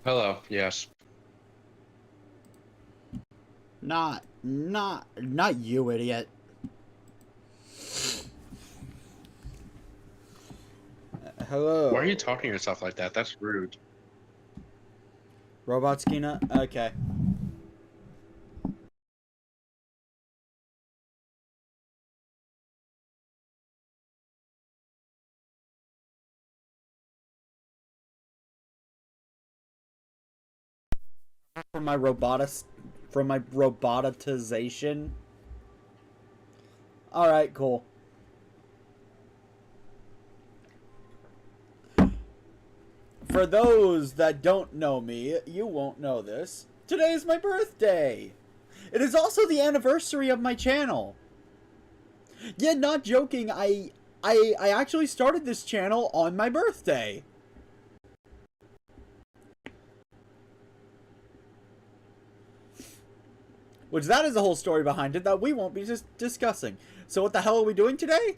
Hello, yes. Not you, idiot. Hello. Why are you talking to yourself like that? That's rude. Robot Skena? Okay. From my robotization. Alright, cool. For those that don't know me, you won't know this. Today is my birthday. It is also the anniversary of my channel. Yeah, not joking, I actually started this channel on my birthday. Which that is a whole story behind it that we won't be just discussing. So what the hell are we doing today?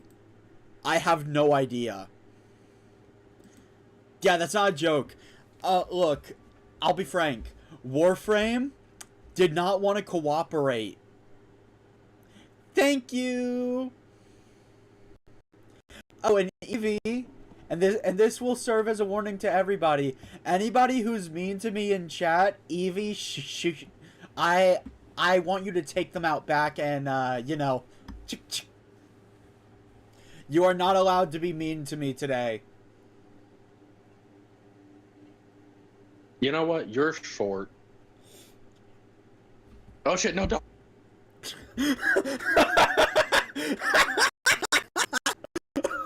I have no idea. Yeah, that's not a joke. Look, I'll be frank. Warframe did not want to cooperate. Thank you. Oh, and Evie, and this will serve as a warning to everybody. Anybody who's mean to me in chat, Evie, I want you to take them out back and you know, you are not allowed to be mean to me today. You know what? You're short. Oh shit, no, don't.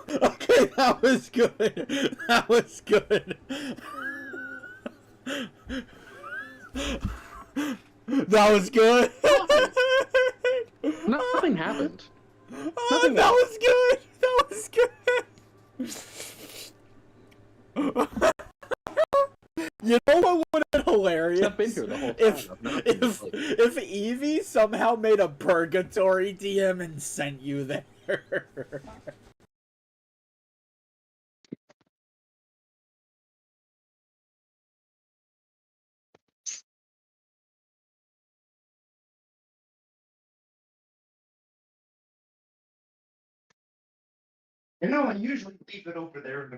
Okay, that was good. That was good. That was good. Nothing happened. Oh, that was good. That was good. You know what would have been hilarious? I've been here the whole time. If Evie somehow made a purgatory DM and sent you there. You know, I usually leave it over there in the.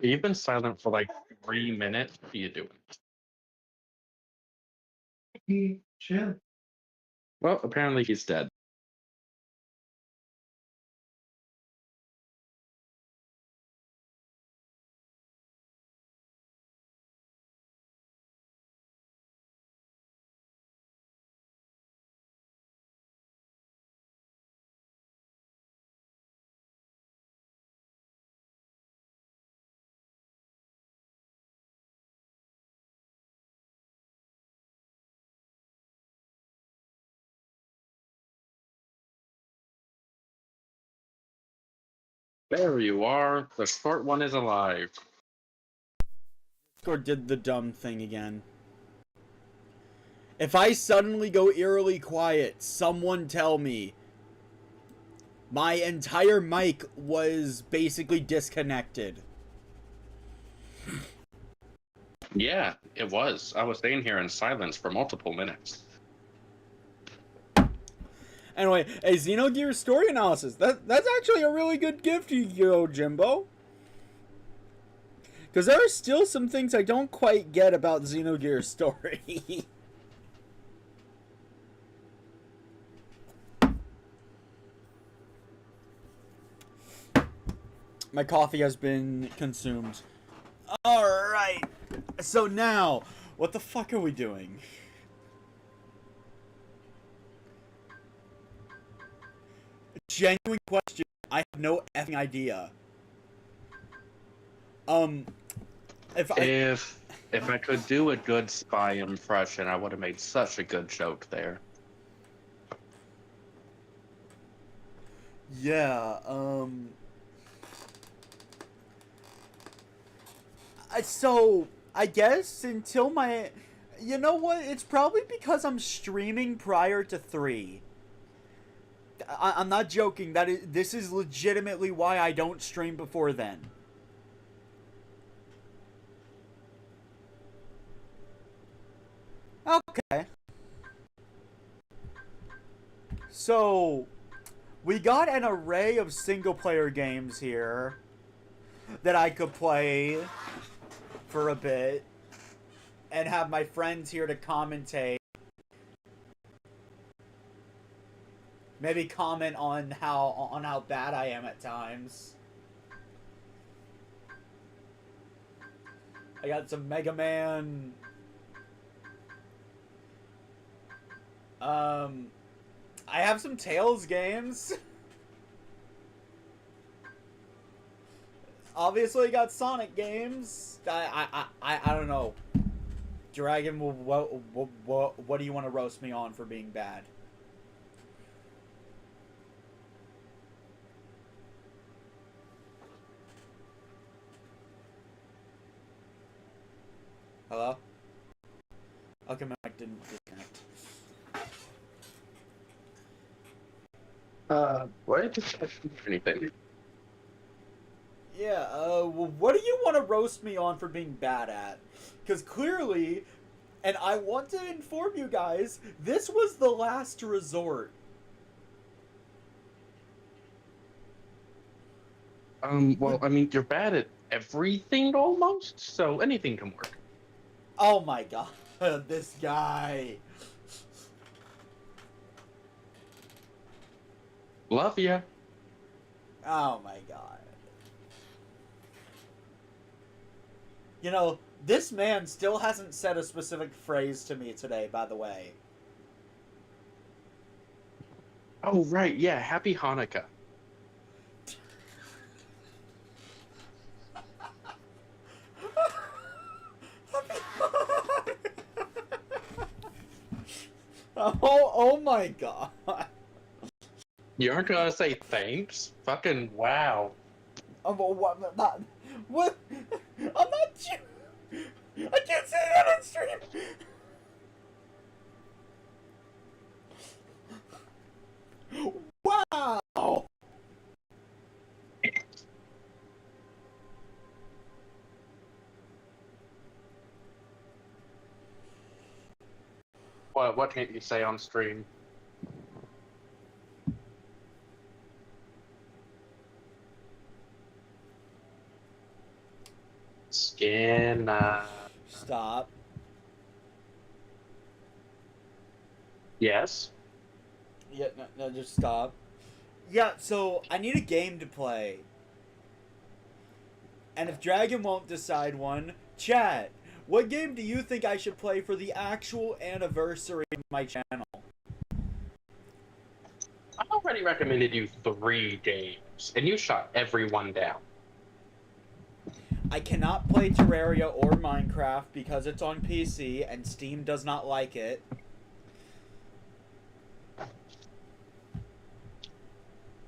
You've been silent for like 3 minutes. What are you doing? Chill. Well, apparently he's dead. There you are. The short one is alive. Or did the dumb thing again. If I suddenly go eerily quiet, someone tell me. My entire mic was basically disconnected. Yeah, it was. I was staying here in silence for multiple minutes. Anyway, a Xenogears story analysis. That's actually a really good gift, you Jimbo. Because there are still some things I don't quite get about Xenogears story. My coffee has been consumed. Alright. So now, what the fuck are we doing? Genuine question. I have no effing idea. If I could do a good spy impression, I would have made such a good joke there. Yeah, so, I guess until my... You know what? It's probably because I'm streaming prior to 3. I'm not joking. This is legitimately why I don't stream before then. Okay. So, we got an array of single-player games here that I could play for a bit and have my friends here to commentate. Maybe comment on how bad I am at times. I got some Mega Man. I have some Tales games. Obviously, got Sonic games. I don't know. Dragon, what do you want to roast me on for being bad? Hello? Okay, my mic didn't disconnect. What did you anything? Yeah, what do you want to roast me on for being bad at? Because clearly, and I want to inform you guys, this was the last resort. Well, I mean, you're bad at everything almost, so anything can work. Oh my god, this guy. Love ya. Oh my god. You know, this man still hasn't said a specific phrase to me today, by the way. Oh, right, yeah, happy Hanukkah. Oh my god. You aren't gonna say thanks? Fucking wow. What? I'm not... I can't say that on stream! Wow! What can't you say on stream? Skena. Stop. Yes? Yeah, no, just stop. Yeah, so I need a game to play. And if Dragon won't decide one, chat, what game do you think I should play for the actual anniversary of my channel? I already recommended you 3 games, and you shot every one down. I cannot play Terraria or Minecraft because it's on PC and Steam does not like it.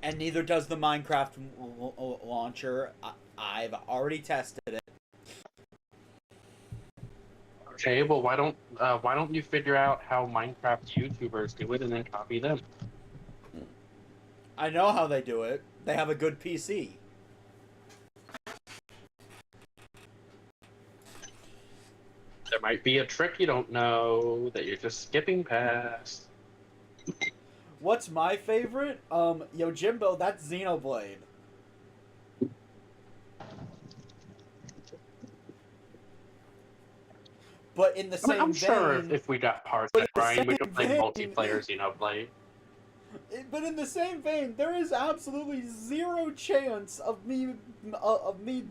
And neither does the Minecraft launcher. I've already tested it. Okay, well, why don't you figure out how Minecraft YouTubers do it and then copy them? I know how they do it. They have a good PC. There might be a trick you don't know that you're just skipping past. What's my favorite? Yo, Jimbo, that's Xenoblade. But in the same I'm vein... sure if we got parts but at in the Brian, we same could play vein- multiplayer Xenoblade. But in the same vein, there is absolutely zero chance of me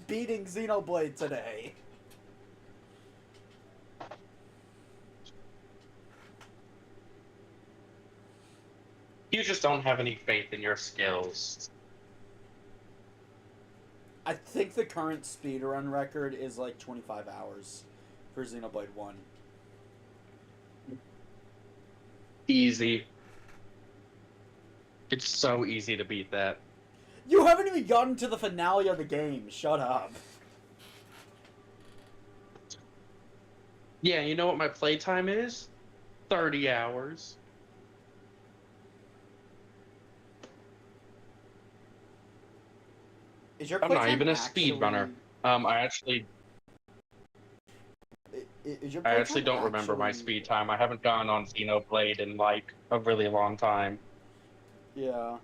beating Xenoblade today. You just don't have any faith in your skills. I think the current speedrun record is like 25 hours for Xenoblade 1. Easy. It's so easy to beat that. You haven't even gotten to the finale of the game. Shut up. Yeah, you know what my playtime is? 30 hours. Is your I'm not playtime even a actually... speedrunner. I actually don't remember my speed time. I haven't gone on Xenoblade in like a really long time. Yeah.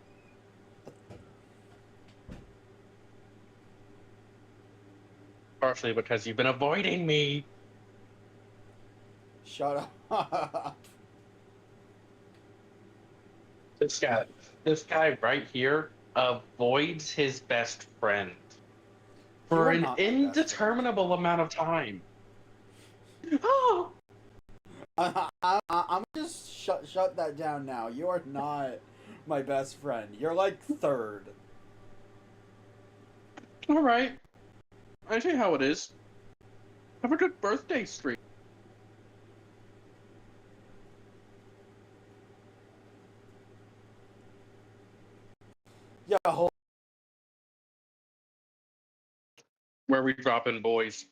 Partially because you've been avoiding me. Shut up. This guy right here avoids his best friend for an indeterminable amount of time. Oh! I'm just shut that down now. You are not my best friend. You're like third. All right. I see how it is. Have a good birthday stream. Yeah, Where we dropping boys.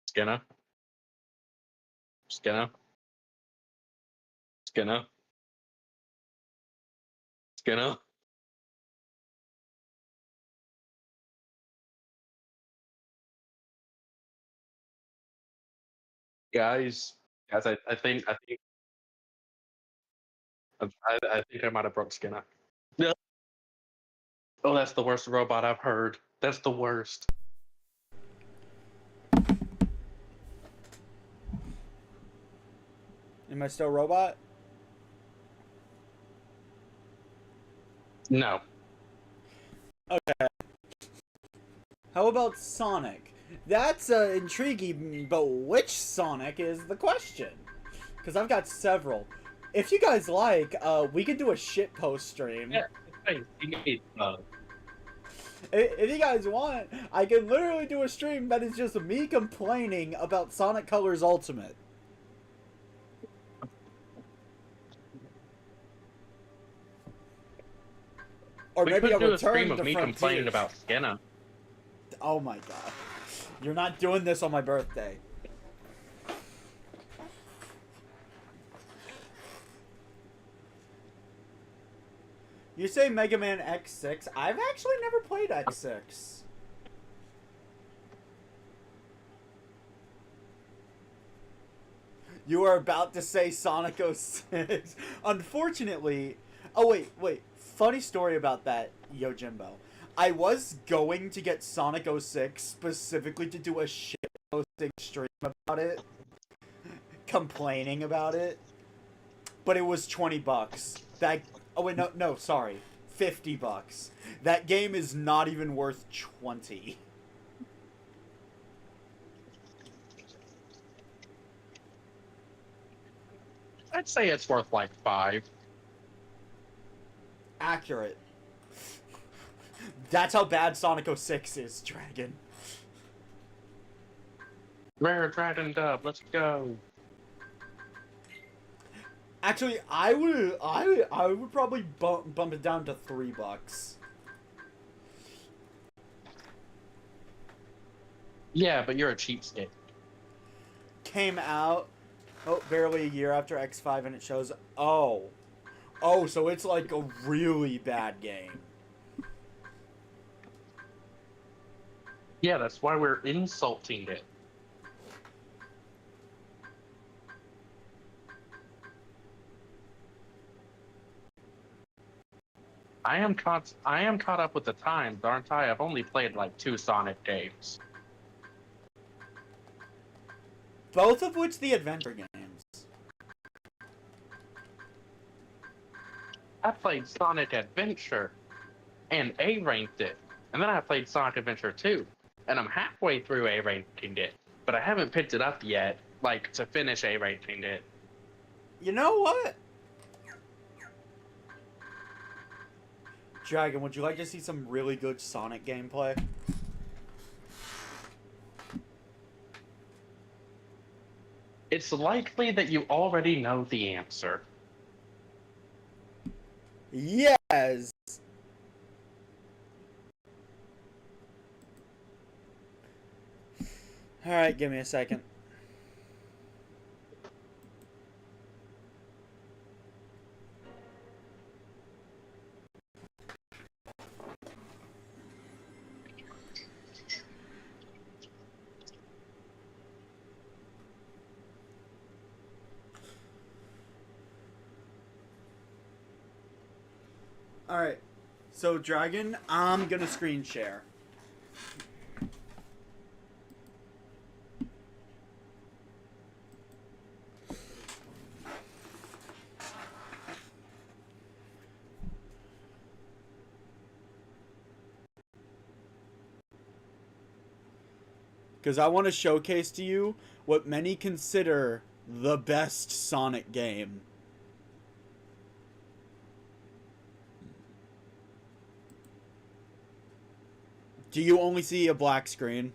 Skinner. Skinner. Skinner. Skinner. Guys, I think I might have broke Skinner. No. Oh, that's the worst robot I've heard. That's the worst. Am I still a robot? No. Okay. How about Sonic? That's intriguing, but which Sonic is the question? Because I've got several. If you guys like, we could do a shitpost stream. Yeah, If you guys want, I can literally do a stream that is just me complaining about Sonic Colors Ultimate. Or we maybe could a do a return stream of to me Frontiers. complaining about Skinner. Oh my god. You're not doing this on my birthday. You say Mega Man X6? I've actually never played X6. You are about to say Sonic 06. Unfortunately... Oh, wait. Funny story about that, Yojimbo. I was going to get Sonic 06 specifically to do a shitposting stream about it. Complaining about it. But it was $20. That... Oh, wait, no, sorry. $50. That game is not even worth 20. I'd say it's worth like 5. Accurate. That's how bad Sonic 06 is, Dragon. Rare Dragon Dub, let's go. Actually, I would probably bump it down to $3. Yeah, but you're a cheapskate. Came out, barely a year after X5, and it shows, oh, so it's like a really bad game. Yeah, that's why we're insulting it. I am caught up with the times, aren't I? I've only played like 2 Sonic games. Both of which the adventure games. I played Sonic Adventure and A-ranked it. And then I played Sonic Adventure 2. And I'm halfway through A-ranking it. But I haven't picked it up yet, like, to finish A-ranking it. You know what? Dragon, would you like to see some really good Sonic gameplay? It's likely that you already know the answer. Yes! Alright, give me a second. Alright, so Dragon, I'm gonna screen share. Because I want to showcase to you what many consider the best Sonic game. Do you only see a black screen?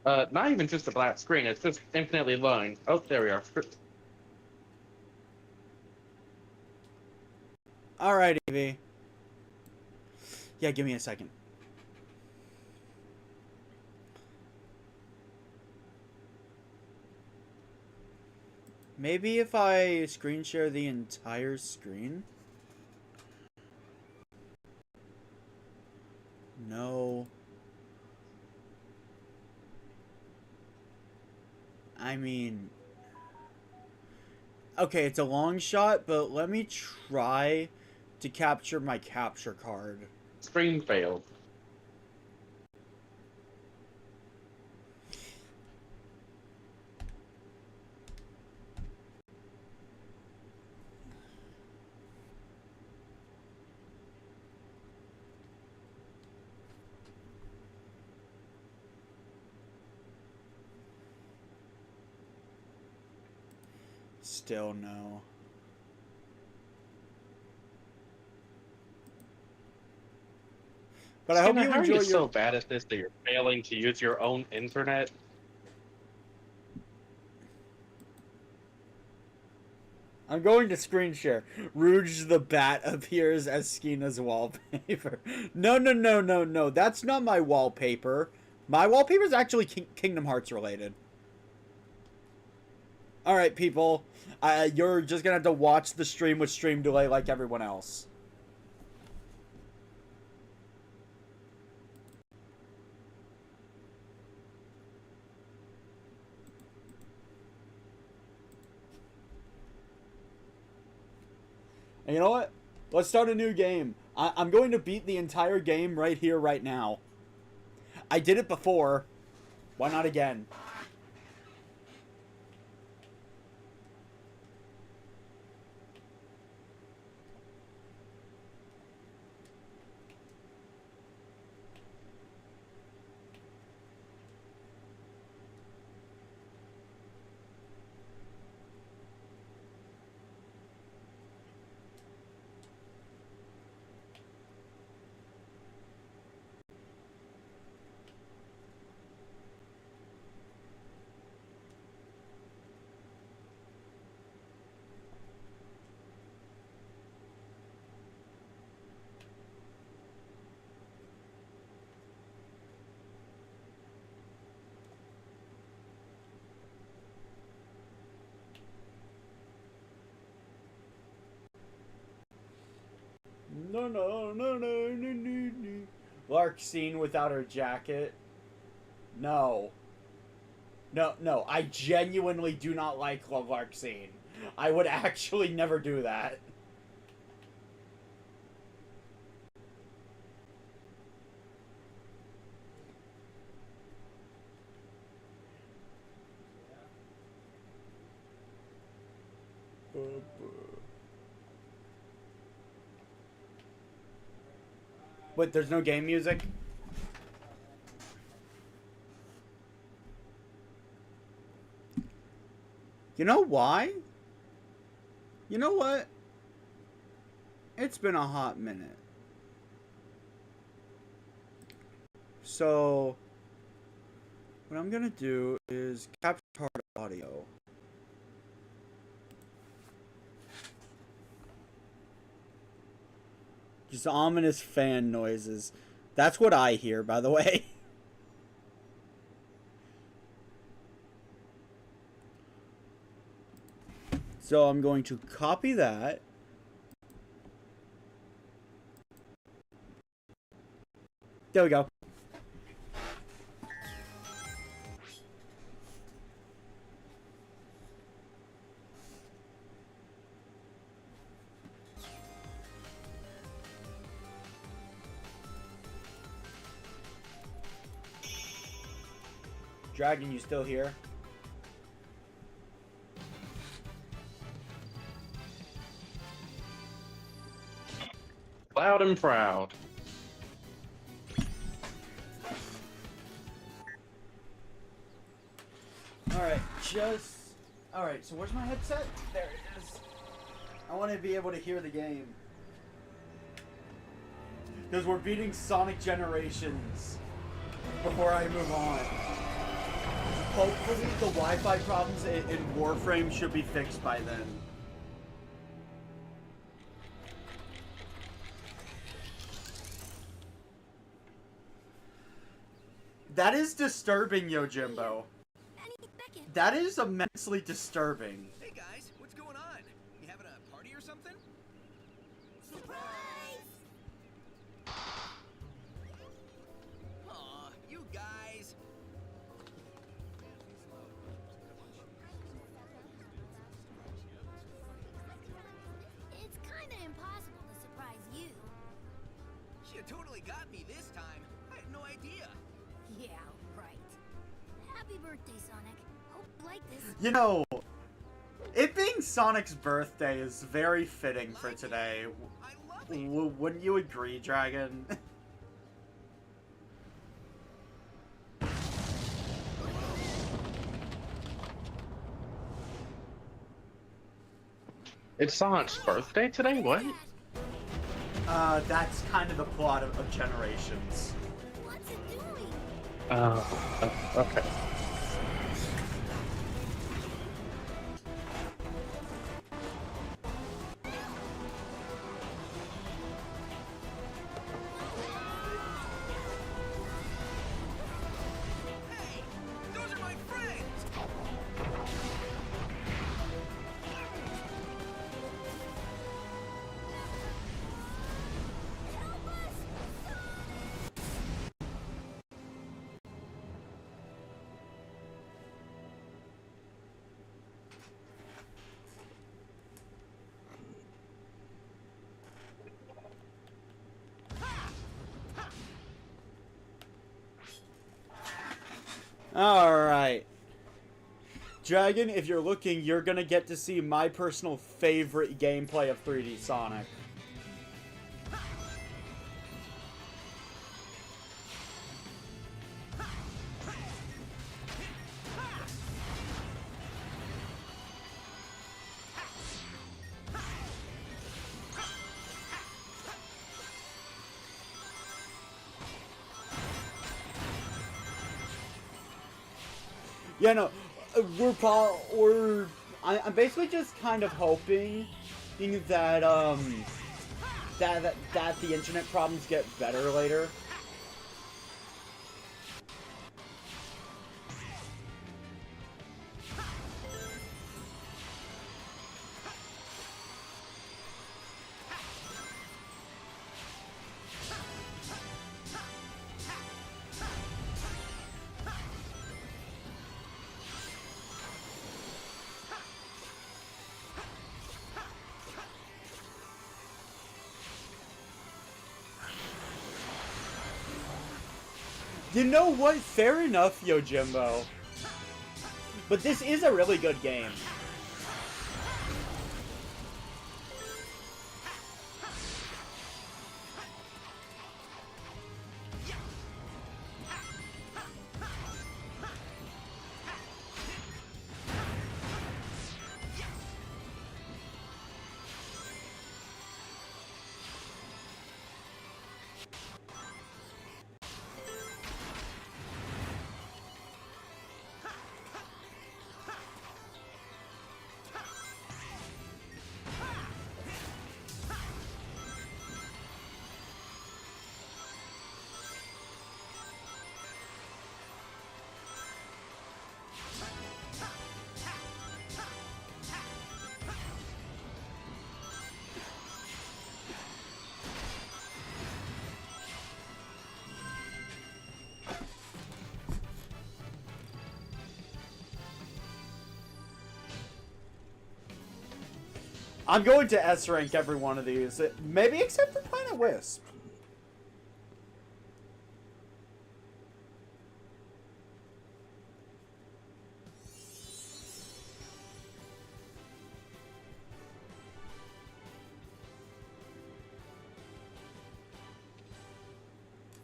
Not even just a black screen, it's just infinitely long. Oh, there we are. Alright, Evie. Yeah, give me a second. Maybe if I screen share the entire screen? No. I mean... Okay, it's a long shot, but let me try to capture my capture card. Screen failed. Still no. But I hope you How enjoy are you your... so bad at this that you're failing to use your own internet? I'm going to screen share. Rouge the Bat appears as Skeena's wallpaper. No. That's not my wallpaper. My wallpaper is actually Kingdom Hearts related. Alright, people. You're just gonna have to watch the stream with stream delay like everyone else. And you know what? Let's start a new game. I'm going to beat the entire game right here, right now. I did it before. Why not again? No. Larkseen without her jacket. No. No. I genuinely do not like Larkseen. I would actually never do that. Wait, there's no game music? You know why? You know what? It's been a hot minute. So, what I'm gonna do is capture hard audio. Just ominous fan noises. That's what I hear, by the way. So I'm going to copy that. There we go. Dragon, you still here? Loud and proud. Alright, so where's my headset? There it is. I want to be able to hear the game. Because we're beating Sonic Generations before I move on. Hopefully the Wi-Fi problems in Warframe should be fixed by then. That is disturbing, Yojimbo. That is immensely disturbing. Hey guys, what's going on? You having a party or something? Surprise! Aw, you guys. It's kinda impossible to surprise you. You totally got me this time. I had no idea. Yeah, right. Happy birthday, Sonic. Hope you like this. You know, it being Sonic's birthday is very fitting for today. I love it. Wouldn't you agree, Dragon? It's Sonic's birthday today? What? That's kind of the plot of Generations. What's it doing? Okay. Hey, those are my friends. Alright. Dragon, if you're looking, you're gonna get to see my personal favorite gameplay of 3D Sonic. Yeah, no, I'm basically just kind of hoping that, that the internet problems get better later. You know what? Fair enough, Yojimbo. But this is a really good game. I'm going to S rank every one of these, maybe except for Planet Wisp.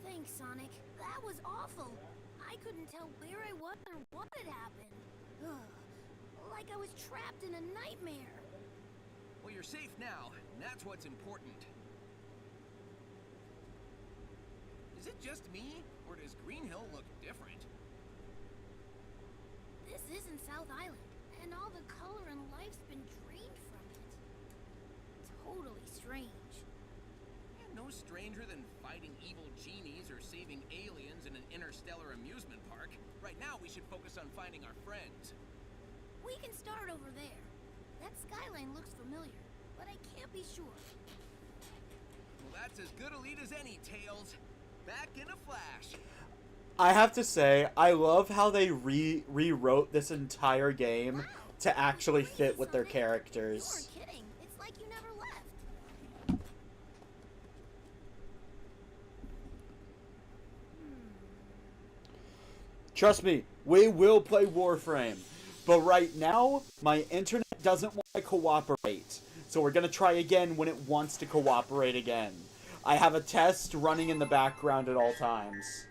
Thanks, Sonic. That was awful. I couldn't tell where I was or what had happened. Ugh. Like I was trapped in a nightmare. Well, you're safe now, and that's what's important. Is it just me, or does Green Hill look different? This isn't South Island, and all the color and life's been drained from it. Totally strange. Yeah, no stranger than fighting evil genies or saving aliens in an interstellar amusement park. Right now, we should focus on finding our friends. We can start over there. That skyline looks familiar, but I can't be sure. Well, that's as good a lead as any, Tails. Back in a flash. I have to say, I love how they rewrote this entire game to actually fit with their characters. You weren't kidding. It's like you never left. Trust me, we will play Warframe. But right now, my internet doesn't want to cooperate. So we're going to try again when it wants to cooperate again. I have a test running in the background at all times.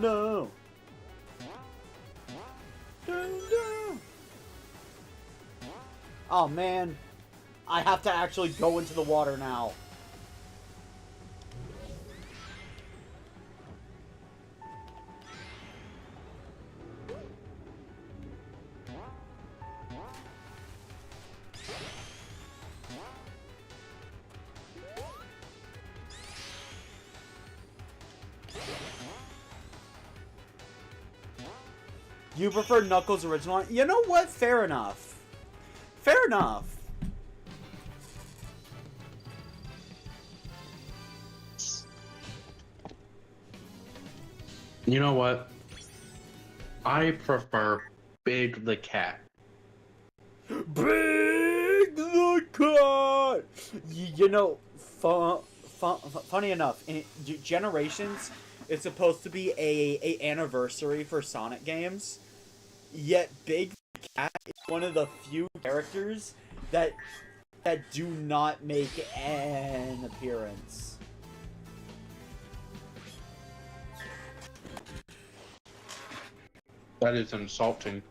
No. Oh man, I have to actually go into the water now. You prefer Knuckles' original? You know what? Fair enough. Fair enough. You know what? I prefer Big the Cat. Big the Cat! You know, funny enough, in Generations, it's supposed to be a anniversary for Sonic games. Yet Big the Cat is one of the few characters that do not make an appearance. That is insulting.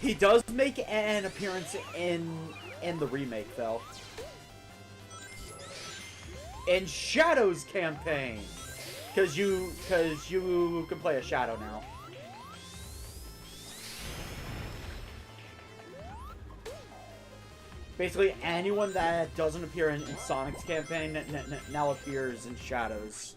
He does make an appearance in the remake though. In Shadow's campaign, because you can play a Shadow now. Basically, anyone that doesn't appear in Sonic's campaign now appears in Shadow's.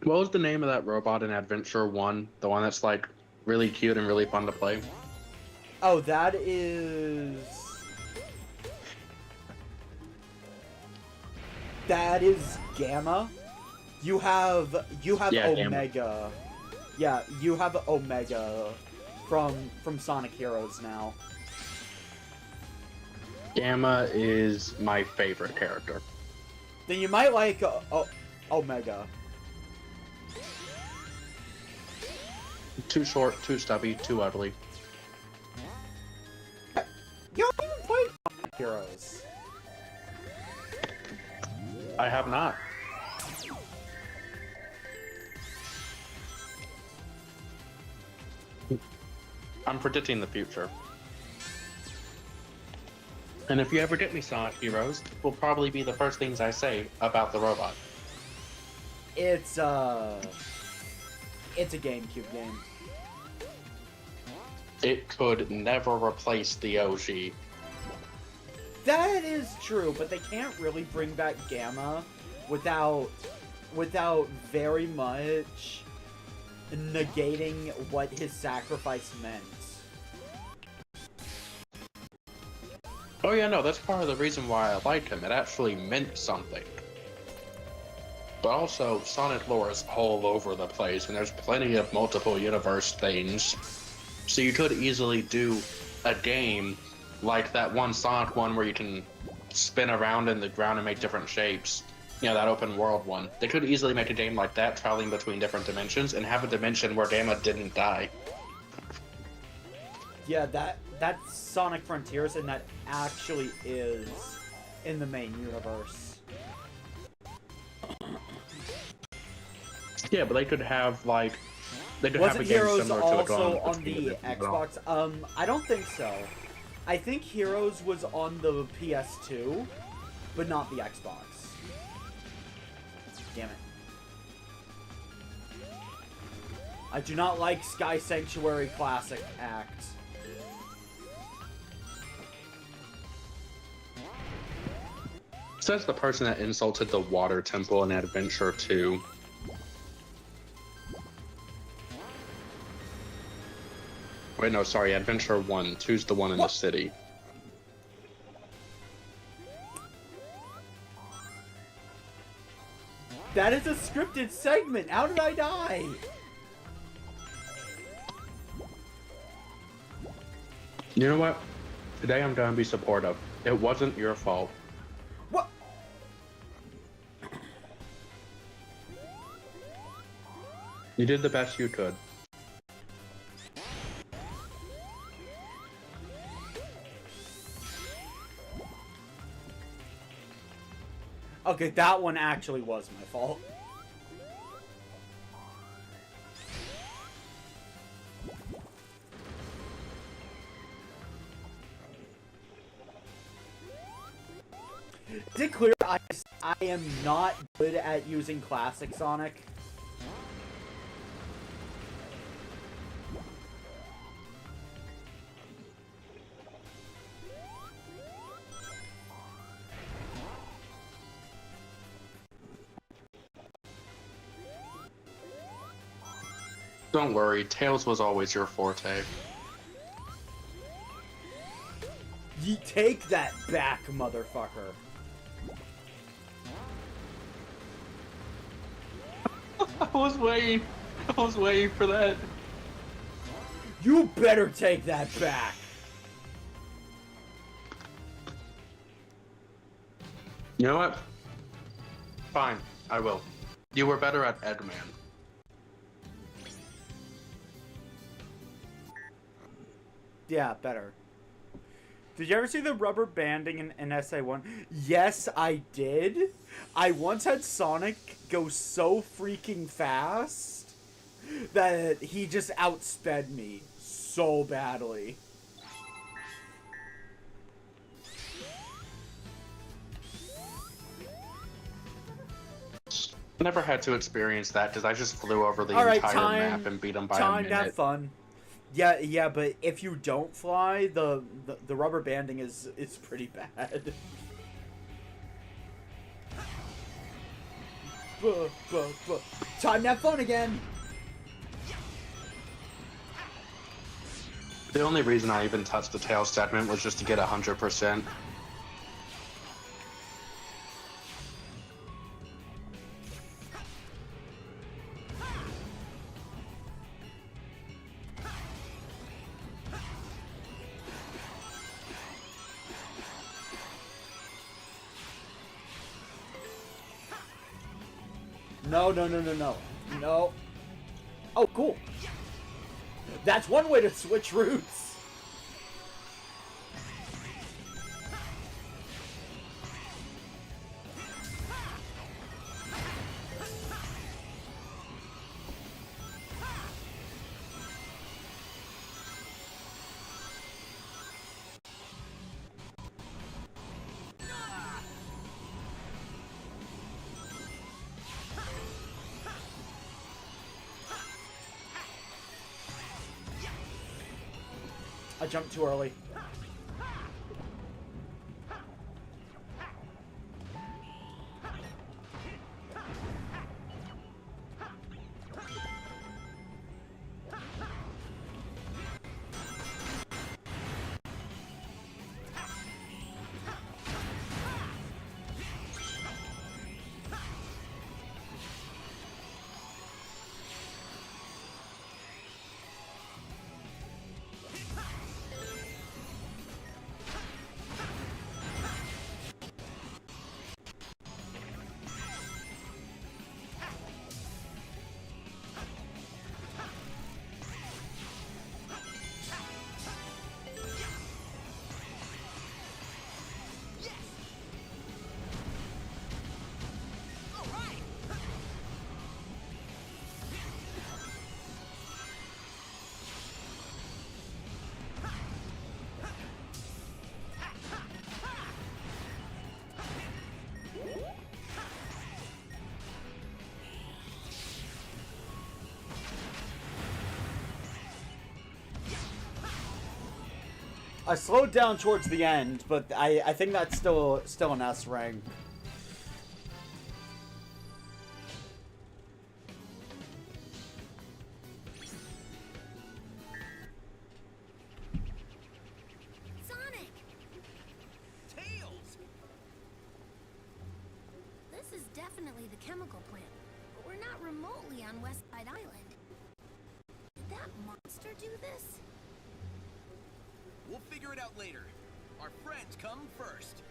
What was the name of that robot in Adventure 1? The one that's like really cute and really fun to play? Oh, that is Gamma. You have Omega. Gamma. Yeah, you have Omega from Sonic Heroes now. Gamma is my favorite character. Then you might like Omega. Too short, too stubby, too ugly. You don't even play Sonic Heroes. I have not. I'm predicting the future. And if you ever get me Sonic Heroes, will probably be the first things I say about the robot. It's a GameCube game. It could never replace the OG. That is true, but they can't really bring back Gamma without very much negating what his sacrifice meant. Oh yeah, no, that's part of the reason why I like him. It actually meant something. But also, Sonic lore is all over the place, and there's plenty of multiple universe things. So you could easily do a game like that one Sonic one where you can spin around in the ground and make different shapes. You know, that open world one. They could easily make a game like that, traveling between different dimensions, and have a dimension where Gamma didn't die. Yeah, that's Sonic Frontiers, and that actually is in the main universe. Yeah, but they could have, like... They could Wasn't have a game Heroes similar to also the on the Xbox? I don't think so. I think Heroes was on the PS2, but not the Xbox. Damn it. I do not like Sky Sanctuary Classic Act. Says the person that insulted the Water Temple in Adventure 2. Wait, no, sorry, Adventure 1. 2's the one in the city. That is a scripted segment! How did I die? You know what? Today I'm gonna be supportive. It wasn't your fault. What? You did the best you could. Okay, that one actually was my fault. Is it clear I am not good at using Classic Sonic? Don't worry, Tails was always your forte. Ye take that back, motherfucker. I was waiting for that. You better take that back. You know what? Fine, I will. You were better at Eggman. Yeah, better. Did you ever see the rubber banding in SA1? Yes, I did. I once had Sonic go so freaking fast that he just outsped me so badly. Never had to experience that because I just flew over the Alright, entire map and beat him by a time minute. to have fun. Yeah, but if you don't fly, the rubber banding is pretty bad. Time to have fun again. The only reason I even touched the tail segment was just to get 100%. No. No. Oh, cool. That's one way to switch routes. I jumped too early. I slowed down towards the end, but I think that's still an S rank. Sonic! Tails! This is definitely the chemical plant, but we're not remotely on West Side Island. Did that monster do this? We'll figure it out later. Our friends come first.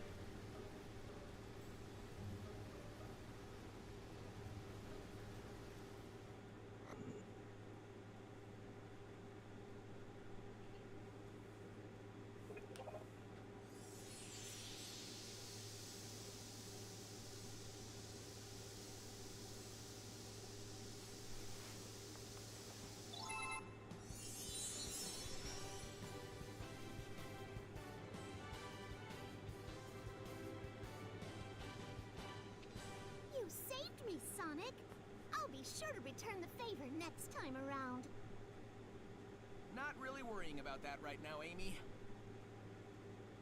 You saved me, Sonic. I'll be sure to return the favor next time around. Not really worrying about that right now, Amy.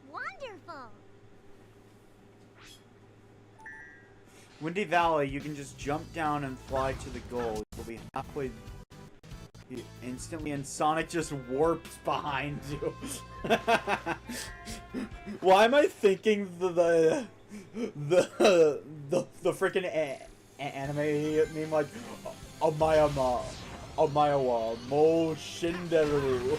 Wonderful! Windy Valley, you can just jump down and fly to the goal. You'll be halfway instantly, and Sonic just warps behind you. Why am I thinking the freaking anime meme like Omayama Mo Shinderu?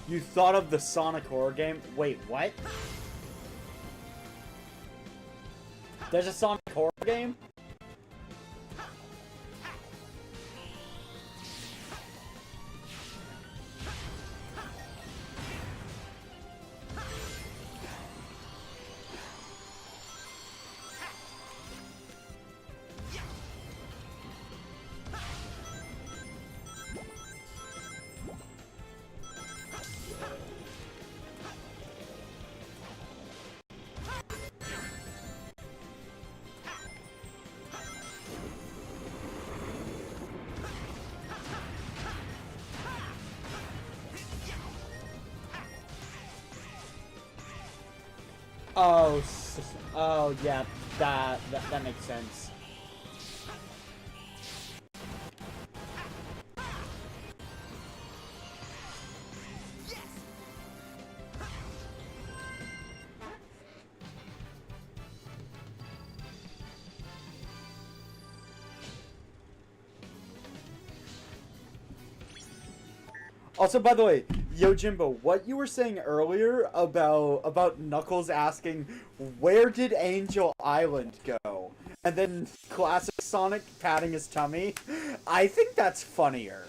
You thought of the Sonic horror game? Wait, what? There's a Sonic horror game? Oh, oh yeah, that makes sense. Also, by the way, Yojimbo, what you were saying earlier about Knuckles asking, where did Angel Island go? And then classic Sonic patting his tummy, I think that's funnier.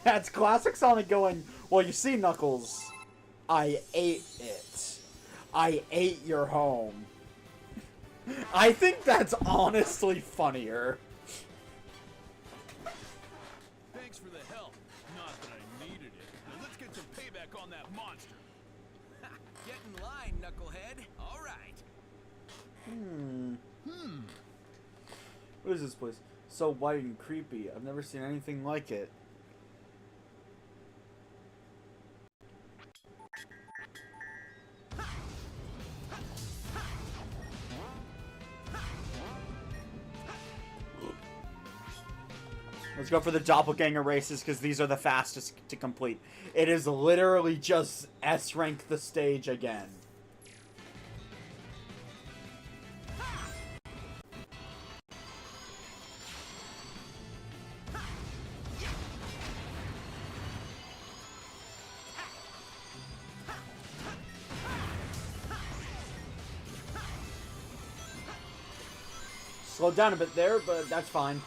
That's classic Sonic going, well, you see, Knuckles, I ate it. I ate your home. I think that's honestly funnier. Thanks for the help. Not that I needed it. Now let's get some payback on that monster. Get in line, knucklehead. All right. What is this place? So white and creepy. I've never seen anything like it. Let's go for the doppelganger races because these are the fastest to complete. It is literally just S-rank the stage again. Slowed down a bit there, but that's fine.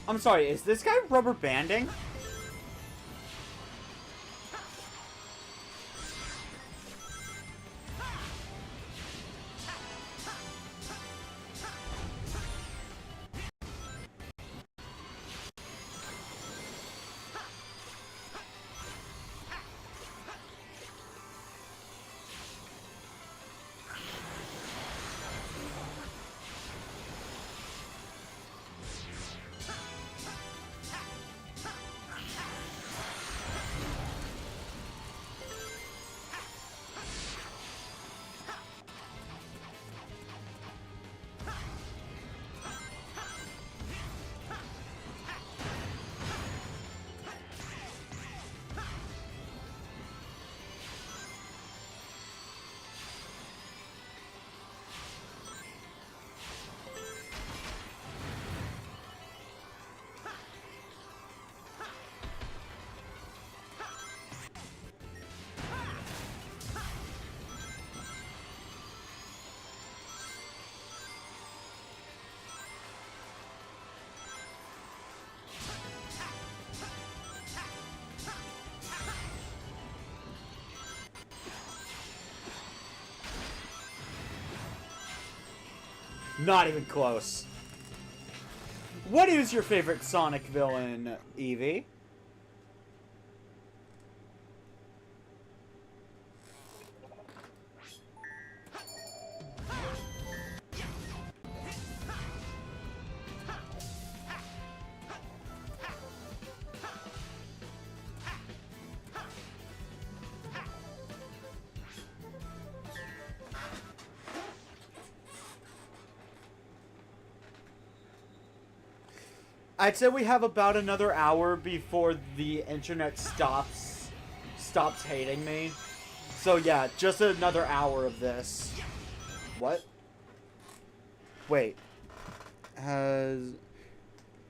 I'm sorry, is this guy rubber banding? Not even close. What is your favorite Sonic villain, Evie? I'd say we have about another hour before the internet stops hating me. So yeah, just another hour of this. What? Wait.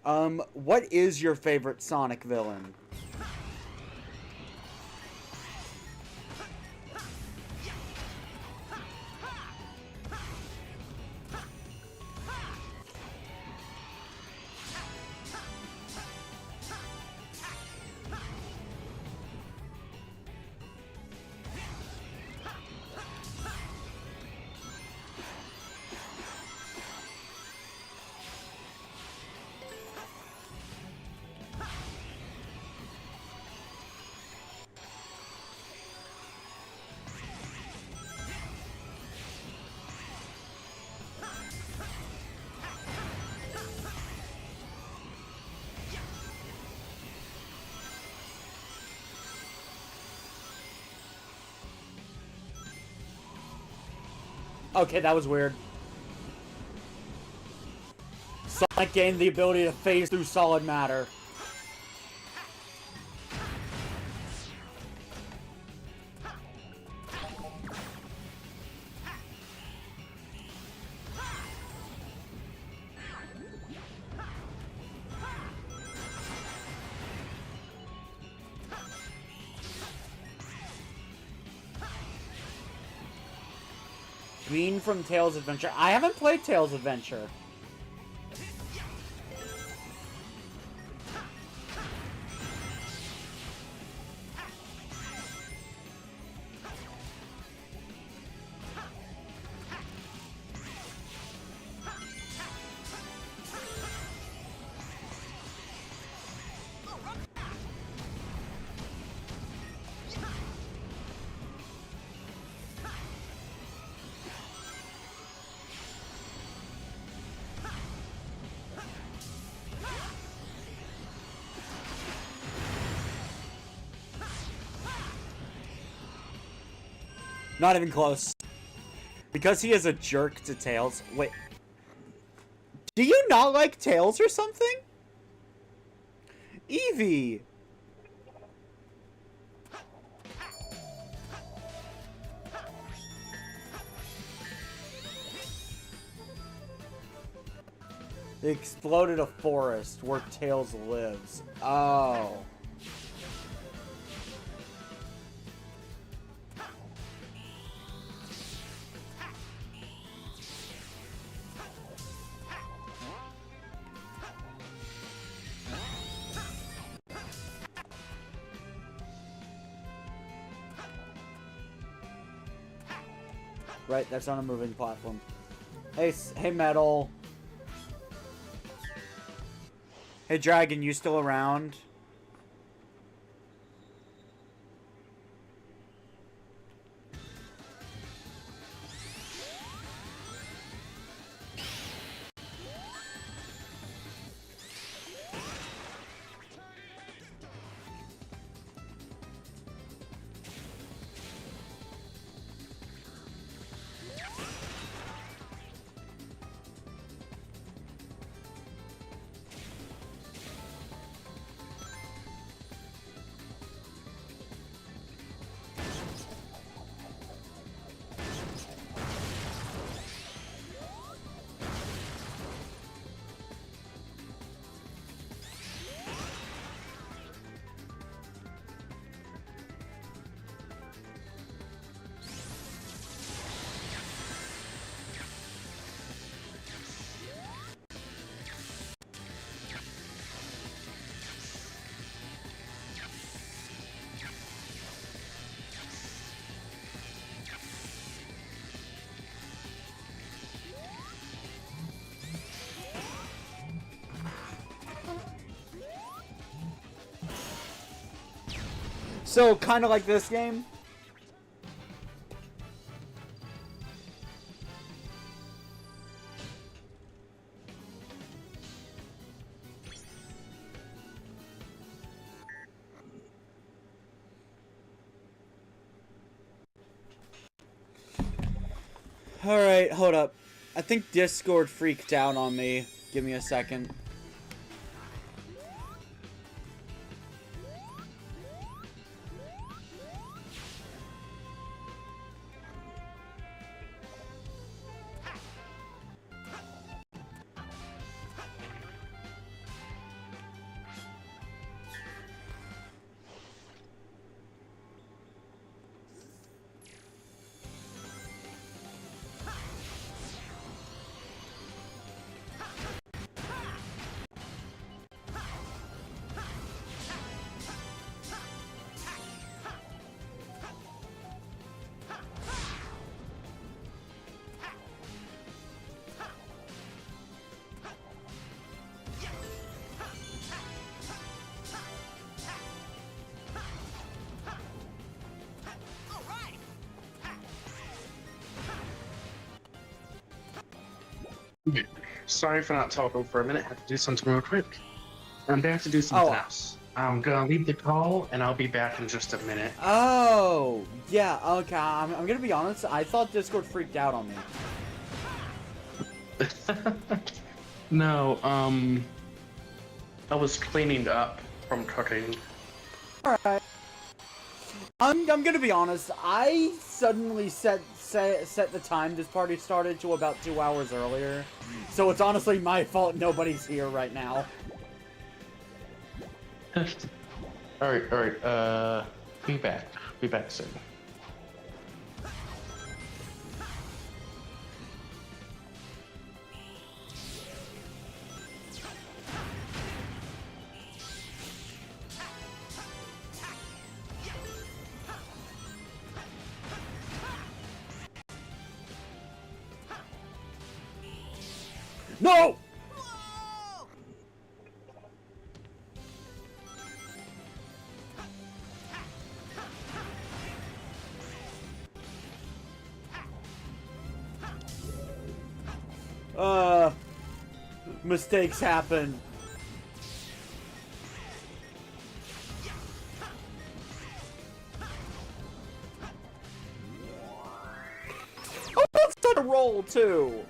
What is your favorite Sonic villain? Okay, that was weird. Sonic gained the ability to phase through solid matter. Bean from Tails Adventure. I haven't played Tails Adventure. Not even close. Because he is a jerk to Tails. Wait. Do you not like Tails or something? Eevee! They exploded a forest where Tails lives. Oh. Right, that's on a moving platform. Hey, Metal. Hey, Dragon, you still around? So, kind of like this game. Alright, hold up. I think Discord freaked out on me. Give me a second. Sorry for not talking for a minute. I have to do something real quick. I'm gonna have to do something else. I'm gonna leave the call, and I'll be back in just a minute. Oh, yeah, okay. I'm gonna be honest. I thought Discord freaked out on me. No, I was cleaning up from cooking. Alright. I'm gonna be honest. I suddenly set the time this party started to about 2 hours earlier. So it's honestly my fault nobody's here right now. Alright, be back. Be back soon. No! Mistakes happen. Oh, that's on a roll too.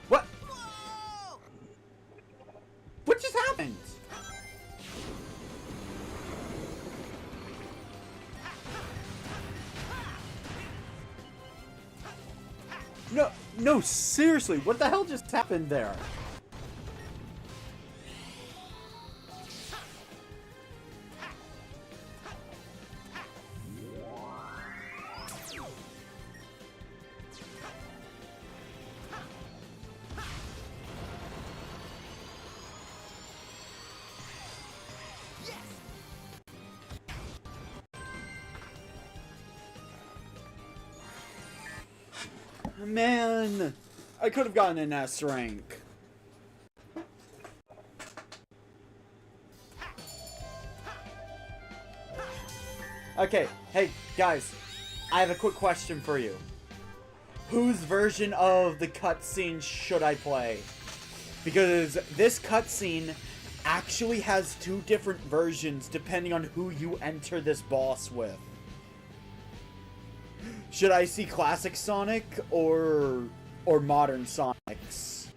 What? What just happened? No, seriously, what the hell just happened there? Man, I could have gotten an S rank. Okay, hey, guys, I have a quick question for you. Whose version of the cutscene should I play? Because this cutscene actually has 2 different versions depending on who you enter this boss with. Should I see classic Sonic or modern Sonics?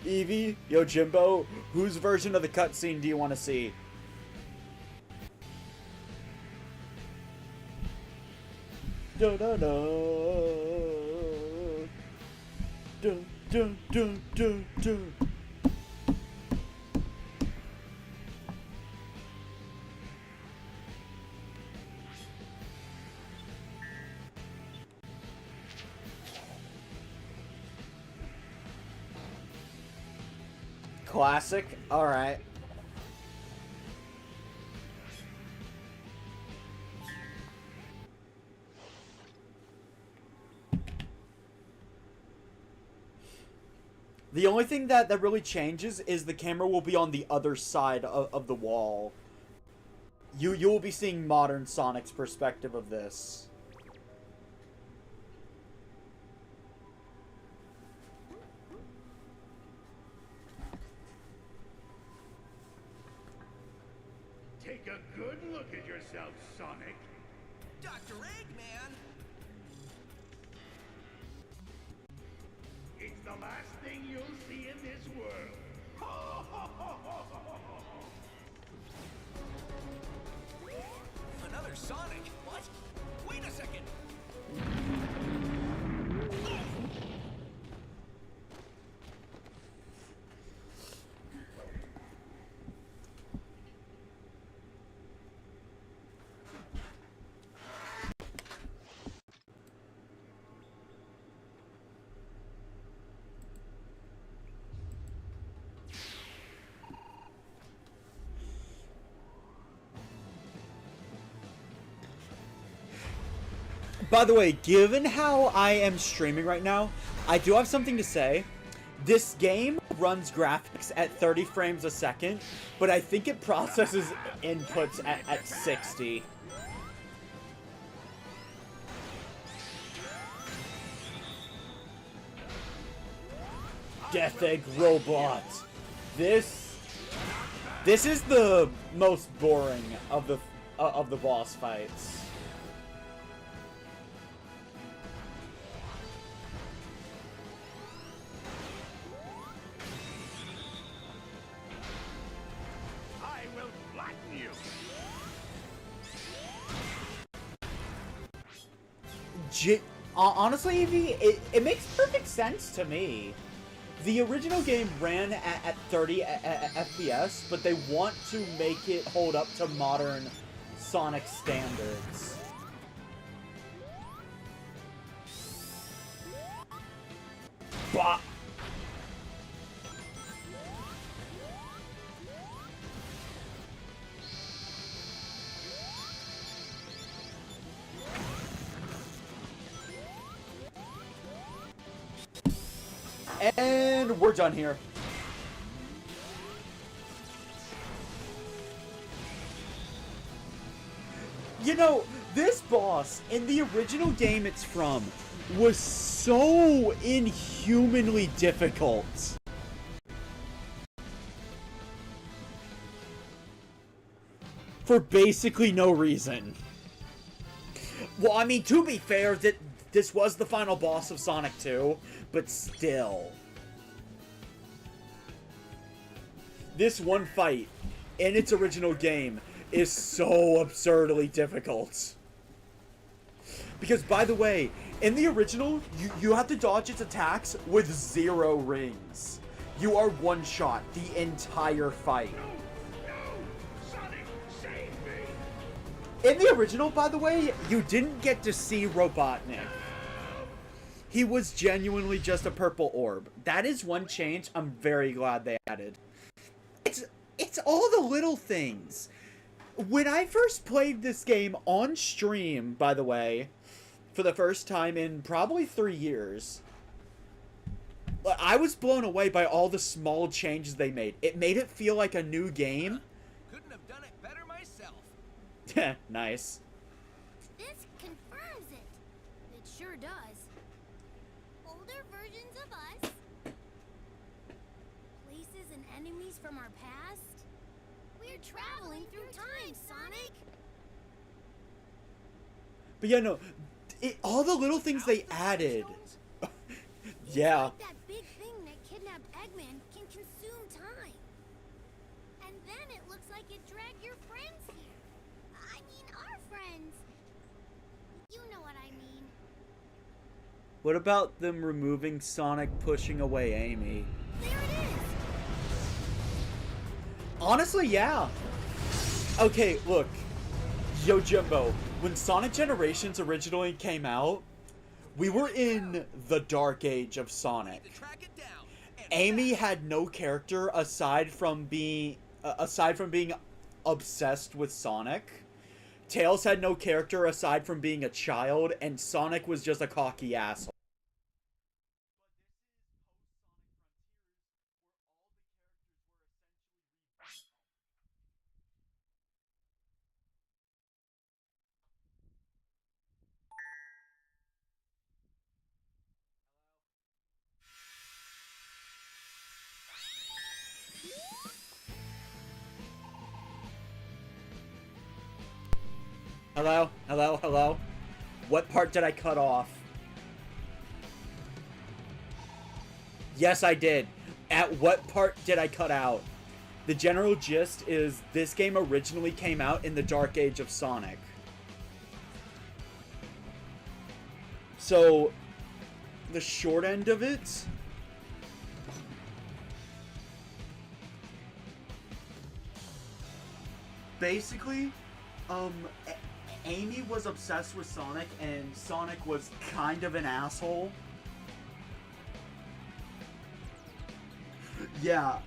Eevee, Yojimbo, whose version of the cutscene do you want to see? Da da da. Dun dun dun dun dun. Classic? Alright. The only thing that really changes is the camera will be on the other side of the wall. You will be seeing modern Sonic's perspective of this. Take a good look at yourself, Sonic. Dr. Eggman! It's the last thing you'll see in this world. Another Sonic? What? Wait a second! By the way, given how I am streaming right now, I do have something to say. This game runs graphics at 30 frames a second, but I think it processes inputs at 60. Death Egg Robot. This is the most boring of the boss fights. I will flatten you. Honestly, Evie, it makes perfect sense to me. The original game ran at 30 FPS, but they want to make it hold up to modern Sonic standards. Bah! And we're done here. You know, this boss, in the original game it's from, was so inhumanly difficult. For basically no reason. Well, I mean, to be fair, this was the final boss of Sonic 2, but still. This one fight, in its original game, is so absurdly difficult. Because, by the way, in the original, you have to dodge its attacks with 0 rings. You are one shot the entire fight. No! Sonic, save me! In the original, by the way, you didn't get to see Robotnik. He was genuinely just a purple orb. That is one change I'm very glad they added. It's all the little things. When I first played this game on stream, by the way, for the first time in probably 3 years, I was blown away by all the small changes they made. It made it feel like a new game. Couldn't have done it better myself. Nice. This confirms it. It sure does. Older versions of us. Places and enemies from our past. We're traveling through time, Sonic. But yeah, no, all the little things they added. Yeah. Like that big thing that kidnapped Eggman can consume time. And then it looks like it dragged your friends here. I mean, our friends. You know what I mean. What about them removing Sonic pushing away Amy? There it is. Honestly, yeah. Okay, look. Yo, Jimbo, when Sonic Generations originally came out, we were in the dark age of Sonic. To track it down. And Amy had no character aside from being obsessed with Sonic. Tails had no character aside from being a child, and Sonic was just a cocky asshole. Hello? Hello? Hello? What part did I cut off? Yes, I did. At what part did I cut out? The general gist is this game originally came out in the Dark Age of Sonic. So, the short end of it... Basically, Amy was obsessed with Sonic, and Sonic was kind of an asshole. Yeah.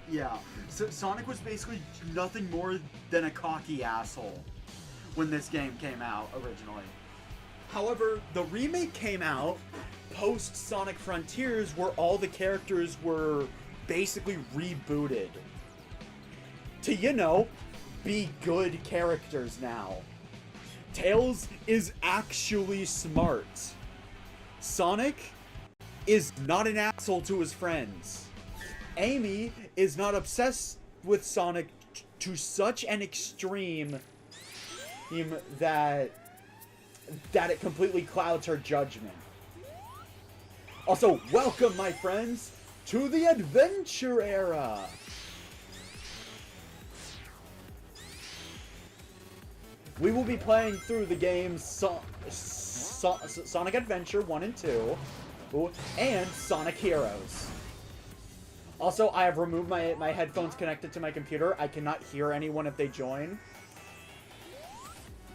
So Sonic was basically nothing more than a cocky asshole when this game came out originally. However, the remake came out post Sonic Frontiers, where all the characters were basically rebooted to, you know, be good characters now. Tails is actually smart. Sonic is not an asshole to his friends. Amy is not obsessed with Sonic to such an extreme that it completely clouds her judgment. Also, welcome, my friends, to the adventure era. We will be playing through the games Sonic Adventure 1 and 2, and Sonic Heroes. Also, I have removed my headphones connected to my computer. I cannot hear anyone if they join.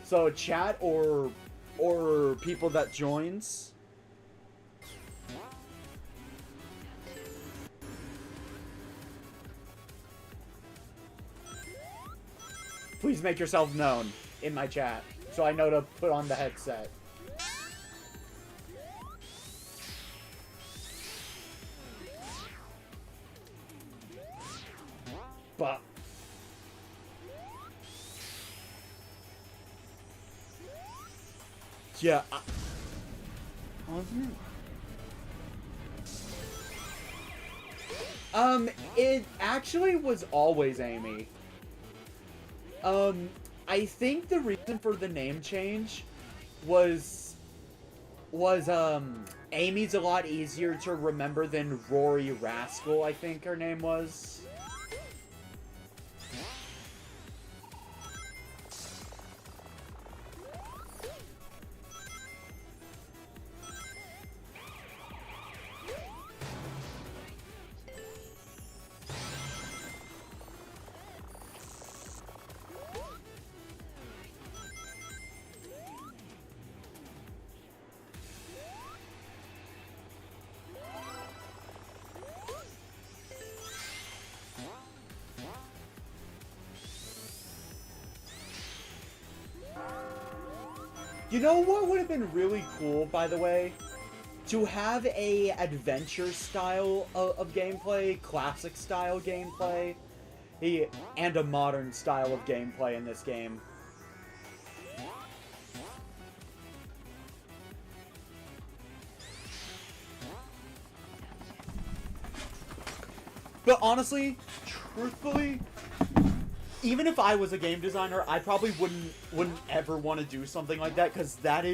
So chat or people that joins. Please make yourself known in my chat, so I know to put on the headset. But yeah, it actually was always Amy. I think the reason for the name change was Amy's a lot easier to remember than Rory Rascal, I think her name was. You know what would have been really cool, by the way? To have a adventure style of gameplay, classic style gameplay, and a modern style of gameplay in this game. But honestly, truthfully, even if I was a game designer, I probably wouldn't ever want to do something like that, because that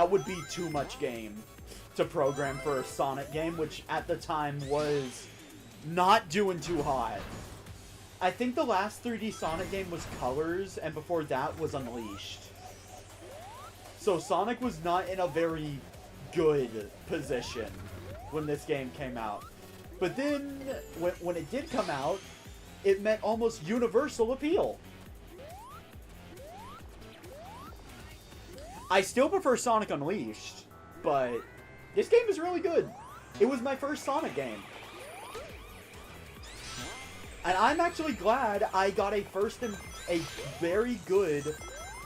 would be too much game to program for a Sonic game, which at the time was not doing too hot. I think the last 3D Sonic game was Colors, and before that was Unleashed. So Sonic was not in a very good position when this game came out. But then, when it did come out, it met almost universal appeal. I still prefer Sonic Unleashed, but this game is really good. It was my first Sonic game. And I'm actually glad I got a very good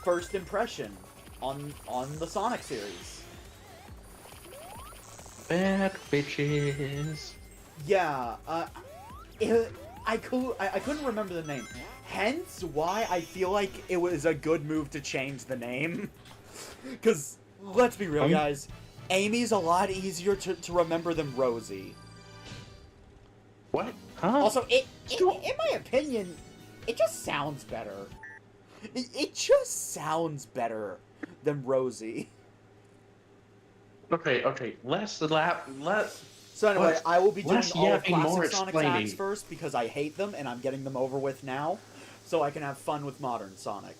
first impression on the Sonic series. Bad bitches. Yeah, I couldn't remember the name. Hence why I feel like it was a good move to change the name. Because, let's be real, guys. Amy's a lot easier to remember than Rosie. What? Huh? Also, in my opinion, it just sounds better. It just sounds better than Rosie. Okay. So anyway, I will be doing less all of yapping, more classic Sonic explaining. attacks first because I hate them and I'm getting them over with now, so I can have fun with modern Sonic.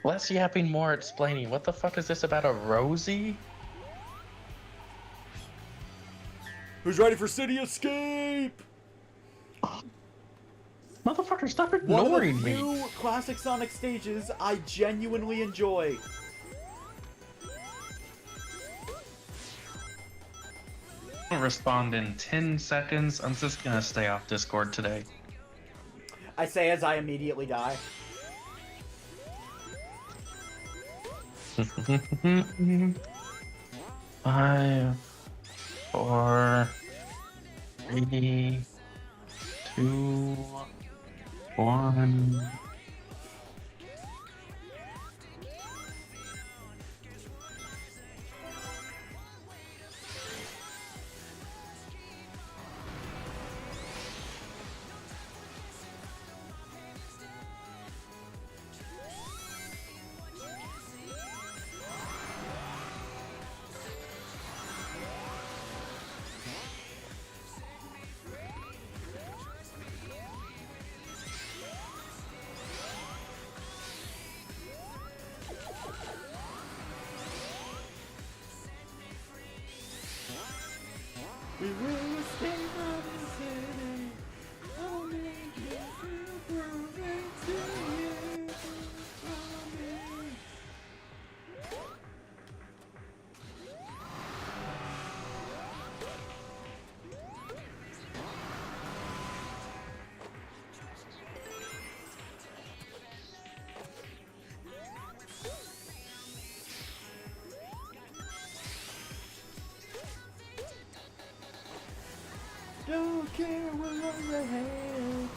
Less yapping, more explaining. What the fuck is this about a Rosie? Who's ready for City Escape? Motherfucker, stop One of ignoring the me. few classic Sonic stages I genuinely enjoy. I'll respond in 10 seconds. I'm just gonna stay off Discord today. I say as I immediately die. 5, 4, 3, 2, 1. We will escape from the city. I'll make it to prove it to you. Don't care what I have.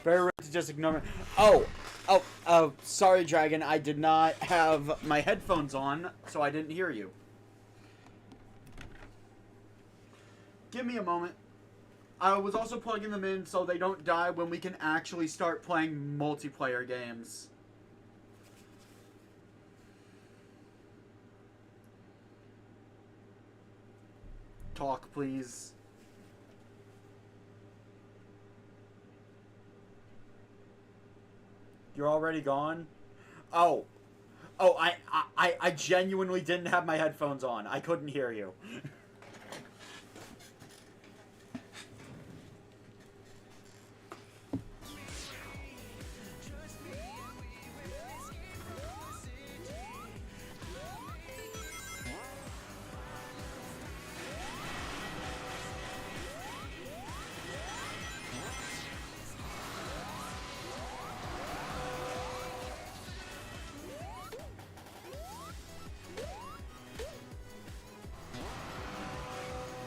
Very rude to just ignore me. Oh, sorry, Dragon. I did not have my headphones on, so I didn't hear you. Give me a moment. I was also plugging them in so they don't die when we can actually start playing multiplayer games. Talk, please. You're already gone? Oh, I genuinely didn't have my headphones on. I couldn't hear you.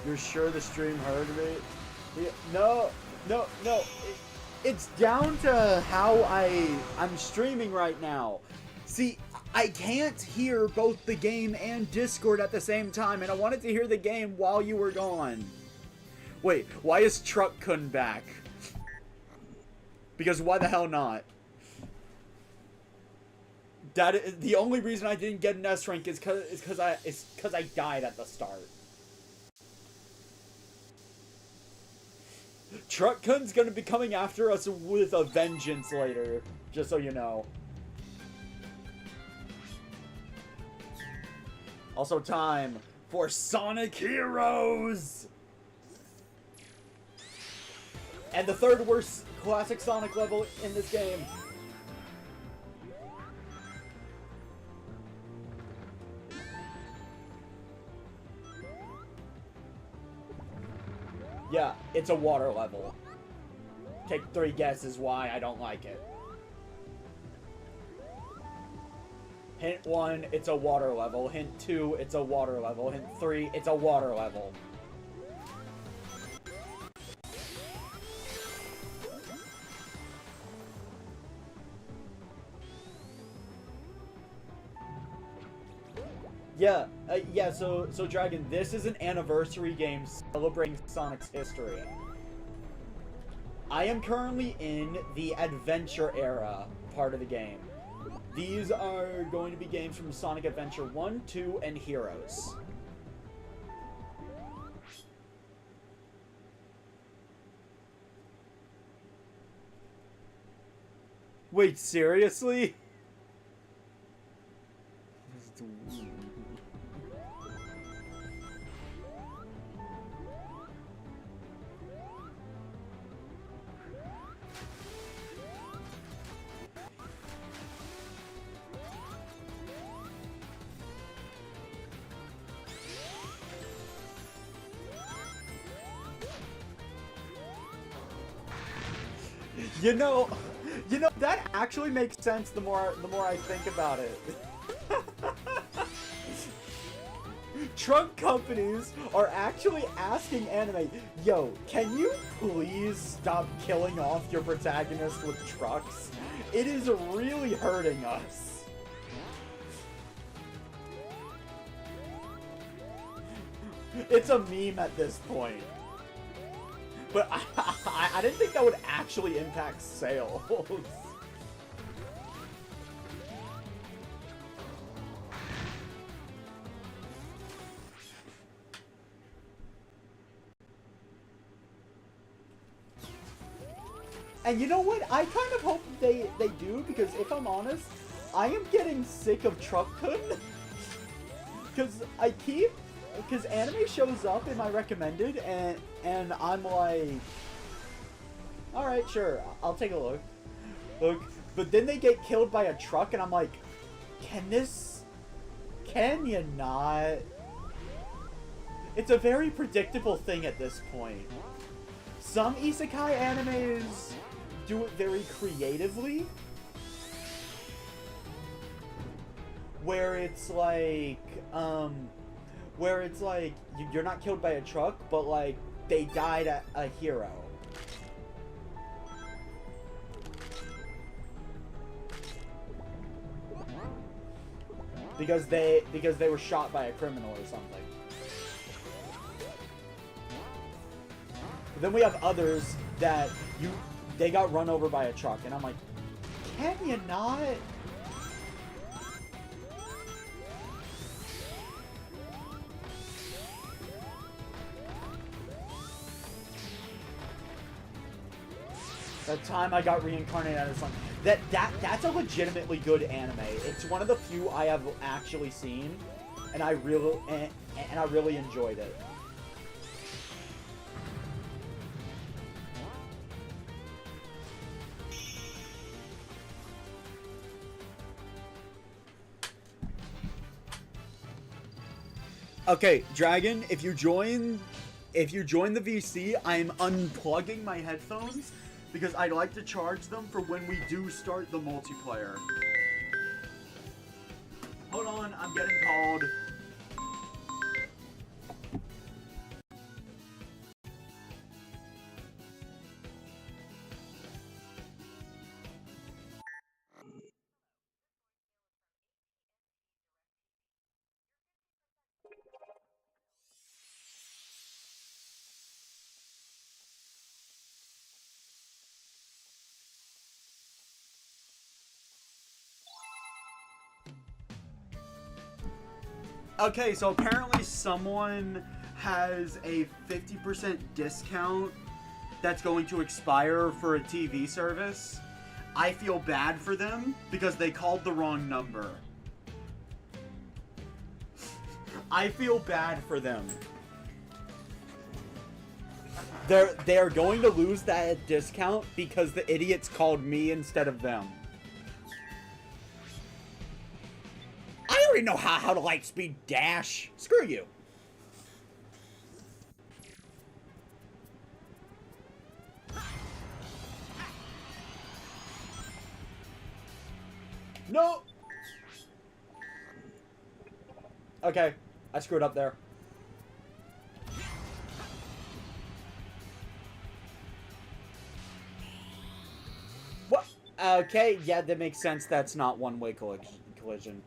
You're sure the stream heard me? Yeah, no. It's down to how I'm streaming right now. See, I can't hear both the game and Discord at the same time, and I wanted to hear the game while you were gone. Wait, why is Truck-kun back? Because why the hell not? The only reason I didn't get an S rank is because I died at the start. Truck-kun's gonna be coming after us with a vengeance later, just so you know. Also time for Sonic Heroes! And the third worst classic Sonic level in this game. Yeah, it's a water level. Take 3 guesses why I don't like it. Hint 1, it's a water level. Hint 2, it's a water level. Hint 3, it's a water level. Yeah, so Dragon, this is an anniversary game celebrating Sonic's history. I am currently in the adventure era part of the game. These are going to be games from Sonic Adventure 1, 2, and Heroes. Wait, seriously? You know that actually makes sense the more I think about it. Truck companies are actually asking anime, yo, can you please stop killing off your protagonist with trucks? It is really hurting us. It's a meme at this point. But I didn't think that would actually impact sales. And you know what? I kind of hope they do, because if I'm honest, I am getting sick of Truck-kun. Because anime shows up in my recommended, and I'm like, alright, sure, I'll take a look. But then they get killed by a truck, and I'm like, can you not? It's a very predictable thing at this point. Some isekai animes do it very creatively, where it's like, you're not killed by a truck, but like, they died at a hero. Because they were shot by a criminal or something. But then we have others that they got run over by a truck, and I'm like, can you not? The time I got reincarnated as something. That's a legitimately good anime. It's one of the few I have actually seen, and I really enjoyed it. Okay, Dragon, if you join the VC, I am unplugging my headphones because I'd like to charge them for when we do start the multiplayer. Hold on, I'm getting called. Okay, so apparently someone has a 50% discount that's going to expire for a TV service. I feel bad for them because they called the wrong number. I feel bad for them. They're going to lose that discount because the idiots called me instead of them. I already know how to Lightspeed dash. Screw you. No. Okay, I screwed up there. What? Okay, yeah, that makes sense. That's not one-way collision.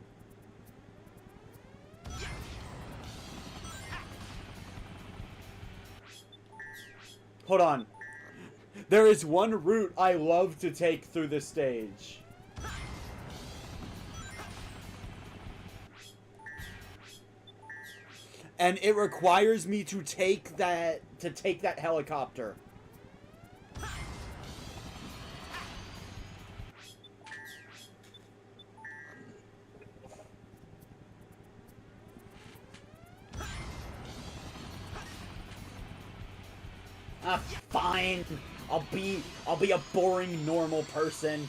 Hold on. There is one route I love to take through this stage. And it requires me to take that helicopter. Ah, fine. I'll be a boring normal person.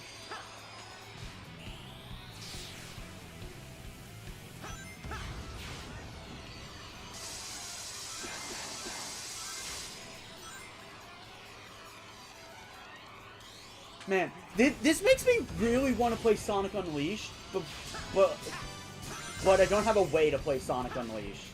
Man, this makes me really want to play Sonic Unleashed, but I don't have a way to play Sonic Unleashed.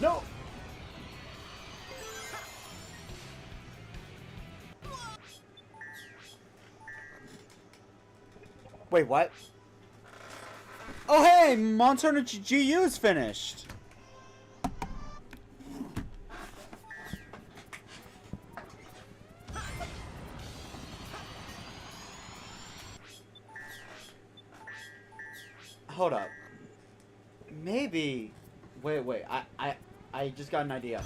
No! Wait, what? Oh, hey! Monster Hunter GU is finished! Hold up. Maybe... Wait, I just got an idea.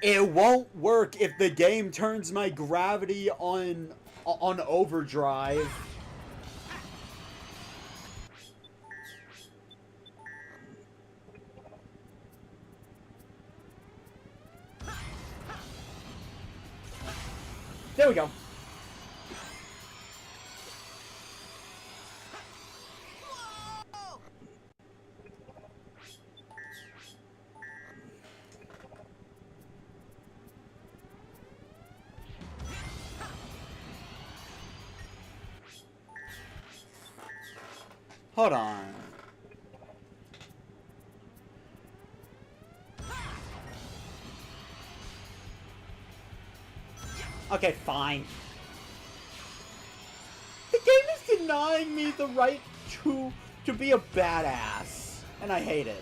It won't work if the game turns my gravity on overdrive. There we go. Hold on. Okay, fine. The game is denying me the right to be a badass, and I hate it.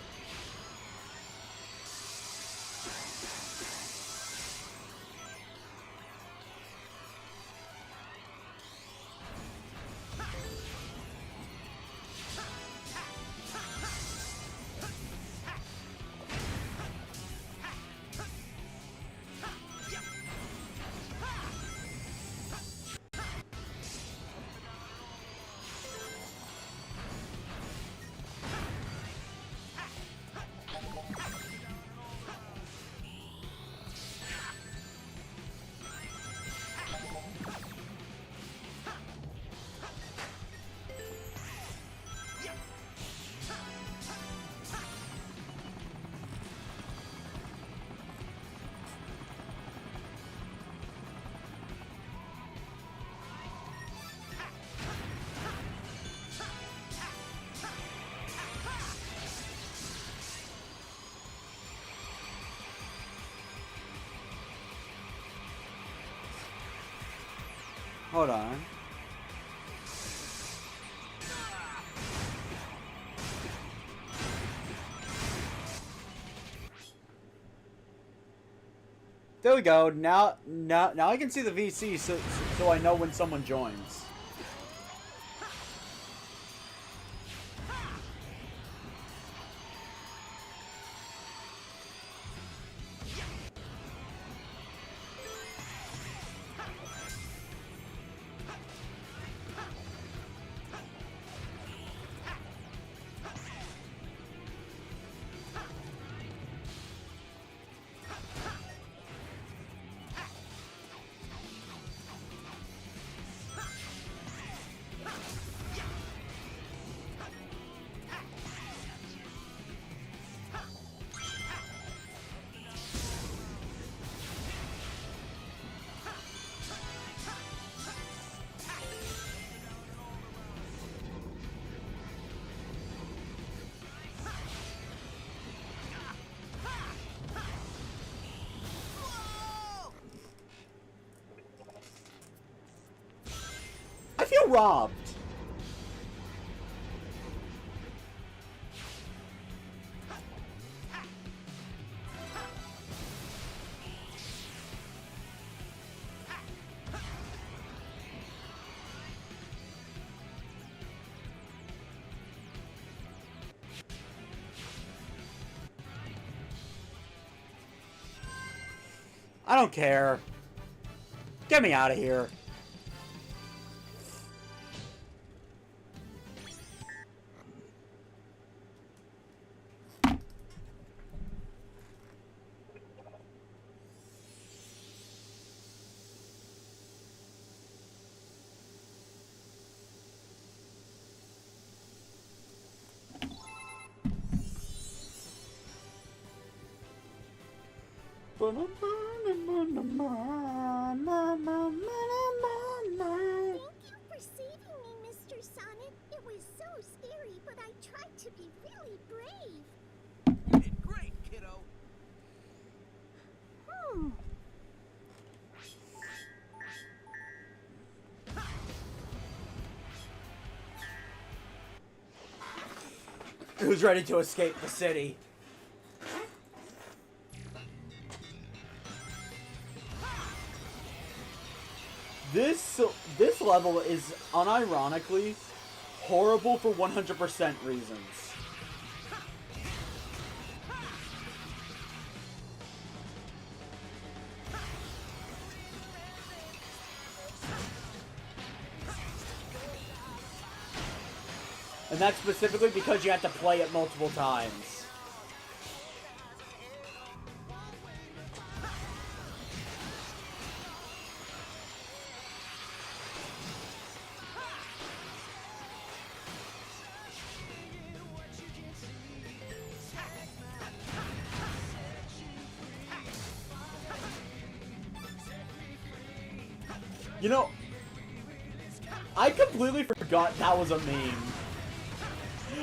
Hold on. There we go. Now I can see the VC, so I know when someone joins. I robbed? I don't care. Get me out of here. Thank you for saving me, Mr. Sonic. It was so scary, but I tried to be really brave. You did great, kiddo. Who's ready to escape the city? This level is unironically horrible for 100% reasons. And that's specifically because you have to play it multiple times. You know, I completely forgot that was a meme.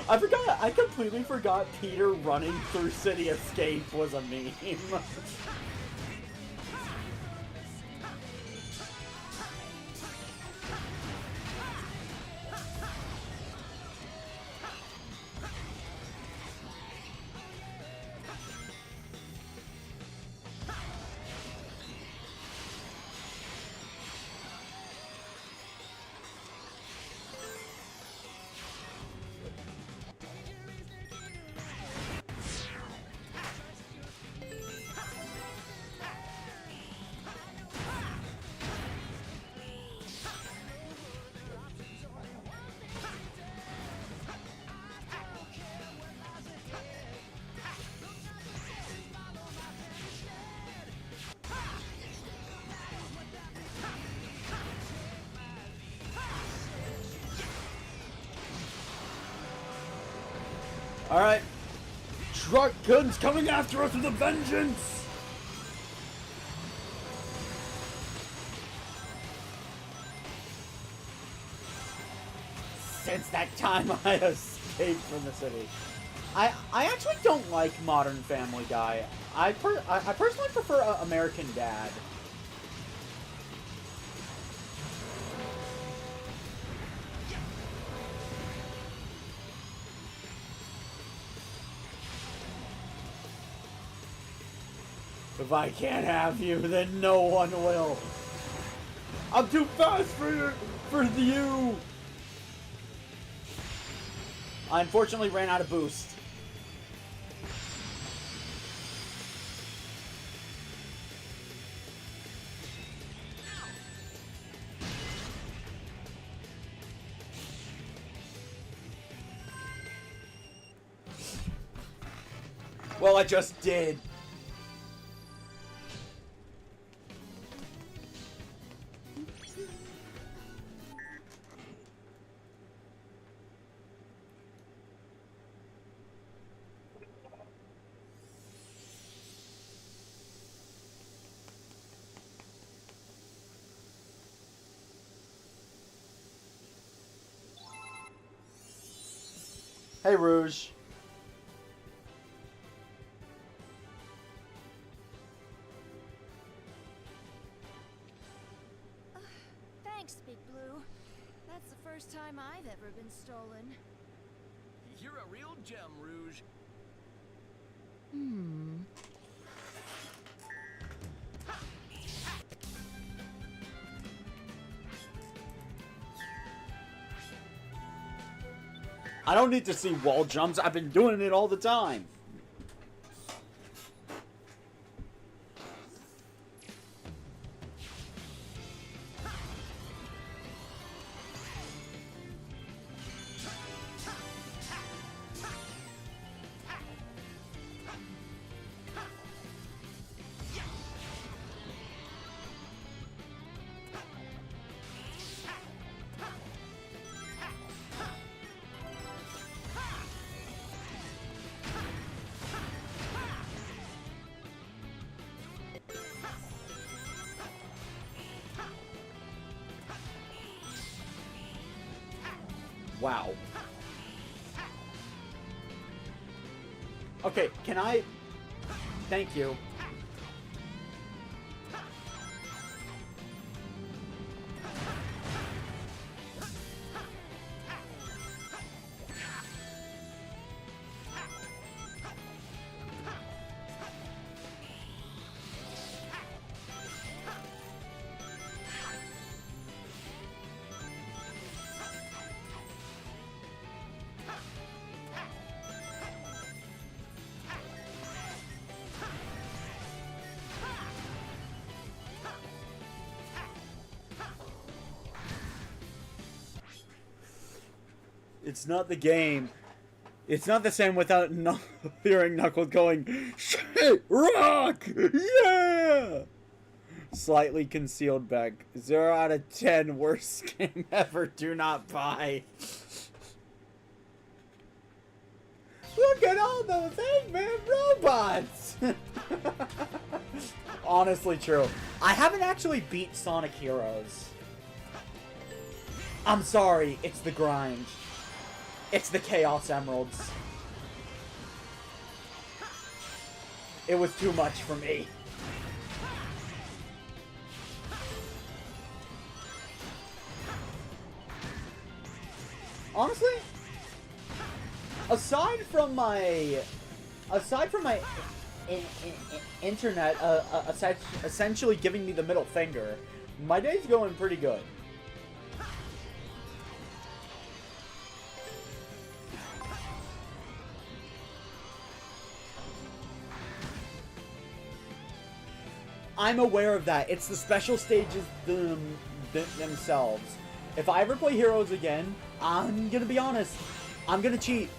I completely forgot Peter running through City Escape was a meme. Alright. Truck guns coming after us with a vengeance! Since that time I escaped from the city. I actually don't like Modern Family Guy. I personally prefer American Dad. If I can't have you, then no one will. I'm too fast for you. I unfortunately ran out of boost. Well, I just did. Hey, Rouge. Thanks, Big Blue. That's the first time I've ever been stolen. You're a real gem, Rouge. I don't need to see wall jumps. I've been doing it all the time. Wow. Okay, can I... Thank you. It's not the game. It's not the same without hearing Knuckles going, "Shit, rock! Yeah!" Slightly concealed bag. 0 out of 10. Worst game ever. Do not buy. Look at all those Eggman robots! Honestly true. I haven't actually beat Sonic Heroes. I'm sorry, it's the grind. It's the Chaos Emeralds. It was too much for me. Honestly, aside from my internet essentially giving me the middle finger, my day's going pretty good. I'm aware of that. It's the special stages themselves. If I ever play Heroes again, I'm gonna be honest. I'm gonna cheat.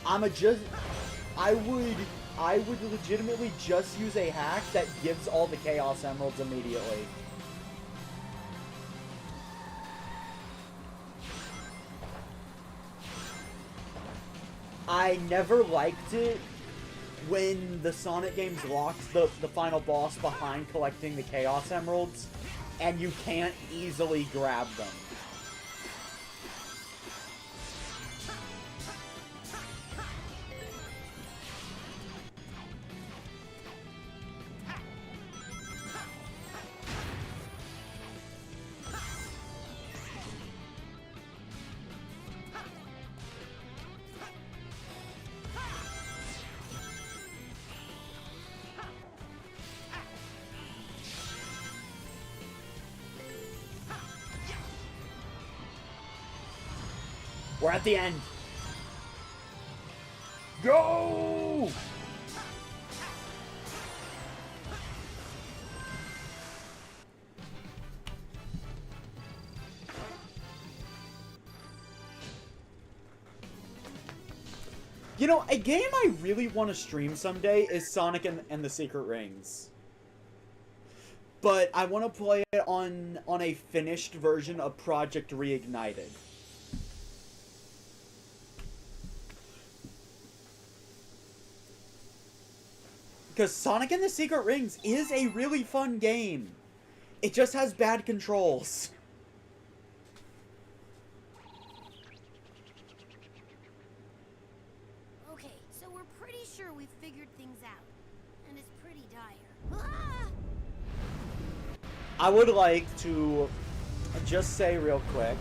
I would legitimately just use a hack that gives all the Chaos Emeralds immediately. I never liked it when the Sonic games locked the final boss behind collecting the Chaos Emeralds, and you can't easily grab them. We're at the end. Go! You know, a game I really want to stream someday is Sonic and the Secret Rings. But I want to play it on a finished version of Project Reignited. Because Sonic and the Secret Rings is a really fun game. It just has bad controls. Okay, so we're pretty sure we've figured things out. And it's pretty dire. Ah! I would like to just say real quick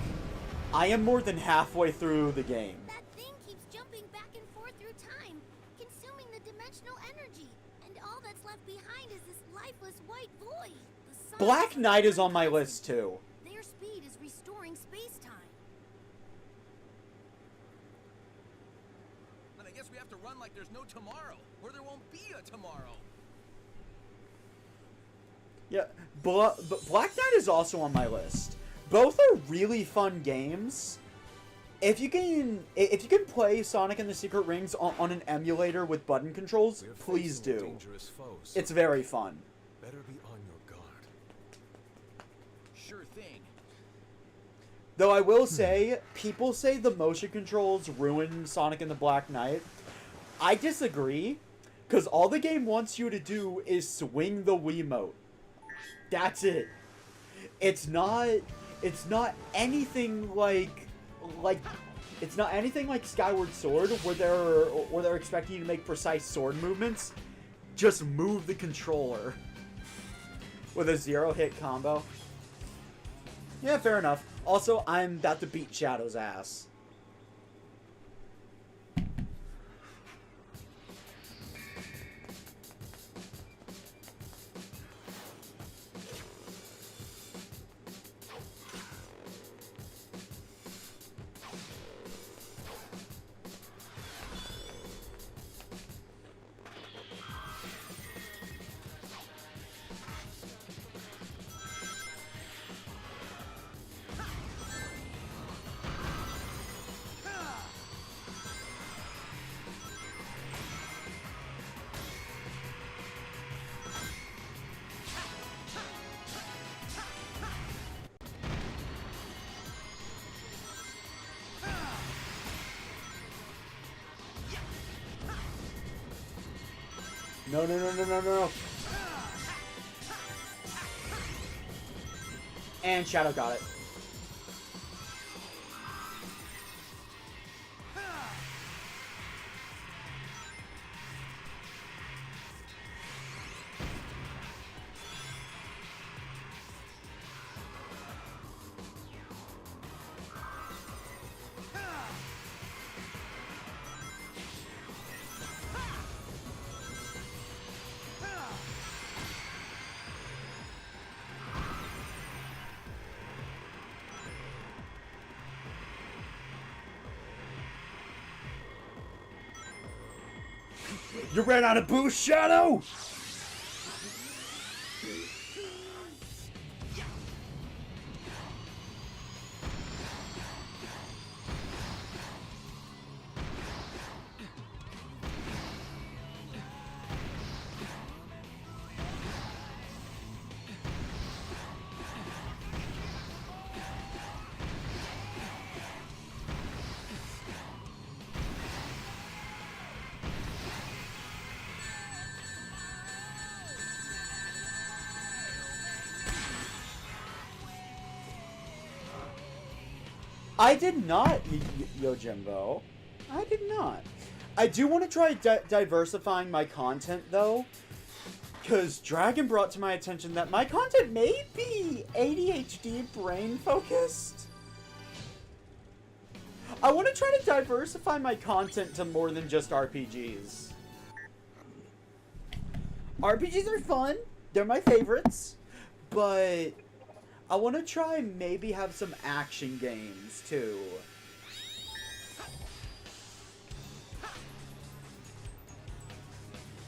I am more than halfway through the game. That thing keeps jumping back and forth through time, consuming the dimensional energy. And all that's left behind is this lifeless white void. The sun Black Knight is on my list too. Their speed is restoring space-time. Then I guess we have to run like there's no tomorrow, or there won't be a tomorrow. Yeah, Black Knight is also on my list. Both are really fun games. If you can play Sonic and the Secret Rings on an emulator with button controls, please do. It's very fun. Better be on your guard. Sure thing. Though I will say, people say the motion controls ruin Sonic and the Black Knight. I disagree, because all the game wants you to do is swing the Wiimote. That's it. It's not anything like it's not anything like Skyward Sword where they're expecting you to make precise sword movements. Just move the controller with a 0-hit combo. Yeah, fair enough. Also, I'm about to beat Shadow's ass. No. And Shadow got it. You ran out of boost, Shadow! I did not, Yojimbo. I did not. I do want to try diversifying my content, though. Because Dragon brought to my attention that my content may be ADHD brain-focused. I want to try to diversify my content to more than just RPGs. RPGs are fun. They're my favorites. But I want to try and maybe have some action games, too.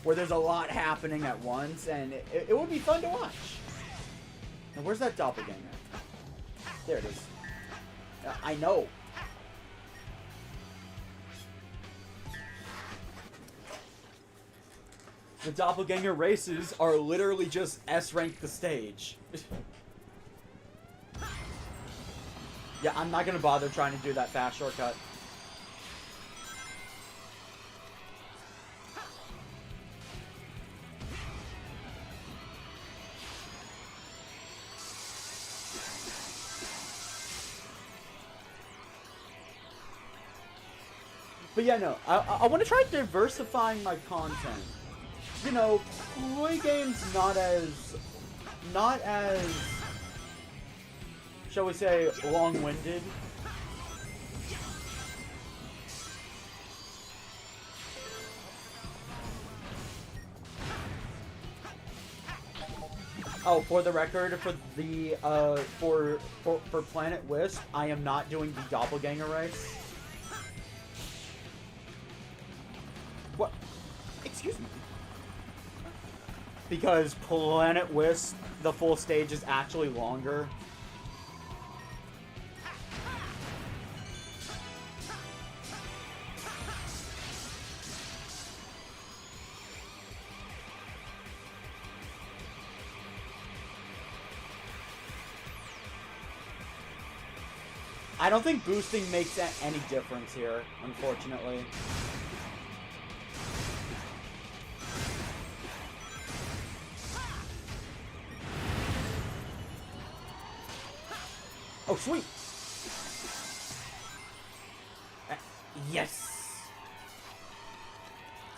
Where there's a lot happening at once, and it would be fun to watch. And where's that doppelganger? There it is. I know. The doppelganger races are literally just S-rank the stage. Yeah, I'm not gonna bother trying to do that fast shortcut. But yeah, no, I want to try diversifying my content. You know, play games not as, shall we say, long-winded. Oh, for the record, for the for Planet Wisp, I am not doing the doppelganger race. What? Excuse me. Because Planet Wisp, the full stage is actually longer. I don't think boosting makes any difference here, unfortunately. Oh, sweet! Yes!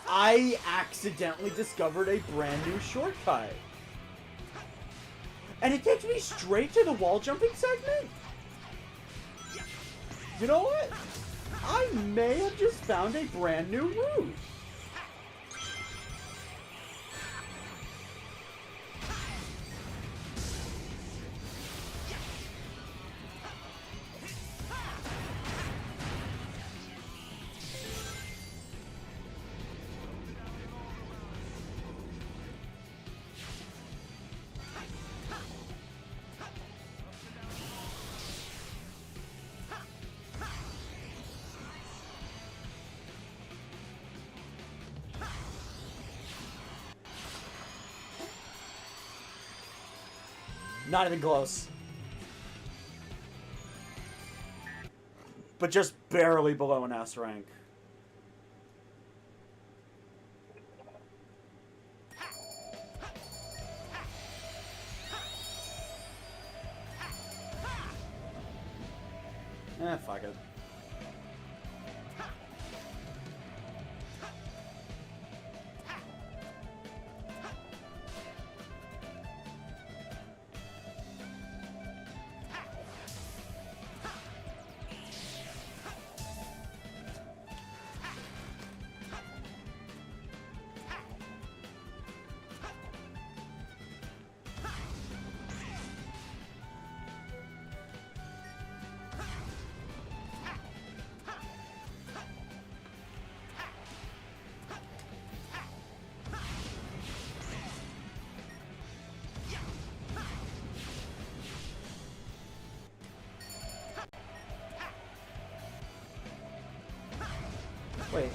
I accidentally discovered a brand new shortcut. And it takes me straight to the wall jumping segment? You know what? I may have just found a brand new route. Not even close. But just barely below an S rank. Fuck it. Wait,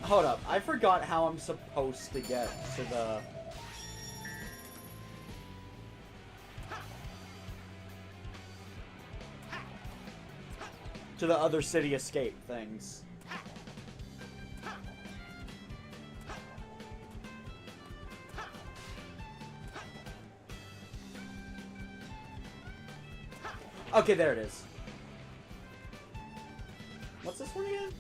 hold up. I forgot how I'm supposed to get to the other city escape things. Okay, there it is. What's this one again?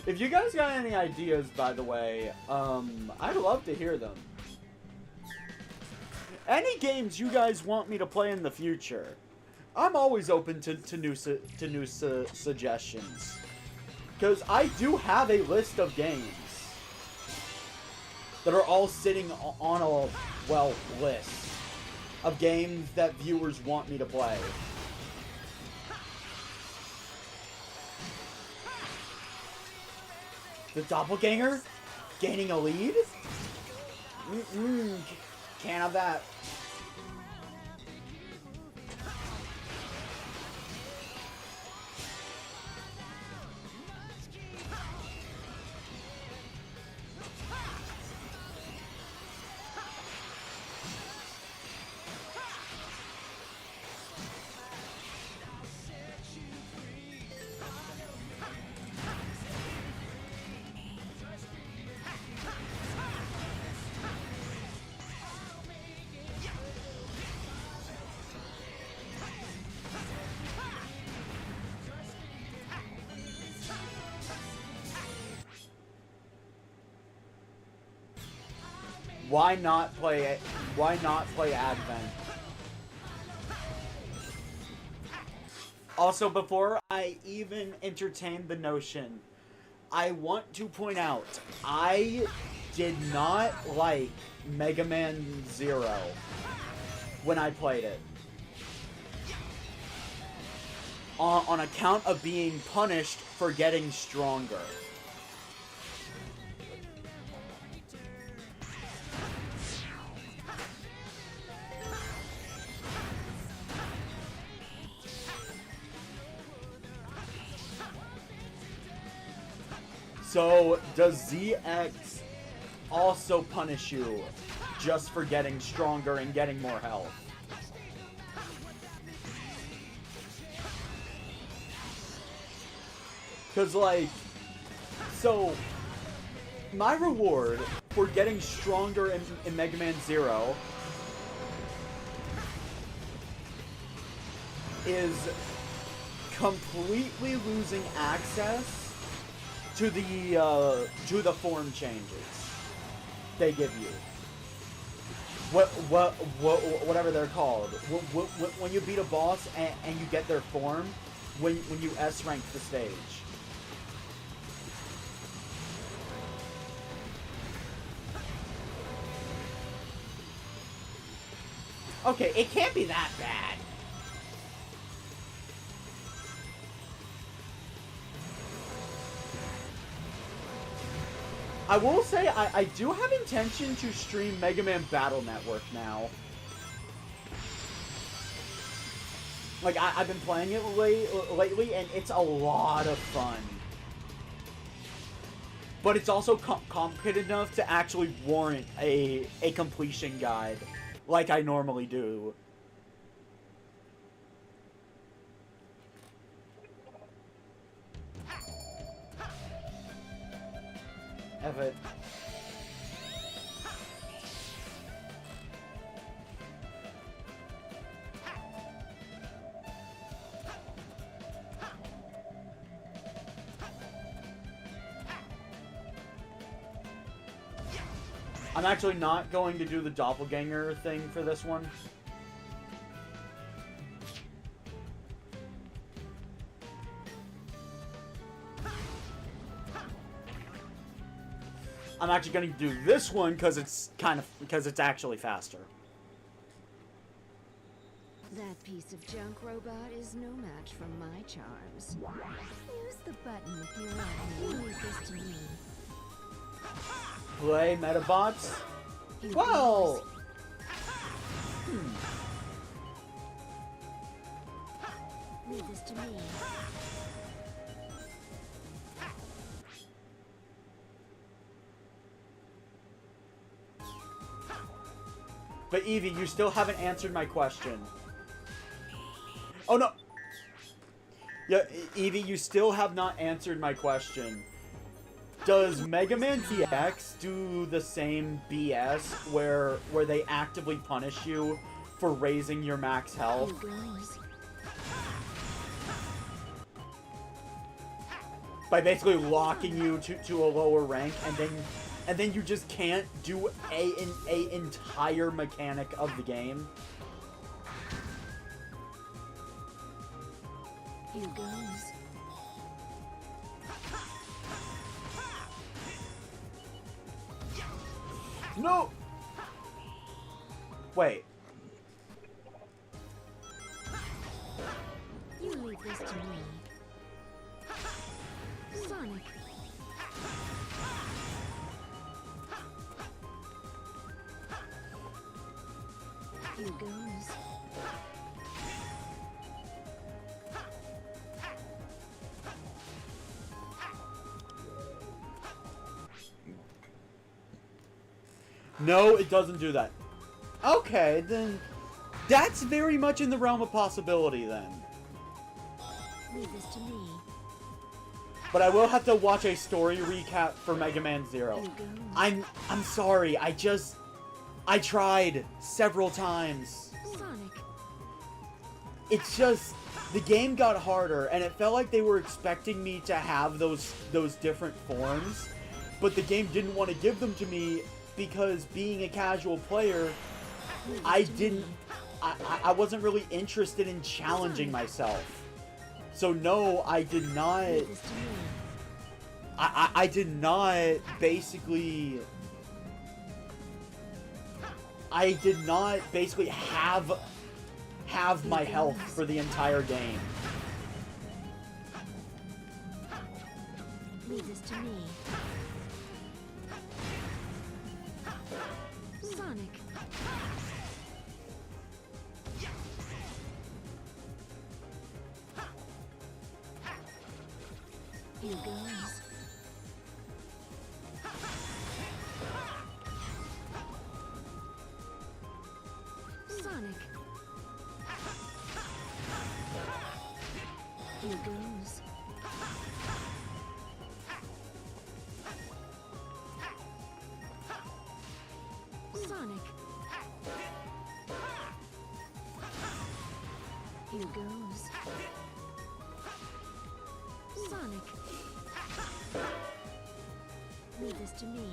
If you guys got any ideas, by the way, I'd love to hear them. Any games you guys want me to play in the future, I'm always open to new suggestions. Because I do have a list of games that are all sitting on a, well, list of games that viewers want me to play. The doppelganger? Gaining a lead? Can't have that. Why not play Advent? Also, before I even entertain the notion, I want to point out, I did not like Mega Man Zero when I played it. On account of being punished for getting stronger. So, does ZX also punish you just for getting stronger and getting more health? Because, like, so, my reward for getting stronger in Mega Man Zero is completely losing access to the form changes they give you. Whatever they're called. When you beat a boss and you get their form, when you S rank the stage. Okay, it can't be that bad. I will say, I do have intention to stream Mega Man Battle Network now. Like, I've been playing it lately, and it's a lot of fun. But it's also complicated enough to actually warrant a completion guide, like I normally do. Evan. I'm actually not going to do the doppelganger thing for this one. I'm actually going to do this one because it's actually faster. That piece of junk robot is no match for my charms. Use the button with your own. Leave this to me. Play Metabots? Well! Leave this to me. But Evie, you still haven't answered my question. Oh no! Yeah, Evie, you still have not answered my question. Does Mega Man DX do the same BS where they actively punish you for raising your max health? By basically locking you to a lower rank, and then you just can't do a entire mechanic of the game. Here goes. No! Wait. You leave this to me. Sonic. Here goes. No, it doesn't do that. Okay, then that's very much in the realm of possibility then. Leave this to me. But I will have to watch a story recap for Mega Man Zero. Here goes. I'm sorry, I tried several times. Sonic. It's just the game got harder and it felt like they were expecting me to have those different forms, but the game didn't want to give them to me because being a casual player, I wasn't really interested in challenging myself. So no, I did not... Leave this to me. I did not basically... I did not basically have my health for the entire game. Leave this to me. Sonic. Here goes. Sonic. Here goes. Sonic. Here goes. Sonic. Leave this to me.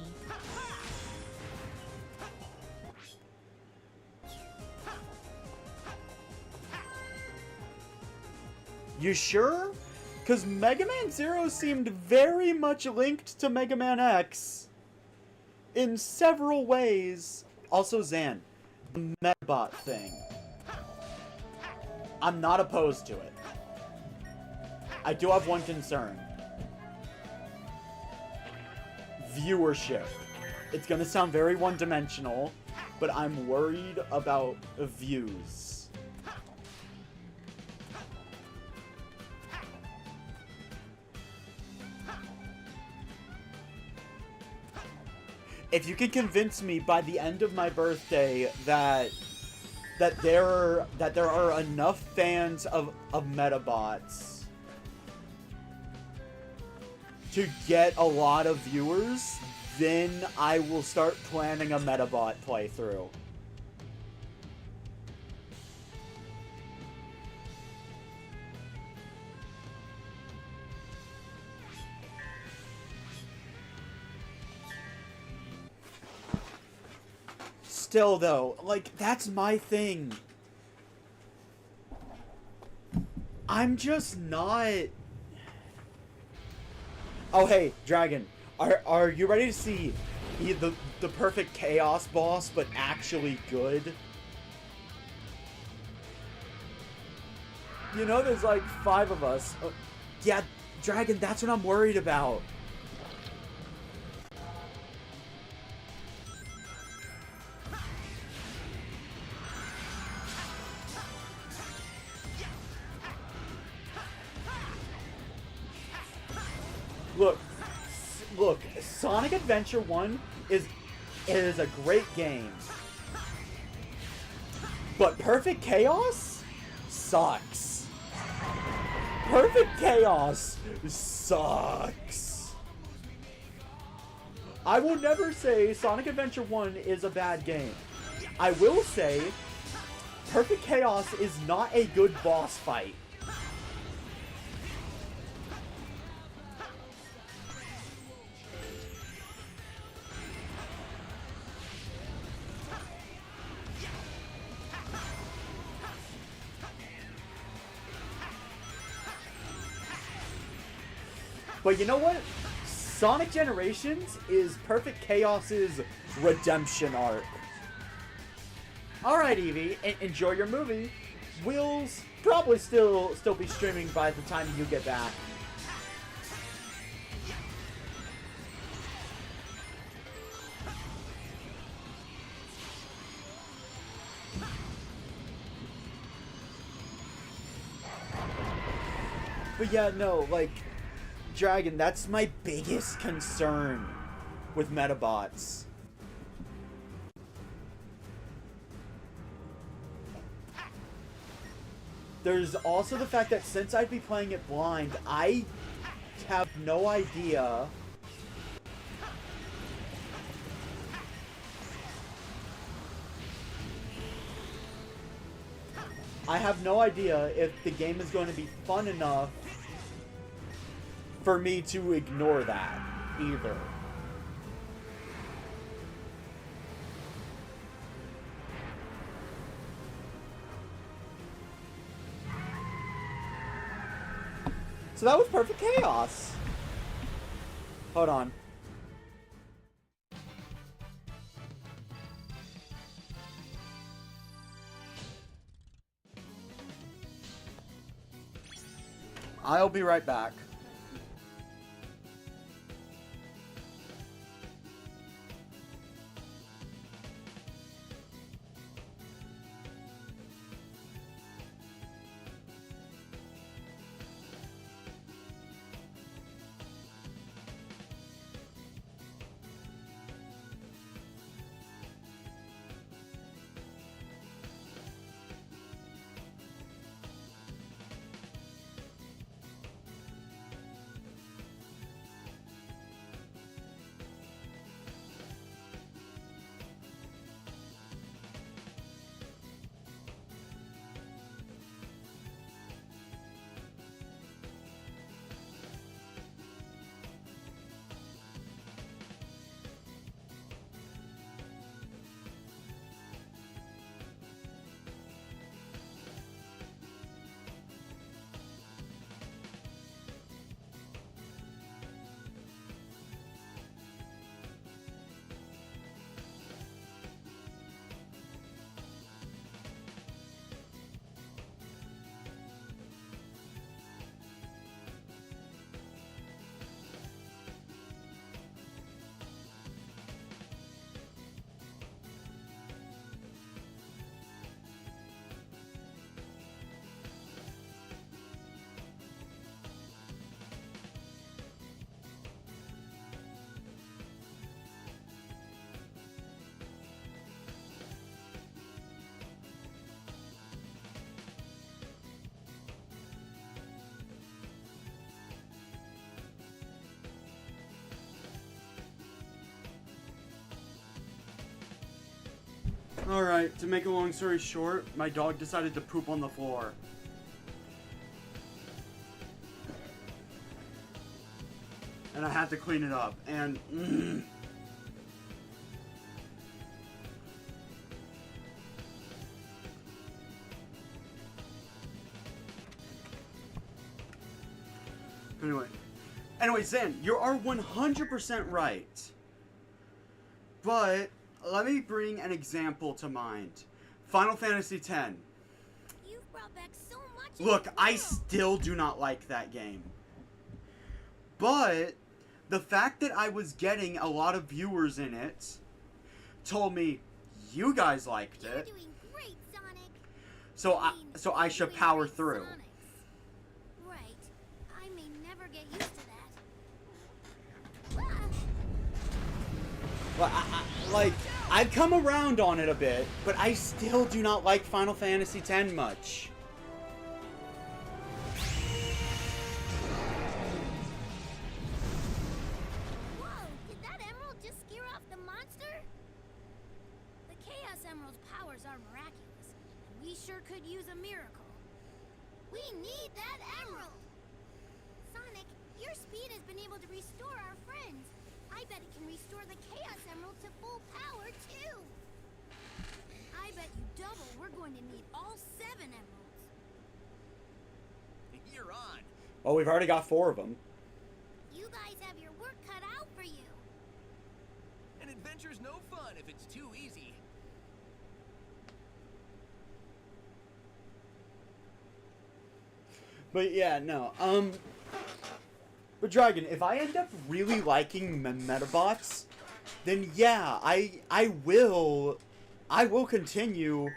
You sure? Because Mega Man Zero seemed very much linked to Mega Man X in several ways. Also, Zan, the Metabot thing. I'm not opposed to it. I do have one concern. Viewership. It's gonna sound very one-dimensional, but I'm worried about views. If you can convince me by the end of my birthday that there are enough fans of Metabots to get a lot of viewers, then I will start planning a Metabot playthrough. Still, though, like, that's my thing. I'm just not... Oh, hey, Dragon. Are you ready to see the perfect Chaos boss, but actually good? You know, there's like 5 of us. Yeah, Dragon, that's what I'm worried about. Look, Sonic Adventure 1 is a great game. But Perfect Chaos sucks. Perfect Chaos sucks. I will never say Sonic Adventure 1 is a bad game. I will say Perfect Chaos is not a good boss fight. But you know what? Sonic Generations is Perfect Chaos's redemption arc. Alright, Evie, enjoy your movie. We'll probably still be streaming by the time you get back. But yeah, no, like... Dragon, that's my biggest concern with Metabots. There's also the fact that since I'd be playing it blind, I have no idea if the game is going to be fun enough for me to ignore that, either. So that was perfect chaos. Hold on. I'll be right back. Alright, to make a long story short, my dog decided to poop on the floor. And I had to clean it up, and Anyway, Zen, you are 100% right. But let me bring an example to mind. Final Fantasy X. You've brought back so much. Look, I still do not like that game. But the fact that I was getting a lot of viewers in it told me you guys liked You're it. doing great, Sonic. So I should power through. Right. I may never get used to that. Well, I've come around on it a bit, but I still do not like Final Fantasy X much. Whoa, did that emerald just scare off the monster? The Chaos Emerald's powers are miraculous, and we sure could use a miracle. We need that emerald! Sonic, your speed has been able to restore our friends. I bet it can restore the Chaos Emerald to full power, too! I bet you double we're going to need all 7 emeralds. You're on. Oh, we've already got 4 of them. You guys have your work cut out for you. An adventure's no fun if it's too easy. But yeah, no, but Dragon, if I end up really liking Metabots, then yeah, I will continue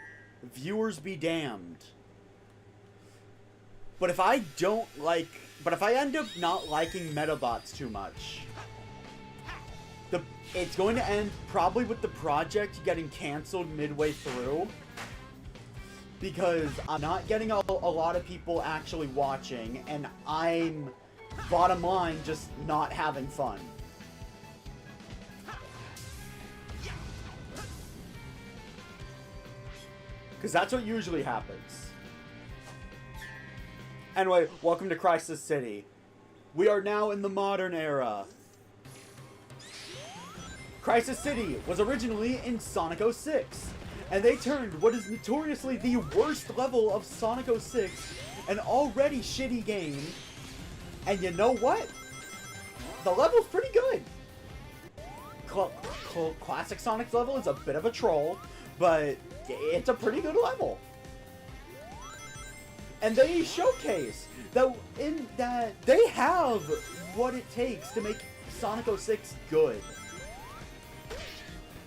Viewers Be Damned. But if I end up not liking Metabots too much, it's going to end probably with the project getting canceled midway through. Because I'm not getting a lot of people actually watching, and I'm, bottom line, just not having fun. Because that's what usually happens. Anyway, welcome to Crisis City. We are now in the modern era. Crisis City was originally in Sonic 06. And they turned what is notoriously the worst level of Sonic 06, an already shitty game, And you know what? The level's pretty good. Classic Sonic's level is a bit of a troll, but it's a pretty good level. And they showcase that they have what it takes to make Sonic 06 good.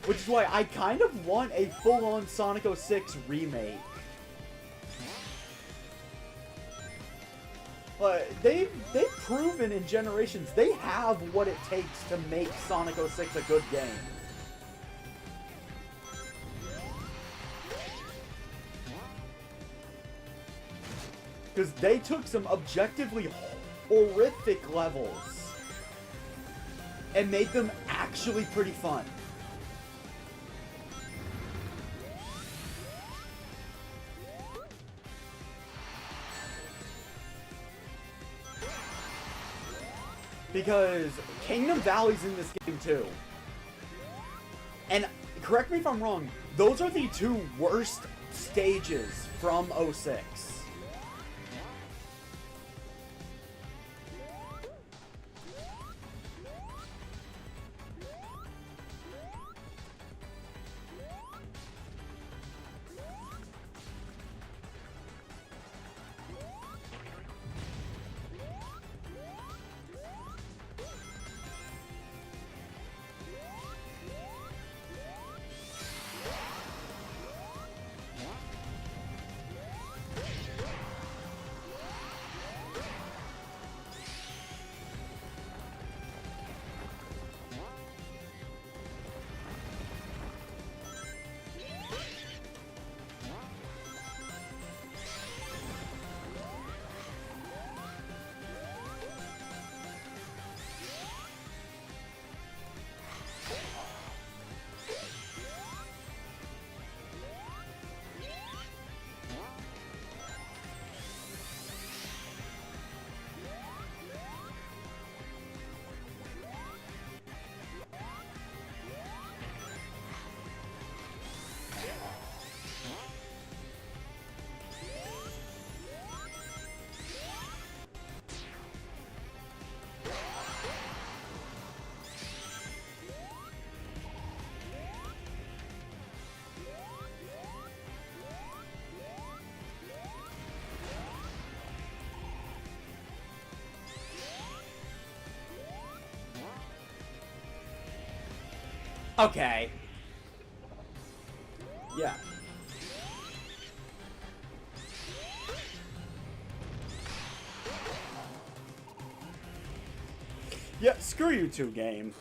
Which is why I kind of want a full-on Sonic 06 remake. But they've proven in Generations they have what it takes to make Sonic 06 a good game. Because they took some objectively horrific levels and made them actually pretty fun. Because Kingdom Valley's in this game too. And correct me if I'm wrong, those are the two worst stages from 06. Okay. Yeah. Yeah, screw you two, game.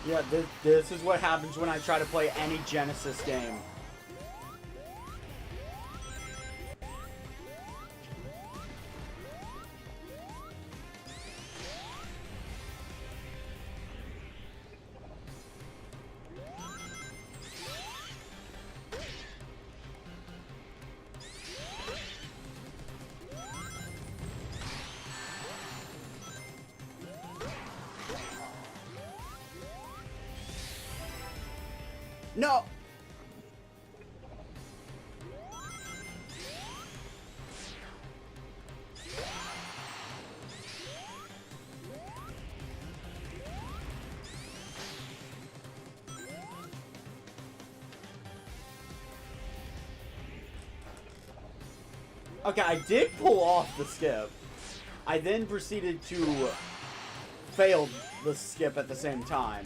Yeah, this is what happens when I try to play any Genesis game. No! Okay, I did pull off the skip. I then proceeded to fail the skip at the same time.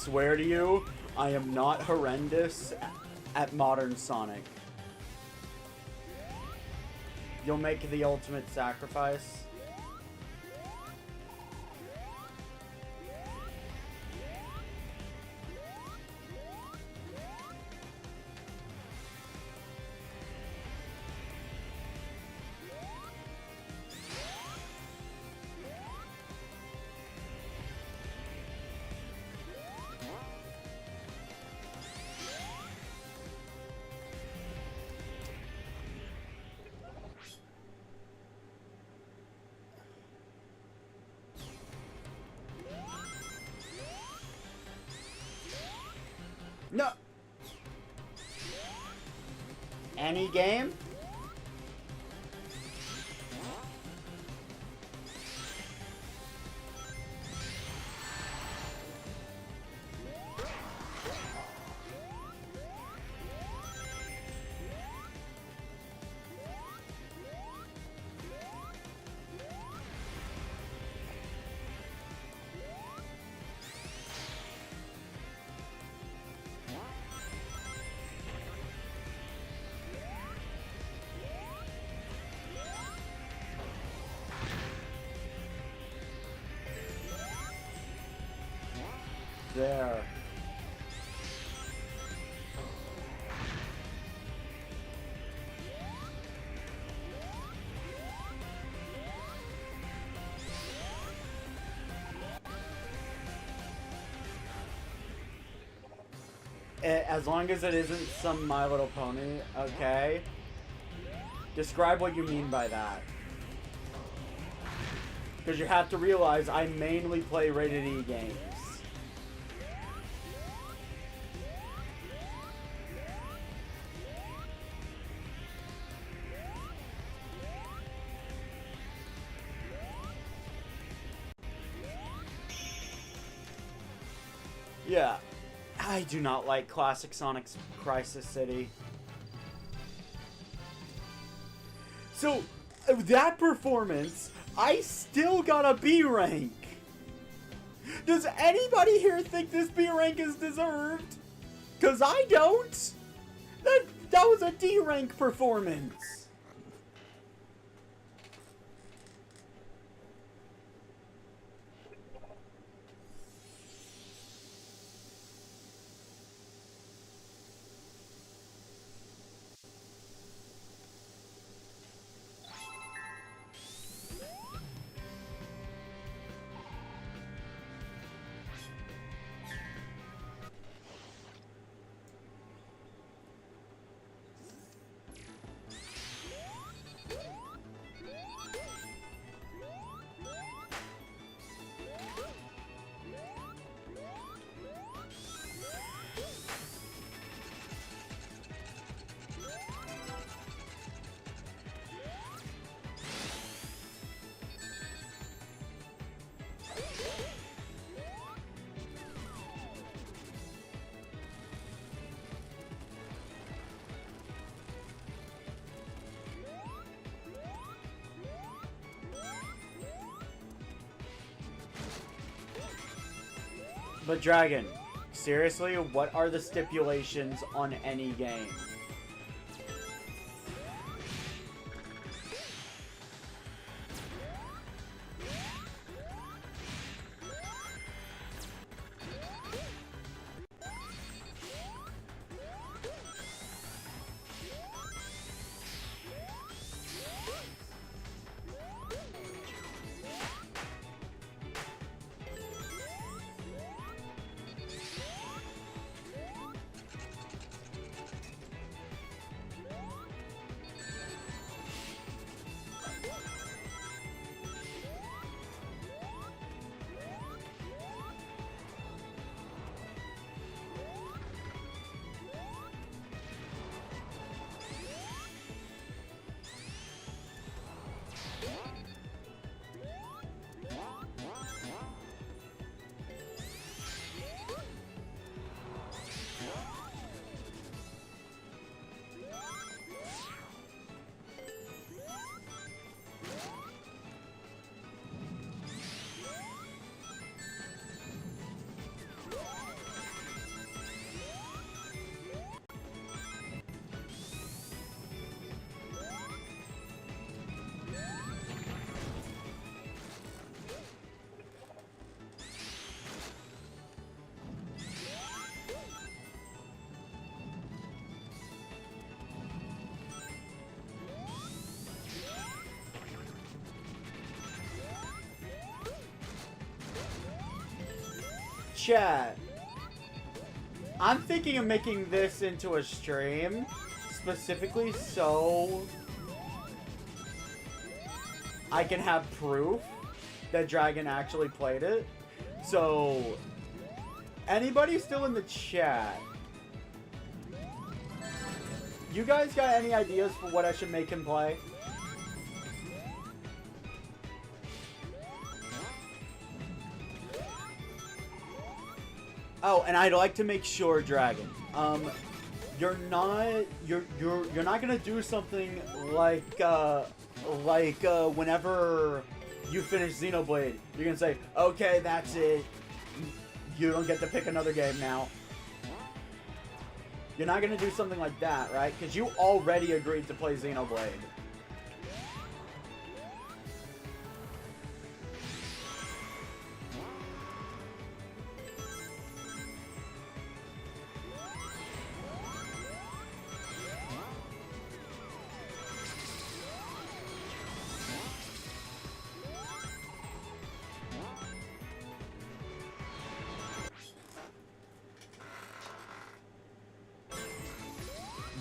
swear to you, I am not horrendous at modern Sonic. You'll make the ultimate sacrifice. No. Any game? There. As long as it isn't some My Little Pony, okay? Describe what you mean by that. Because you have to realize I mainly play rated E games. Yeah, I do not like classic Sonic's Crisis City. So, that performance, I still got a B rank. Does anybody here think this B rank is deserved? Cause I don't. That was a D rank performance. But Dragon, seriously, what are the stipulations on any game? chat, I'm thinking of making this into a stream, specifically so I can have proof that Dragon actually played it. So, anybody still in the chat, you guys got any ideas for what I should make him play? Oh, and I'd like to make sure, Dragon, you're not gonna do something like whenever you finish Xenoblade, you're gonna say, okay, that's it. You don't get to pick another game now. You're not gonna do something like that, right? Because you already agreed to play Xenoblade.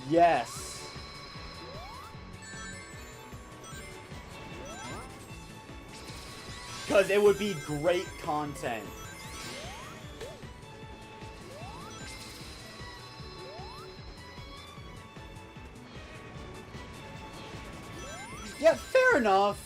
Yes. Because it would be great content. Yeah, fair enough.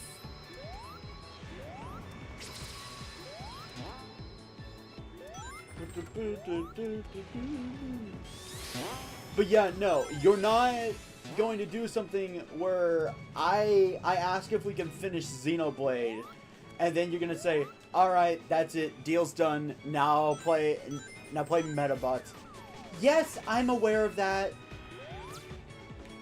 But yeah, no, you're not going to do something where I ask if we can finish Xenoblade, and then you're gonna say, "Alright, that's it, deal's done. Now play Metabots." Yes, I'm aware of that.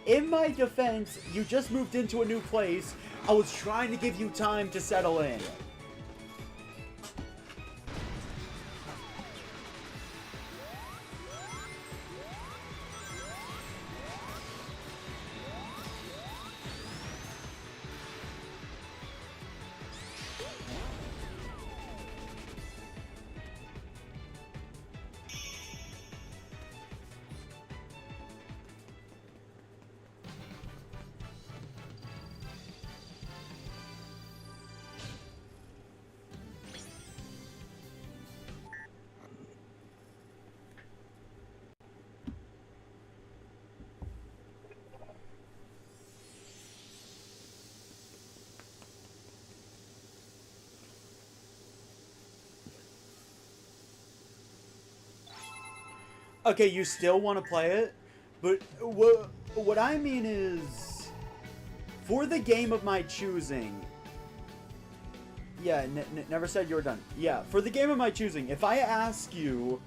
In my defense, you just moved into a new place. I was trying to give you time to settle in. Okay, you still want to play it, but what I mean is, for the game of my choosing, yeah, never said you were done. Yeah, for the game of my choosing, if I ask you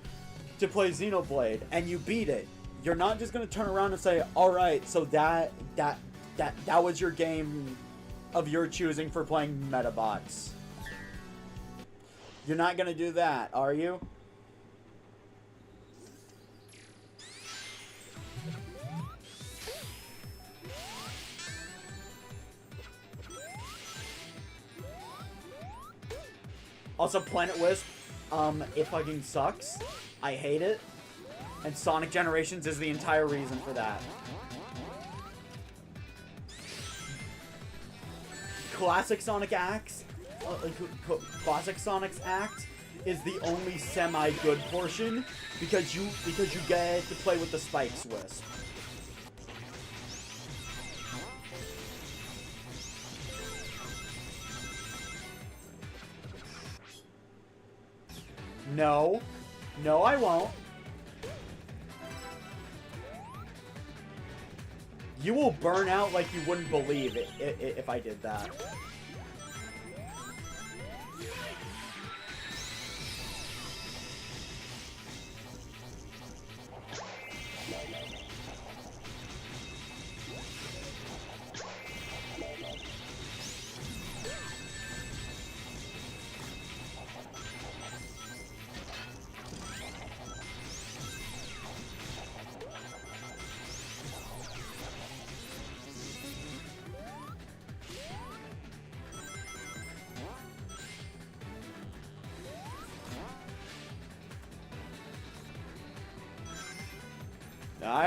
to play Xenoblade and you beat it, you're not just gonna turn around and say, "All right, so that was your game of your choosing for playing Metabots." You're not gonna do that, are you? Also, Planet Wisp, it fucking sucks. I hate it. And Sonic Generations is the entire reason for that. Classic Sonic Acts, Classic Sonic's Act is the only semi-good portion because you get to play with the Spikes Wisp. No. No, I won't. You will burn out like you wouldn't believe it if I did that.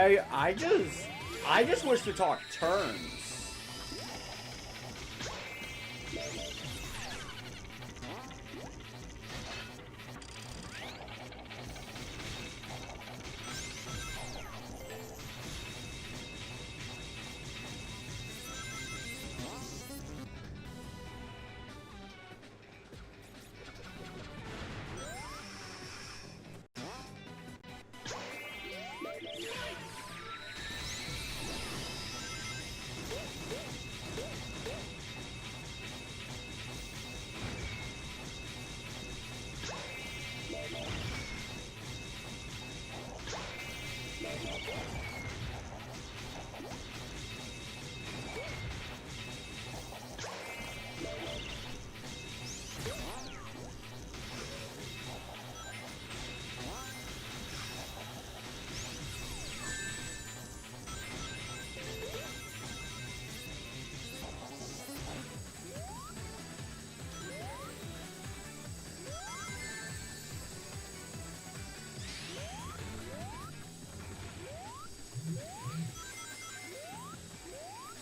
I just wish to talk turns.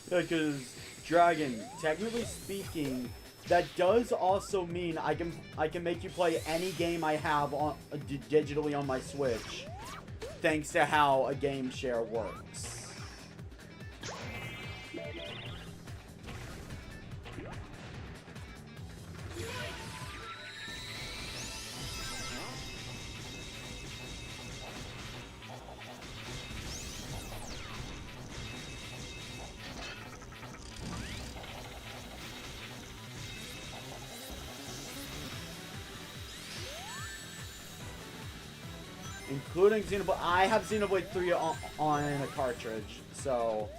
Because Dragon, technically speaking, that does also mean I can make you play any game I have on digitally on my Switch, thanks to how a game share works. Including Xenoblade. I have Xenoblade 3 on a cartridge, so...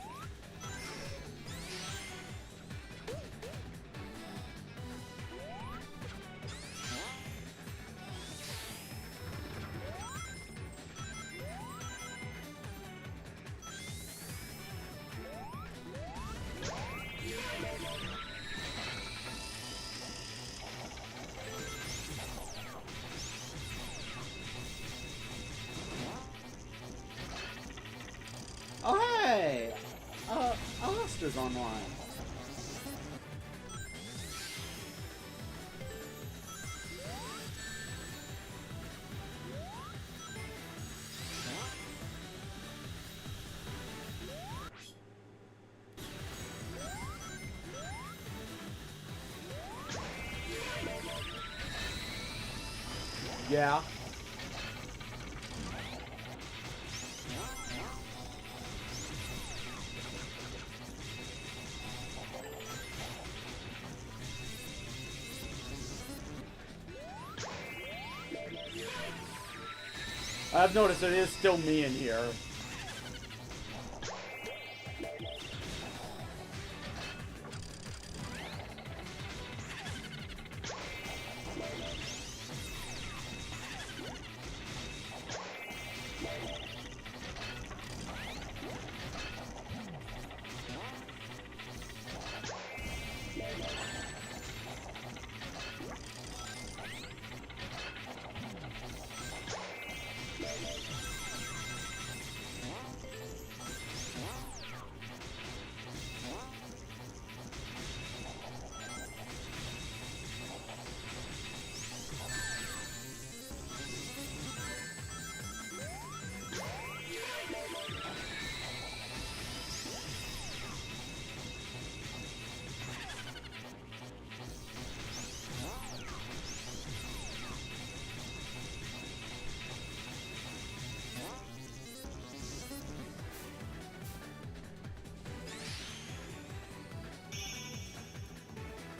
Oh hey! Alistair's online. Yeah. I've noticed it is still me in here.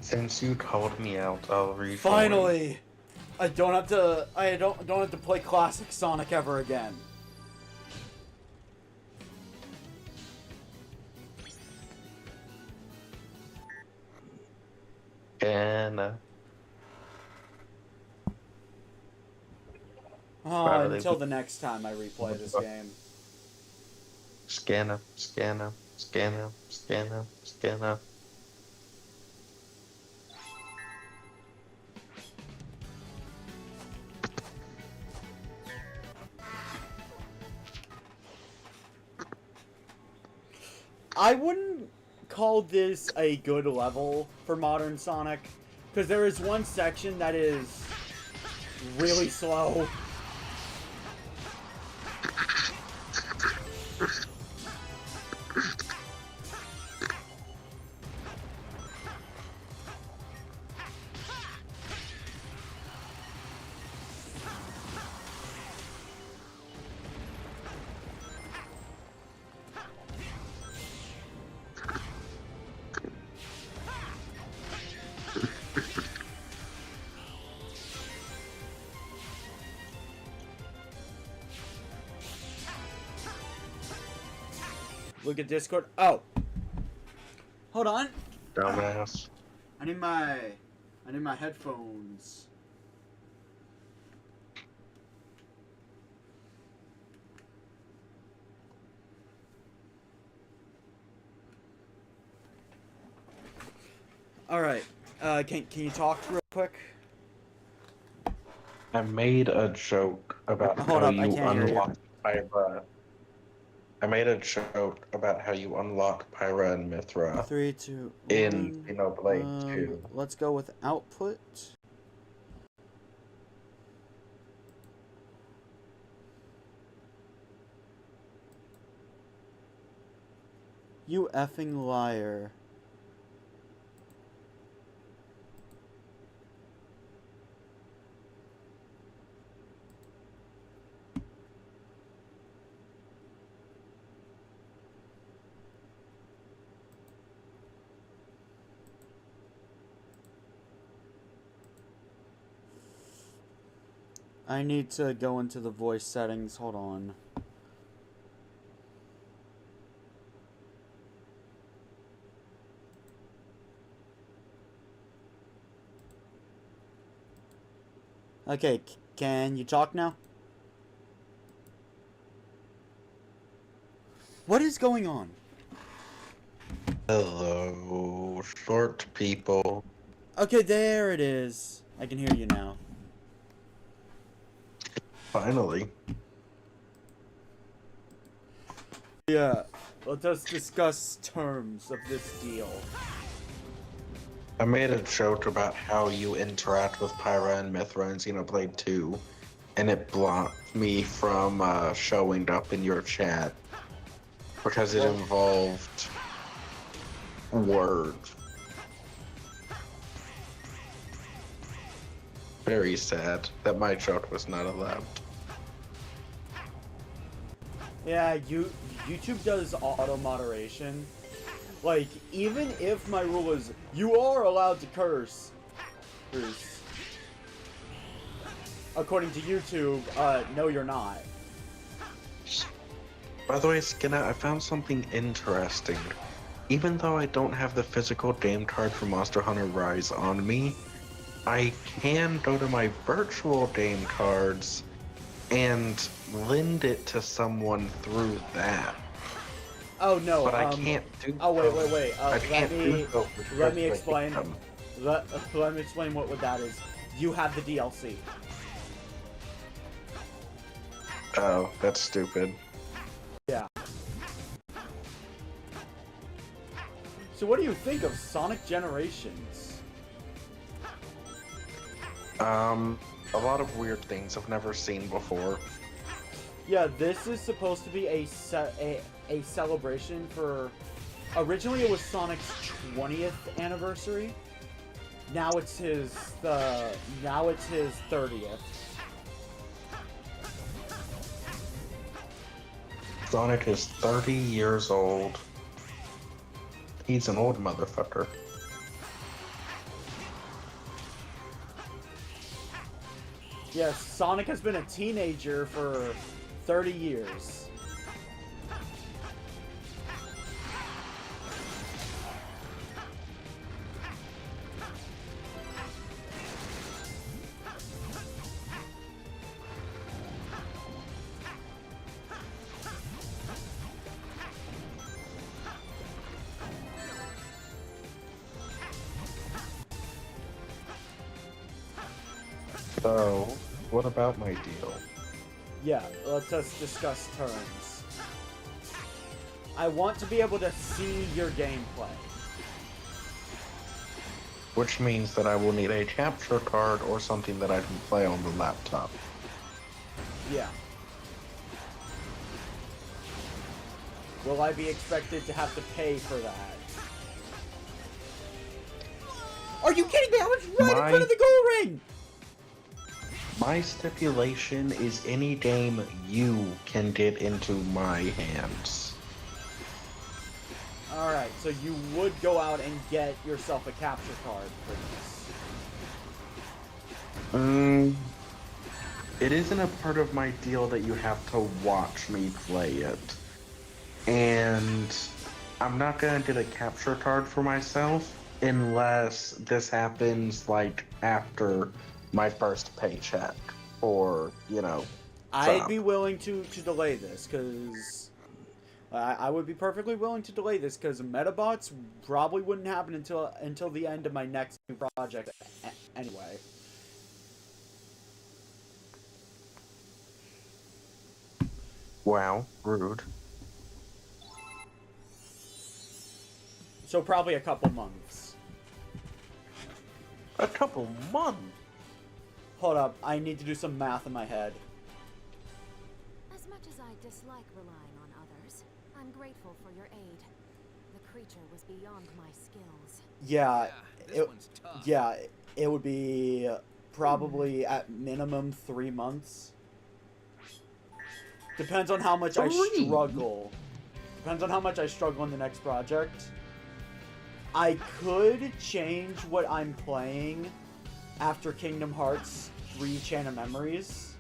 Since you called me out, I'll read. Finally! I don't have to play classic Sonic ever again. And until the next time I replay this game. Scanner, scanner, scanner, scanner, scanner. I wouldn't call this a good level for modern Sonic, because there is one section that is really slow. Look at Discord. Oh. Hold on. Dumbass. I need my headphones. All right. Can you talk real quick? I made a joke about Hold how up, I you can't hear you. unlock Pyra. I made a joke about how you unlock Pyra and Mithra 3, 2, 1. in Xenoblade 2. Let's go with output. You effing liar. I need to go into the voice settings. Hold on. Okay, can you talk now? What is going on? Hello, short people. Okay, there it is. I can hear you now. Finally. Yeah, let us discuss terms of this deal. I made a joke about how you interact with Pyra and Mithra in Xenoblade 2, and it blocked me from showing up in your chat because it involved words. Very sad that my joke was not allowed. Yeah, YouTube does auto moderation. Like, even if my rule is you are allowed to curse, according to YouTube, no, you're not. By the way, Skinna, I found something interesting. Even though I don't have the physical game card for Monster Hunter Rise on me, I can go to my virtual game cards and lend it to someone through that. Oh no! But I can't do. Oh wait! Let me explain. Them. Let me explain what that is. You have the DLC. Oh, that's stupid. Yeah. So what do you think of Sonic Generations? A lot of weird things I've never seen before. Yeah, this is supposed to be a celebration for. Originally, it was Sonic's 20th anniversary. Now it's his 30th. Sonic is 30 years old. He's an old motherfucker. Yes, Sonic has been a teenager for 30 years. So, what about my deal? Yeah, let us discuss terms. I want to be able to see your gameplay. Which means that I will need a capture card or something that I can play on the laptop. Yeah. Will I be expected to have to pay for that? Are you kidding me? I was right in front of the goal ring! My stipulation is any game you can get into my hands. Alright, so you would go out and get yourself a capture card for this. It isn't a part of my deal that you have to watch me play it. And I'm not gonna get a capture card for myself unless this happens, like, after my first paycheck. Or, you know, I'd be willing to delay this, because... I would be perfectly willing to delay this, because Metabots probably wouldn't happen until the end of my next project anyway. Wow, rude. So probably a couple months. A couple months? Hold up, I need to do some math in my head. As much as I dislike relying on others, I'm grateful for your aid. The creature was beyond my skills. Yeah, this one's tough. yeah, it would be probably at minimum 3 months. Depends on how much I struggle. Depends on how much I struggle in the next project. I could change what I'm playing after Kingdom Hearts 3 Chain of Memories.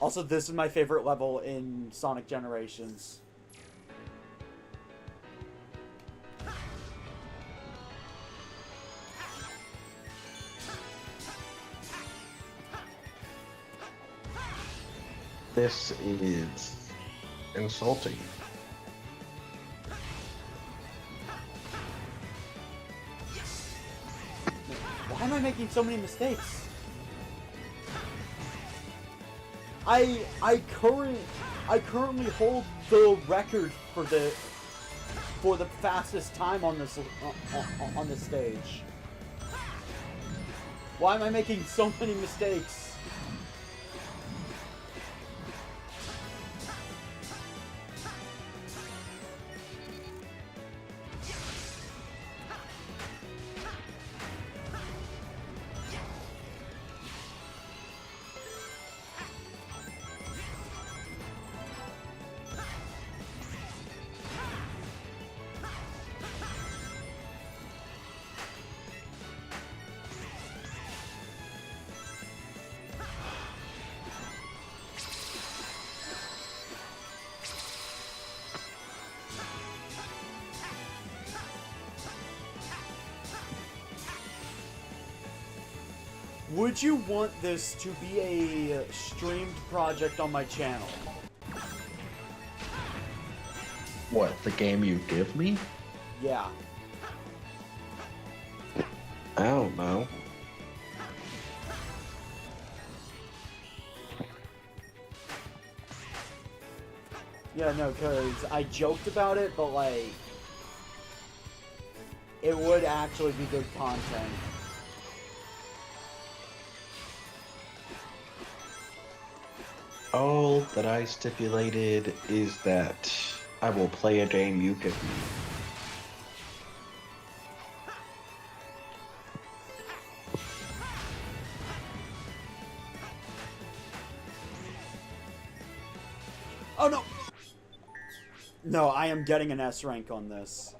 Also, this is my favorite level in Sonic Generations. This is insulting. Why am I making so many mistakes? I currently hold the record for the fastest time on this stage. Why am I making so many mistakes? Would you want this to be a streamed project on my channel? What, the game you give me? Yeah. I don't know. Yeah, no, because I joked about it, but, like, it would actually be good content. All that I stipulated is that I will play a game you give me. Oh, no! No, I am getting an S rank on this.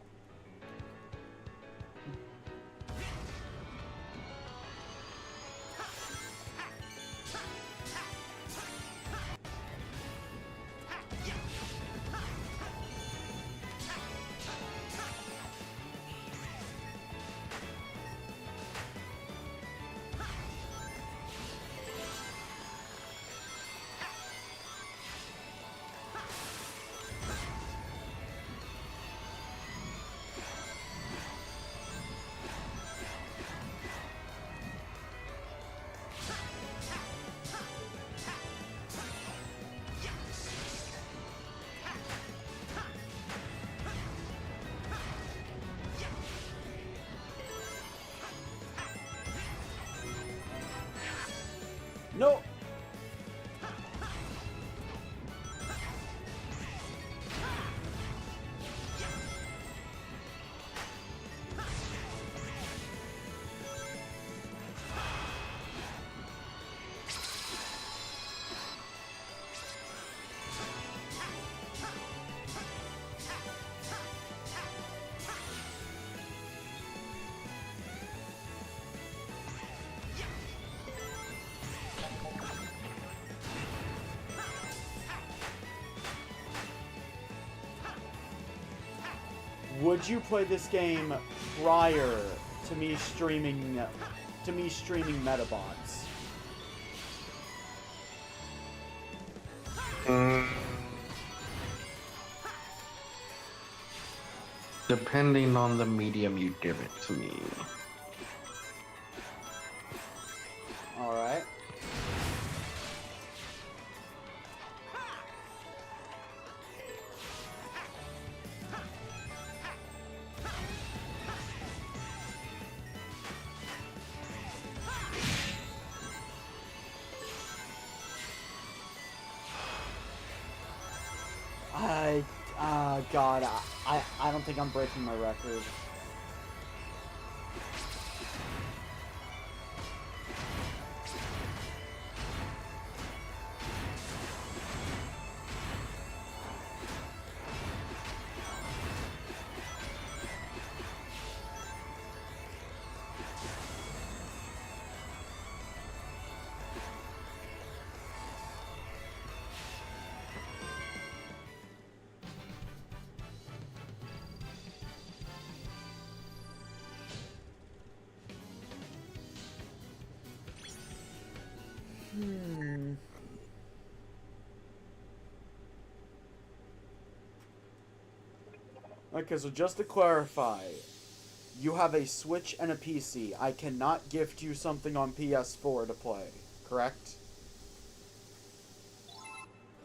would you play this game prior to me streaming Metabots? Depending on the medium you give it to me. Alright. God, I don't think I'm breaking my record. Okay, so just to clarify, you have a Switch and a PC. I cannot gift you something on PS4 to play, correct?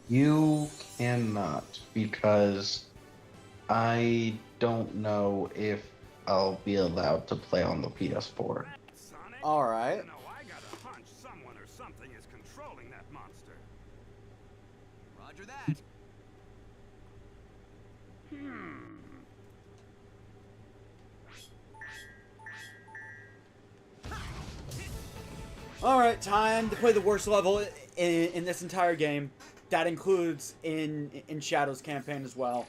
You cannot, because I don't know if I'll be allowed to play on the PS4. Alright. No, I got a hunch someone or something is controlling that monster. Roger that. Alright, time to play the worst level in this entire game. That includes in Shadow's campaign as well.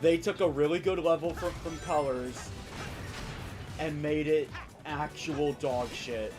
They took a really good level from Colors and made it actual dog shit.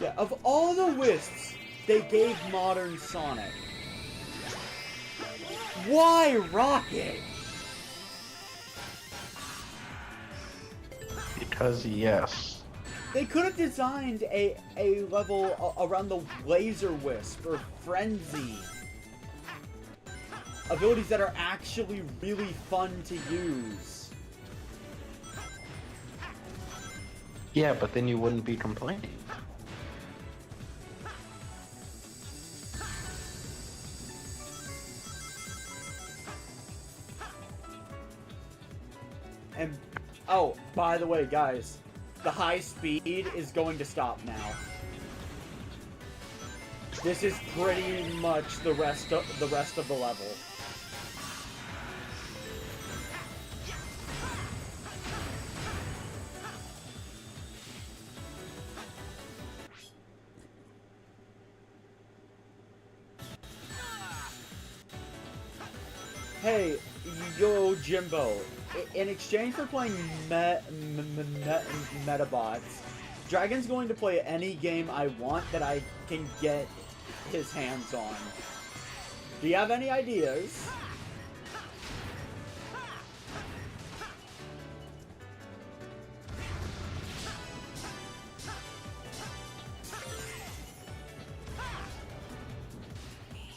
Yeah, of all the wisps they gave modern Sonic, why Rocket? Because yes. They could have designed a level around the Laser Wisp or Frenzy. Abilities that are actually really fun to use. Yeah, but then you wouldn't be complaining. And, oh, by the way, guys, the high speed is going to stop now. This is pretty much the rest of the level. Hey, yo, Jimbo. In exchange for playing Metabots, Dragon's going to play any game I want that I can get his hands on. Do you have any ideas?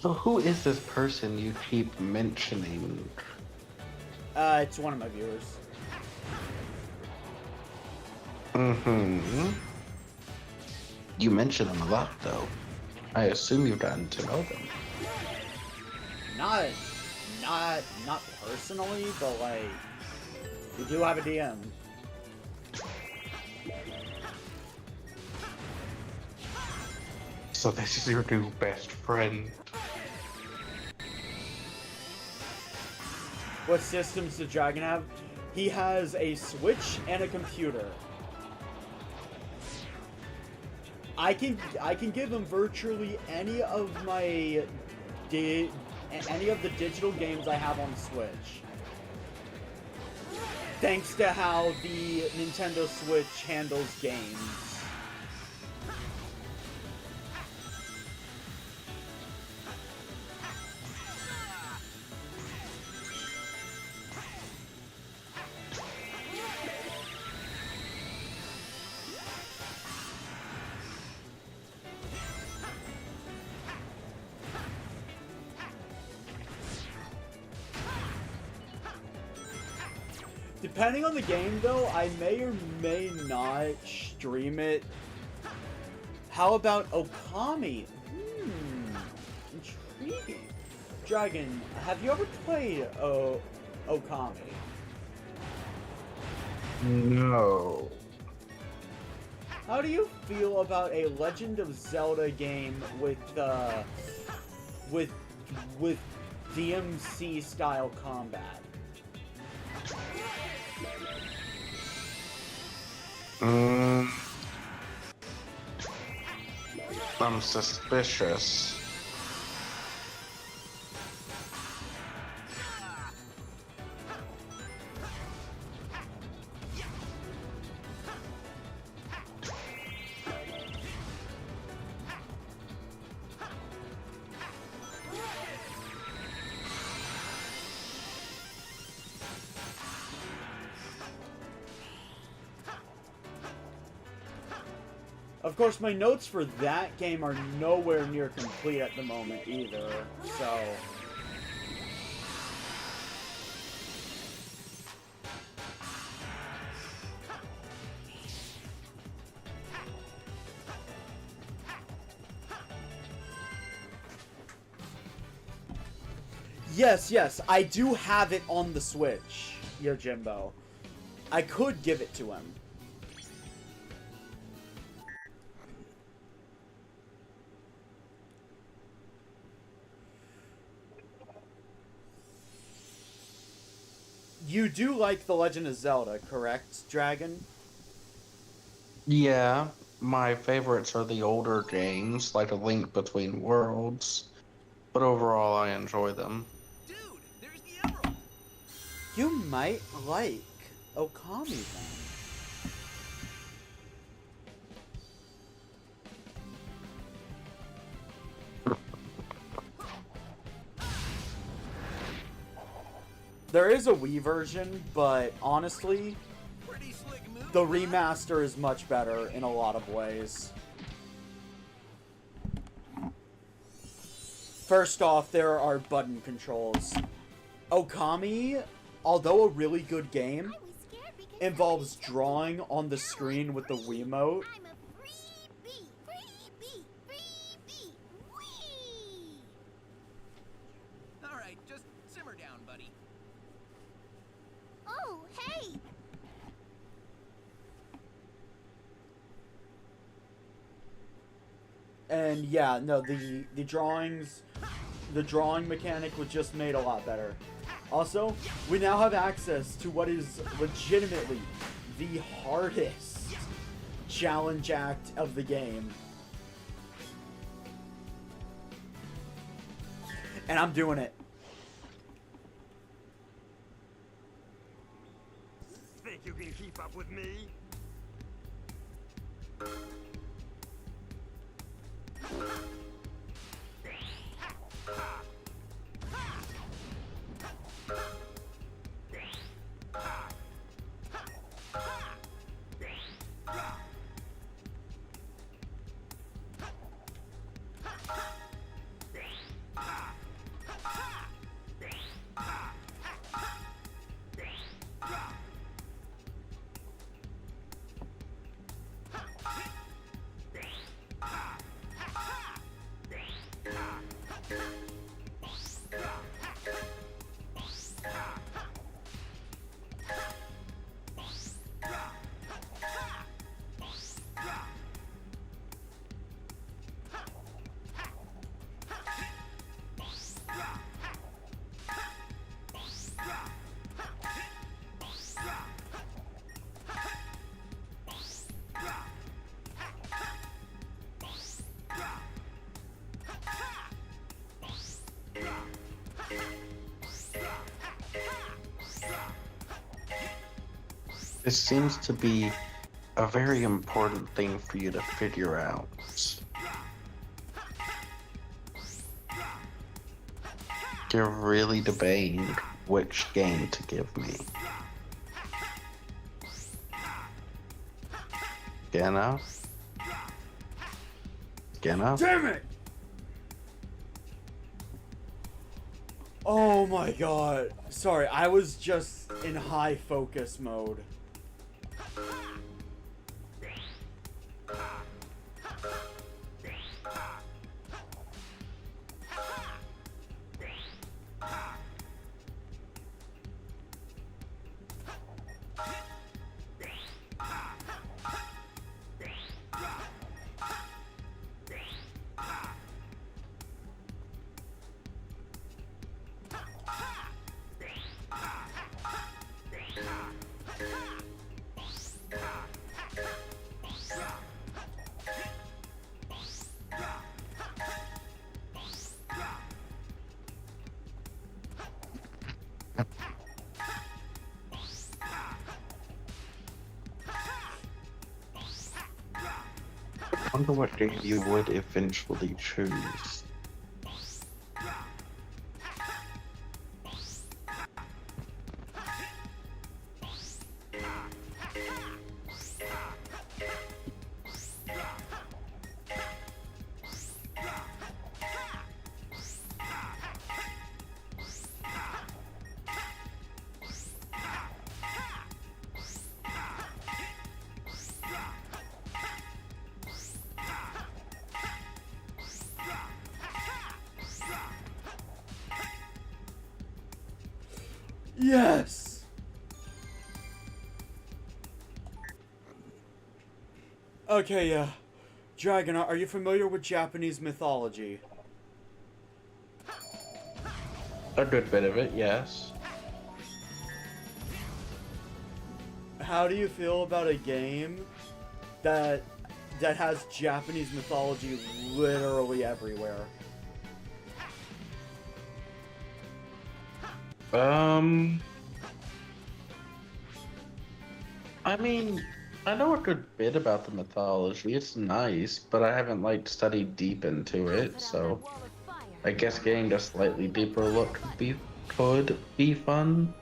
So who is this person you keep mentioning? It's one of my viewers. Mm-hmm. You mention them a lot, though. I assume you've gotten to know them. Not personally, but like, we do have a DM. So this is your new best friend. What systems does Dragon have? He has a Switch and a computer. I can give him virtually any of the digital games I have on Switch. Thanks to how the Nintendo Switch handles games. Depending on the game, though, I may or may not stream it. How about Okami? Intriguing. Dragon, have you ever played Okami? No. How do you feel about a Legend of Zelda game with DMC style combat? I'm suspicious. Of course, my notes for that game are nowhere near complete at the moment either, so... Yes, I do have it on the Switch, Yojimbo. I could give it to him. You do like The Legend of Zelda, correct, Dragon? Yeah, my favorites are the older games, like A Link Between Worlds. But overall, I enjoy them. Dude, there's the emerald. You might like Okami then. There is a Wii version, but honestly, Pretty slick move. the remaster is much better in a lot of ways. First off, there are button controls. Okami, although a really good game, I was scared because involves drawing on the screen with the Wiimote. I'm a freebie. Whee! All right, just simmer down, buddy. Oh, hey! And yeah, no, the drawing mechanic was just made a lot better. Also, we now have access to what is legitimately the hardest challenge act of the game. And I'm doing it. Think you can keep up with me? This seems to be a very important thing for you to figure out. You're really debating which game to give me. Skinna? Skinna? Damn it! Oh my god. Sorry, I was just in high focus mode. I wonder what game you would eventually choose. Yes! Okay, yeah. Dragon, are you familiar with Japanese mythology? A good bit of it, yes. How do you feel about a game that has Japanese mythology literally everywhere? I mean, I know a good bit about the mythology. It's nice, but I haven't like studied deep into it, so I guess getting a slightly deeper look could be fun.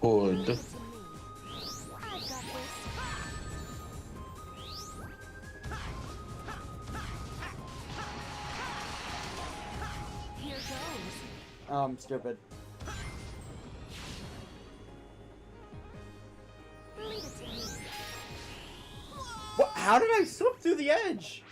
Could. Stupid. What? How did I slip through the edge?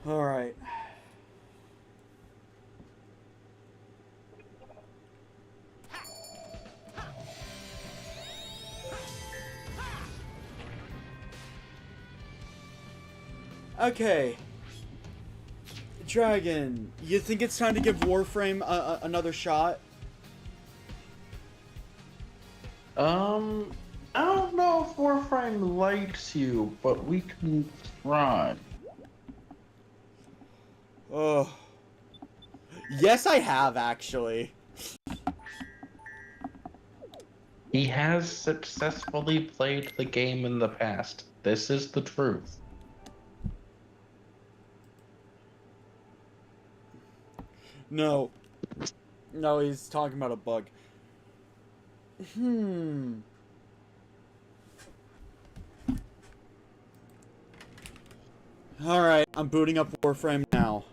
All right. Okay. Dragon, you think it's time to give Warframe another shot? I don't know if Warframe likes you, but we can try. Oh. Yes, I have, actually. He has successfully played the game in the past. This is the truth. No. No, he's talking about a bug. Alright, I'm booting up Warframe now.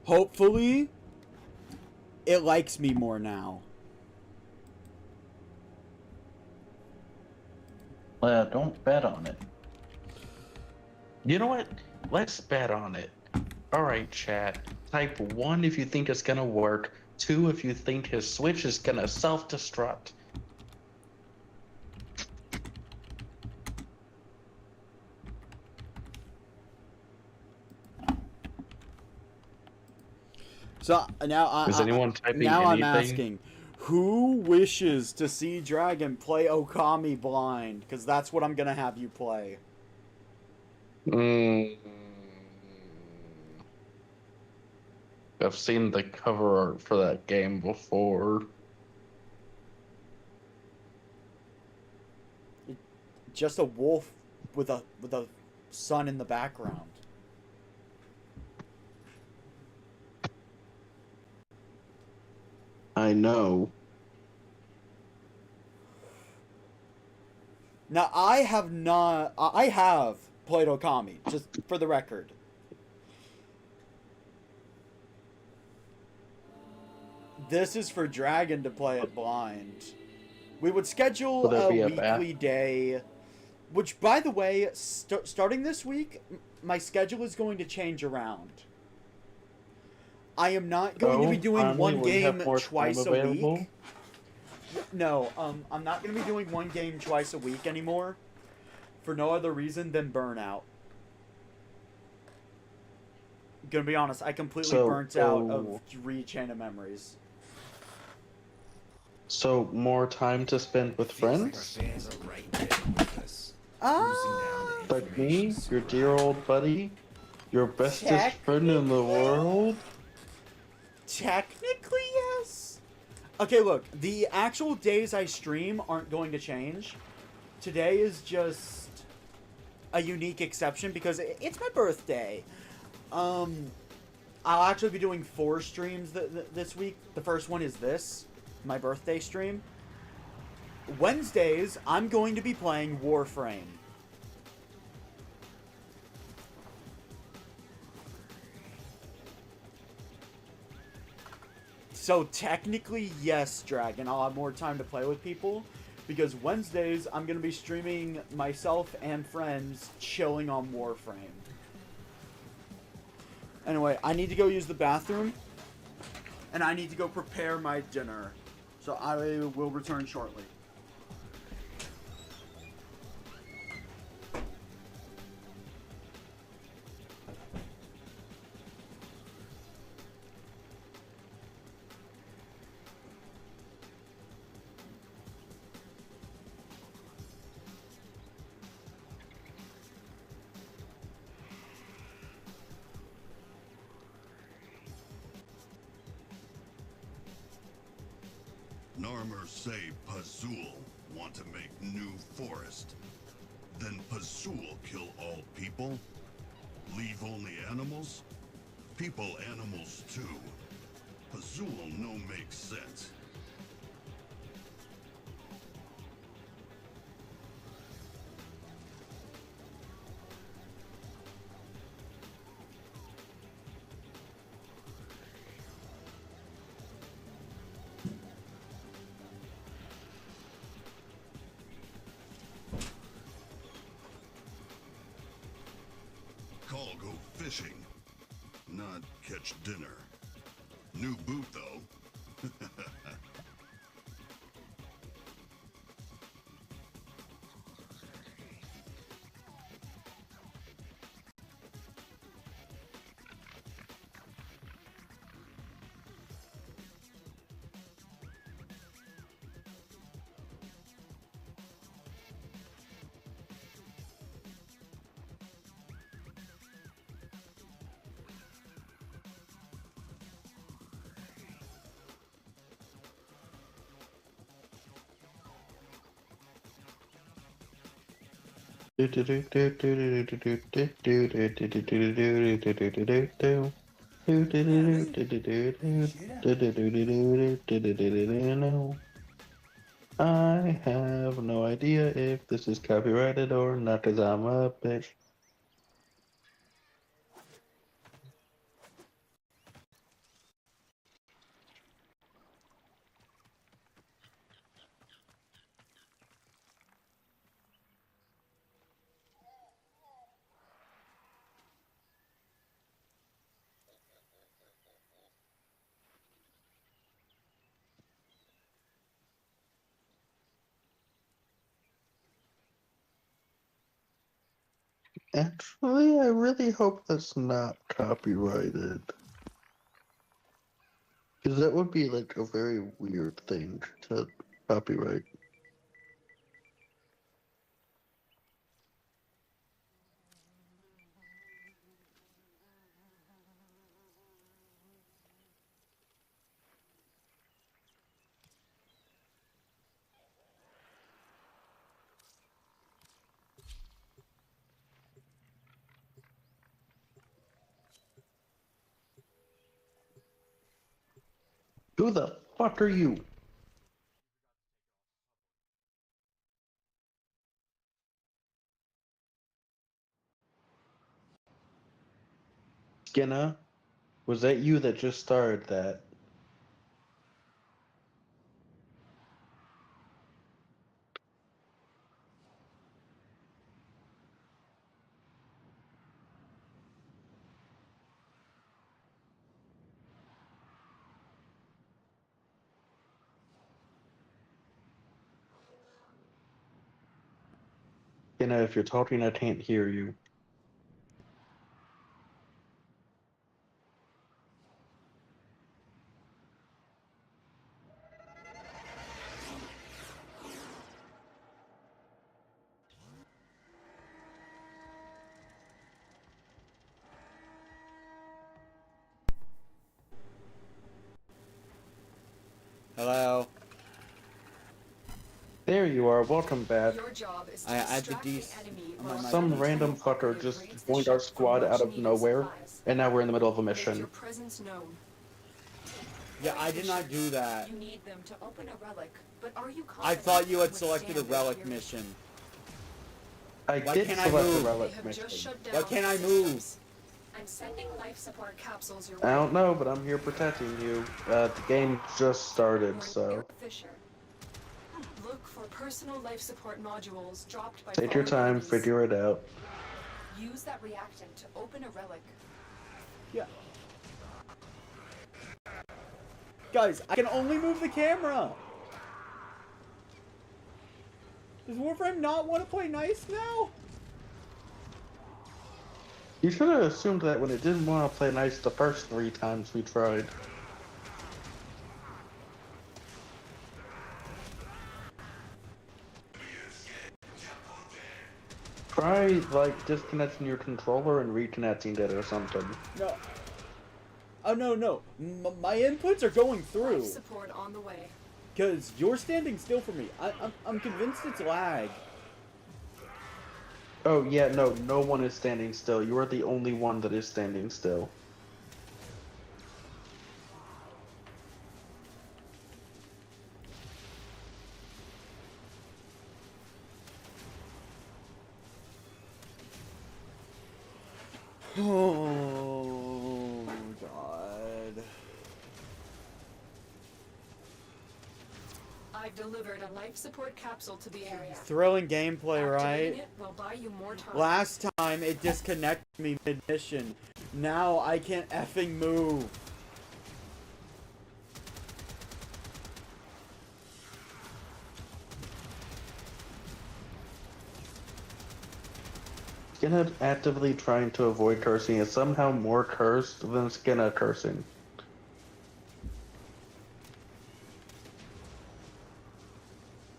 Hopefully, it likes me more now. Don't bet on it. You know what? Let's bet on it. Alright, chat. Type 1 if you think it's gonna work. 2 if you think his Switch is gonna self-destruct. So now Is anyone typing now anything? I'm asking, who wishes to see Dragon play Okami blind? Because that's what I'm gonna have you play. I've seen the cover art for that game before. Just a wolf with a sun in the background. I know. Now I have played Okami, just for the record. This is for Dragon to play it blind. We would schedule Would that a be a weekly day, which, by the way, starting this week, my schedule is going to change around. I am not going to be doing one game twice a week. No, I'm not going to be doing one game twice a week anymore, for no other reason than burnout. Gonna be honest, I completely burnt out of Chain of Memories. So, more time to spend with friends? Like me, your dear old buddy? Your bestest friend in the world? Technically, yes. Okay, look, the actual days I stream aren't going to change. Today is just a unique exception because it's my birthday. I'll actually be doing 4 streams this week. The first one is this, my birthday stream. Wednesdays, I'm going to be playing Warframe. So technically, yes, Dragon, I'll have more time to play with people, because Wednesdays, I'm going to be streaming myself and friends chilling on Warframe. Anyway, I need to go use the bathroom, and I need to go prepare my dinner. So I will return shortly. Narmer say Pazul want to make new forest. Then Pazul kill all people? Leave only animals? People animals too. Pazul no make sense. Call go fishing, not catch dinner. New boot though. I have no idea if this is copyrighted or not, cause I'm a bitch. Actually, I really hope that's not copyrighted. Because that would be like a very weird thing to copyright. Who the fuck are you? Skinner? Was that you that just started that? Skinner, if you're talking, I can't hear you. Hello. There you are, welcome back. Your job is to I had the distract the DC enemy on my while mic. Some the random internal fucker operative just raids the joined our ship for squad out much of needed nowhere, supplies. and now we're in the middle of a Make your mission. presence known. Yeah, I did not do that. You need them to open a relic, but are you I confident thought you had to selected a withstand their relic fury? mission. I Why did can't I select the move? They relic have mission. just shut down Why can't I systems. move? I'm sending life support capsules your I way. don't know, but I'm here protecting you. The game just started, You're so near Fisher. Look for personal life support modules dropped by take your fallen time, enemies. figure it out. Use that reactant to open a relic. Yeah. Guys, I can only move the camera. Does Warframe not want to play nice now? You should have assumed that when it didn't want to play nice the first 3 times we tried. Try, like, disconnecting your controller and reconnecting it or something. No. Oh, no. My inputs are going through. Life support on the way. Because you're standing still for me. I'm convinced it's lag. Oh, yeah, no, no one is standing still. You are the only one that is standing still. Oh, God. I've delivered a life support capsule to the area. Thrilling gameplay, Activating right? it will buy you more time. Last time it disconnected me mid-mission. Now I can't effing move. Skinner actively trying to avoid cursing is somehow more cursed than Skinner cursing.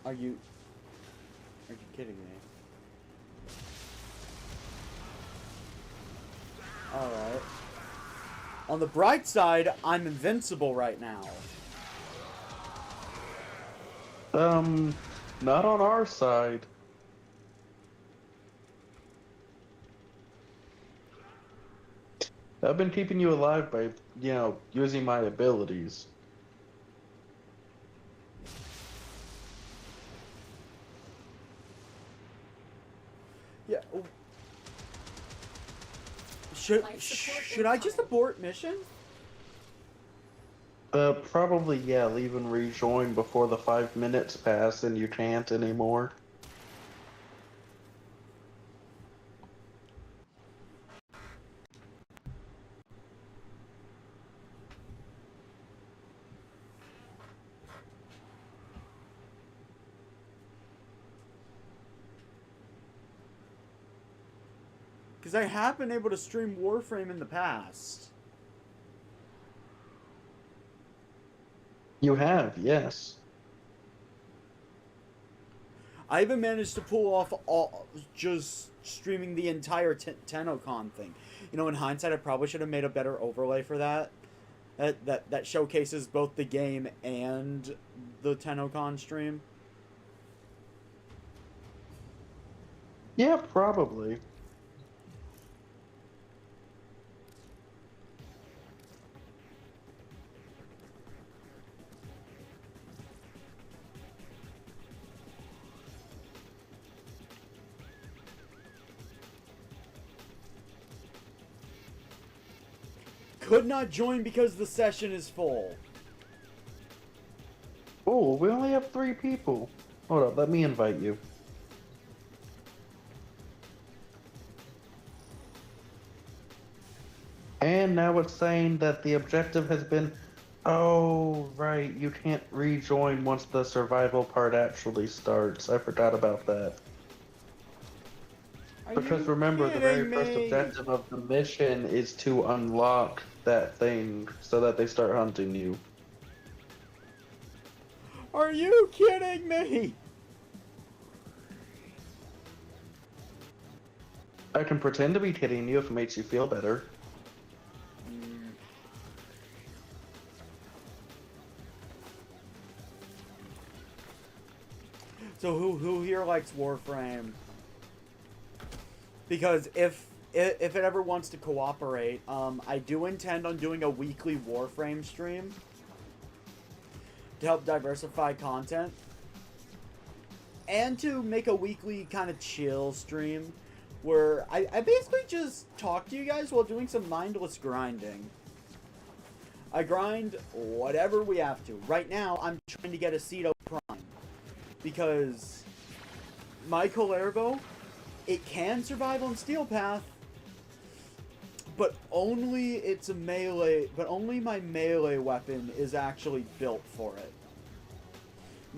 Are you kidding me? Alright. On the bright side, I'm invincible right now. Not on our side. I've been keeping you alive by, using my abilities. Yeah. Should I just abort mission? Probably, yeah, leave and rejoin before the 5 minutes pass and you can't anymore. Because I have been able to stream Warframe in the past. You have, yes. I even managed to pull off just streaming the entire TennoCon thing. You know, in hindsight, I probably should have made a better overlay for that. That showcases both the game and the TennoCon stream. Yeah, probably. Could not join because the session is full. Oh, we only have 3 people. Hold up, let me invite you. And now it's saying that the objective has been... Oh, right, you can't rejoin once the survival part actually starts. I forgot about that. Because remember, the very first objective of the mission is to unlock that thing so that they start hunting you. Are you kidding me? I can pretend to be kidding you if it makes you feel better. So who here likes Warframe? Because if it ever wants to cooperate, I do intend on doing a weekly Warframe stream to help diversify content and to make a weekly kind of chill stream where I basically just talk to you guys while doing some mindless grinding. I grind whatever we have to. Right now, I'm trying to get a Ceto Prime because my Calervo, it can survive on Steel Path, but only it's a melee, but only my melee weapon is actually built for it.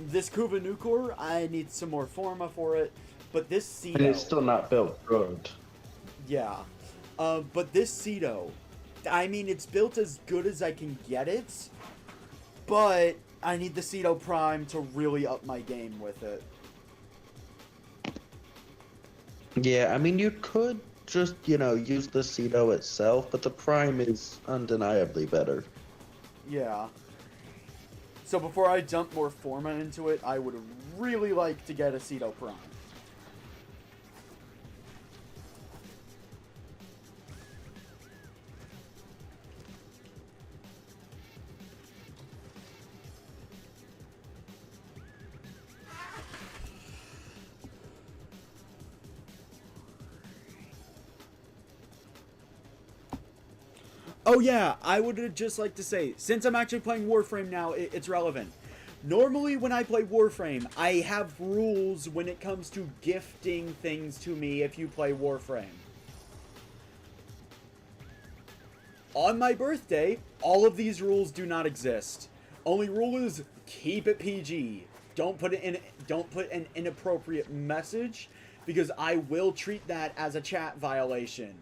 This Kuva Nukor, I need some more Forma for it, but this Ceto... And it's still not built good. Yeah. But this Ceto, I mean, it's built as good as I can get it, but I need the Ceto Prime to really up my game with it. Yeah, I mean, you could just, use the Ceto itself, but the Prime is undeniably better. Yeah. So before I dump more Forma into it, I would really like to get a Ceto Prime. Oh yeah, I would just like to say, since I'm actually playing Warframe now, it's relevant. Normally when I play Warframe, I have rules when it comes to gifting things to me if you play Warframe. On my birthday, all of these rules do not exist. Only rule is keep it PG. Don't put an inappropriate message, because I will treat that as a chat violation.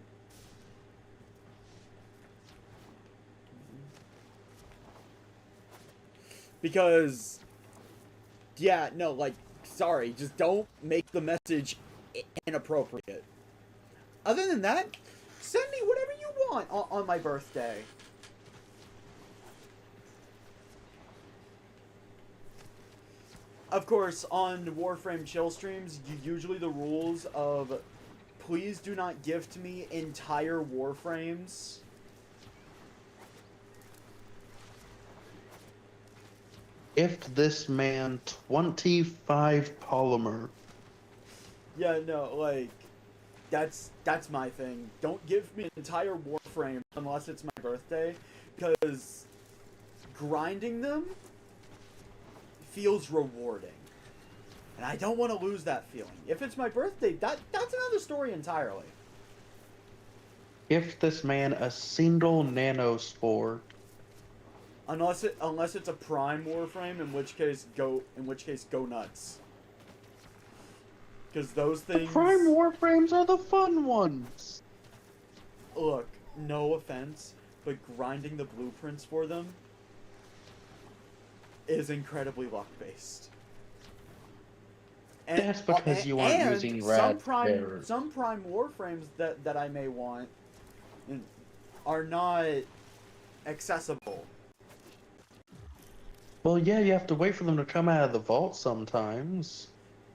Because, yeah, no, like, sorry, just don't make the message inappropriate. Other than that, send me whatever you want on my birthday. Of course, on Warframe chill streams, usually the rules of please do not gift me entire Warframes Gift this man 25 polymer. Yeah, no, like, that's my thing. Don't give me an entire Warframe unless it's my birthday, because grinding them feels rewarding. And I don't want to lose that feeling. If it's my birthday, that's another story entirely. Gift this man a single nanospore. Unless it's a prime Warframe, in which case go nuts. Because those things. The prime Warframes are the fun ones. Look, no offense, but grinding the blueprints for them is incredibly luck-based. That's because you aren't using rad bears. Some prime Warframes that I may want are not accessible. Well, yeah, you have to wait for them to come out of the vault sometimes.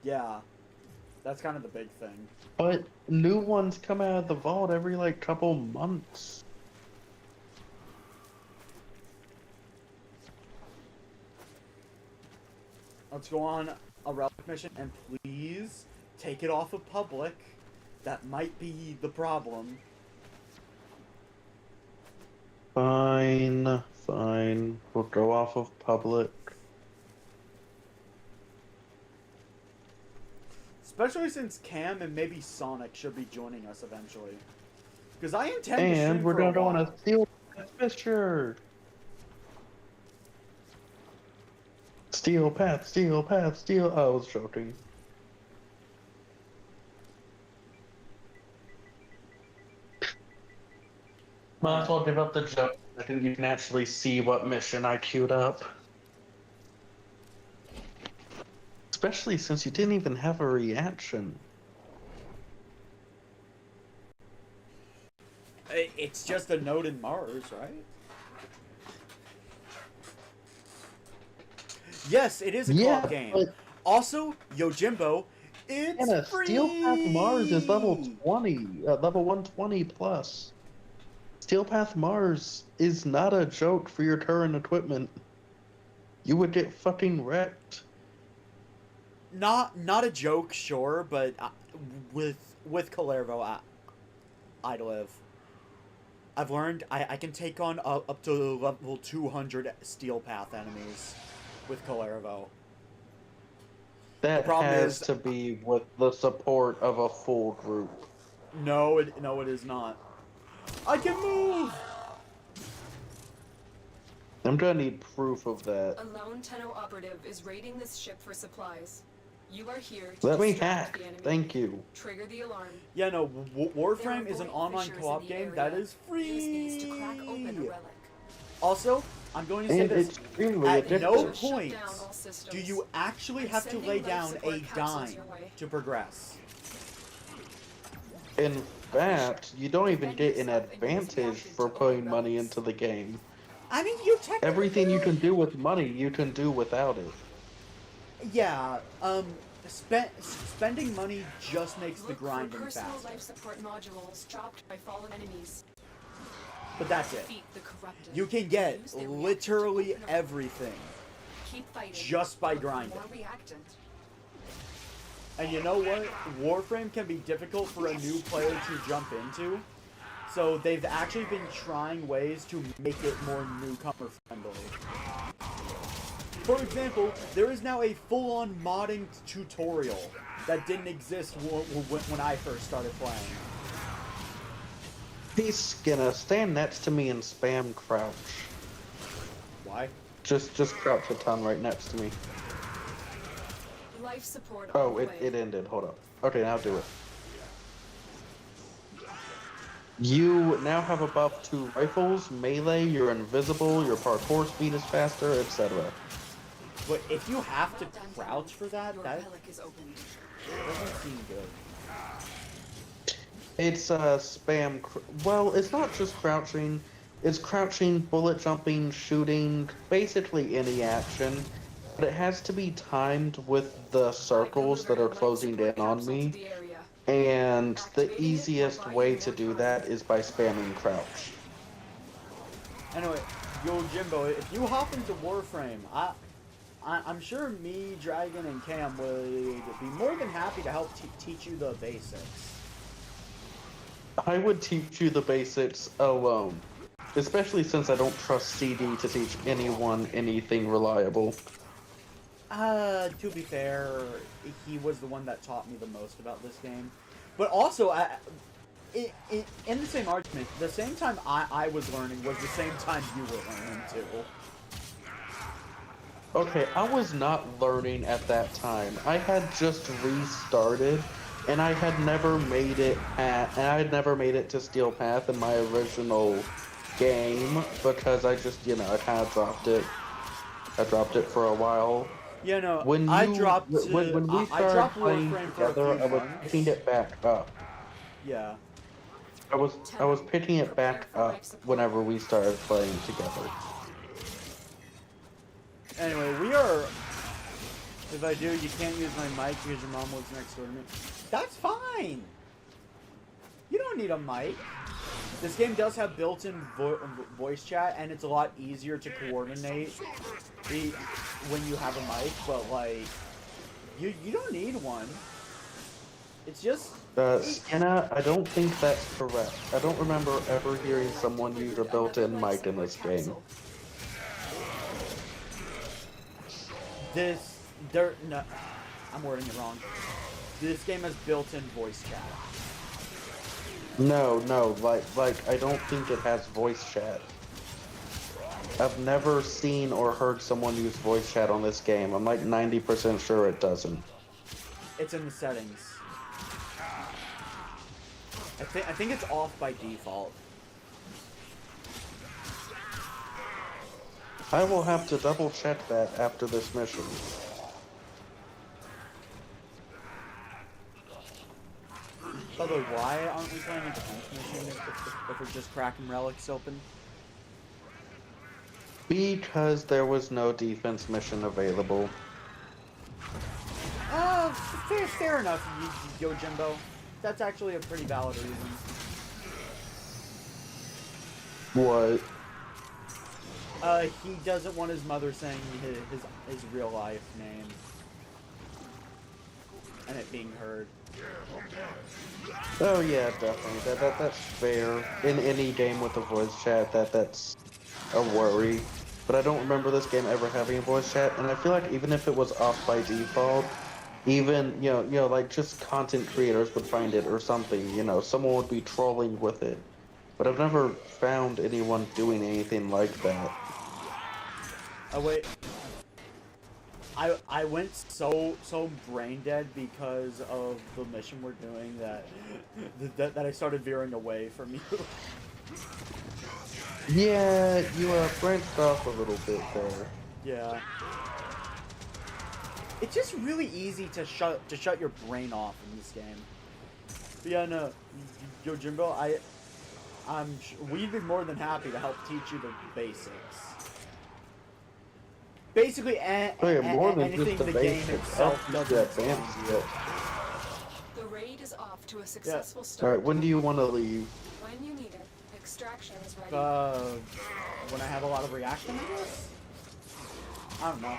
Yeah, that's kind of the big thing. But new ones come out of the vault every, like, couple months. Let's go on a relic mission, and please take it off of public. That might be the problem. Fine, fine. We'll go off of public. Especially since Cam and maybe Sonic should be joining us eventually. Because I intend to And stream we're for gonna a go on a while. steel path fisher. Steel path, steel path, steel. Oh, I was joking. Might as well give up the joke. I think you can actually see what mission I queued up. Especially since you didn't even have a reaction. It's just a node in Mars, right? Yes, it is a co-op game. But Also, Yojimbo, it's and a free! Steel Path Mars is level 20, level 120 plus. Steel Path Mars is not a joke for your current equipment. You would get fucking wrecked. Not a joke, sure, but with Calervo, I'd live. I've learned I can take on up to level 200 Steel Path enemies with Calervo. That problem has is- to be with the support of a full group. No, it is not. I can move! I'm gonna need proof of that. A lone Tenno operative is raiding this ship for supplies. You are here to Let me distract hack. the enemy. Thank you. Trigger the alarm. Yeah, no, Warframe There are is an void online fissures co-op in the game area. that is Use these to free! crack open a relic. Also, I'm going to say And this. it's extremely At no addictive. Shut point down all systems. do you actually I'm have to sending lay life down support a capsules dime your way. to progress. In fact, you don't even Defend get an yourself and use advantage reactive for to putting open money relics. into the game. I mean, you technically Everything you can do with money, you can do without it. Yeah, spending money just makes the Look for grinding personal faster. life support modules dropped by fallen enemies. But that's it. Defeat the corrupted. You can get Use their literally reactant to open a- everything Keep fighting. just by Look for grinding. more reactant. And you know what? Warframe can be difficult for a new player to jump into. So they've actually been trying ways to make it more newcomer friendly. For example, there is now a full-on modding tutorial that didn't exist when I first started playing. Hey, Skinner, stand next to me and spam crouch. Why? Just crouch a ton right next to me. Life support all Oh, the it way. ended. Hold up. Okay, now do it. You now have a buff to rifles, melee, you're invisible, your parkour speed is faster, etc. But if you have to crouch for that, Your that relic is opened. doesn't seem good. It's spam. Well, it's not just crouching. It's crouching, bullet jumping, shooting, basically any action. But it has to be timed with the circles that are closing in on me. And the easiest way to do that is by spamming crouch. Anyway, yo Jimbo, if you hop into Warframe, I'm sure me, Dragon, and Cam would be more than happy to help teach you the basics. I would teach you the basics alone, especially since I don't trust CD to teach anyone anything reliable. To be fair, he was the one that taught me the most about this game. But also, in the same argument, the same time I was learning was the same time you were learning too. Okay, I was not learning at that time. I had just restarted, and I had never made it to Steel Path in my original game because I just, I kind of dropped it. I dropped it for a while. Yeah, no, When I dropped when we started playing Warframe for a together, few I was months. picking it back up. Yeah. I was picking it back up whenever we started playing together. Anyway, we are... If I do, you can't use my mic because your mom lives next door to me. That's fine! You don't need a mic. This game does have built-in voice chat, and it's a lot easier to coordinate when you have a mic, but, like, you don't need one. It's just... Skena, I don't think that's correct. I don't remember ever hearing someone use a built-in mic in this game. No, I'm wording it wrong. This game has built-in voice chat. No, like, I don't think it has voice chat. I've never seen or heard someone use voice chat on this game. I'm like 90% sure it doesn't. It's in the settings. I think it's off by default. I will have to double check that after this mission. By the way, why aren't we playing a defense mission if we're just cracking relics open? Because there was no defense mission available. Fair enough, Yo Jimbo. That's actually a pretty valid reason. What? He doesn't want his mother saying his real life name. And it being heard. Oh yeah, definitely. That's fair. In any game with a voice chat, that's a worry. But I don't remember this game ever having a voice chat, and I feel like even if it was off by default, even like just content creators would find it or something. Someone would be trolling with it. But I've never found anyone doing anything like that. Oh wait. I went so brain dead because of the mission we're doing that I started veering away from you. Yeah, you branched off a little bit there. Yeah. It's just really easy to shut your brain off in this game. But yeah, no, Yo Jimbo, we'd be more than happy to help teach you the basics. Basically, anything the game itself doesn't. The raid is off to a successful start. Alright, when do you want to leave? When you need it. Extraction is ready. When I have a lot of reaction, I guess? I don't know.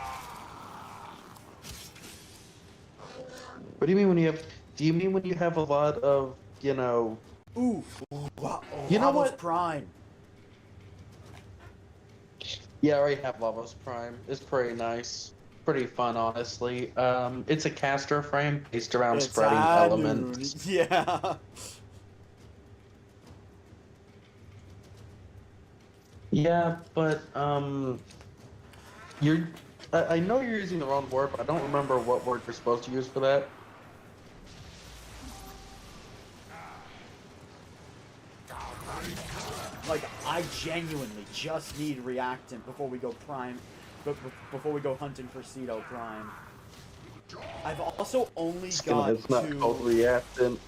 What do you mean when you have... Do you mean when you have a lot of, Ooh, wow, you know Lavos what? Prime. Yeah, I already have Lavos Prime. It's pretty nice. Pretty fun, honestly. It's a caster frame based around spreading elements. Yeah. Yeah, but, I know you're using the wrong word, but I don't remember what word you're supposed to use for that. Like, I genuinely just need reactant before we go prime, before we go hunting for Cedo Prime. I've also only got It's not called reactant.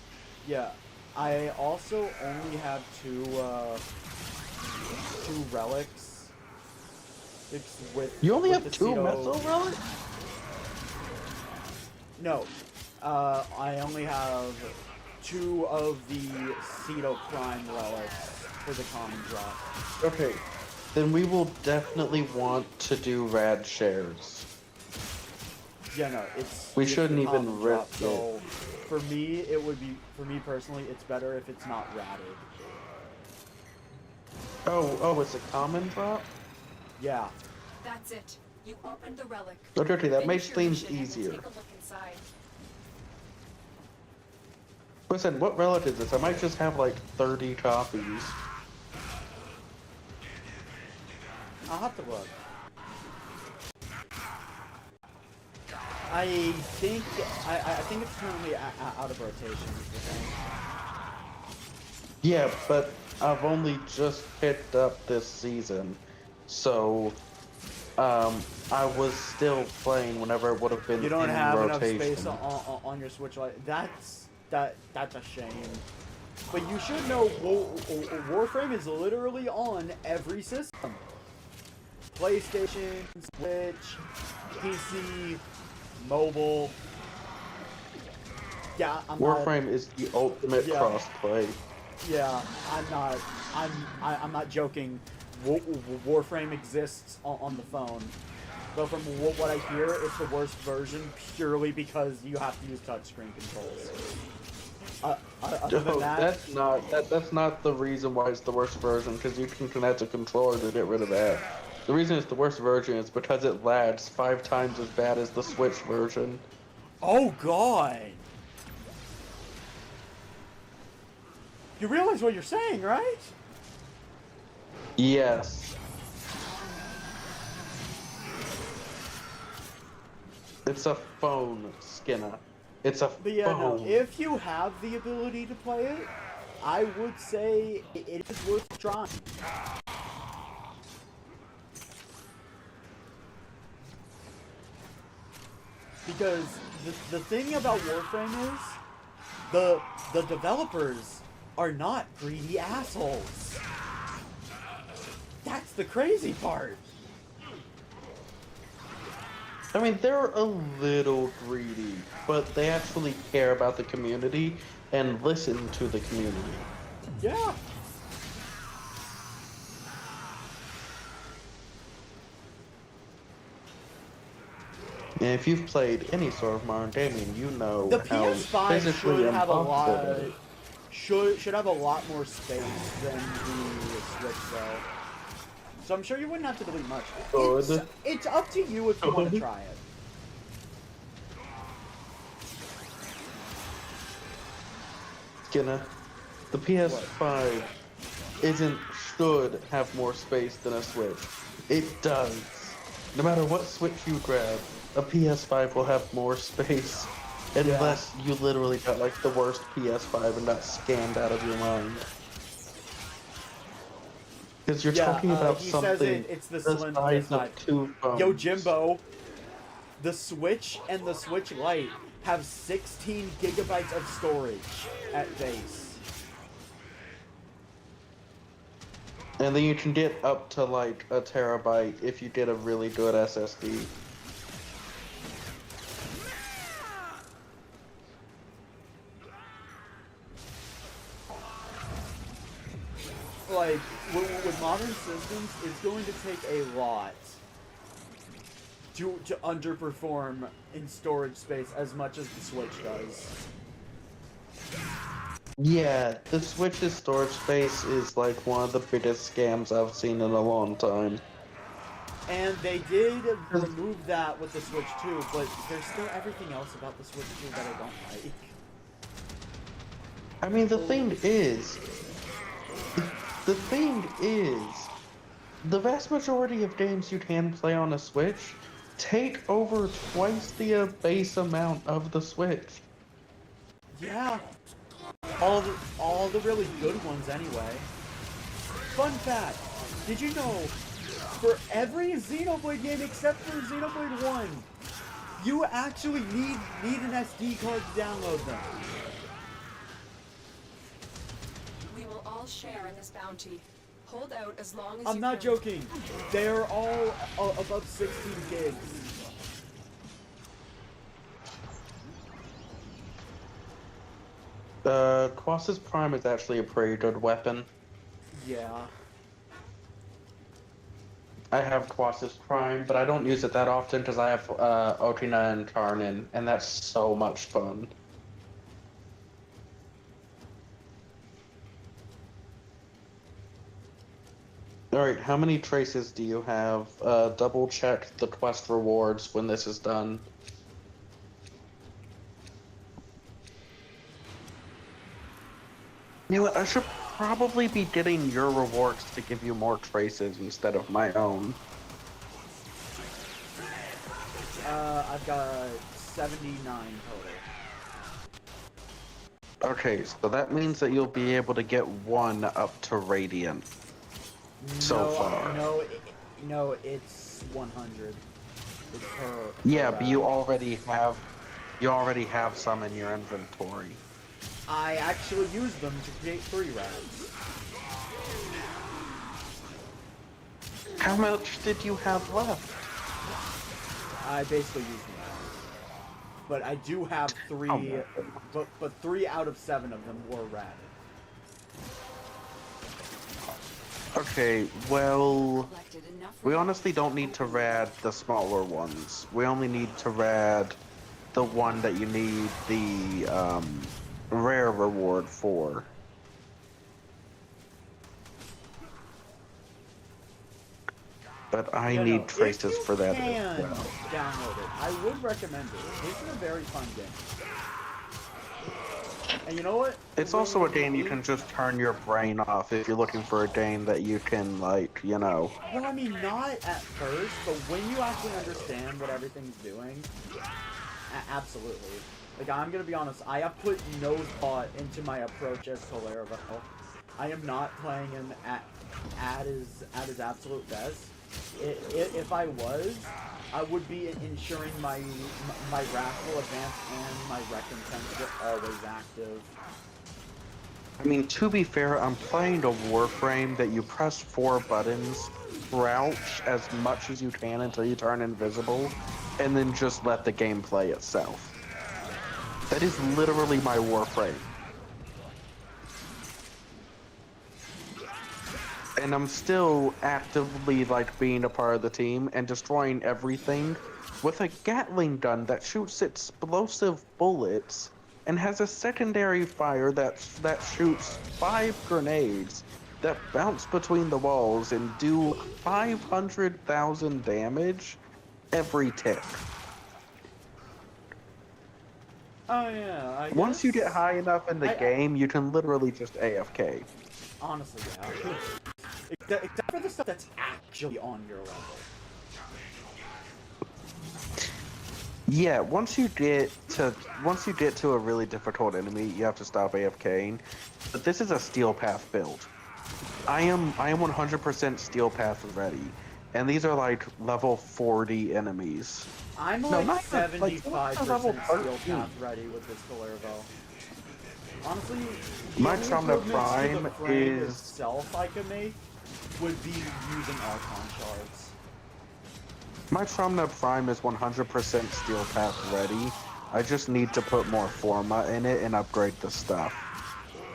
Yeah, I also only have two relics. It's You only with have the two Cedo... meso relics? No, I only have two of the Cedo Prime relics for the common drop. Okay, then we will definitely want to do rad shares. Yeah, no, it's... We it's shouldn't the even common drop, risk so for me, it would be... For me personally, it's better if it's not ratted. Oh, it's a common drop? Yeah. That's it. You opened the relic. Oh, Dirty, that makes Finish your things mission and easier. Take a look inside. Listen, what relic is this? I might just have like 30 copies. I'll have to look. I think it's currently out of rotation. Is the thing. Yeah, but I've only just picked up this season, so I was still playing whenever it would have been You don't in have rotation. enough space on your Switch. That's a shame. But you should know Warframe is literally on every system. PlayStation, Switch, PC, mobile. Yeah, Warframe is the ultimate crossplay. Yeah, I'm not joking. Warframe exists on the phone. But from what I hear, it's the worst version purely because you have to use touchscreen controls. Other than that, that's not the reason why it's the worst version, because you can connect a controller to get rid of that. The reason it's the worst version is because it lags 5 times as bad as the Switch version. Oh god! You realize what you're saying, right? Yes. It's a phone, Skinner. It's a But yeah, phone. no, if you have the ability to play it, I would say it is worth trying. Because the thing about Warframe is, the developers are not greedy assholes. That's the crazy part. I mean, they're a little greedy, but they actually care about the community and listen to the community. Yeah. And if you've played any sort of modern gaming, you know The how PS5 physically should have a lot impossible it is. should have a lot more space than the Switch though. So I'm sure you wouldn't have to delete much. It's up to you if you want to try it. Skinner, the PS5 should have more space than a Switch. It does. No matter what Switch you grab, a PS5 will have more space. Unless you literally got like the worst PS5 and got scammed out of your mind. Because you're talking about he something says it's the slim size of PS5. 2 phones. Yo, Jimbo, the Switch and the Switch Lite have 16 gigabytes of storage at base. And then you can get up to like a terabyte if you get a really good SSD. Like, with modern systems, it's going to take a lot to underperform in storage space as much as the Switch does. Yeah, the Switch's storage space is like one of the biggest scams I've seen in a long time. And they did remove that with the Switch 2, but there's still everything else about the Switch 2 that I don't like. I mean, the thing is, the vast majority of games you can play on a Switch take over twice the base amount of the Switch. Yeah. All the really good ones anyway. Fun fact, did you know, for every Xenoblade game except for Xenoblade 1, you actually need an SD card to download them. We will all share in this bounty. Hold out as long as I'm you not can. joking. They're all above 16 gigs. Quas's Prime is actually a pretty good weapon. Yeah. I have Colossus Prime, but I don't use it that often because I have Otina and Tarnin, and that's so much fun. Alright, how many traces do you have? Double check the quest rewards when this is done. You know what, I should probably be getting your rewards to give you more traces instead of my own. I've got 79 total. Okay, so that means that you'll be able to get one up to Radiant. So far. No, it's 100. It's her. Yeah, but you already have some in your inventory. I actually used them to create 3 rads. How much did you have left? I basically used them all. But I do have 3, but 3 out of 7 of them were ratted. Okay, well, we honestly don't need to rad the smaller ones. We only need to rad the one that you need the rare reward for. But I need traces for that as well. Download it. I would recommend it. This is a very fun game. And you know what? It's also a game you can just turn your brain off if you're looking for a game that you can, like, you know. Well, I mean, not at first, but when you actually understand what everything's doing, absolutely. Like, I'm gonna be honest, I have put no thought into my approach as Tolervo. I am not playing him at his absolute best. If I was, I would be ensuring my wrath will advance and my recompense are always active. I mean, to be fair, I'm playing a Warframe that you press 4 buttons, crouch as much as you can until you turn invisible, and then just let the game play itself. That is literally my Warframe. And I'm still actively, like, being a part of the team and destroying everything with a Gatling gun that shoots explosive bullets and has a secondary fire that shoots 5 grenades that bounce between the walls and do 500,000 damage every tick. Oh yeah, I guess. Once you get high enough in the game, you can literally just AFK. Honestly, yeah. Except for the stuff that's actually on your level. Yeah, once you get to a really difficult enemy, you have to stop AFKing. But this is a Steel Path build. I am 100% Steel Path ready, and these are like level 40 enemies. I'm like 75% Steel Path ready with this Tolervo. Honestly, my Trumna Prime is itself I could make would be using Archon shards. My Trumna Prime is 100% Steel Path ready. I just need to put more Forma in it and upgrade the stuff.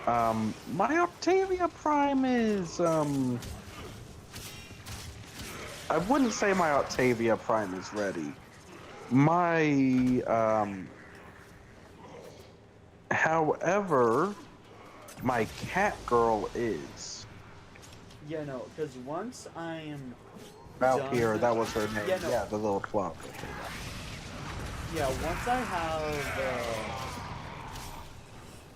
My Octavia Prime is I wouldn't say my Octavia Prime is ready. However, my cat girl is. Yeah, no, because once I am Valkyrie, that was her name. Yeah, no. Yeah, the little clock. Yeah, once I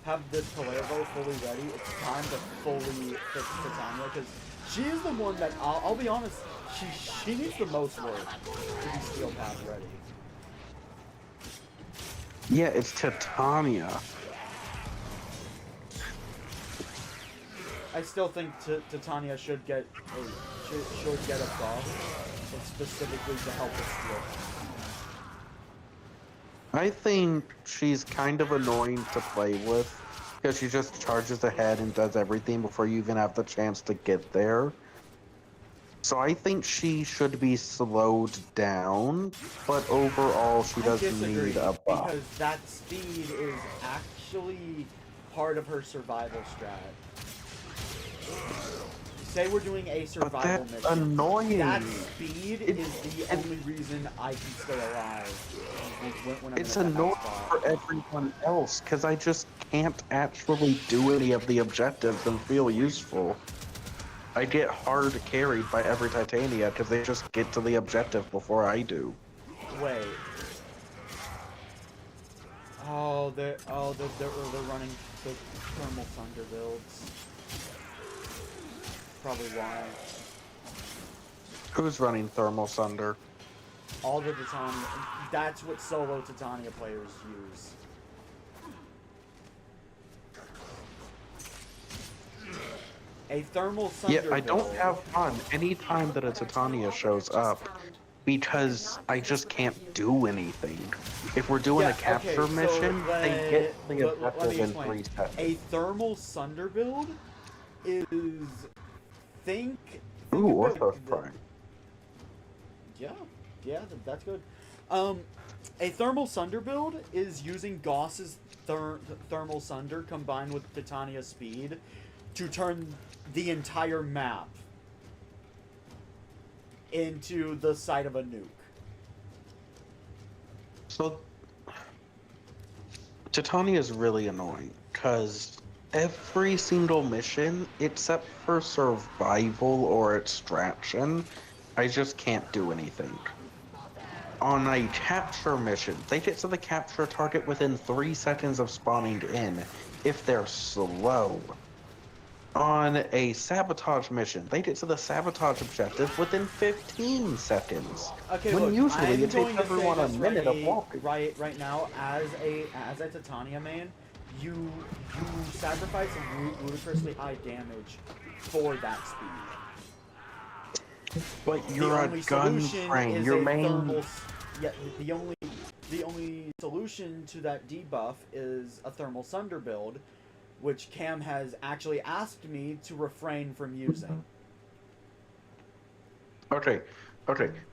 have this Tolervo fully ready, it's time to fully fix Titania, because she is the one that, I'll be honest, she needs the most work to be Steel Path ready. Yeah, it's Titania. I still think Titania should get a buff, but specifically to help with Steel Path. I think she's kind of annoying to play with, because she just charges ahead and does everything before you even have the chance to get there. So I think she should be slowed down, but overall she doesn't need a buff. Because that speed is actually part of her survival strat. say we're doing a survival That's mission. annoying. That speed is the only reason I can stay alive when I'm It's in a annoying bad spot. for everyone else because I just can't actually do any of the objectives and feel useful. I get hard carried by every Titania because they just get to the objective before I do. Wait. Oh, they're running the thermal thunder builds. Probably why. Who's running Thermal Sunder? All the Titania. That's what solo Titania players use. A thermal thunder Yeah, I don't build. have fun anytime that a Titania shows up because I just can't do anything. If we're doing a capture mission, they get the objective in 3 seconds. A thermal thunder build is think Ooh, about Orthos Prime. Yeah, that's good. A thermal sunder build is using Gauss's thermal sunder combined with Titania's speed to turn the entire map into the site of a nuke. So, Titania is really annoying because every single mission, except for survival or extraction, I just can't do anything. On a capture mission, they get to the capture target within 3 seconds of spawning in, if they're slow. On a sabotage mission, they get to the sabotage objective within 15 seconds. Okay, when look, usually I'm it going takes to everyone say a this minute of walking. right now, as a Titania main, you sacrifice ludicrously high damage for that speed. But you're a gun frame. Your main. The only solution to that debuff is a thermal thunder build, which Cam has actually asked me to refrain from using. Okay.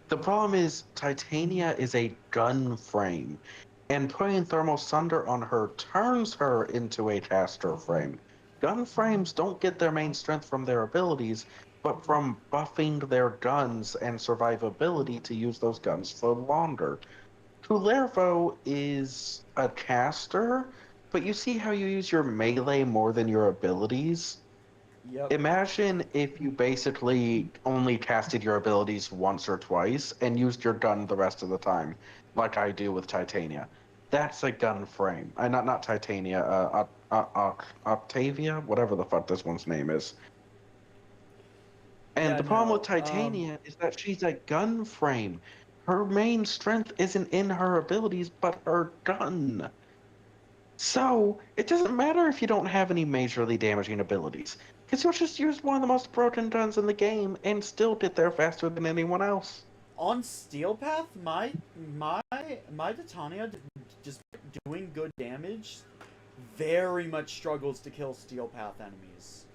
The problem is Titania is a gun frame, and putting thermal thunder on her turns her into a caster frame. Gun frames don't get their main strength from their abilities, but from buffing their guns and survivability to use those guns for longer. Kullervo is a caster, but you see how you use your melee more than your abilities? Yep. Imagine if you basically only casted your abilities once or twice and used your gun the rest of the time, like I do with Titania. That's a gun frame. Not Titania, Octavia? Whatever the fuck this one's name is. And Yeah, the problem no, with Titania is that she's a gun frame. Her main strength isn't in her abilities, but her gun. So, it doesn't matter if you don't have any majorly damaging abilities, because you'll just use one of the most broken guns in the game and still get there faster than anyone else. On Steel Path, my Titania, just doing good damage, very much struggles to kill Steel Path enemies.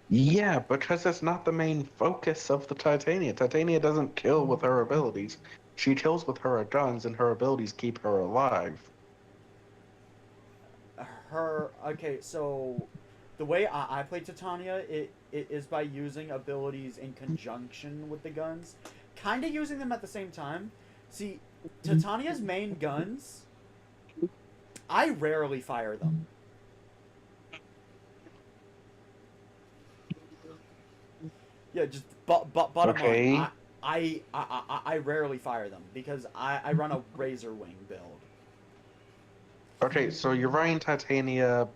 Yeah, because that's not the main focus of the Titania. Titania doesn't kill with her abilities. She kills with her guns, and her abilities keep her alive. Okay, so the way I play Titania, it is by using abilities in conjunction with the guns, kind of using them at the same time. See, Titania's main guns, I rarely fire them. Yeah, just bottom line. I rarely fire them because I run a Razor Wing build. Okay, so you're running Titania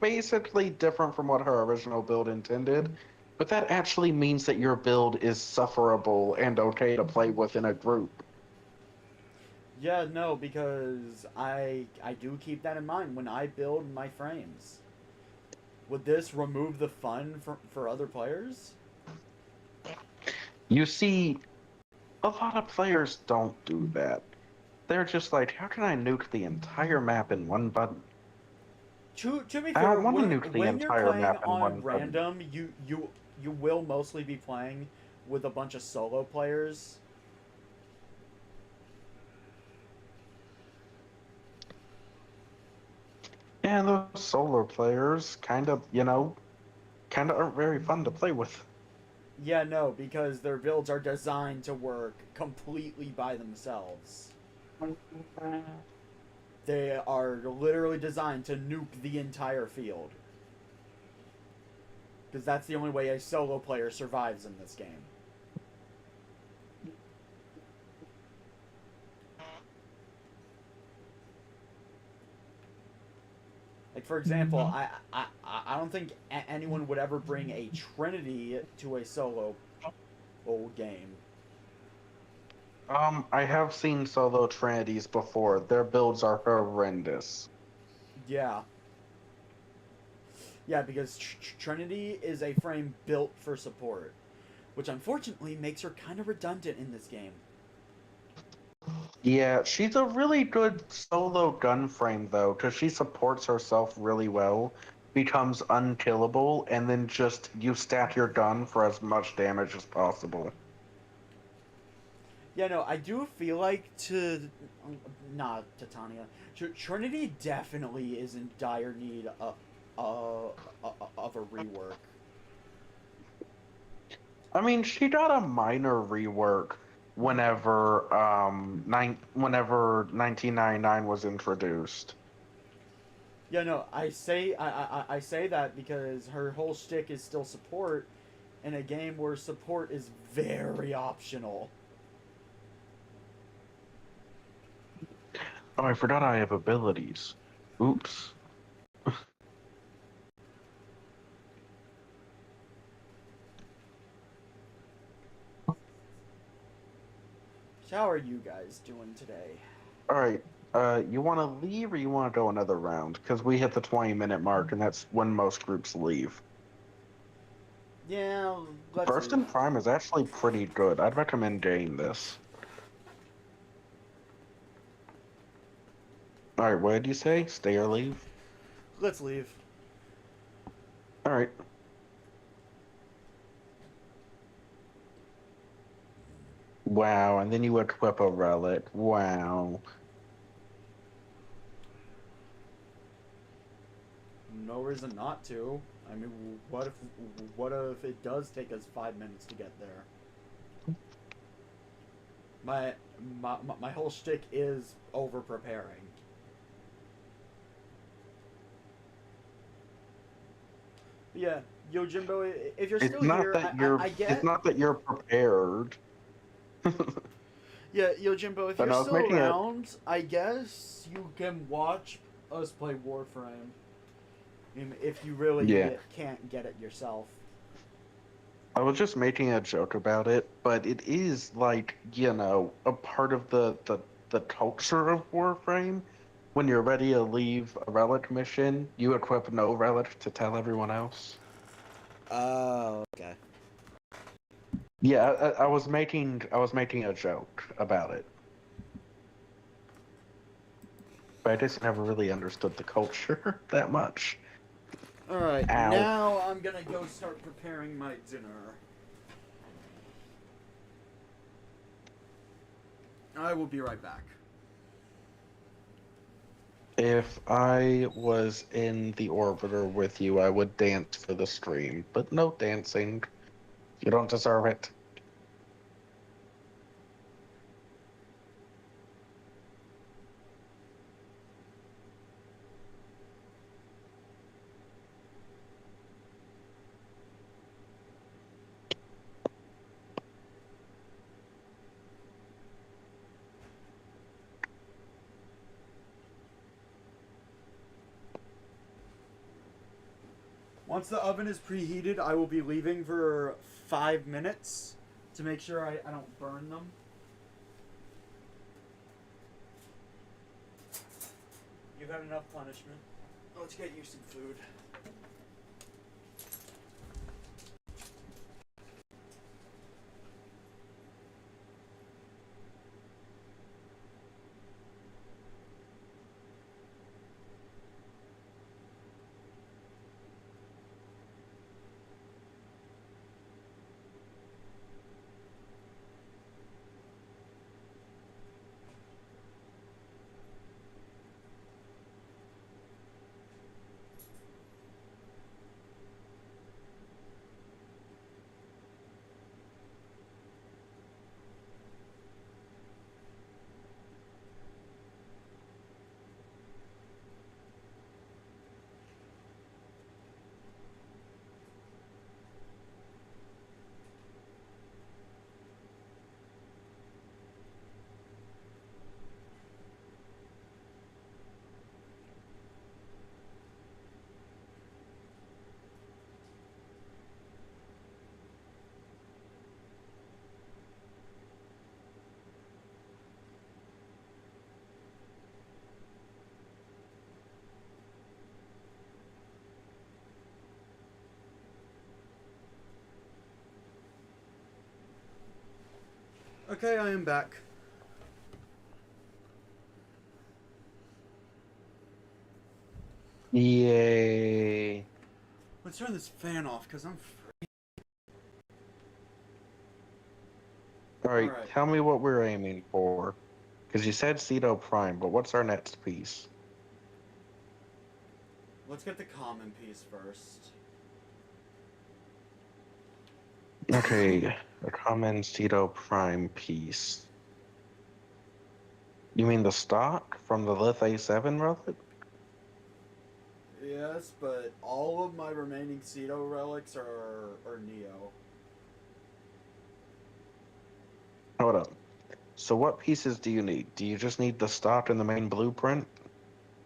basically different from what her original build intended, but that actually means that your build is sufferable and okay to play with in a group. Yeah, no, because I do keep that in mind when I build my frames. Would this remove the fun for other players? You see, a lot of players don't do that. They're just like, how can I nuke the entire map in one button? To be I fair, don't want to nuke the when you're entire playing map in one on button. random, you will mostly be playing with a bunch of solo players. And those solo players kind of kind of aren't very fun to play with. Yeah, no, because their builds are designed to work completely by themselves. They are literally designed to nuke the entire field. Because that's the only way a solo player survives in this game. Like, for example, I don't think anyone would ever bring a Trinity to a solo game. I have seen solo Trinities before. Their builds are horrendous. Yeah. Yeah, because Trinity is a frame built for support, which unfortunately makes her kind of redundant in this game. Yeah, she's a really good solo gun frame, though, because she supports herself really well, becomes unkillable, and then just you stack your gun for as much damage as possible. Yeah, no, I do feel like Titania. Trinity definitely is in dire need of a rework. I mean, she got a minor rework whenever whenever 1999 was introduced. Yeah, no, I say that because her whole shtick is still support in a game where support is very optional. Oh, I forgot I have abilities. Oops. So how are you guys doing today? Alright, you want to leave or you want to go another round? Because we hit the 20-minute mark, and that's when most groups leave. Yeah, let's First leave. in Prime is actually pretty good. I'd recommend getting this. Alright, what did you say? Stay or leave? Let's leave. Alright. Wow, and then you equip a relic. Wow. No reason not to. I mean, what if it does take us 5 minutes to get there? My whole shtick is over preparing. Yeah, Yojimbo, if you're still here, I get. It's not that you're prepared. Yeah, Yojimbo, if But you're I was still making around, I guess you can watch us play Warframe. If you really can't get it yourself. I was just making a joke about it, but it is like, you know, a part of the culture of Warframe. When you're ready to leave a relic mission, you equip no relic to tell everyone else. Oh, okay. Yeah, I was making a joke about it. But I just never really understood the culture that much. Alright, Ow. now I'm gonna go start preparing my dinner. I will be right back. If I was in the orbiter with you, I would dance for the stream, but no dancing. You don't deserve it. Once the oven is preheated, I will be leaving for 5 minutes to make sure I don't burn them. You've had enough punishment. Let's get you some food. Okay, I am back. Yay. Let's turn this fan off, because I'm free. Alright, Alright. tell me what we're aiming for. Because you said Ceto Prime, but what's our next piece? Let's get the common piece first. Okay, a common Ceto Prime piece. You mean the stock from the Lith A7 relic? Yes, but all of my remaining Ceto relics are Neo. Hold up. So what pieces do you need? Do you just need the stock and the main blueprint?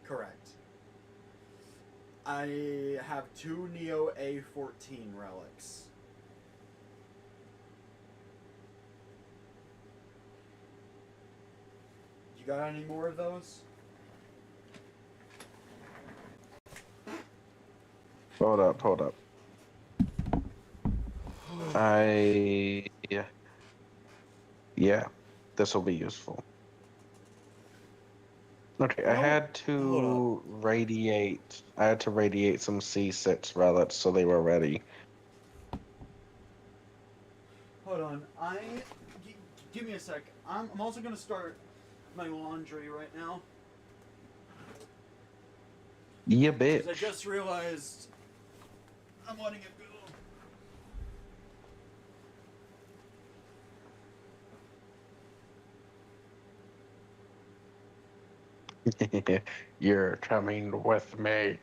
Correct. I have 2 Neo A14 relics. You got any more of those? Hold up. Yeah, this will be useful. Okay, I had to radiate some C6 relics so they were ready. Hold on, give me a sec. I'm also gonna start my laundry right now. Yeah, Because I bitch. just realized I'm letting it go. You're coming with me.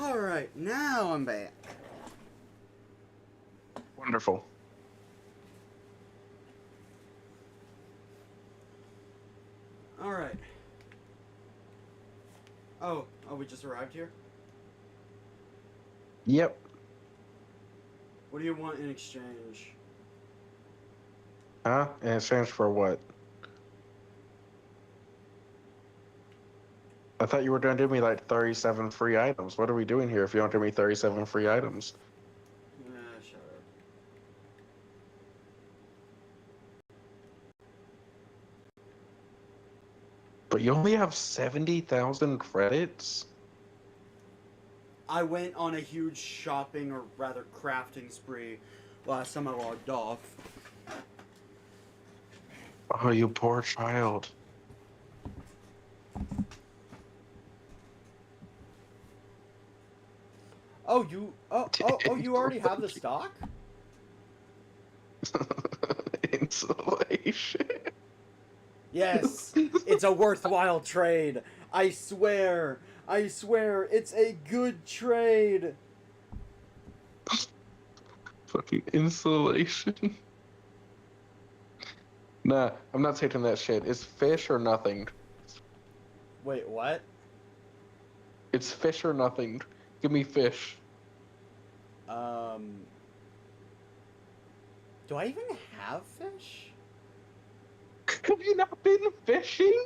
Alright, now I'm back. Wonderful. Alright. Oh, we just arrived here? Yep. What do you want in exchange? Huh? In exchange for what? I thought you were going to give me like 37 free items. What are we doing here if you don't give me 37 free items? Shut up. But you only have 70,000 credits? I went on a huge shopping, or rather crafting spree last time I logged off. Oh, you poor child. Oh, you already have the stock? Insulation. Yes, it's a worthwhile trade. I swear, it's a good trade. Fucking insulation. Nah, I'm not taking that shit. It's fish or nothing. Wait, what? It's fish or nothing. Give me fish. Do I even have fish? Have you not been fishing?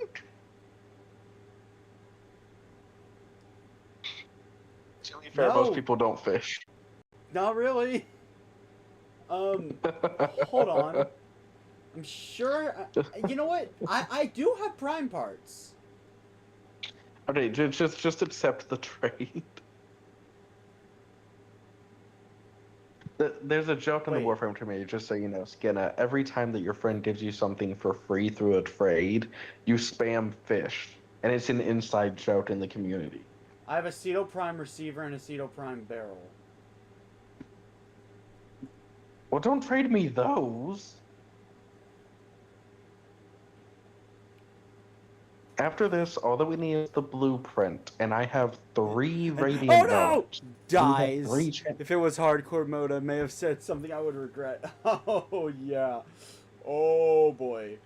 fair, most No. people don't fish. Not really. Hold on. I'm sure. You know what? I do have prime parts. Okay, just accept the trade. There's a joke in the Wait. Warframe community, just so you know, Skinna. Every time that your friend gives you something for free through a trade, you spam fish. And it's an inside joke in the community. I have a Ceto Prime receiver and a Ceto Prime barrel. Well, don't trade me those. After this, all that we need is the blueprint, and I have 3 radiant Oh no! dollars. Dies. 3 If it was hardcore mode, I may have said something I would regret. Oh yeah. Oh boy.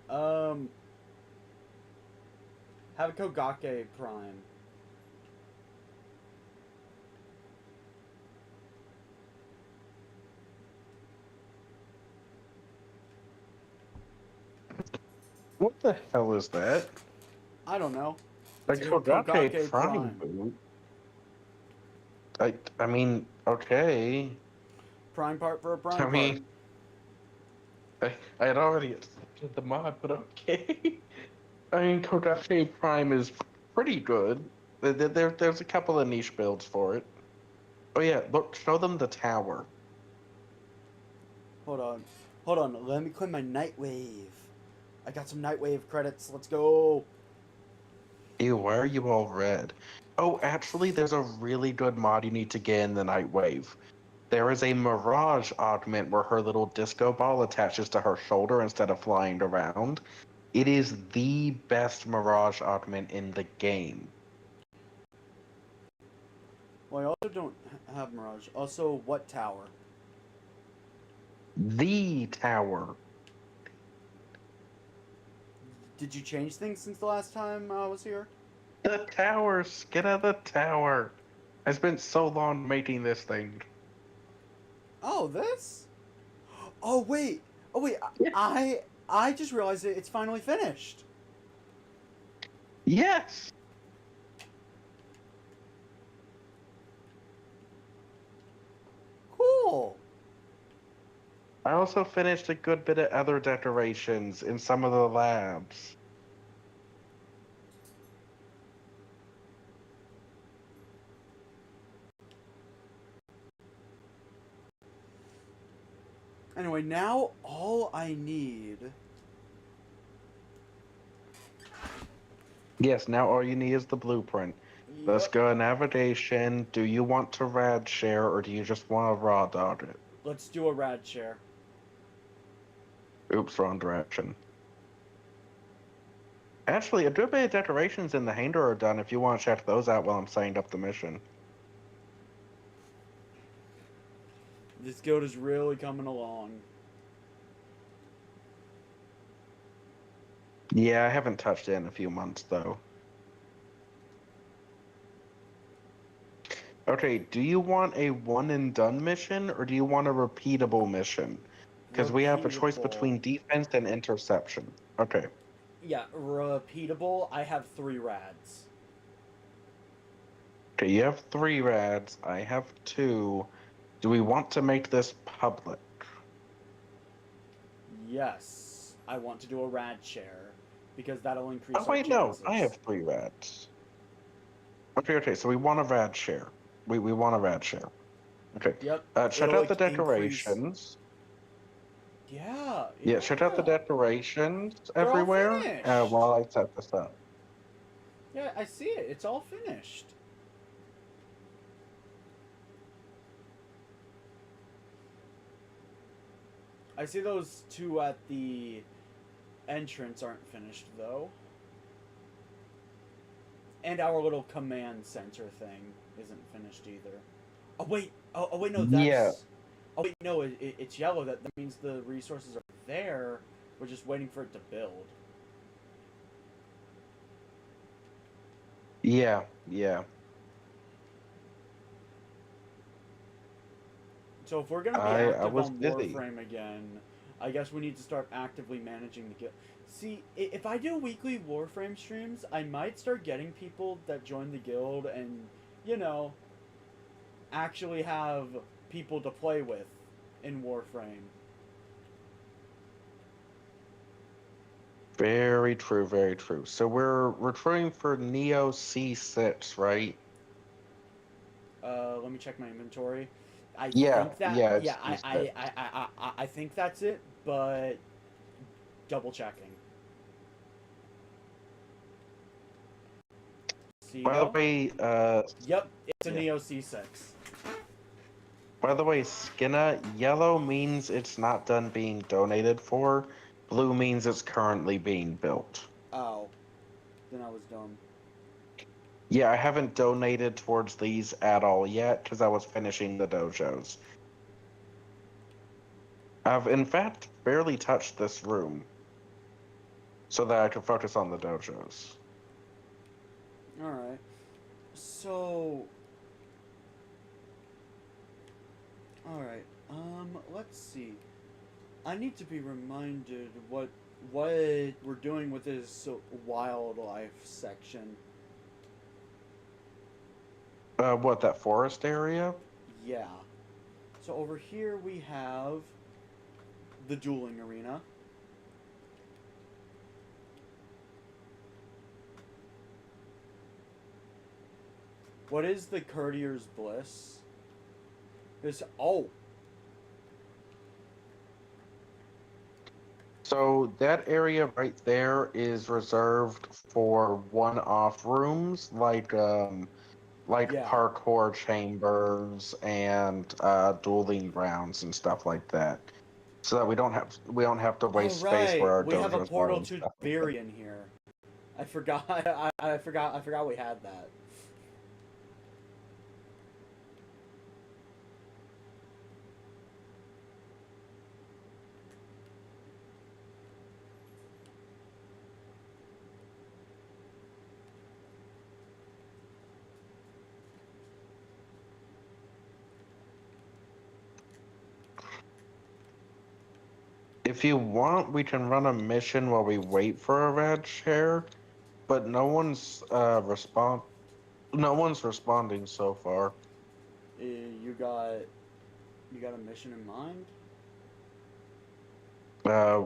Have a Kogake Prime. What the hell is that? I don't know. Like It's a Kogake Kogake Prime Prime. boot. I mean, okay. Prime part for a prime I part. mean, I had already accepted the mod, but okay. I mean, Kogake Prime is pretty good. There's a couple of niche builds for it. Oh yeah, look, show them the tower. Hold on. Hold on. Let me claim my Nightwave. I got some Nightwave credits. Let's go. Ew, why are you all red? Oh, actually, there's a really good mod you need to get in the Nightwave. There is a Mirage augment where her little disco ball attaches to her shoulder instead of flying around. It is the best Mirage augment in the game. Well, I also don't have Mirage. Also, what tower? The tower. Did you change things since the last time I was here? The tower, get out of the tower. I spent so long making this thing. Oh, this? Oh wait. Oh wait. Yeah. I just realized it's finally finished. Yes. Cool. I also finished a good bit of other decorations in some of the labs. Anyway, now all I need... Yes, now all you need is the blueprint. Let's Yep. go to navigation. Do you want to rad share or do you just want to raw dog it? Let's do a rad share. Oops, wrong direction. Actually, a good bit of decorations in the hangar are done if you want to check those out while I'm setting up the mission. This guild is really coming along. Yeah, I haven't touched it in a few months, though. Okay, do you want a one-and-done mission, or do you want a repeatable mission? Because we have a choice Repeatable. between defense and interception. Okay. Yeah, repeatable. I have 3 rads. Okay, you have 3 rads. I have 2. Do we want to make this public? Yes, I want to do a rad share because that'll increase. Oh, our wait, no. chances. I have 3 rads. Okay, so we want a rad share. We want a rad share. Okay. Yep. Check it'll, out the like, increase- decorations. Yeah. Yeah, check out the decorations They're all everywhere finished. while I set this up. Yeah, I see it. It's all finished. I see those 2 at the entrance aren't finished, though. And our little command center thing isn't finished either. Oh, wait. Oh wait, no, that's... Yeah. Oh, wait, no, it's yellow. That means the resources are there. We're just waiting for it to build. Yeah. So if we're gonna be I active was on busy. Warframe again, I guess we need to start actively managing the guild. See, if I do weekly Warframe streams, I might start getting people that join the guild and, you know, actually have people to play with in Warframe. Very true, very true. So we're recruiting for Neo C6, right? Let me check my inventory. I Yeah, think that, yeah, it's yeah, C6. I think that's it, but double checking. By the CEO? way, Yep, it's a yeah. Neo C6. By the way, Skinna, yellow means it's not done being donated for. Blue means it's currently being built. Oh, then I was dumb. Yeah, I haven't donated towards these at all yet because I was finishing the dojos. I've in fact barely touched this room so that I can focus on the dojos. Alright. So... Alright, let's see. I need to be reminded what we're doing with this wildlife section. What, that forest area? Yeah. So over here we have the dueling arena. What is the Courtier's Bliss? This, oh. So that area right there is reserved for one-off rooms like Yeah. parkour chambers and dueling grounds and stuff like that. So that we don't have to waste space where our We have a dojos are portal and to stuff like that. Virion here. I forgot. I forgot we had that. If you want, we can run a mission while we wait for a red chair, but no one's responding so far. You got a mission in mind?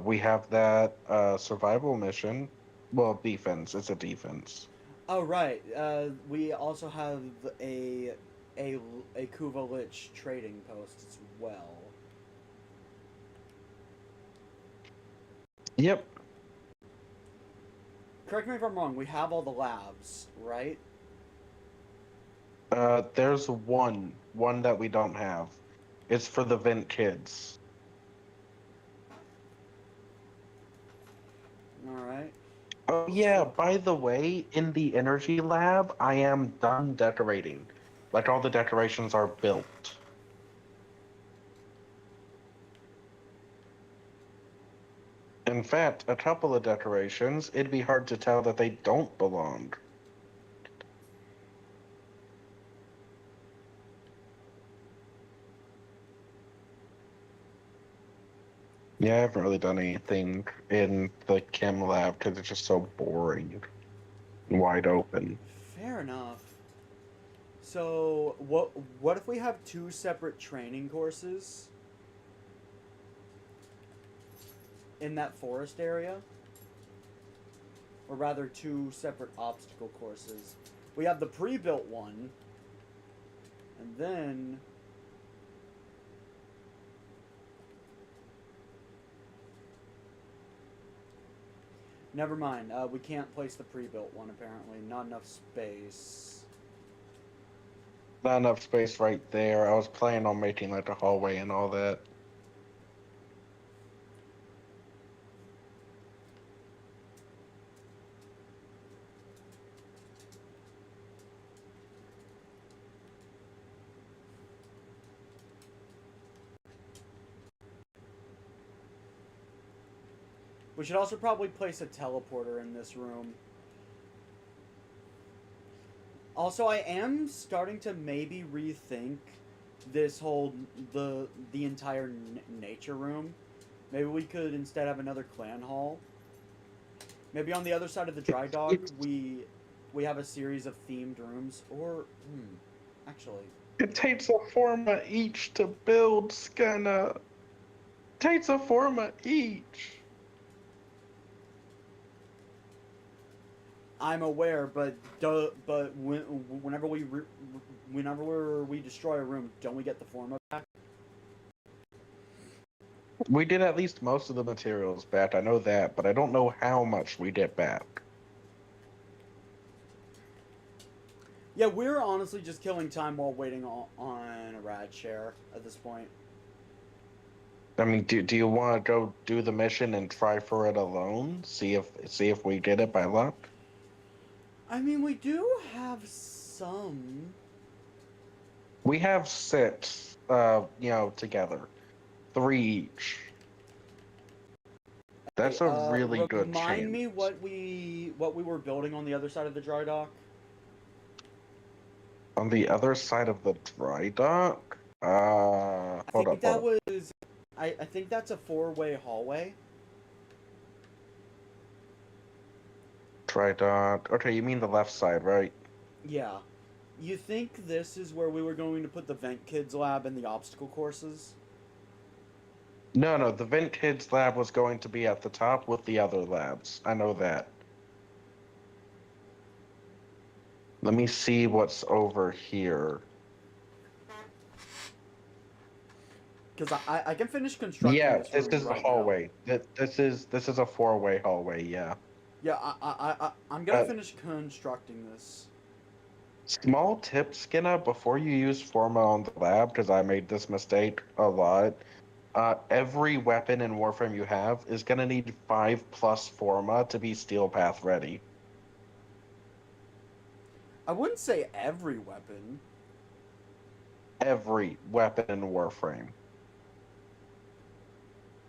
We have that survival mission. Well, defense. It's a defense. Oh right. We also have a Kuva Lich trading post as well. Yep. Correct me if I'm wrong. We have all the labs, right? There's one that we don't have. It's for the vent kids. All right. Oh yeah, by the way, in the energy lab, I am done decorating. Like all the decorations are built. In fact, a couple of decorations, it'd be hard to tell that they don't belong. Yeah, I haven't really done anything in the chem lab because it's just so boring and wide open. Fair enough. So what if we have two separate training courses in that forest area? Or rather, two separate obstacle courses. We have the pre-built one, and then never mind. We can't place the pre-built one apparently. Not enough space. Not enough space right there. I was planning on making like a hallway and all that. We should also probably place a teleporter in this room. Also, I am starting to maybe rethink this whole the entire nature room, Maybe we could instead have another clan hall. Maybe on the other side of the dry dock, we have a series of themed rooms. Or, actually. It takes a forma each to build Skena. Takes a forma each. I'm aware, but whenever we destroy a room, don't we get the forma back? We did at least most of the materials back, I know that, but I don't know how much we get back. Yeah, we're honestly just killing time while waiting on a rad share at this point. I mean, do you want to go do the mission and try for it alone? See if we get it by luck? I mean, we do have some. We have 6, together. 3 each. That's a really good chance. Remind me what we were building on the other side of the dry dock. On the other side of the dry dock? Hold up. I think that's a 4-way hallway. Dry dock. Okay, you mean the left side, right? Yeah. You think this is where we were going to put the Vent Kids lab and the obstacle courses? No, the Vent Kids lab was going to be at the top with the other labs. I know that. Let me see what's over here. Because I can finish constructing this is the hallway. This is a 4-way hallway, yeah. Yeah, I'm gonna finish constructing this. Small tip, Skinna, before you use Forma on the lab, because I made this mistake a lot, every weapon in Warframe you have is gonna need 5+ Forma to be Steel Path ready. I wouldn't say every weapon. Every weapon in Warframe.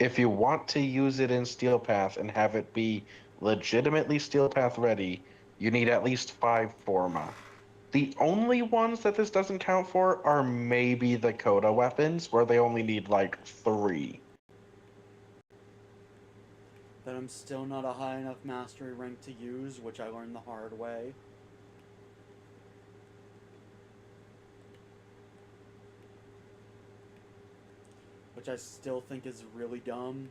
If you want to use it in Steel Path and have it be legitimately Steel Path ready, you need at least 5 Forma. The only ones that this doesn't count for are maybe the Coda weapons, where they only need like 3. That I'm still not a high enough mastery rank to use, which I learned the hard way. Which I still think is really dumb.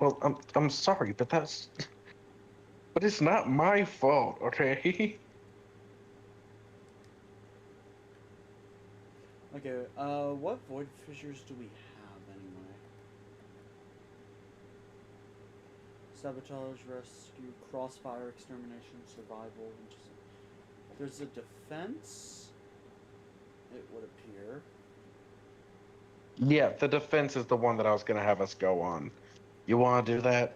Well, I'm sorry, but but it's not my fault, okay? Okay, what void fissures do we have anyway? Sabotage, rescue, crossfire, extermination, survival. There's a defense, it would appear. Yeah, the defense is the one that I was gonna have us go on. You want to do that?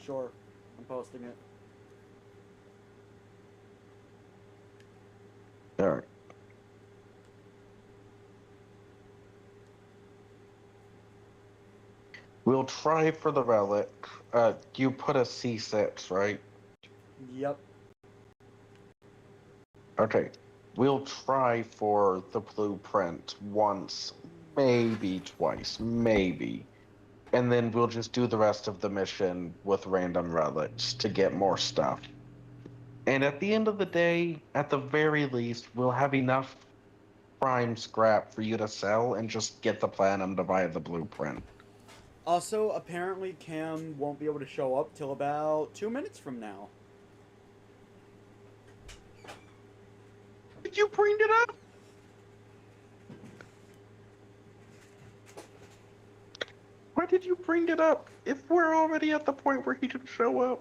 Sure, I'm posting it. All right. We'll try for the relic. You put a C6, right? Yep. Okay. We'll try for the blueprint once, maybe twice, maybe. And then we'll just do the rest of the mission with random relics to get more stuff. And at the end of the day, at the very least, we'll have enough prime scrap for you to sell and just get the platinum to buy the blueprint. Also, apparently Cam won't be able to show up till about 2 minutes from now. Did you bring it up? Why did you bring it up if we're already at the point where he can show up?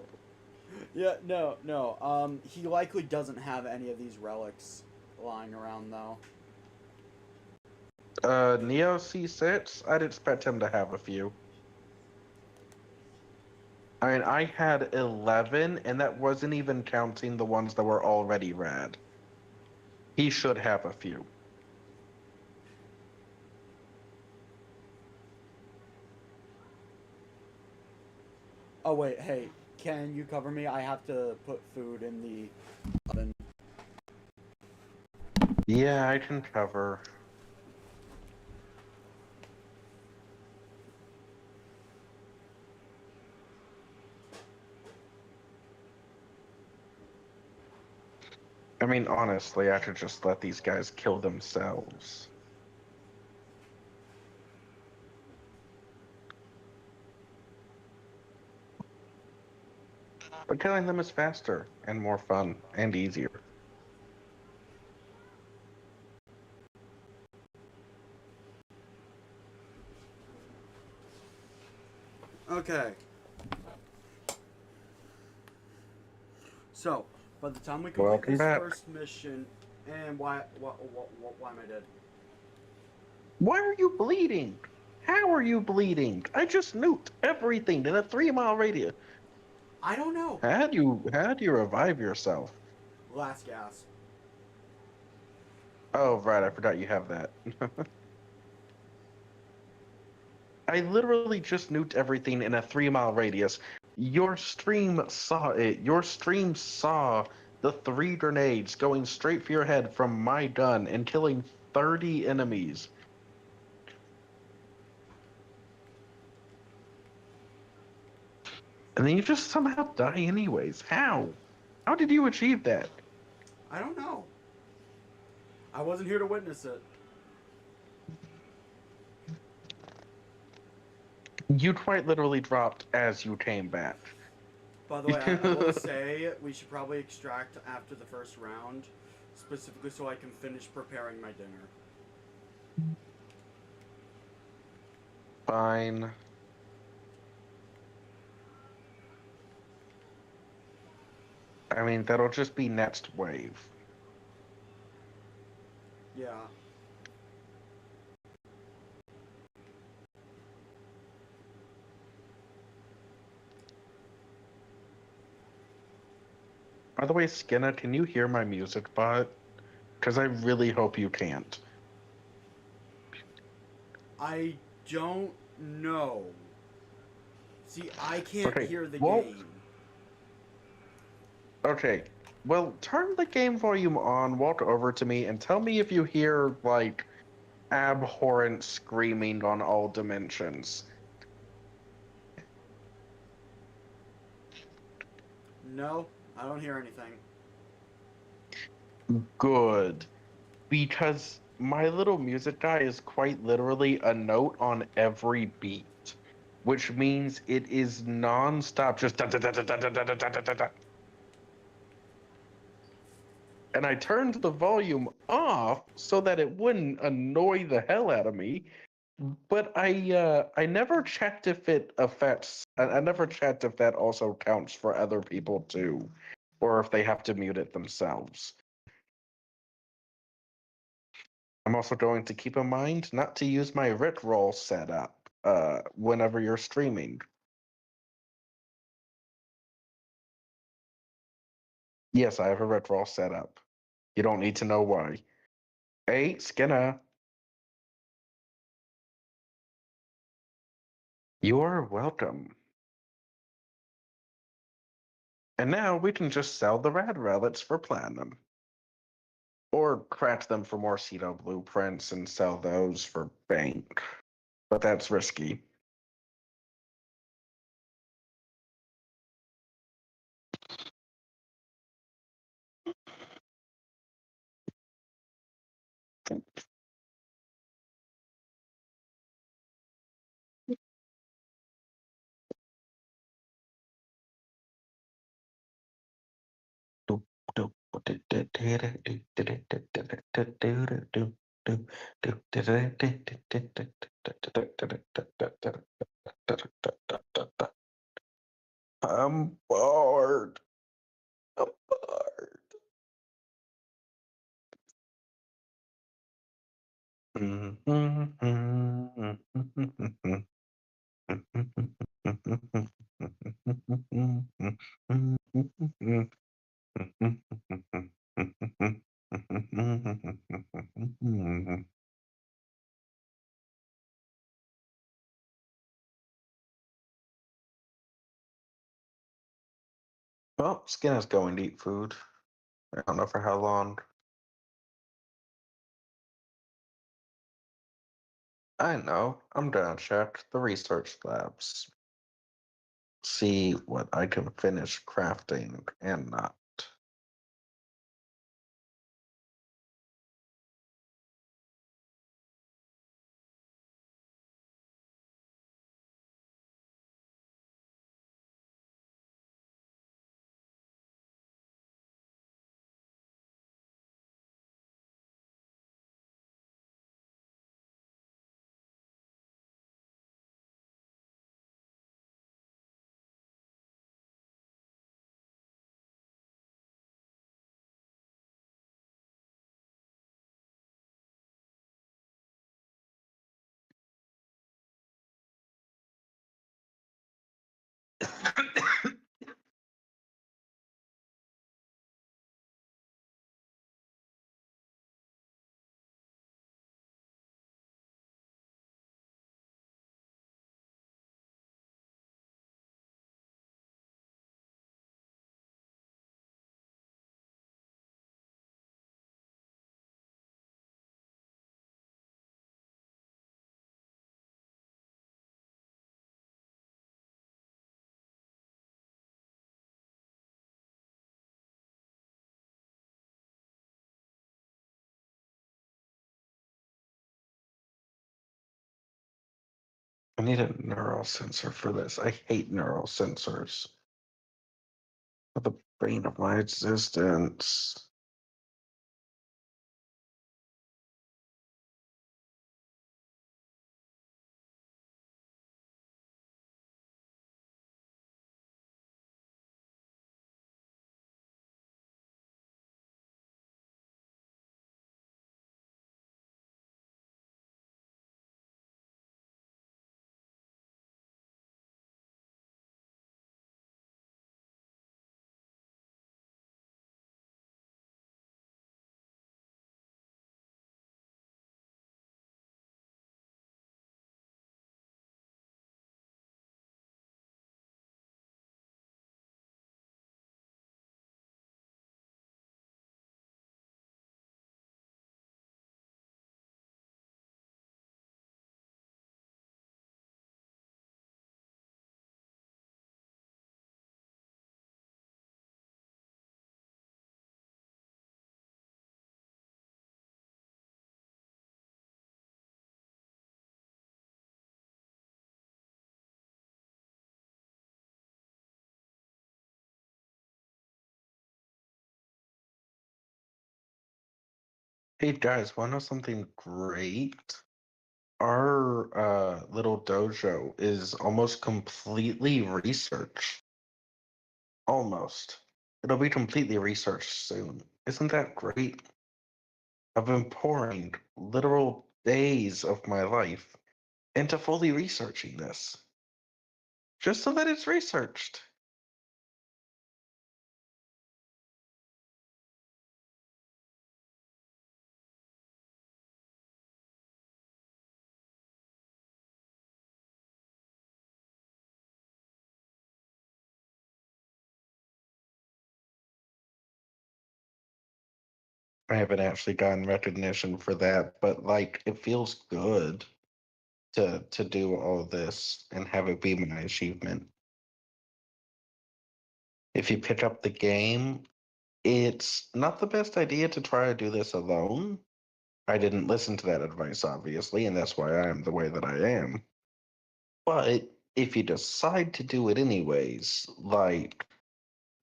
Yeah, no. He likely doesn't have any of these relics lying around, though. Neo C6? I'd expect him to have a few. I mean, I had 11, and that wasn't even counting the ones that were already rad. He should have a few. Oh, wait, hey, can you cover me? I have to put food in the oven. Yeah, I can cover. mean, honestly, I should just let these guys kill themselves. But killing them is faster and more fun and easier. Okay. So, by the time we complete Welcome this back. first mission, and why am I dead? Why are you bleeding? How are you bleeding? I just nuked everything in a 3-mile radius. I don't know. How do you revive yourself? Last gas. Oh, right, I forgot you have that. I literally just nuked everything in a 3-mile radius. Your stream saw it. Your stream saw the 3 grenades going straight for your head from my gun and killing 30 enemies. And then you just somehow die anyways. How? How did you achieve that? I don't know. I wasn't here to witness it. You quite literally dropped as you came back. By the way, I will say we should probably extract after the first round, specifically so I can finish preparing my dinner. Fine. I mean, that'll just be next wave. Yeah. By the way, Skinna, can you hear my music bot? Because I really hope you can't. I don't know. See, I can't Okay, hear the well- game. Okay, well, turn the game volume on, walk over to me, and tell me if you hear, like, abhorrent screaming on all dimensions. No, I don't hear anything. Good. Because my little music guy is quite literally a note on every beat, which means it is non-stop, just da da da da da da da da da da da. And I turned the volume off so that it wouldn't annoy the hell out of me. But I never checked if it affects. I never checked if that also counts for other people too, or if they have to mute it themselves. I'm also going to keep in mind not to use my Rickroll setup whenever you're streaming. Yes, I have a Rickroll setup. You don't need to know why. Hey, Skinner. You are welcome. And now we can just sell the rad relics for platinum. Or craft them for more Cedo blueprints and sell those for bank. But that's risky. I'm bored. I'm bored. Well, Skinner's going to eat food. I don't know for how long. I know. I'm gonna check the research labs. See what I can finish crafting and not. I need a neural sensor for this. I hate neural sensors. For the bane of my existence. Hey guys, wanna know something great? Our little dojo is almost completely researched. Almost. It'll be completely researched soon. Isn't that great? I've been pouring literal days of my life into fully researching this. Just so that it's researched. I haven't actually gotten recognition for that, but like it feels good to do all this and have it be my achievement. If you pick up the game, it's not the best idea to try to do this alone. I didn't listen to that advice, obviously, and that's why I am the way that I am. But if you decide to do it anyways, like,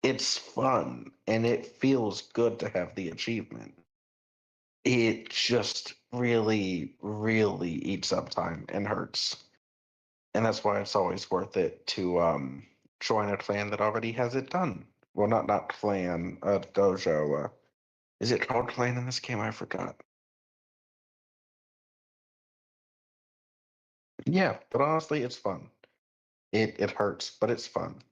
it's fun and it feels good to have the achievement. It just really, really eats up time and hurts. And that's why it's always worth it to join a clan that already has it done. Well, not clan, dojo. Is it called clan in this game? I forgot. Yeah, but honestly, it's fun. It hurts, but it's fun.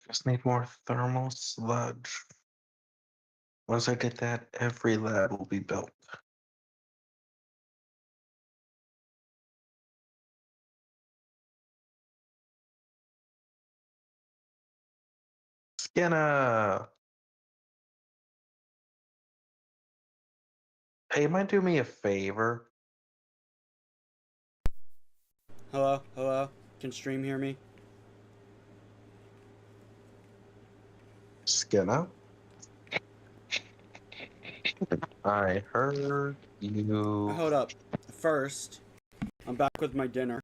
Just need more thermal sludge. Once I get that, every lab will be built. Skinner! Hey, you might do me a favor? Hello? Hello? Can stream hear me? Skinner? I heard you. Hold up. First, I'm back with my dinner.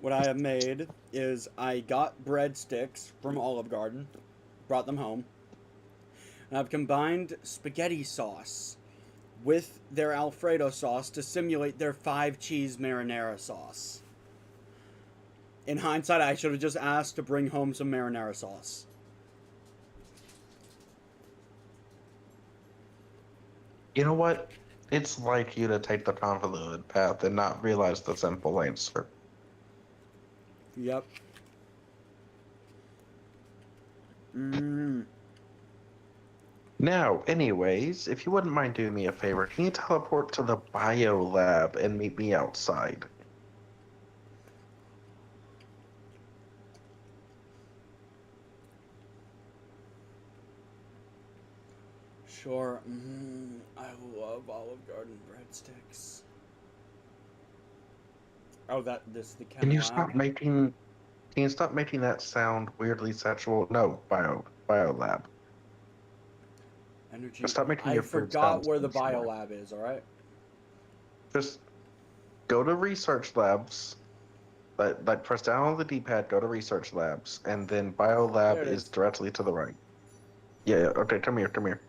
What I have made is I got breadsticks from Olive Garden, brought them home, and I've combined spaghetti sauce with their Alfredo sauce to simulate their 5-cheese marinara sauce. In hindsight, I should have just asked to bring home some marinara sauce. You know what? It's like you to take the convoluted path and not realize the simple answer. Yep. Now, anyways, if you wouldn't mind doing me a favor, can you teleport to the bio lab and meet me outside? Sure. I love Olive Garden breadsticks. Oh, this is the chem Can you lab? stop making? Can you stop making that sound weirdly sexual? No, bio lab. Energy. Stop making I your food forgot sound where the sensual. bio lab is. All right. Just go to research labs. Like press down on the D-pad, go to research labs, and then bio lab There it is is. directly to the right. Yeah. Okay. Come here. Come here.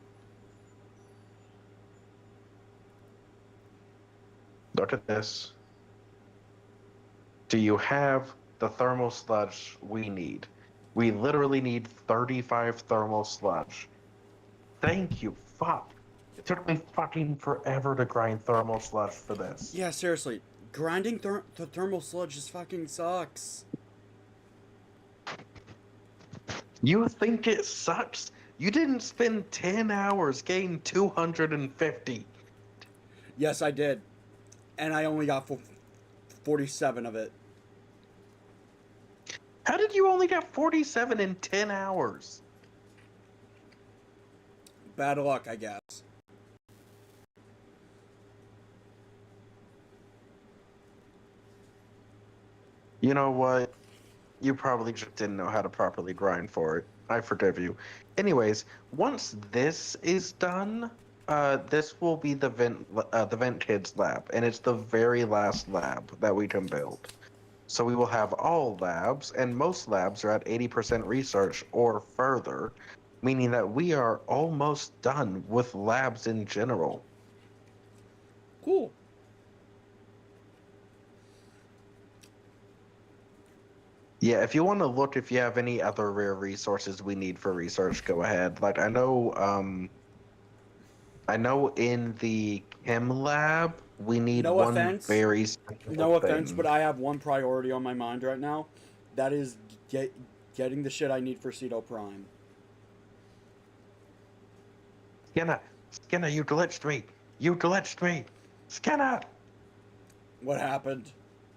Look at this. Do you have the thermal sludge we need? We literally need 35 thermal sludge. Thank you. Fuck. It took me fucking forever to grind thermal sludge for this. Yeah, seriously. Grinding the thermal sludge just fucking sucks. You think it sucks? You didn't spend 10 hours getting 250. Yes, I did. And I only got 47 of it. How did you only get 47 in 10 hours? Bad luck, I guess. You know what? You probably just didn't know how to properly grind for it. I forgive you. Anyways, once this is done, this will be the vent kids lab, and it's the very last lab that we can build. So we will have all labs, and most labs are at 80% research or further, meaning that we are almost done with labs in general. Cool. Yeah, if you want to look if you have any other rare resources we need for research, go ahead. Like I know in the chem lab we need No one offense. very special No offense, thing. but I have one priority on my mind right now. That is getting the shit I need for Ceto Prime. Skinner, you glitched me. You glitched me. Skinner! What happened?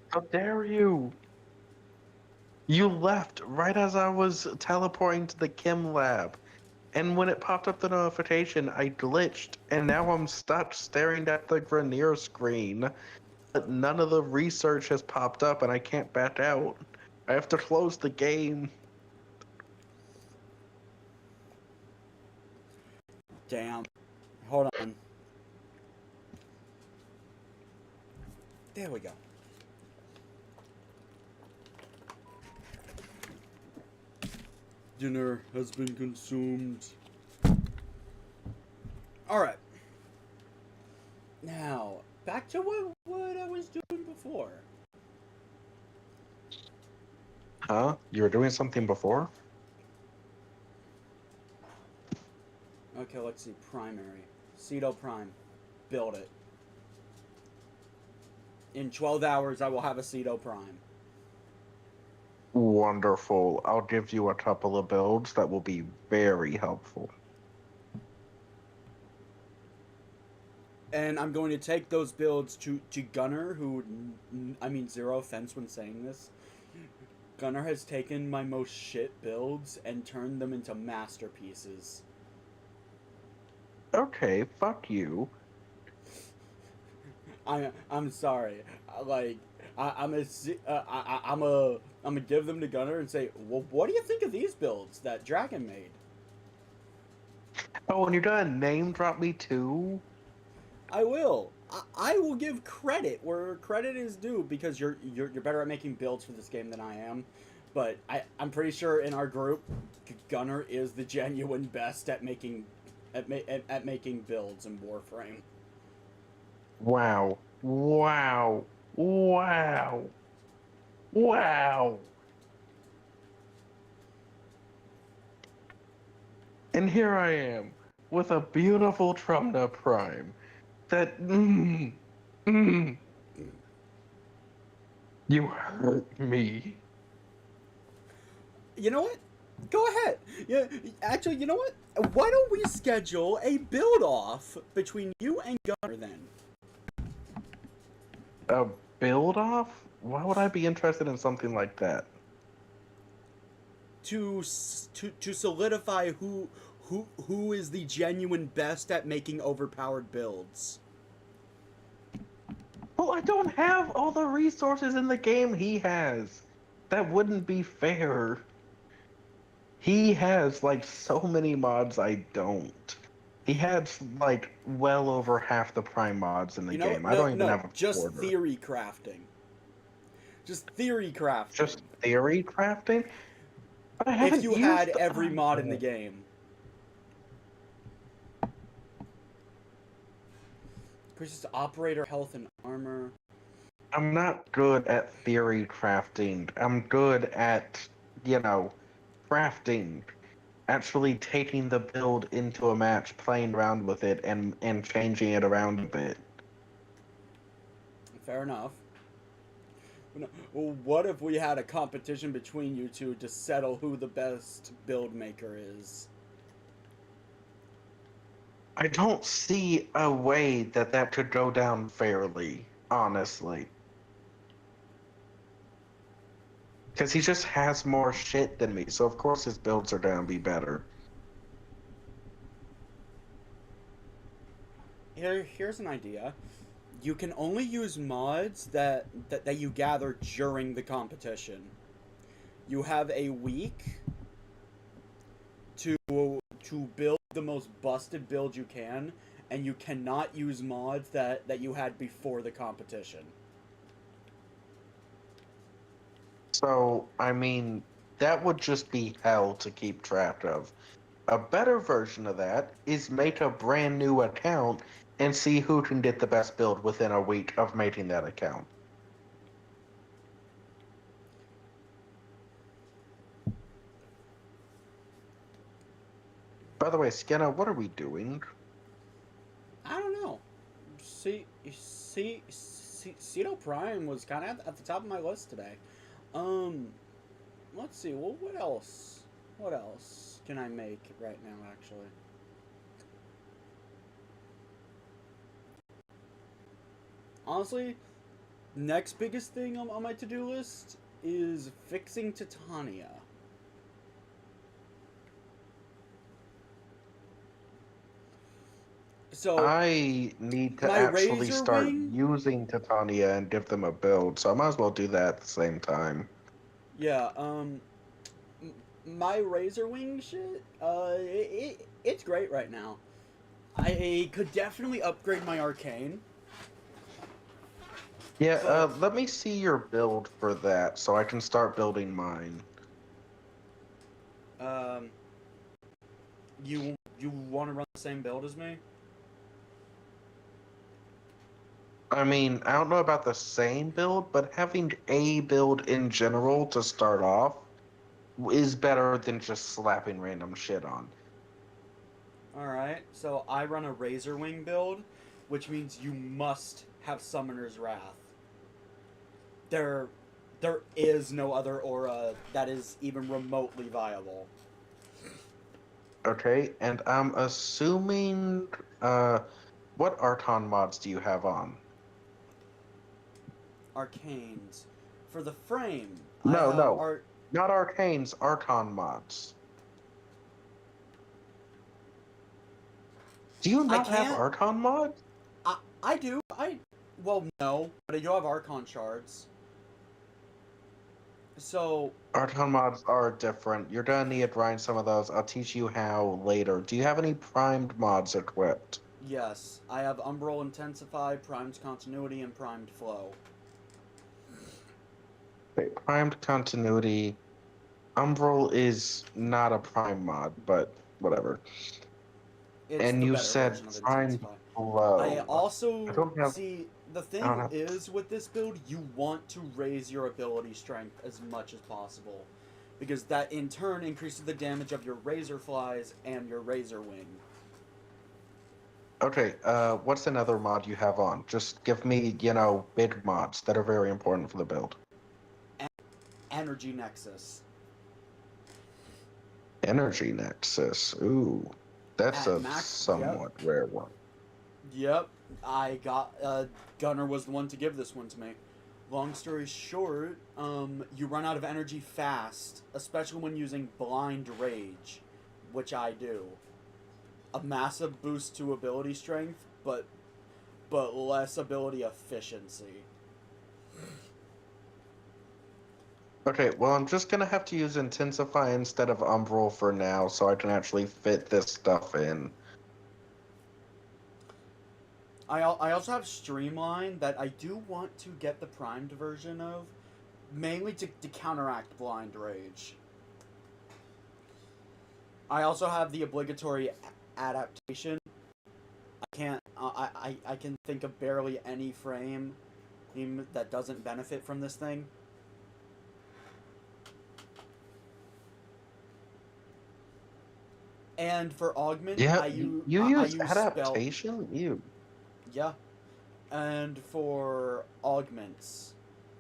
How dare you? You left right as I was teleporting to the chem lab. And when it popped up the notification, I glitched, and now I'm stuck staring at the Grenier screen. But none of the research has popped up, and I can't back out. I have to close the game. Damn. Hold on. There we go. Dinner has been consumed. Alright. Now, back to what I was doing before. Huh? You were doing something before? Okay, let's see. Primary. Ceto Prime. Build it. In 12 hours, I will have a Ceto Prime. Wonderful. I'll give you a couple of builds that will be very helpful. And I'm going to take those builds to Gunner, who, I mean, zero offense when saying this. Gunner has taken my most shit builds and turned them into masterpieces. Okay, fuck you. I'm sorry. Like, I'm gonna give them to Gunner and say, well, what do you think of these builds that Dragon made? Oh, and you're gonna name drop me too? I will. I will give credit where credit is due, because you're better at making builds for this game than I am. But I'm pretty sure in our group, Gunner is the genuine best at making making builds in Warframe. Wow. Wow. Wow. Wow. And here I am with a beautiful Trumna Prime that you hurt me. You know what? Go ahead. Yeah, actually, you know what? Why don't we schedule a build-off between you and Gunner then? A build off? Why would I be interested in something like that? To solidify who is the genuine best at making overpowered builds. Well, I don't have all the resources in the game he has. That wouldn't be fair. He has like so many mods I don't. He has like well over half the prime mods in the game. I don't even have a just quarter. theory crafting. Just theory crafting. Just theory crafting? But I haven't if you used had every mod in the it. game. Increases operator health and armor. I'm not good at theory crafting. I'm good at, crafting. Actually taking the build into a match, playing around with it, and changing it around a bit. Fair enough. Well, what if we had a competition between you two to settle who the best build maker is? I don't see a way that could go down fairly, honestly. Because he just has more shit than me, so of course his builds are gonna be better. Here's an idea. You can only use mods that you gather during the competition. You have a week to build the most busted build you can, and you cannot use mods that you had before the competition. So, I mean, that would just be hell to keep track of. A better version of that is make a brand new account and see who can get the best build within a week of making that account. By the way, Skenna, what are we doing? I don't know. Ceto Prime was kind of at the top of my list today. Let's see. Well, what else? What else can I make right now, actually? Honestly, next biggest thing on my to-do list is fixing Titania. So I need to actually start using Titania and give them a build, so I might as well do that at the same time. Yeah, my Razor Wing shit, it's great right now. I could definitely upgrade my Arcane. Yeah, let me see your build for that, so I can start building mine. You want to run the same build as me? I mean, I don't know about the same build, but having a build in general to start off is better than just slapping random shit on. Alright, so I run a Razor Wing build, which means you must have Summoner's Wrath. They're There is no other aura that is even remotely viable. Okay, and I'm assuming, what Archon mods do you have on? Arcanes. For the frame, I No, have no, not Arcanes, Archon mods. Do you not have can't- Archon mods? I do. Well, no, but I do have Archon shards. So Archon mods are different. You're gonna need to grind some of those. I'll teach you how later. Do you have any primed mods equipped? yes, I have Umbral Intensify, Primed Continuity, and Primed Flow. Okay, primed continuity. Umbral is not a prime mod, but whatever. It's And the you better said version of primed Intensify. flow. I also I don't have- see the I thing don't have- is with this build, you want to raise your ability strength as much as possible, because that in turn increases the damage of your razor flies and your razor wing. Okay, what's another mod you have on? Just give me, big mods that are very important for the build. Energy Nexus. Energy Nexus. Ooh, that's At a max- somewhat rare one. Yep, I got Gunner was the one to give this one to me. Long story short, you run out of energy fast, especially when using Blind Rage, which I do. A massive boost to ability strength, but less ability efficiency. Okay, well, I'm just gonna have to use Intensify instead of Umbral for now, so I can actually fit this stuff in. I also have Streamline that I do want to get the primed version of, mainly to counteract Blind Rage. I also have the obligatory adaptation. I can think of barely any frame that doesn't benefit from this thing. And for augment, Yeah, I you use use adaptation? You. Yeah. And for augments,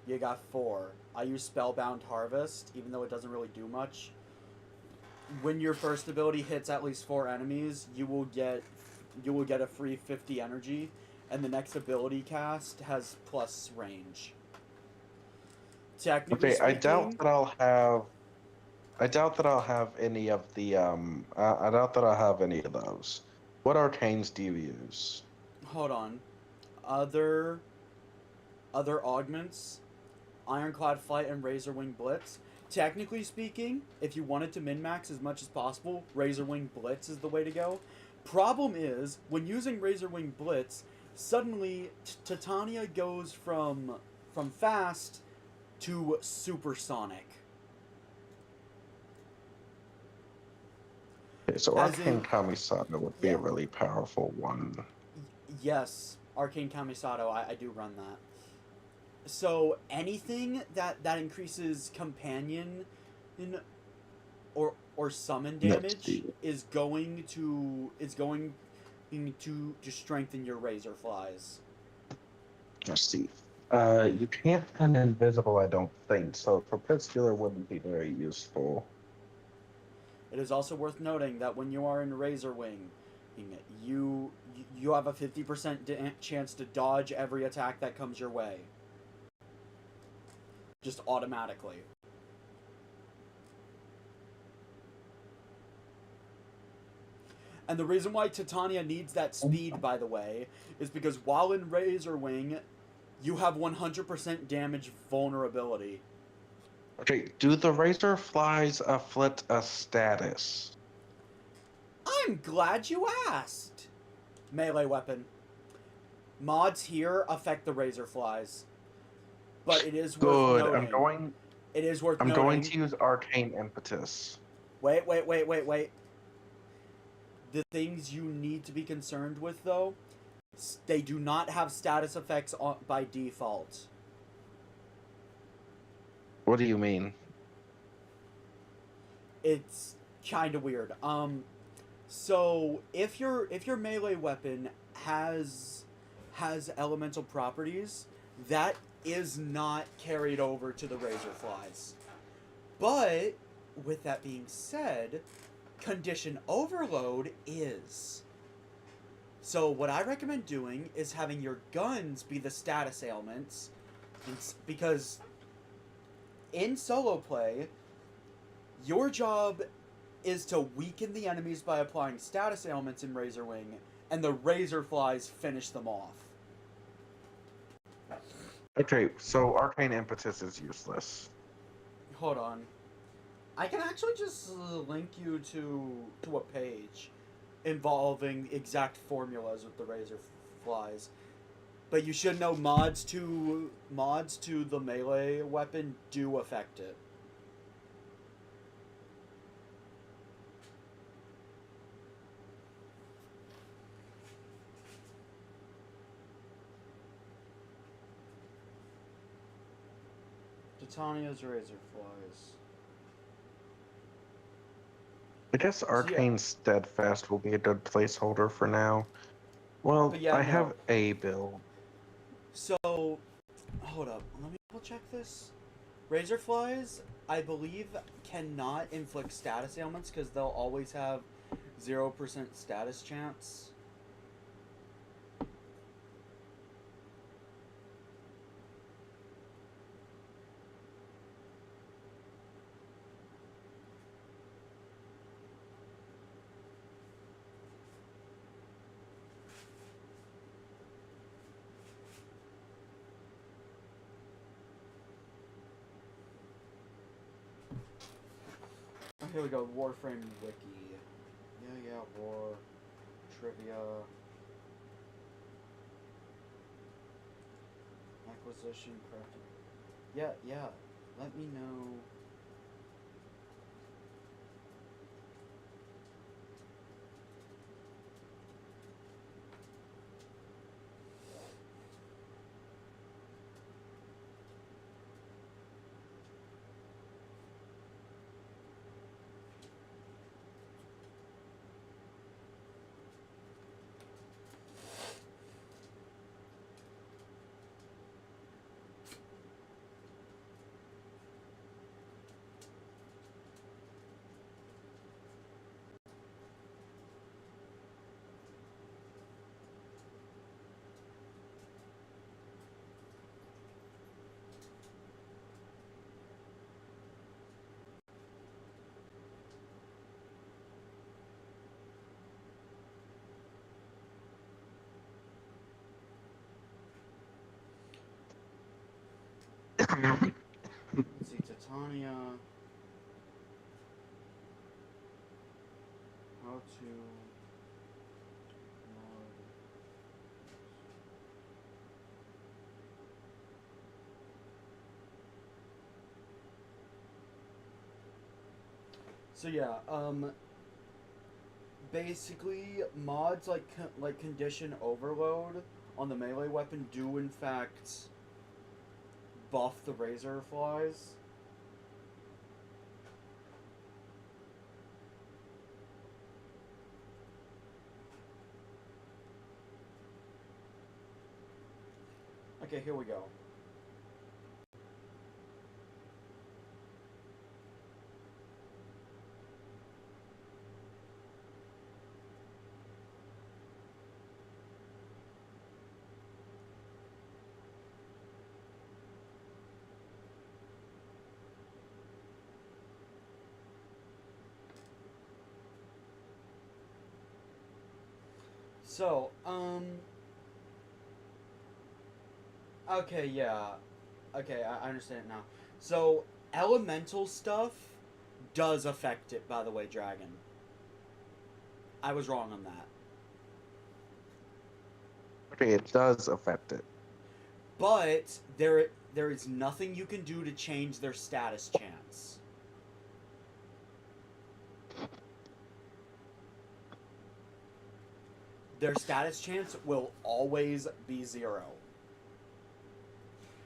you got 4. I use Spellbound Harvest, even though it doesn't really do much. When your first ability hits at least 4 enemies, you will get a free 50 energy, and the next ability cast has plus range. Technically Okay, speaking, I doubt that I'll have any of the I doubt that I'll have any of those. What arcanes do you use? hold on. Other augments, Ironclad Flight and Razorwing Blitz. Technically speaking, if you wanted to min-max as much as possible, Razorwing Blitz is the way to go. Problem is, when using Razorwing Blitz, suddenly Titania goes from fast to supersonic. Okay, so As Arcane in- Kamisama would be yeah. a really powerful one. Yes, Arcane Kamisato, I do run that. So anything that increases companion or summon damage is going to strengthen your razor flies. Let's see. You can't turn invisible, I don't think, so Crepuscular wouldn't be very useful. It is also worth noting that when you are in Razor Wing, you have a 50% chance to dodge every attack that comes your way. Just automatically. And the reason why Titania needs that speed, by the way, is because while in Razor Wing, you have 100% damage vulnerability. Okay, do the Razor Flies afflict a status? I'm glad you asked! Melee weapon. Mods here affect the Razor Flies. But it is worth noting. It is worth noting. I'm going to use Arcane Impetus. Wait. The things you need to be concerned with, though, they do not have status effects by default. What do you mean? It's kind of weird. So if your melee weapon has elemental properties, that is not carried over to the razor flies. But, with that being said, condition overload is. So what I recommend doing is having your guns be the status ailments, because in solo play, your job is to weaken the enemies by applying status ailments in Razor Wing, and the razor flies finish them off. Okay, so arcane impetus is useless. Hold on. I can actually just link you to a page involving exact formulas with the razor flies. But you should know mods to the melee weapon do affect it. Titania's razor flies. I guess Arcane Steadfast will be a good placeholder for now. Well, But yeah, I no. have a build. So, hold up. Let me double check this. Razor flies, I believe, cannot inflict status ailments because they'll always have 0% status chance. Oh, here we go, Warframe wiki. Yeah, war, trivia, acquisition, crafting. Yeah, let me know. Let's see, Titania. How to mod. So yeah, basically mods like condition overload on the melee weapon do in fact buff the razor flies. Okay, here we go. So, okay, yeah. Okay, I understand it now. So, elemental stuff does affect it, by the way, Dragon. I was wrong on that. Okay, it does affect it. But there is nothing you can do to change their status chance. Their status chance will always be 0.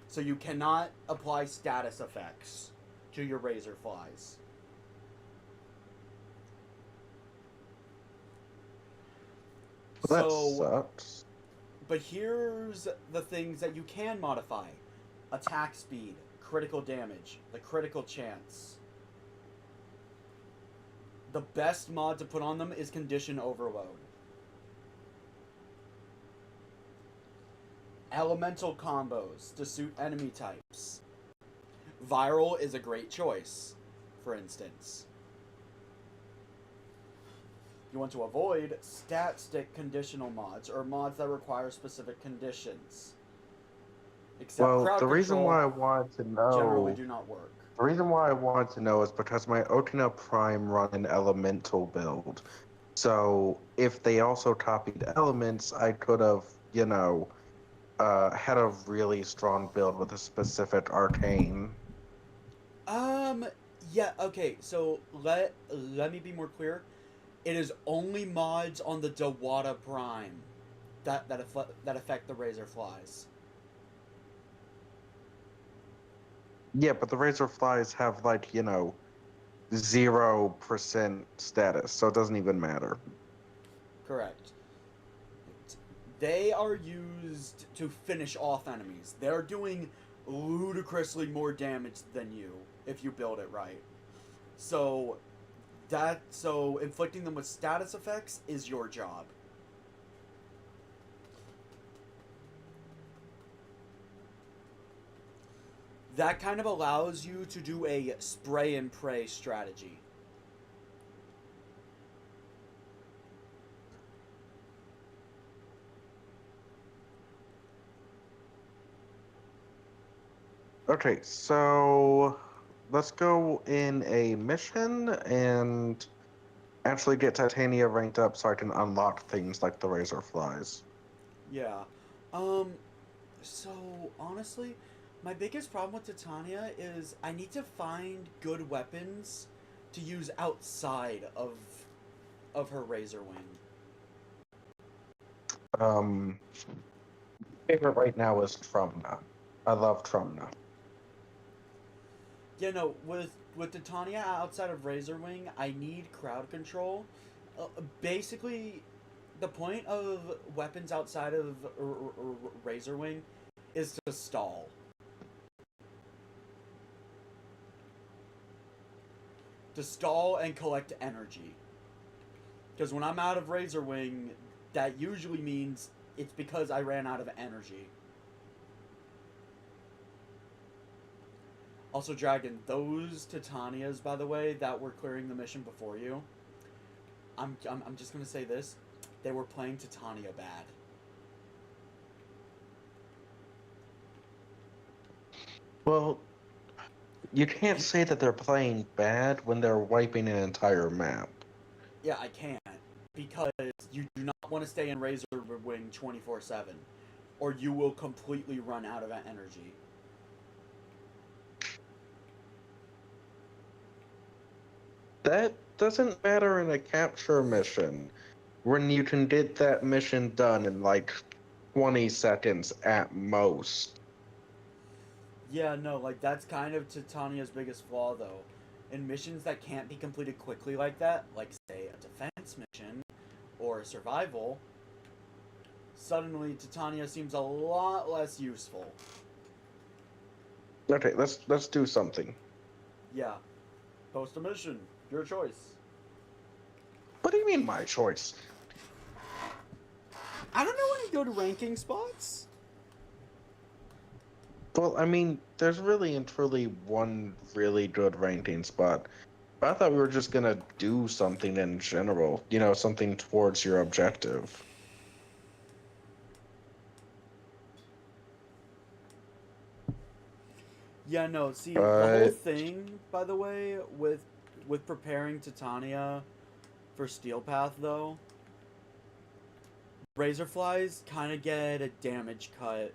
So you cannot apply status effects to your razor flies. Well, that sucks. But here's the things that you can modify. Attack speed, critical damage, the critical chance. The best mod to put on them is Condition Overload. Elemental combos to suit enemy types. Viral is a great choice, for instance. You want to avoid stat stick conditional mods or mods that require specific conditions. Except Well, crowd the reason control why I wanted to generally know, do not work. the reason why I wanted to know is because my Otina Prime run an elemental build. So if they also copied elements, I could have, you know, had a really strong build with a specific arcane. Yeah, okay, so let me be more clear. It is only mods on the Dewata Prime that affect the Razor Flies. Yeah, but the Razor Flies have, like, you know, 0% status, so it doesn't even matter. Correct. They are used to finish off enemies. They're doing ludicrously more damage than you if you build it right. So inflicting them with status effects is your job. That kind of allows you to do a spray and pray strategy. Okay, so let's go in a mission and actually get Titania ranked up so I can unlock things like the Razor Flies. Yeah. So honestly, my biggest problem with Titania is I need to find good weapons to use outside of her Razor Wing. Favorite right now is Trumna. I love Trumna. Yeah, no, with Titania outside of Razor Wing, I need crowd control. Basically, the point of weapons outside of Razor Wing is to stall. To stall and collect energy. Because when I'm out of Razor Wing, that usually means it's because I ran out of energy. Also, Dragon, those Titanias, by the way, that were clearing the mission before you, I'm just gonna say this, they were playing Titania bad. Well, you can't say that they're playing bad when they're wiping an entire map. Yeah, I can't. Because you do not want to stay in Razor Wing 24/7. Or you will completely run out of energy. That doesn't matter in a capture mission, when you can get that mission done in like 20 seconds at most. Yeah, no, like that's kind of Titania's biggest flaw, though. In missions that can't be completed quickly like that, like say a defense mission or a survival, suddenly Titania seems a lot less useful. Okay, let's do something. Yeah, post a mission, your choice. What do you mean my choice? I don't know any good ranking spots. Well, I mean, there's really and truly one really good ranking spot. I thought we were just gonna do something in general, you know, something towards your objective. Yeah, no, see, the whole thing, by the way, with preparing Titania for Steel Path, though, Razor Flies kind of get a damage cut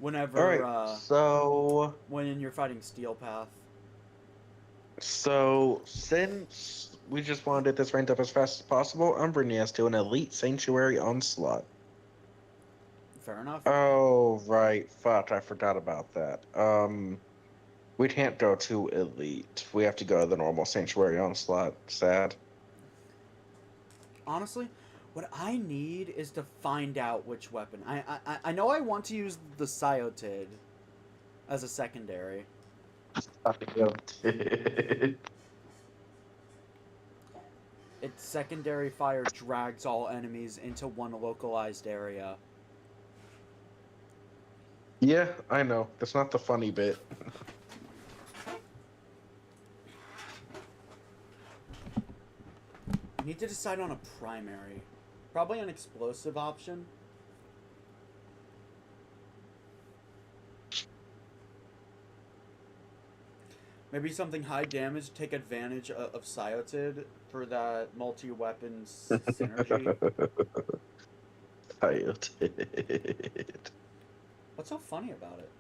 whenever, so when you're fighting Steel Path. So, since we just want to get this ranked up as fast as possible, I'm bringing us to an Elite Sanctuary Onslaught. Fair enough. Oh, right. Fuck, I forgot about that. We can't go to Elite. We have to go to the normal Sanctuary Onslaught. Sad. Honestly, What I need is to find out which weapon. I know I want to use the Cyotid as a secondary. Its secondary fire drags all enemies into one localized area. Yeah, I know. That's not the funny bit. I need to decide on a primary. Probably an explosive option. Maybe something high damage, take advantage of Cyotid for that multi-weapon synergy. Cyotid. What's so funny about it?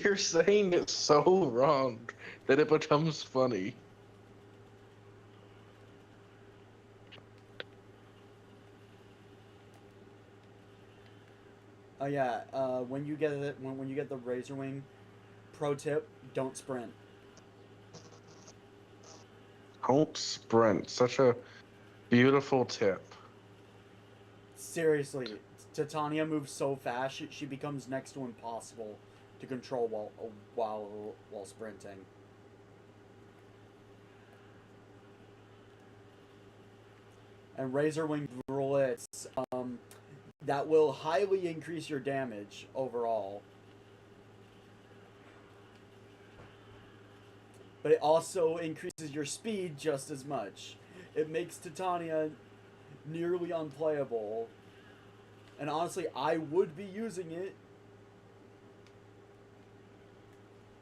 You're saying it so wrong that it becomes funny. Oh yeah, when you get it, when you get the Razor Wing, pro tip: don't sprint. Don't sprint. Such a beautiful tip. Seriously, Titania moves so fast she becomes next to impossible to control while sprinting. And Razor Wing Blitz, that will highly increase your damage overall. But it also increases your speed just as much. It makes Titania nearly unplayable. And honestly, I would be using it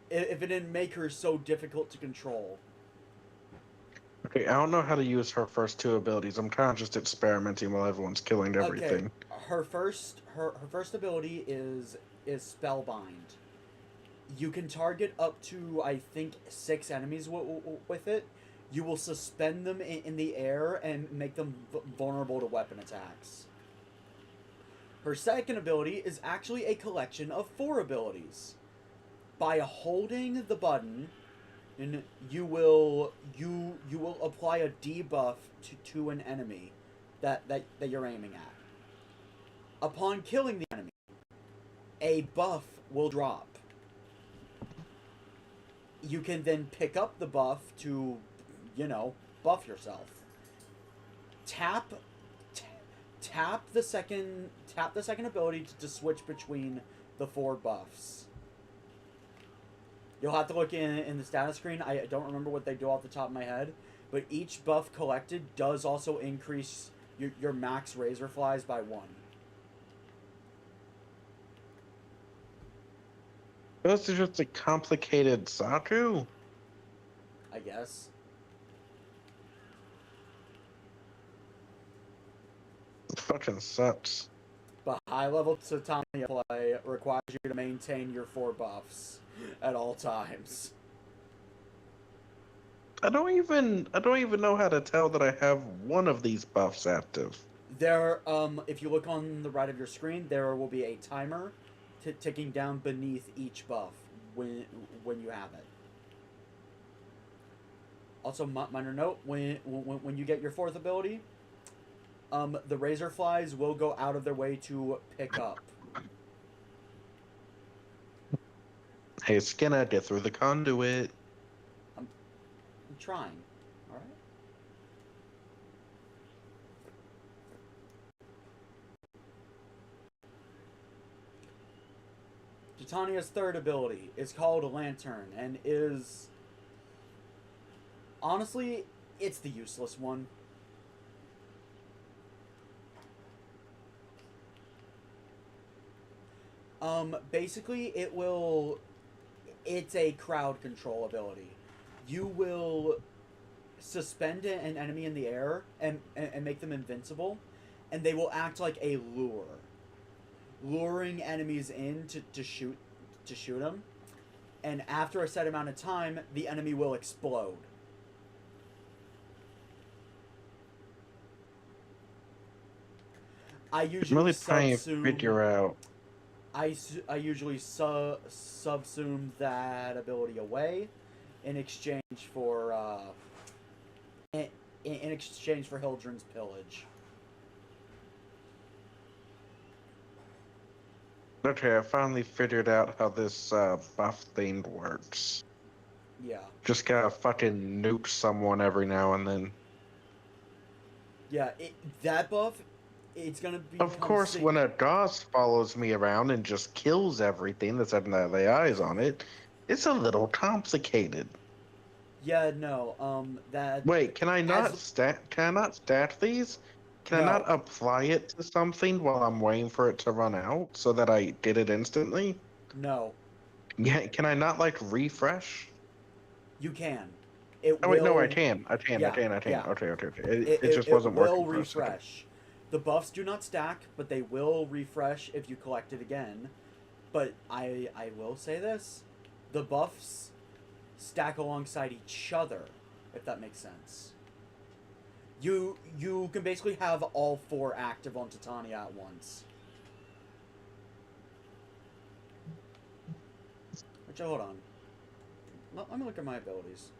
if it didn't make her so difficult to control. Okay, I don't know how to use her first two abilities. I'm kind of just experimenting while everyone's killing everything. Okay, her first ability is Spellbind. You can target up to, I think, 6 enemies with it. You will suspend them in the air and make them vulnerable to weapon attacks. Her second ability is actually a collection of 4 abilities. By holding the button, and you will apply a debuff to an enemy that you're aiming at. Upon killing the enemy, a buff will drop. You can then pick up the buff to, buff yourself. Tap the second ability to switch between the 4 buffs. You'll have to look in the status screen. I don't remember what they do off the top of my head, but each buff collected does also increase your max razor flies by 1. This is just a complicated Saku. I guess. It fucking sucks. But high-level Titania play requires you to maintain your 4 buffs at all times. I don't even know how to tell that I have one of these buffs active. There, if you look on the right of your screen, there will be a timer ticking down beneath each buff when you have it. Also, minor note: when you get your 4th ability, the razor flies will go out of their way to pick up. Hey, Skinner, get through the conduit. I'm trying. All right. Titania's 3rd ability is called Lantern and is... honestly, it's the useless one. Basically, it's a crowd control ability. You will suspend an enemy in the air and make them invincible, and they will act like a lure, luring enemies in to shoot them, and after a set amount of time, the enemy will explode. I usually really trying to figure out. I usually subsume that ability away in exchange for in exchange for Hildren's pillage. Okay, I finally figured out how this buff thing works. Yeah. Just gotta fucking nuke someone every now and then. Yeah, that buff, it's gonna be. Of course, when a DOS follows me around and just kills everything that's had the eyes on it, it's a little complicated. Yeah, no, that... Wait, can I not stat these? Can I No. not apply it to something while I'm waiting for it to run out so that I did it instantly? No. Yeah, can I not like refresh? You can. It Oh wait, will... no, I can. I can. Yeah, Okay. yeah. It just wasn't working. It will refresh. The buffs do not stack, but they will refresh if you collect it again. But I will say this. The buffs stack alongside each other, if that makes sense. You can basically have all 4 active on Titania at once. Which, hold on. Let me look at my abilities.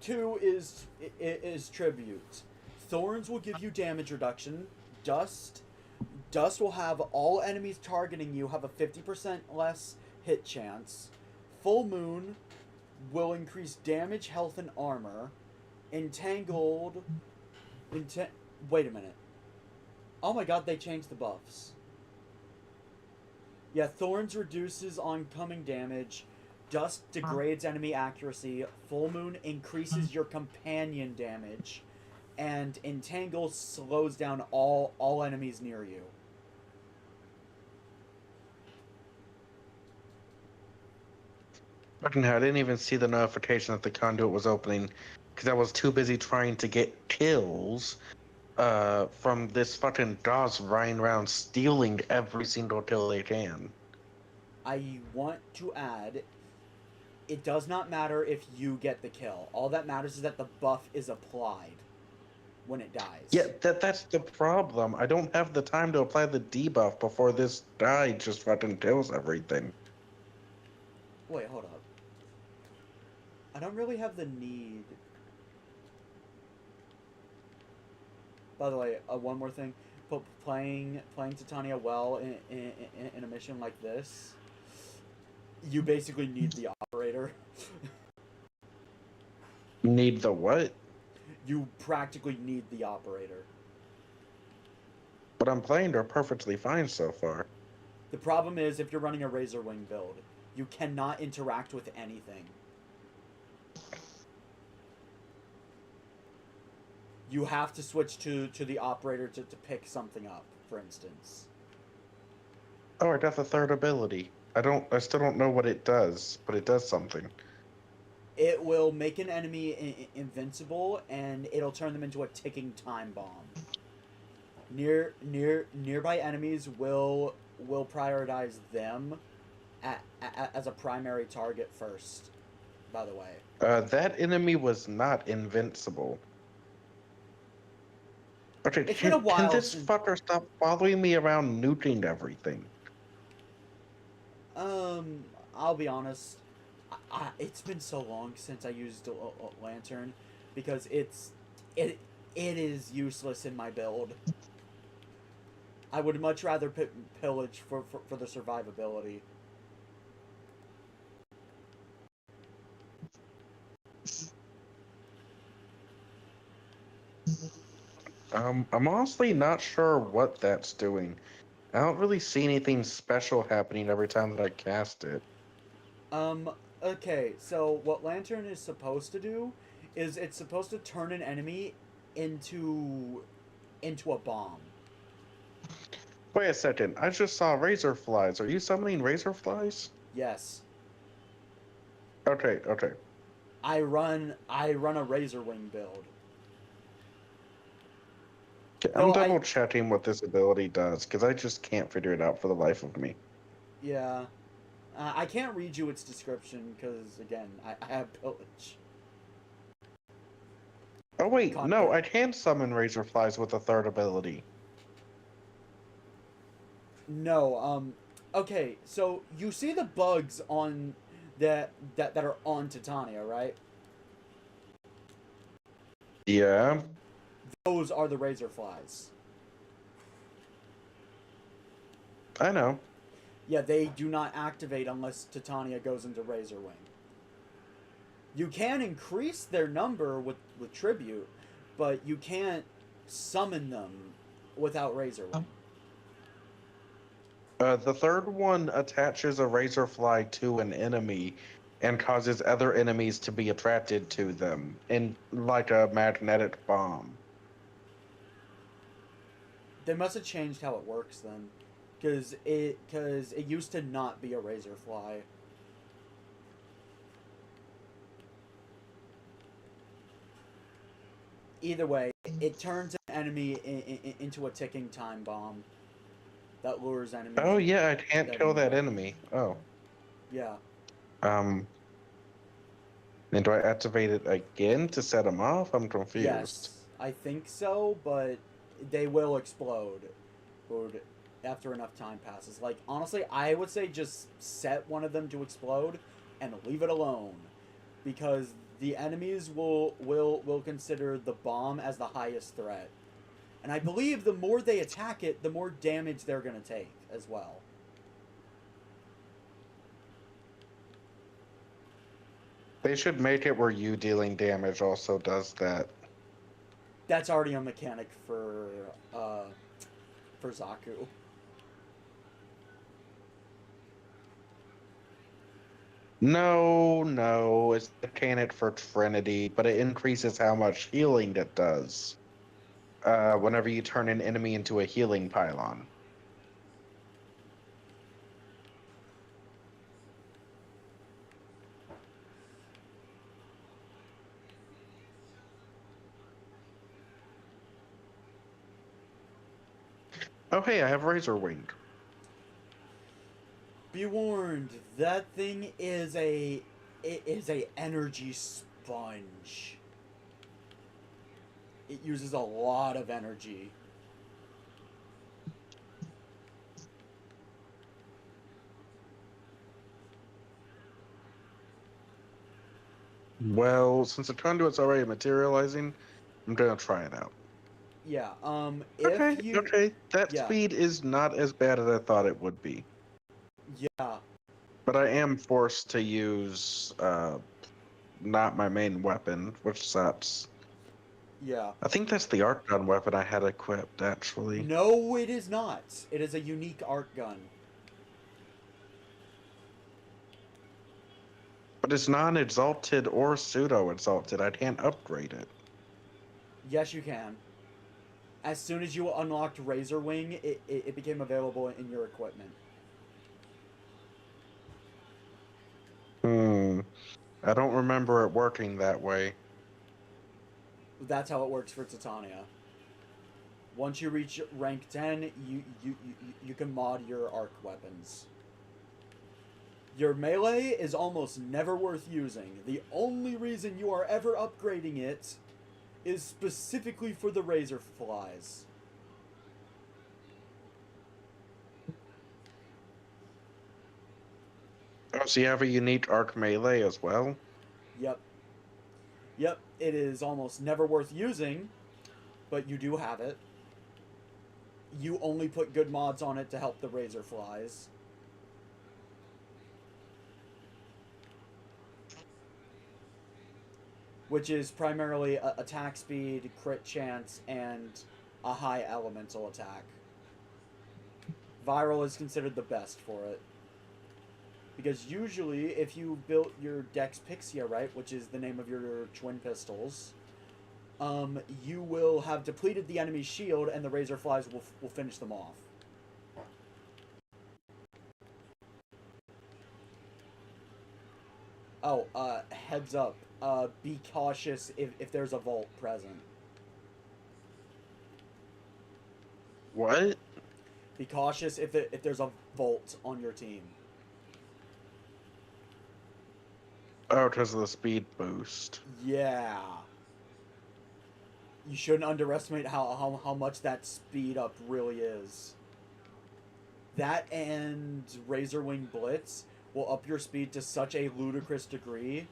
2 is Tribute. Thorns will give you damage reduction. Dust will have all enemies targeting you have a 50% less hit chance. Full Moon will increase damage, health, and armor. Entangled... Wait a minute. Oh my god, they changed the buffs. Yeah, Thorns reduces oncoming damage. Dust degrades enemy accuracy. Full Moon increases your companion damage. And Entangle slows down all enemies near you. Fucking hell, I didn't even see the notification that the conduit was opening because I was too busy trying to get kills from this fucking DOS running around stealing every single kill they can. I want to add, it does not matter if you get the kill. All that matters is that the buff is applied when it dies. Yeah, that's the problem. I don't have the time to apply the debuff before this guy just fucking kills everything. Wait, hold up. I don't really have the need. By the way, one more thing. Playing Titania well in a mission like this, you basically need the operator. Need the what? You practically need the operator. But I'm playing her perfectly fine so far. The problem is, if you're running a Razor Wing build, you cannot interact with anything. You have to switch to the operator to pick something up, for instance. Oh, I got the third ability. I still don't know what it does, but it does something. It will make an enemy invincible, and it'll turn them into a ticking time bomb. Nearby enemies will prioritize them as a primary target first, by the way. That enemy was not invincible. Okay, It's been a while can this since... fucker stop following me around nuking everything? I'll be honest. It's been so long since I used a lantern, because it is useless in my build. I would much rather pillage for the survivability. I'm honestly not sure what that's doing. I don't really see anything special happening every time that I cast it. Okay, so what Lantern is supposed to do is it's supposed to turn an enemy into a bomb. Wait a second, I just saw razor flies. Are you summoning razor flies? Yes. Okay. I run a Razor Wing build. I'm double checking what this ability does, because I just can't figure it out for the life of me. Yeah. I can't read you its description, because, again, I have pillage. Oh wait, no, I can summon razor flies with a third ability. No, okay, so you see the bugs on that are on Titania, right? Yeah. Those are the razor flies. I know. Yeah, they do not activate unless Titania goes into Razor Wing. You can increase their number with Tribute, but you can't summon them without Razor Wing. The third one attaches a razorfly to an enemy and causes other enemies to be attracted to them in like a magnetic bomb. They must have changed how it works then, because it used to not be a razor fly. Either way, it turns an enemy into a ticking time bomb that lures enemies. Oh yeah, I can't kill that enemy. Oh. Yeah. And do I activate it again to set them off? I'm confused. Yes, I think so, but they will explode after enough time passes. Like, honestly, I would say just set one of them to explode and leave it alone, because the enemies will consider the bomb as the highest threat. And I believe the more they attack it, the more damage they're going to take as well. They should make it where you dealing damage also does that. That's already a mechanic for Zaku. No, it's a mechanic for Trinity, but it increases how much healing it does. Whenever you turn an enemy into a healing pylon. Oh hey, I have Razor Wing. Be warned, that thing is a energy sponge. It uses a lot of energy. Well, since the conduit's already materializing, I'm gonna try it out. Yeah, Okay, that speed is not as bad as I thought it would be. Yeah. But I am forced to use, not my main weapon, which sucks. Yeah. I think that's the arc gun weapon I had equipped, actually. No, it is not. It is a unique arc gun. But it's non-exalted or pseudo-exalted. I can't upgrade it. Yes, you can. As soon as you unlocked Razor Wing, it became available in your equipment. I don't remember it working that way. That's how it works for Titania. Once you reach rank 10, you can mod your arc weapons. Your melee is almost never worth using. The only reason you are ever upgrading it is specifically for the razor flies. Oh, so you have a unique arc melee as well? Yep. Yep, it is almost never worth using, but you do have it. You only put good mods on it to help the razor flies. Which is primarily attack speed, crit chance, and a high elemental attack. Viral is considered the best for it. Because usually, if you built your Dex Pixia right, which is the name of your twin pistols, you will have depleted the enemy's shield, and the razor flies will finish them off. Oh, heads up. Be cautious if there's a vault present. What? Be cautious if there's a vault on your team. Oh, because of the speed boost. Yeah. You shouldn't underestimate how much that speed up really is. That and Razor Wing Blitz will up your speed to such a ludicrous degree.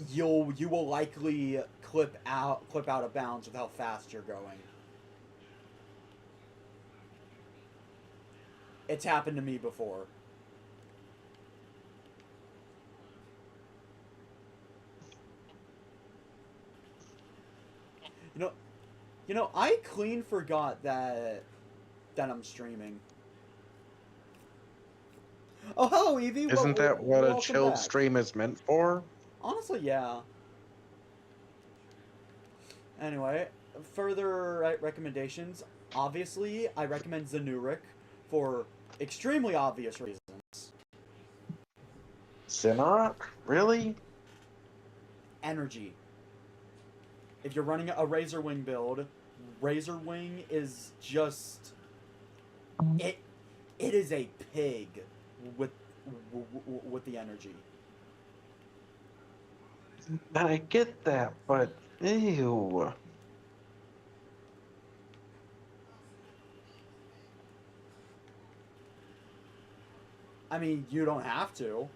you will likely clip out of bounds with how fast you're going. It's happened to me before. You know, I clean forgot that I'm streaming. Oh, hello, Evie. Isn't that what a welcome chilled back. stream is meant for? Honestly, yeah. Anyway, further recommendations. Obviously, I recommend Zanurik for extremely obvious reasons. Cinnarok? Really? Energy. If you're running a Razorwing build, Razorwing is just... It is a pig with the energy. I get that, but ew. I mean, you don't have to,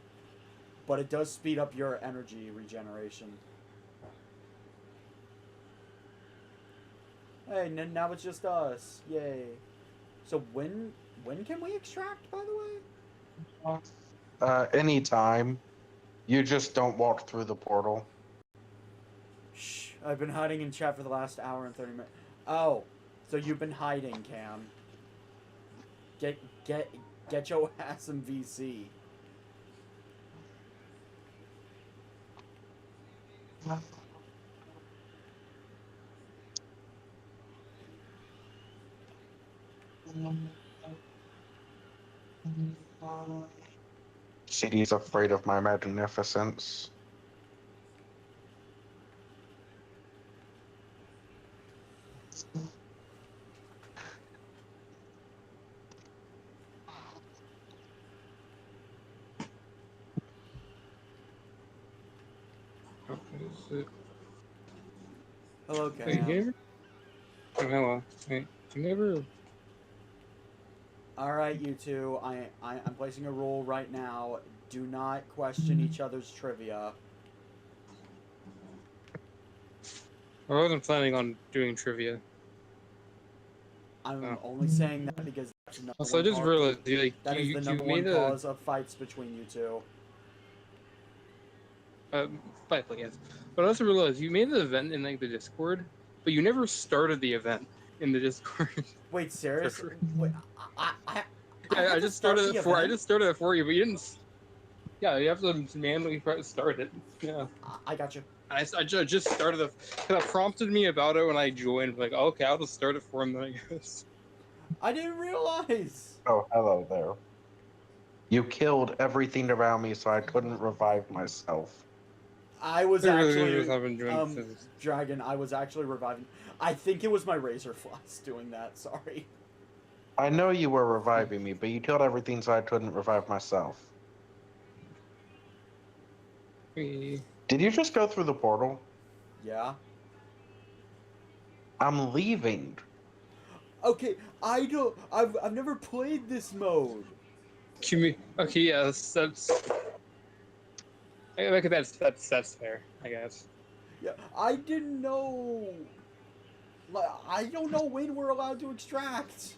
but it does speed up your energy regeneration. Hey, now it's just us. Yay. So when can we extract, by the way? Anytime. You just don't walk through the portal. Shh. I've been hiding in chat for the last hour and 30 minutes. Oh, so you've been hiding, Cam. Get your ass in VC. City's afraid of my magnificence. Hello, Wait, Cam. you never... Oh, hello. Wait, you never... Alright, you two. I'm placing a rule right now. Do not question each other's trivia. I wasn't planning on doing trivia. I'm only saying that because that's the Also, I just realized, like, that is the number one cause of fights between you two. Likely, yes. But I also realized you made the event in, like, the Discord, but you never started the event in the Discord. Wait, seriously? Wait, I just started it for. I just started it for you, but you didn't. Yeah, you have to manually start it. Yeah. I got you. I just started it. Cause it prompted me about it when I joined. Like, okay, I'll just start it for him then, I guess. I didn't realize. Oh, hello there. You killed everything around me, so I couldn't revive myself. I was actually Dragon. I was actually reviving. I think it was my Razor Floss doing that. Sorry. I know you were reviving me, but you killed everything, so I couldn't revive myself. Did you just go through the portal? Yeah. I'm leaving. Okay, I don't. I've never played this mode. Okay, yeah, that's. Look at that's fair, I guess. Yeah, I didn't know. Like, I don't know when we're allowed to extract.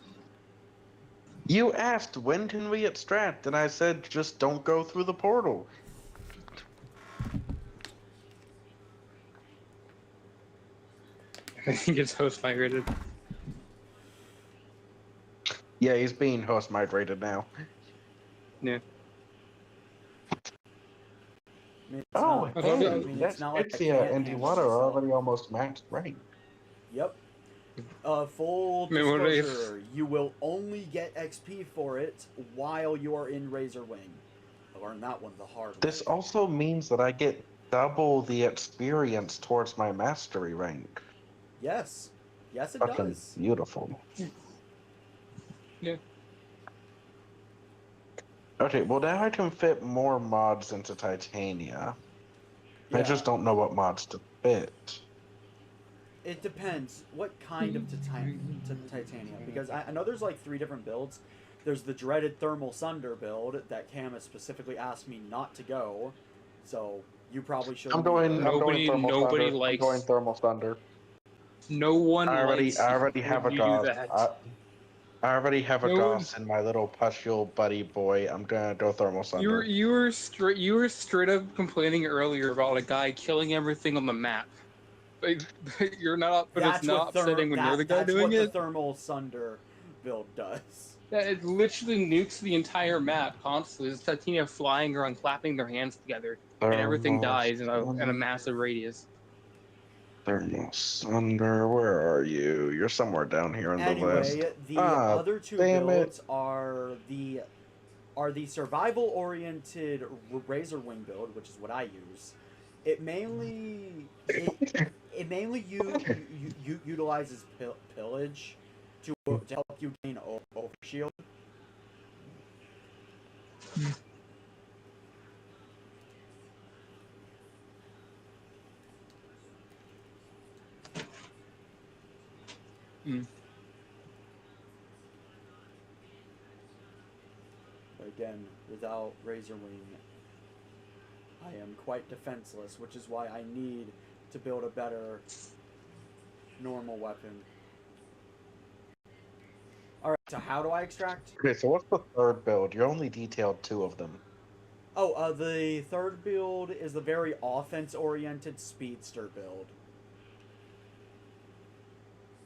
You asked when can we extract, and I said just don't go through the portal. I think it's host migrated. Yeah, he's being host migrated now. Yeah. Oh, not, hey, I mean, it's not like I Exia can't and handle Iwata are myself. already almost maxed rank. Yep. Full disclosure, you will only get XP for it while you are in Razorwing. I learned that one the hard way. This also means that I get double the experience towards my mastery rank. Yes. Yes, it Fucking does. beautiful. Yeah. Okay, well now I can fit more mods into Titania. I Yeah. just don't know what mods to fit. It depends what kind of Titania, because I know there's like 3 different builds. There's the dreaded Thermal Sunder build that Cam has specifically asked me not to go, so You probably should. I'm going Nobody likes. I'm going thermal thunder. No one I likes already have a when you do DOS. that. I already have a No one- DOS in my little pustule buddy boy. I'm gonna go thermal thunder. You were straight up complaining earlier about a guy killing everything on the map. But you're not. But it's not upsetting when you're the guy doing That's what it. the thermal thunder build does. Yeah, it literally nukes the entire map constantly. It's Titania flying around, clapping their hands together, and everything dies in a massive radius. Thermal thunder, where are you? You're somewhere down here on the list. Anyway, the other two damn builds are the survival-oriented Razor Wing build, which is what I use. It mainly utilizes pillage to help you gain overshield. Again, without Razor Wing, I am quite defenseless, which is why I need to build a better normal weapon. Alright, so how do I extract? Okay, so what's the third build? You only detailed 2 of them. Oh, the third build is the very offense-oriented speedster build.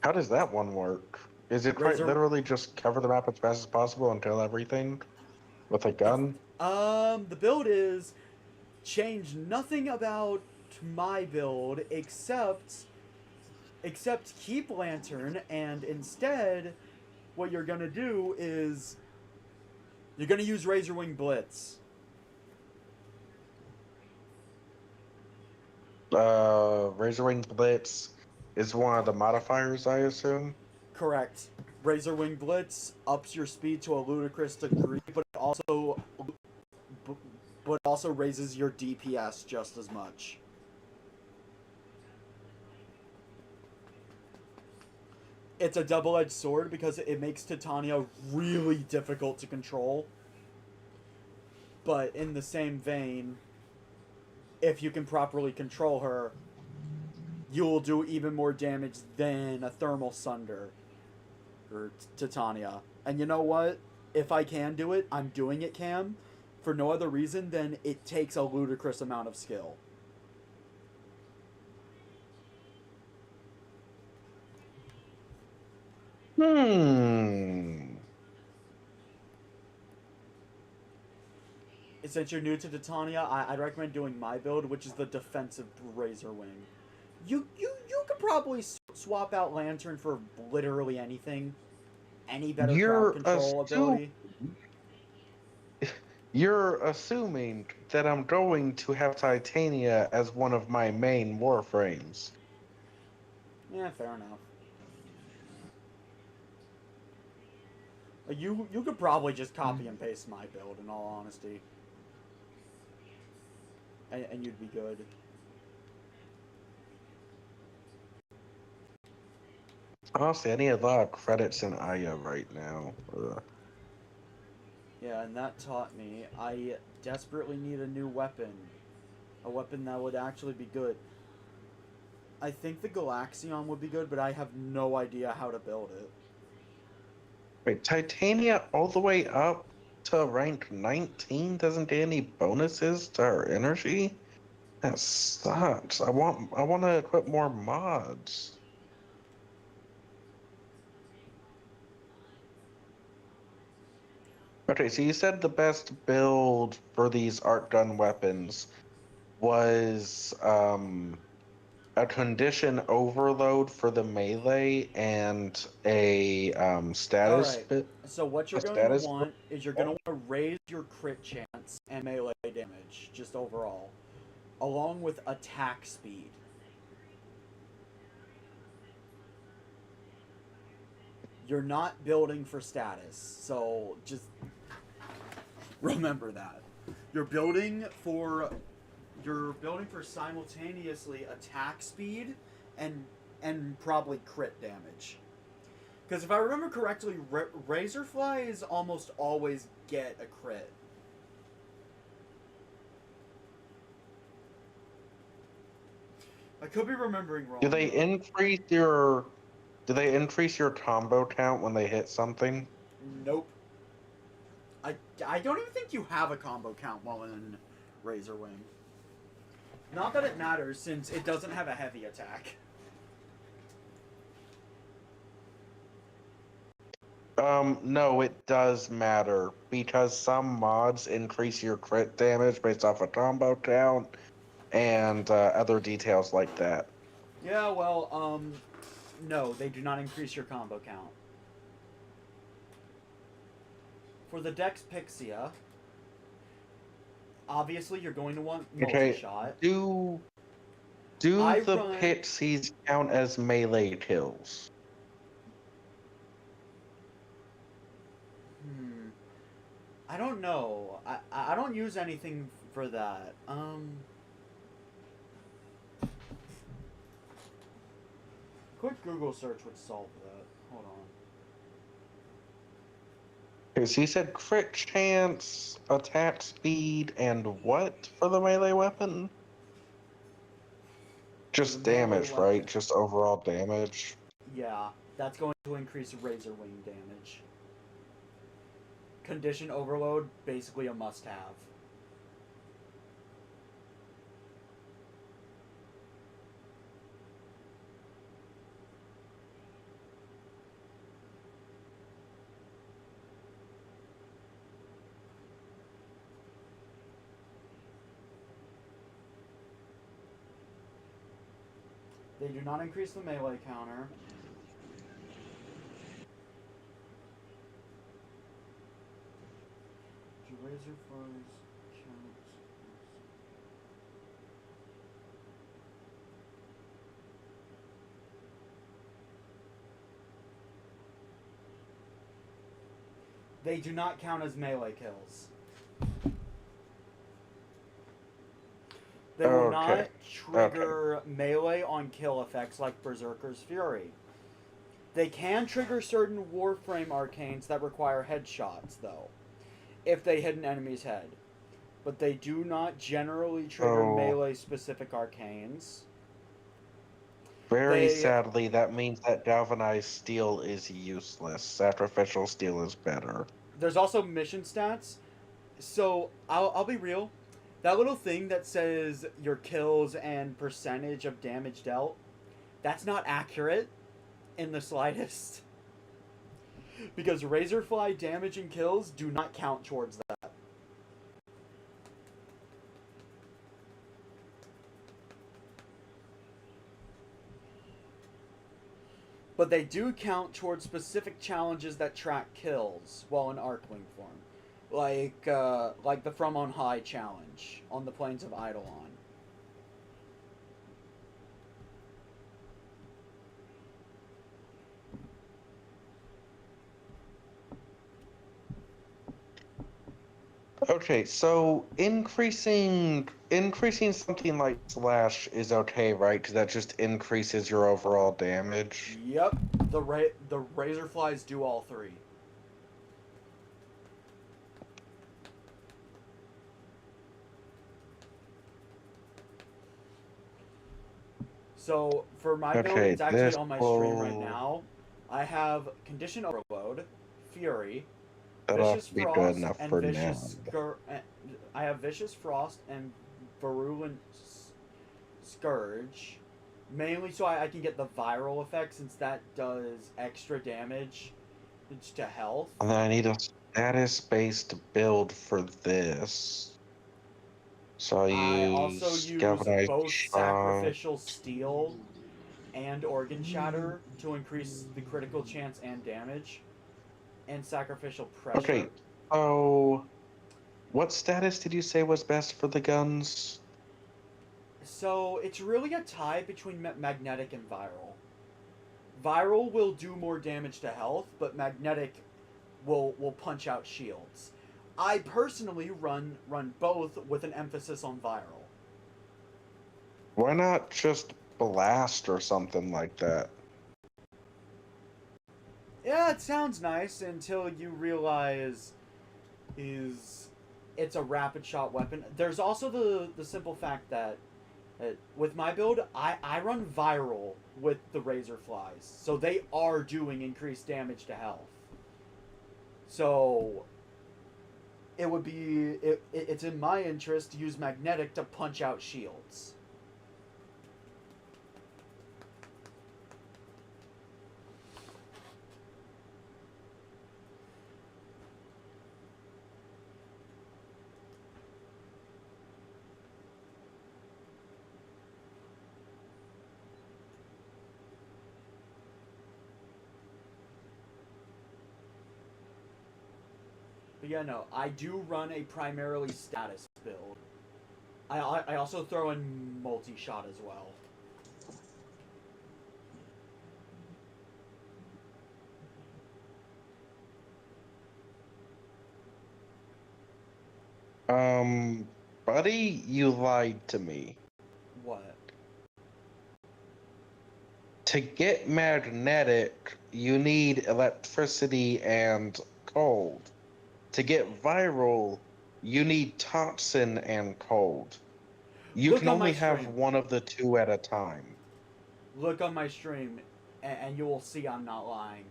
How does that one work? Is it literally just cover the map as fast as possible and kill everything with a gun? The build is change nothing about my build except keep Lantern, and instead what you're gonna do is you're gonna use Razor Wing Blitz. Razor Wing Blitz is one of the modifiers, I assume? Correct. Razor Wing Blitz ups your speed to a ludicrous degree, but also raises your DPS just as much. It's a double-edged sword because it makes Titania really difficult to control. But in the same vein, if you can properly control her, you will do even more damage than a Thermal Sunder or Titania. And you know what? If I can do it, I'm doing it, Cam, for no other reason than it takes a ludicrous amount of skill. Since you're new to Titania, I'd recommend doing my build, which is the defensive Razor Wing. You could probably swap out Lantern for literally anything. Any better crowd control ability. You're assuming that I'm going to have Titania as one of my main Warframes. Yeah, fair enough. You could probably just copy and paste my build, in all honesty. And you'd be good. Honestly, I need a lot of credits in Aya right now. Yeah, and that taught me I desperately need a new weapon. A weapon that would actually be good. I think the Galaxion would be good, but I have no idea how to build it. Wait, Titania all the way up to rank 19 doesn't get any bonuses to her energy? That sucks. I want to equip more mods. Okay, so you said the best build for these art gun weapons was a condition overload for the melee and a status bit. So what you're going to want is you're going to want to raise your crit chance and melee damage, just overall, along with attack speed. You're not building for status, so just remember that. You're building for simultaneously attack speed and probably crit damage. Because if I remember correctly, Razorflies almost always get a crit. I could be remembering wrong. Do they increase your combo count when they hit something? Nope. I don't even think you have a combo count while in Razor Wing. Not that it matters, since it doesn't have a heavy attack. No, it does matter, because some mods increase your crit damage based off a combo count, and other details like that. Yeah, well, no, they do not increase your combo count. For the Dex Pixia, obviously you're going to want multi-shot. Do the Pixies count as melee kills? I don't know. I don't use anything for that. Quick Google search would solve that. Hold on. Okay, so you said crit chance, attack speed, and what for the melee weapon? Just damage, right? Just overall damage? Yeah, that's going to increase Razor Wing damage. Condition Overload, basically a must-have. They do not increase the melee counter. Do Razor Flies count? They do not count as melee kills. They will not trigger melee on kill effects like Berserker's Fury. They can trigger certain Warframe arcanes that require headshots, though, if they hit an enemy's head. But they do not generally trigger melee-specific arcanes. Very sadly, that means that galvanized steel is useless. Sacrificial steel is better. There's also mission stats. So, I'll be real. That little thing that says your kills and percentage of damage dealt, that's not accurate in the slightest. Because Razorfly damage and kills do not count towards that. But they do count towards specific challenges that track kills while in Arcwing form. Like the From On High challenge on the Plains of Eidolon. Okay, so increasing something like Slash is okay, right? Because that just increases your overall damage. Yep, the Razorflies do all three. So, for my build, it's actually on my stream right now. I have Condition Overload, Fury, Vicious Frost, and Vicious I have Vicious Frost and Virulent Scourge. Mainly so I can get the viral effect, since that does extra damage to health. And then I need a status-based build for this. So I also use both Sacrificial Steel and Organ Shatter to increase the critical chance and damage, and Sacrificial Pressure. Okay, so what status did you say was best for the guns? So it's really a tie between Magnetic and Viral. Viral will do more damage to health, but Magnetic will punch out shields. I personally run both with an emphasis on Viral. Why not just Blast or something like that? Yeah, it sounds nice until you realize it's a rapid shot weapon. There's also the simple fact that With my build, I run viral with the razor flies, so they are doing increased damage to health. So it would be it's in my interest to use magnetic to punch out shields. But yeah, no, I do run a primarily status build. I also throw in multi-shot as well. Buddy, you lied to me. What? To get magnetic, you need electricity and cold. To get viral, you need toxin and cold. You Look can on my only have stream. one of the two at a time. Look on my stream, and you will see I'm not lying.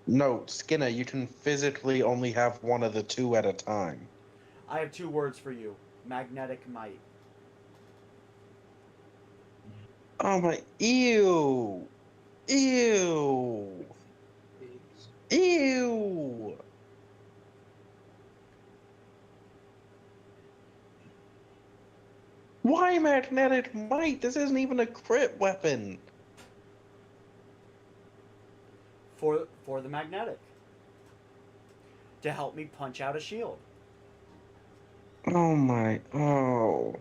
No, Skinner, you can physically only have one of the two at a time. I have 2 words for you. Magnetic might. Oh my, ew! Ew! Ew! Why magnetic might? This isn't even a crit weapon. For the magnetic. To help me punch out a shield. Oh my, oh.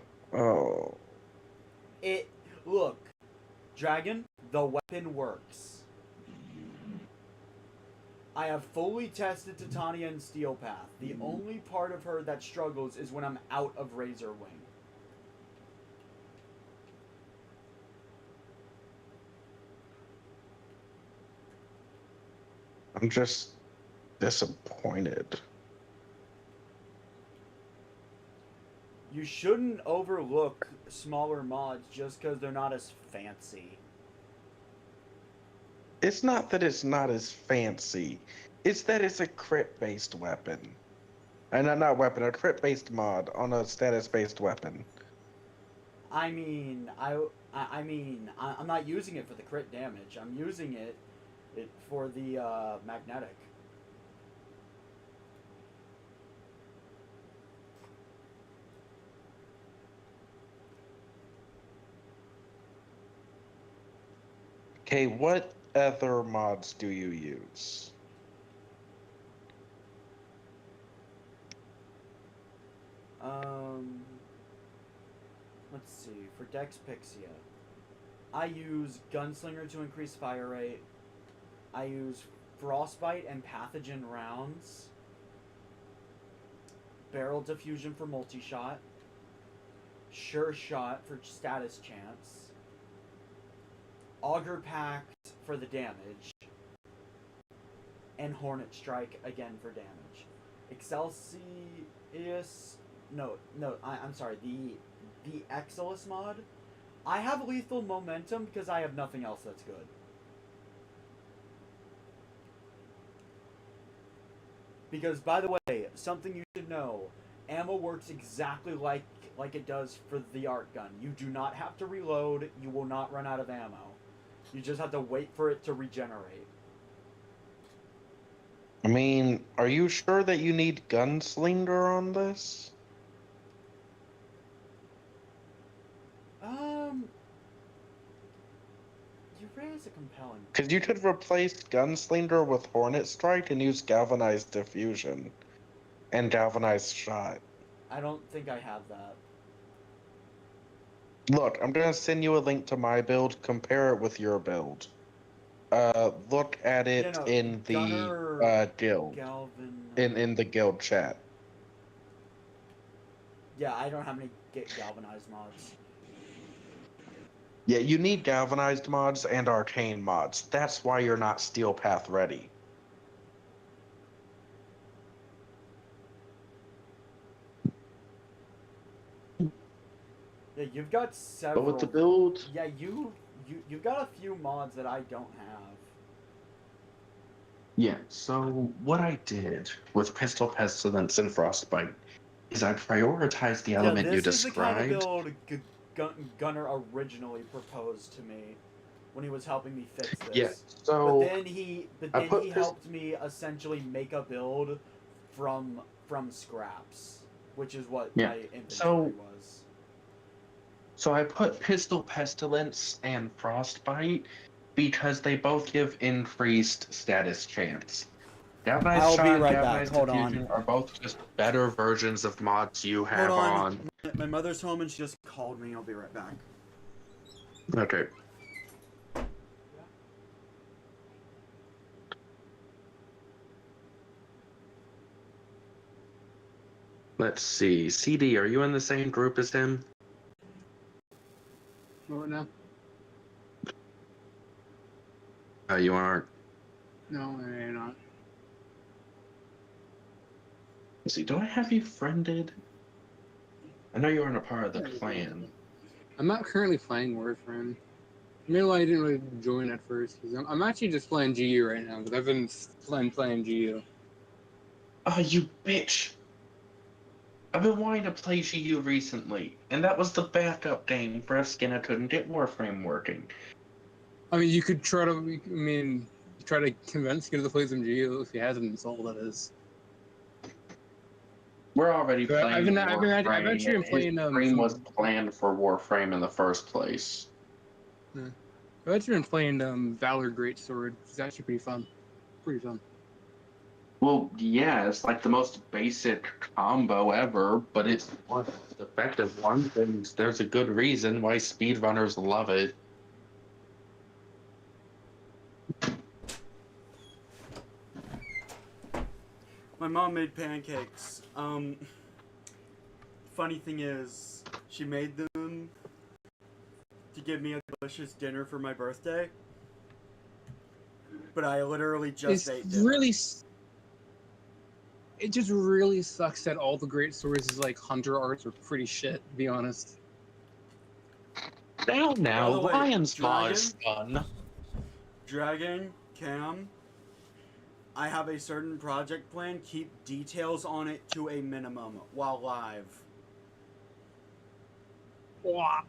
Look, Dragon, the weapon works. I have fully tested Titania and Steel Path. The only part of her that struggles is when I'm out of Razor Wing. I'm just disappointed. You shouldn't overlook smaller mods just because they're not as fancy. It's not that it's not as fancy. It's that it's a crit-based weapon. And not weapon, a crit-based mod on a status-based weapon. I mean, I'm not using it for the crit damage. I'm using it for the magnetic. Okay, what other mods do you use? Let's see. For Dex Pixia, I use Gunslinger to increase fire rate. I use Frostbite and Pathogen rounds. Barrel Diffusion for multi-shot. Sure Shot for status chance. Auger Pact for the damage. And Hornet Strike again for damage. Excelsius... I'm sorry. The Exilus mod. I have Lethal Momentum because I have nothing else that's good. Because, by the way, something you should know, ammo works exactly like it does for the art gun. You do not have to reload, you will not run out of ammo. You just have to wait for it to regenerate. I mean, are you sure that you need Gunslinger on this? You raise a compelling... Because you could replace Gunslinger with Hornet Strike and use Galvanized Diffusion. And Galvanized Shot. I don't think I have that. Look, I'm gonna send you a link to my build, compare it with your build. Look at it in the guild. Galvin... In the guild chat. Yeah, I don't have any galvanized mods. Yeah, you need galvanized mods and arcane mods. That's why you're not Steel Path ready. Yeah, you've got But several. with the build, Yeah, you've got a few mods that I don't have. Yeah, so what I did with Pistol Pestilence and Frostbite is I prioritized the element yeah, you this is the kind of described. build Gunner originally proposed to me when he was helping me fix this. Yeah, But so then he I put helped me essentially make a build from scraps, which is what Yeah, my inventory so was. so I put Pistol Pestilence and Frostbite because they both give increased status chance. Galvanized I'll be Shot and right back. Galvanized Hold Diffusion on. are both just better versions of mods you Hold have on. on. My mother's home and she just called me. I'll be right back. Okay. Let's see. CD, are you in the same group as him? What now? Oh, you aren't. No, I'm not. Let's see, do I have you friended? I know you aren't a part of the clan. I'm not currently playing Warframe. Maybe why I didn't really join at first. Cause I'm actually just playing GU right now, because I've been playing GU. Oh, you bitch! I've been wanting to play GU recently, and that was the backup game for SKENA couldn't get Warframe working. I mean, you could try to, try to convince you to play some GU if he hasn't installed, that is. We're already But playing Warframe, I've actually been playing his stream was some. planned for Warframe in the first place. Yeah. I've actually been playing Valor Greatsword. It's actually pretty fun. Pretty fun. Well, yeah, it's like the most basic combo ever, but it's one of the most effective ones, and there's a good reason why speedrunners love it. My mom made pancakes. Funny thing is, she made them to give me a delicious dinner for my birthday. But I literally just ate dinner. It just really sucks that all the great swords like hunter arts are pretty shit, to be honest. Down now, By the way, Lion's Maw is fun. Dragon, Cam, I have a certain project plan. Keep details on it to a minimum while live. Wow.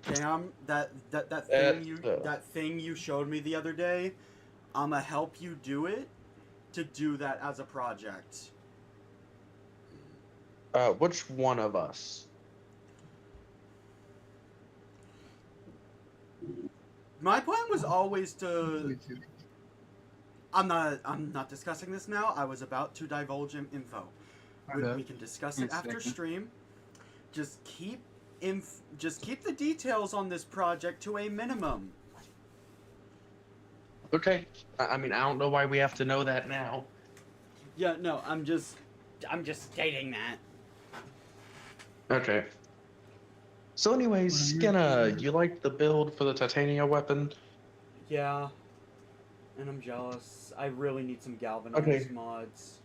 Cam, that thing you showed me the other day, I'ma help you do it to do that as a project. Which one of us? My plan was always to. I'm not discussing this now. I was about to divulge info. We can discuss it after stream. Just keep the details on this project to a minimum. Okay. I mean, I don't know why we have to know that now. Yeah, no, I'm just stating that. Okay. So anyways, SKENA, you like the build for the titanium weapon? Yeah. And I'm jealous. I really need some galvanized mods.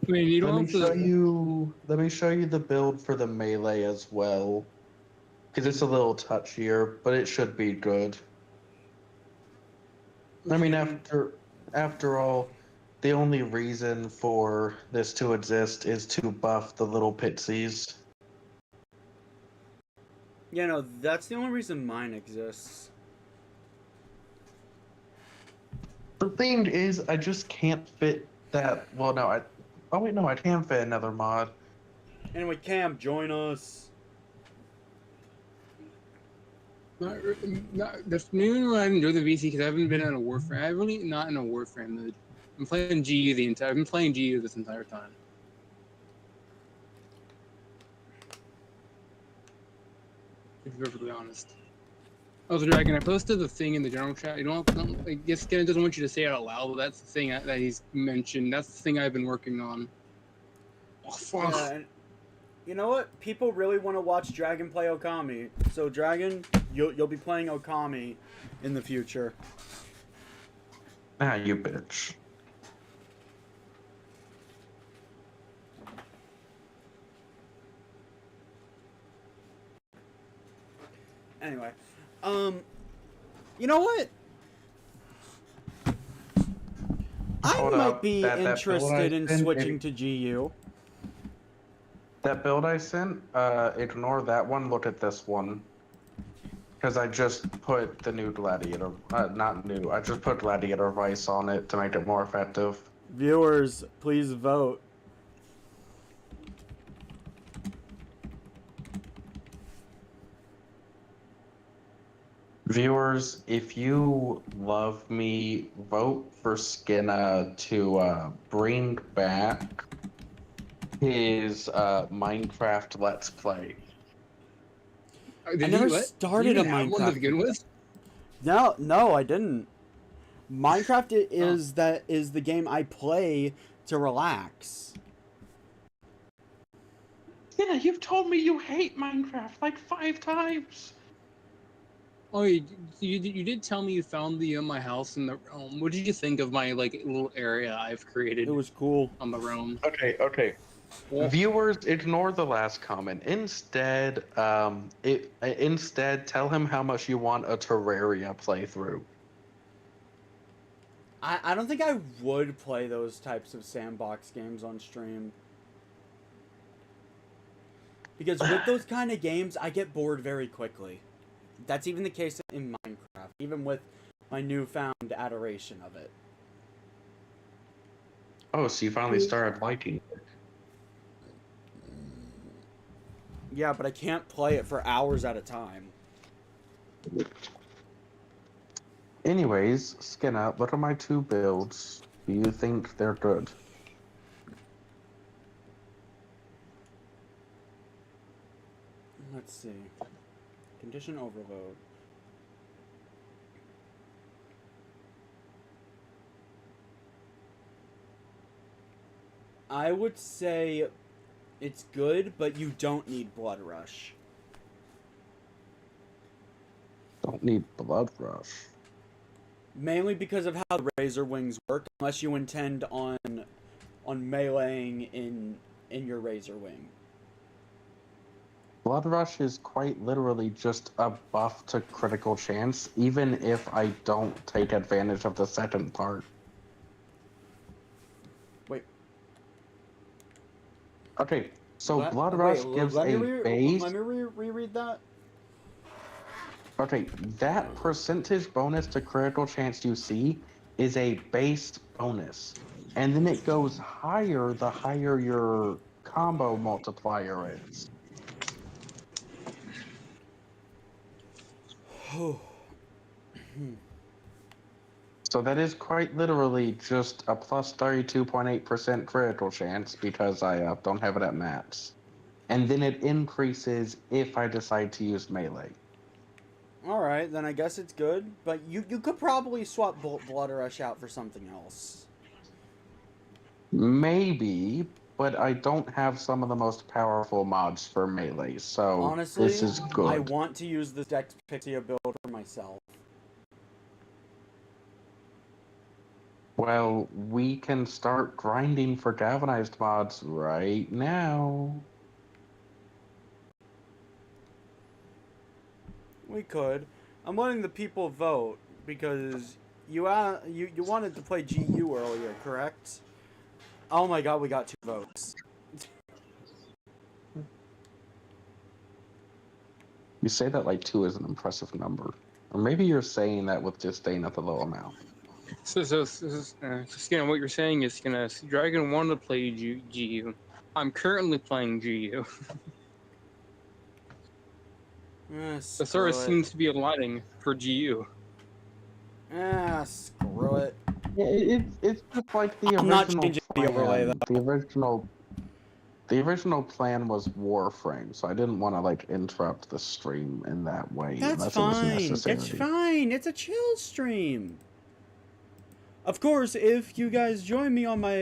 I mean, you let don't me have to. let me show you the build for the melee as well, because it's a little touchier, but it should be good. I mean, after all, the only reason for this to exist is to buff the little pixies. Yeah, no, that's the only reason mine exists. The thing is, I just can't fit that. Well, no, oh wait, no, I can fit another mod. Anyway, Cam, join us. That's maybe why I enjoy the VC, because I haven't been in a Warframe. I'm really not in a Warframe mood. I'm playing GU I've been playing GU this entire time. To be perfectly honest. Also, Dragon, I posted the thing in the general chat. I guess Ken doesn't want you to say it out loud, but that's the thing that he's mentioned. That's the thing I've been working on. Oh, fuck. Yeah, you know what? People really want to watch Dragon play Okami. So, Dragon, you'll be playing Okami in the future. Ah, you bitch. Anyway, you know what? I Hold might up. be That build I interested in sent, switching to GU. That build I sent, ignore that one, look at this one. Because I just put the new Gladiator, not new, I just put Gladiator Vice on it to make it more effective. Viewers, please vote. Viewers, if you love me, vote for Skinna to bring back his Minecraft Let's Play. Did I never you, what? started Did a you have one to Minecraft. begin with? No, I didn't. Minecraft is the game I play to relax. Yeah, you've told me you hate Minecraft like 5 times. Oh, you did tell me you found the my house in the realm. What did you think of my like little area I've created? It was cool. On the realm. Okay. Viewers, ignore the last comment. Instead, instead tell him how much you want a Terraria playthrough. I don't think I would play those types of sandbox games on stream. Because with those kind of games, I get bored very quickly. That's even the case in Minecraft, even with my newfound adoration of it. Oh, so you finally started liking it. Yeah, but I can't play it for hours at a time. Anyways, Skinner, what are my 2 builds? Do you think they're good? Let's see. Condition overload. I would say it's good, but you don't need Blood Rush. Don't need Blood Rush. Mainly because of how the Razor Wings work, unless you intend on meleeing in your Razor Wing. Blood Rush is quite literally just a buff to critical chance, even if I don't take advantage of the second part. Wait. Okay, so Blood Rush gives a base... Let me reread that. Okay, that percentage bonus to critical chance you see is a base bonus. And then it goes higher the higher your combo multiplier is. So that is quite literally just a plus 32.8% critical chance because I don't have it at max. And then it increases if I decide to use melee. Alright, then I guess it's good, but you could probably swap Blood Rush out for something else. Maybe, but I don't have some of the most powerful mods for melee, so honestly, this is good. I want to use the Dex Pixia build for myself. Well, we can start grinding for galvanized mods right now. We could. I'm letting the people vote because you wanted to play GU earlier, correct? Oh my god, we got 2 votes. You say that like 2 is an impressive number. Or maybe you're saying that with disdain at the low amount. So Skinner, what you're saying is, Skinner, Dragon wanted to play GU. I'm currently playing GU. The sort of seems to be aligning for GU. Screw it. It's just like the original I'm not changing the overlay, though. The original plan was Warframe, so I didn't want to like interrupt the stream in that way. That's fine. That's fine. It's a chill stream. Of course, if you guys join me on my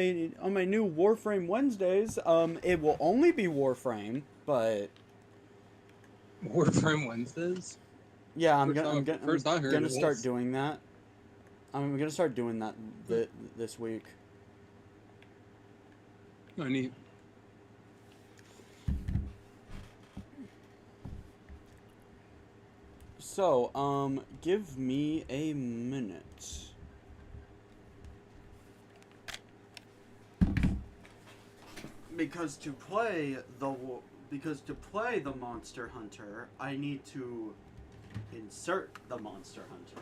new Warframe Wednesdays, it will only be Warframe, but Warframe Wednesdays? Yeah, I'm gonna start doing that. I'm gonna start doing that this week. Oh, neat. So, give me a minute. Because to play the Monster Hunter, I need to insert the Monster Hunter.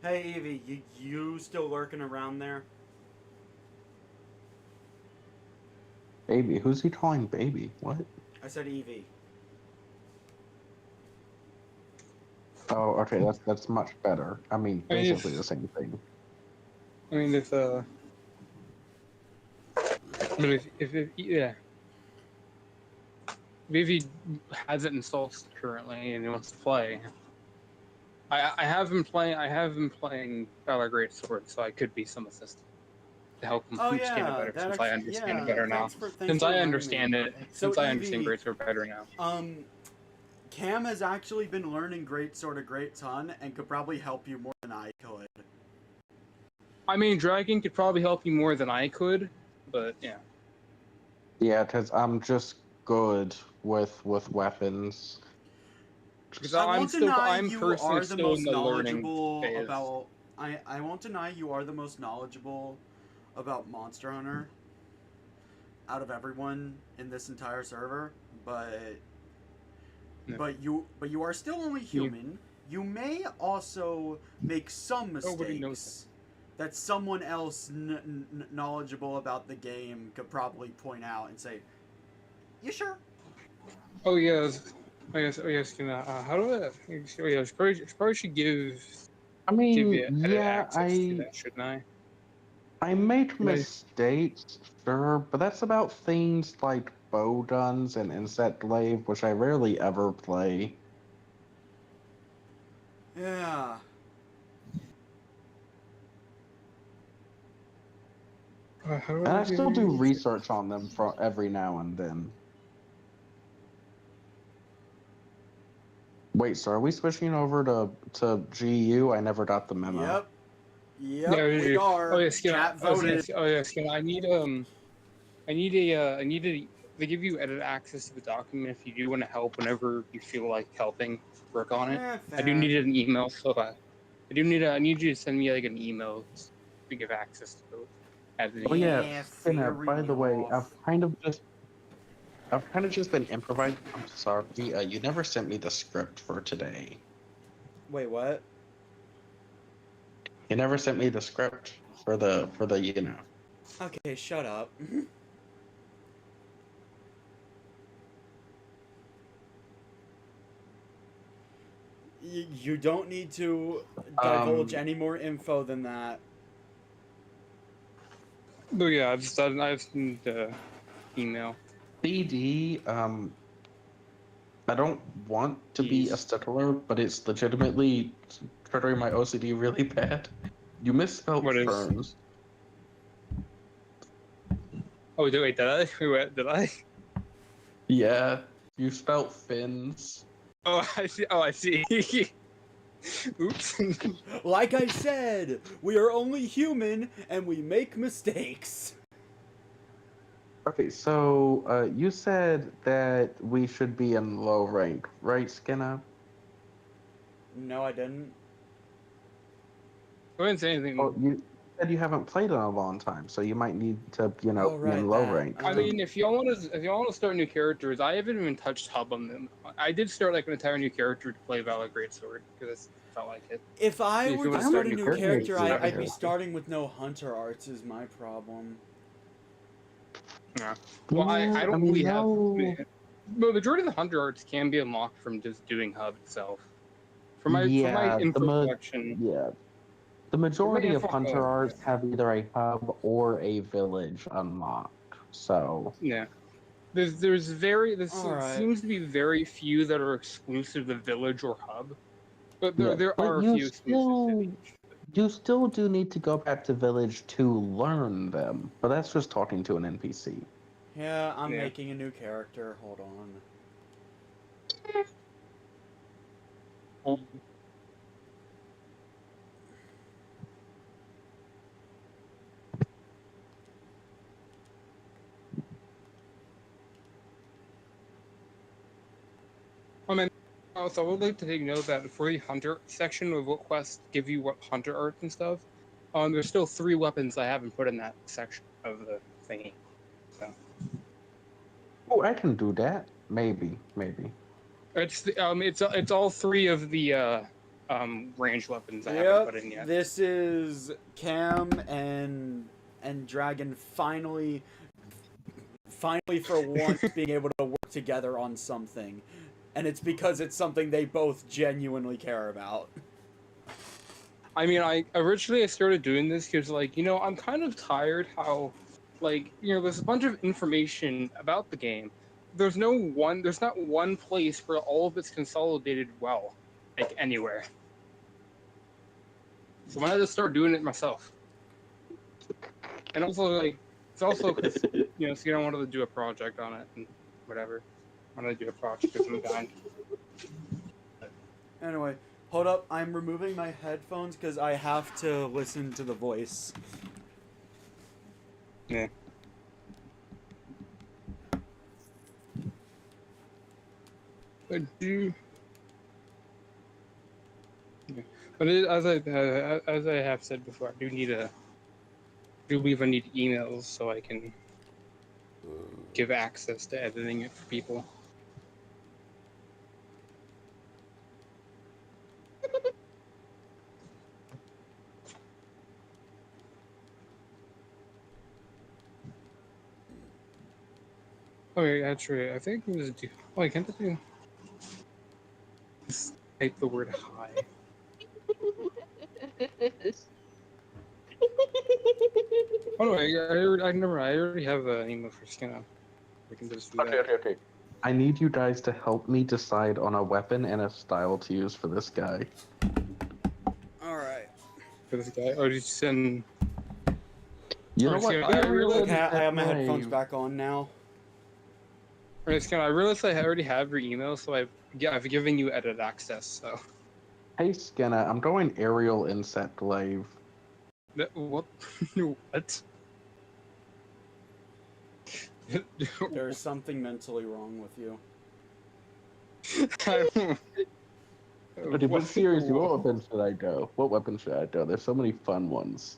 Hey Evie, you still lurking around there? Baby? Who's he calling baby? What? I said Evie. Oh, okay, that's much better. I mean, basically the same thing. I mean, if yeah. If he has it installed currently and he wants to play, I have him playing Valor Greatsword, so I could be some assistant to help him understand it better, since I understand it better now. Since I understand Greatsword better now. Cam has actually been learning Greatsword a great ton and could probably help you more than I could. I mean, Dragon could probably help you more than I could, but yeah. Yeah, because I'm just good with weapons. Because I won't deny you are the most knowledgeable about. I won't deny you are the most knowledgeable about Monster Hunter out of everyone in this entire server, but you are still only human. You may also make some mistakes that someone else knowledgeable about the game could probably point out and say, "You sure?" Oh yes. How do I probably should give. I mean, give you yeah, access to that, shouldn't I? I make mistakes, sure, but that's about things like bow guns and insect glaive, which I rarely ever play. Yeah. And I still do research on them for every now and then. Wait, so are we switching over to GU? I never got the memo. Yep, we are. Oh yes, Chat voted. I need to give you edit access to the document if you do want to help whenever you feel like helping work on it. I do need an email, so I need you to send me like an email to give access to it. Oh yeah, Skinner, by the way, I've kind of just been improvising. I'm sorry, you never sent me the script for today. Wait, what? You never sent me the script for the Okay, shut up. You don't need to divulge any more info than that. But yeah, I've sent the email. BD, I don't want to be a stutterer, but it's legitimately triggering my OCD really bad. You misspelled ferns. Oh, wait, did I? Wait, did I? Yeah, you spelled fins. Oh, I see. Oops. Like I said, we are only human and we make mistakes. Okay, so you said that we should be in low rank, right, Skinner? No, I didn't. I didn't say anything. Well, you said you haven't played in a long time, so you might need to, be in low rank. I mean, if y'all want to start new characters, I haven't even touched hub on them. I did start like an entire new character to play Valor Greatsword because I felt like it. If I were to start a new character, I'd be starting with no hunter arts. Is my problem. Yeah. Well, I don't really have. The majority of the hunter arts can be unlocked from just doing hub itself. For my info collection. Yeah. The majority of hunter arts have either a hub or a village unlocked. So. Yeah. There seems to be very few that are exclusive to village or hub, but there are a few exclusive. You still do need to go back to village to learn them, but that's just talking to an NPC. Yeah, I'm Yeah. making a new character. Hold on. I mean, also, I would like to take note that for the hunter section of what quests give you what hunter art and stuff, there's still 3 weapons I haven't put in that section of the thingy. So Oh, I can do that. Maybe. it's all 3 of the range weapons I haven't Yep, put in yet. this is Cam and Dragon finally for once being able to work together on something. And it's because it's something they both genuinely care about. I mean, I originally started doing this because, like, you know, I'm kind of tired how, like, you know, there's a bunch of information about the game. There's not one place where all of it's consolidated well, like anywhere. So I had to start doing it myself. And also, like, it's also because, you know, so I wanted to do a project on it and whatever. I wanted to do a project of some kind. Anyway, hold up. I'm removing my headphones because I have to listen to the voice. Yeah. But as I have said before, I do believe I need emails so I can give access to editing it for people. Okay, actually, I think I'm gonna do. Oh, I can't do. Just type the word hi. Oh no, I already have an email for Skinner. We can just do that. Okay. I need you guys to help me decide on a weapon and a style to use for this guy. Alright. For this guy, or just send. You know Or what? Skinner, I realized. Okay, I have my headphones back on now. Alright, Skinner, I realized I already have your email, so I've given you edit access. So. Hey Skinner, I'm going aerial insect glaive. What? What? There's something mentally wrong with you. Okay, but seriously, what weapon should I go? What weapon should I go? There's so many fun ones.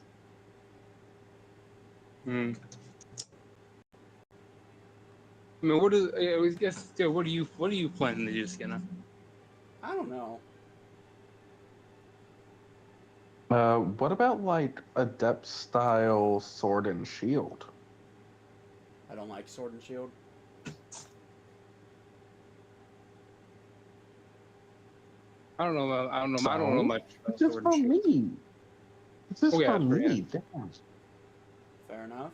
I mean, what is? I always guess. Yeah, what do you plan to do, Skinner? I don't know. What about like adept style sword and shield? I don't like sword and shield. I don't know. I don't know much about It's just sword for and shield. me. It's just for me. Yeah. Damn. Fair enough.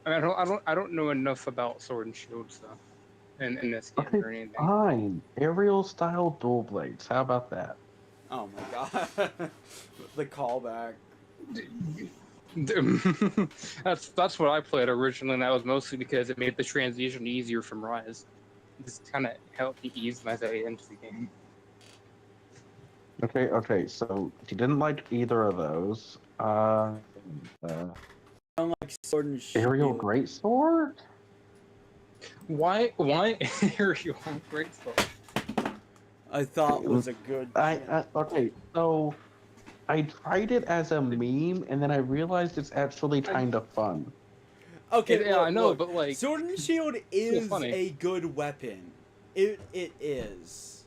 I mean, I don't know enough about sword and shield stuff in this game or anything. Fine. Aerial style dual blades. How about that? Oh my god. The callback. That's what I played originally, and that was mostly because it made the transition easier from Rise. It just kind of helped me ease my way into the game. Okay, so if you didn't like either of those, I don't like sword and shield. aerial greatsword? Why aerial greatsword? I thought was a good. Okay, so I tried it as a meme, and then I realized it's actually kind of fun. Okay, yeah, look, I know, look. but like sword and shield is funny. a good weapon. It is.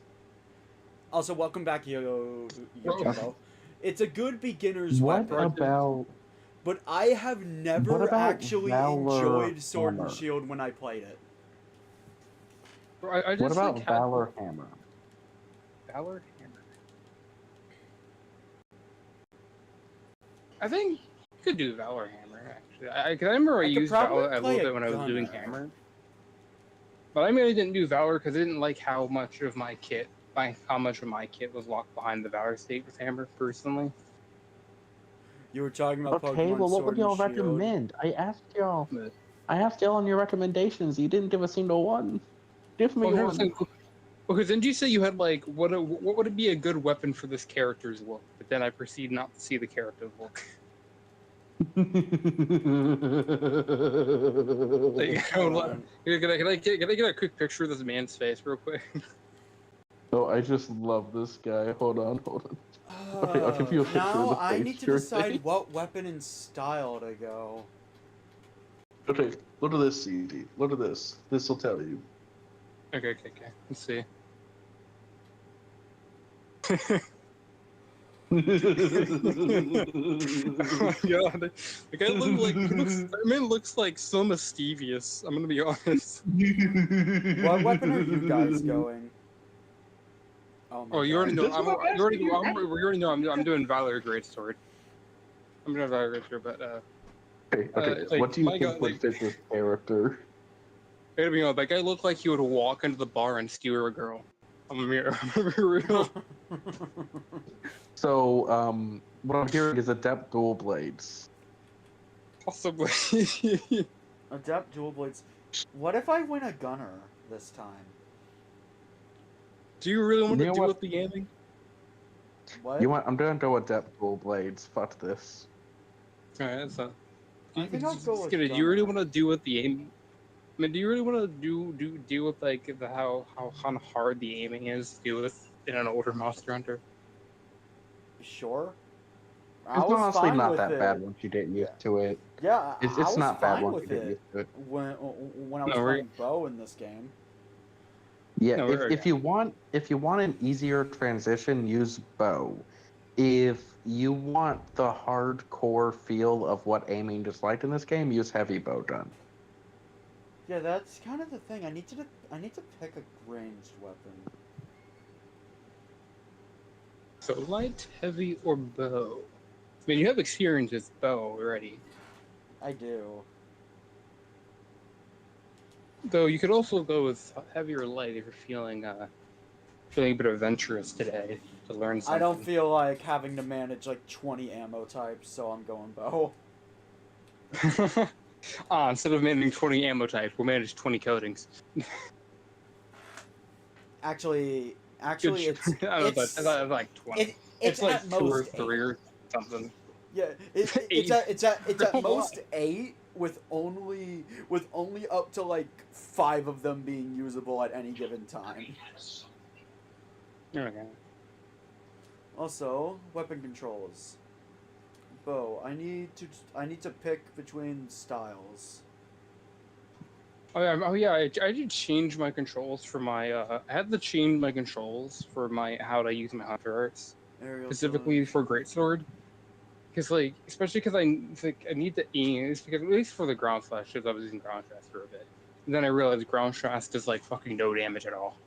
Also, welcome back, Yojo. It's a good beginner's What weapon. about? But I have never about actually Valor enjoyed sword Hammer? and shield when I played it. I just What about like Valor Hammer? Valor Hammer. I think you could do Valor Hammer, actually. I remember I could used probably Valor a play little a bit when I was doing gunner. Hammer. But I mainly didn't do Valor because I didn't like how much of my kit was locked behind the Valor state with Hammer, personally. You were talking about Okay, Pokemon well, what Sword would y'all and Shield. recommend? I asked y'all. I asked y'all on your recommendations. You didn't give a single one. Give me one. Okay, then you say you had like what would it be a good weapon for this character's look? But then I proceed not to see the character's look. Like, can I get a quick picture of this man's face real quick? Oh, I just love this guy. Hold on. Okay, I'll give you a picture of Now the I face need to here. decide what weapon and style to go. Okay, look at this, CD. Look at this. This will tell you. Okay. Let's see. Oh my god, the guy looks like so mischievous. I'm gonna be honest. What weapon are you guys going? Oh, you already know. We already know. I'm doing Valor Greatsword. I'm doing Valor Greatsword, but Okay. like, What do you my think God, would fit this character? I gotta be honest, that guy looked like he would walk into the bar and skewer a girl. I'm gonna be real. So, what I'm hearing is Adept Dual Blades. Possibly. Adept dual blades. What if I win a gunner this time? Do you really want You to know do what? with the gaming? What? I'm gonna go Adept Dual Blades. Fuck this. Alright, that's not. I think I'll go with Do you really gunner. want to do with the aim? I mean, do you really want to deal with like how hard the aiming is to deal with in an older Monster Hunter? Sure. It's honestly not that bad once you get used to it. Yeah, It's not bad once you get used to it. when I was playing bow in this game. Yeah, No, if you want an easier transition, use bow. If you want the hardcore feel of what aiming is like in this game, use heavy bow gun. Yeah, that's kind of the thing. I need to pick a ranged weapon. So light, heavy, or bow? I mean, you have experience with bow already. I do. Though you could also go with heavy or light if you're feeling a bit adventurous today to learn something. I don't feel like having to manage like 20 ammo types, so I'm going bow. Instead of managing 20 ammo types, we'll manage 20 coatings. Actually, I don't know, it's like 20. It's like at 2 or most 3 or something. Yeah, it's at most 8 with only up to like 5 of them being usable at any given time. Okay. Also, weapon controls. Bow. I need to pick between styles. Oh yeah, I did change my controls for my I had to change my controls for my how to use my hunter arts, specifically for greatsword. Because like, especially because I need to aim. It's because at least for the ground slash, because I was using ground slash for a bit. And then I realized ground slash does like fucking no damage at all.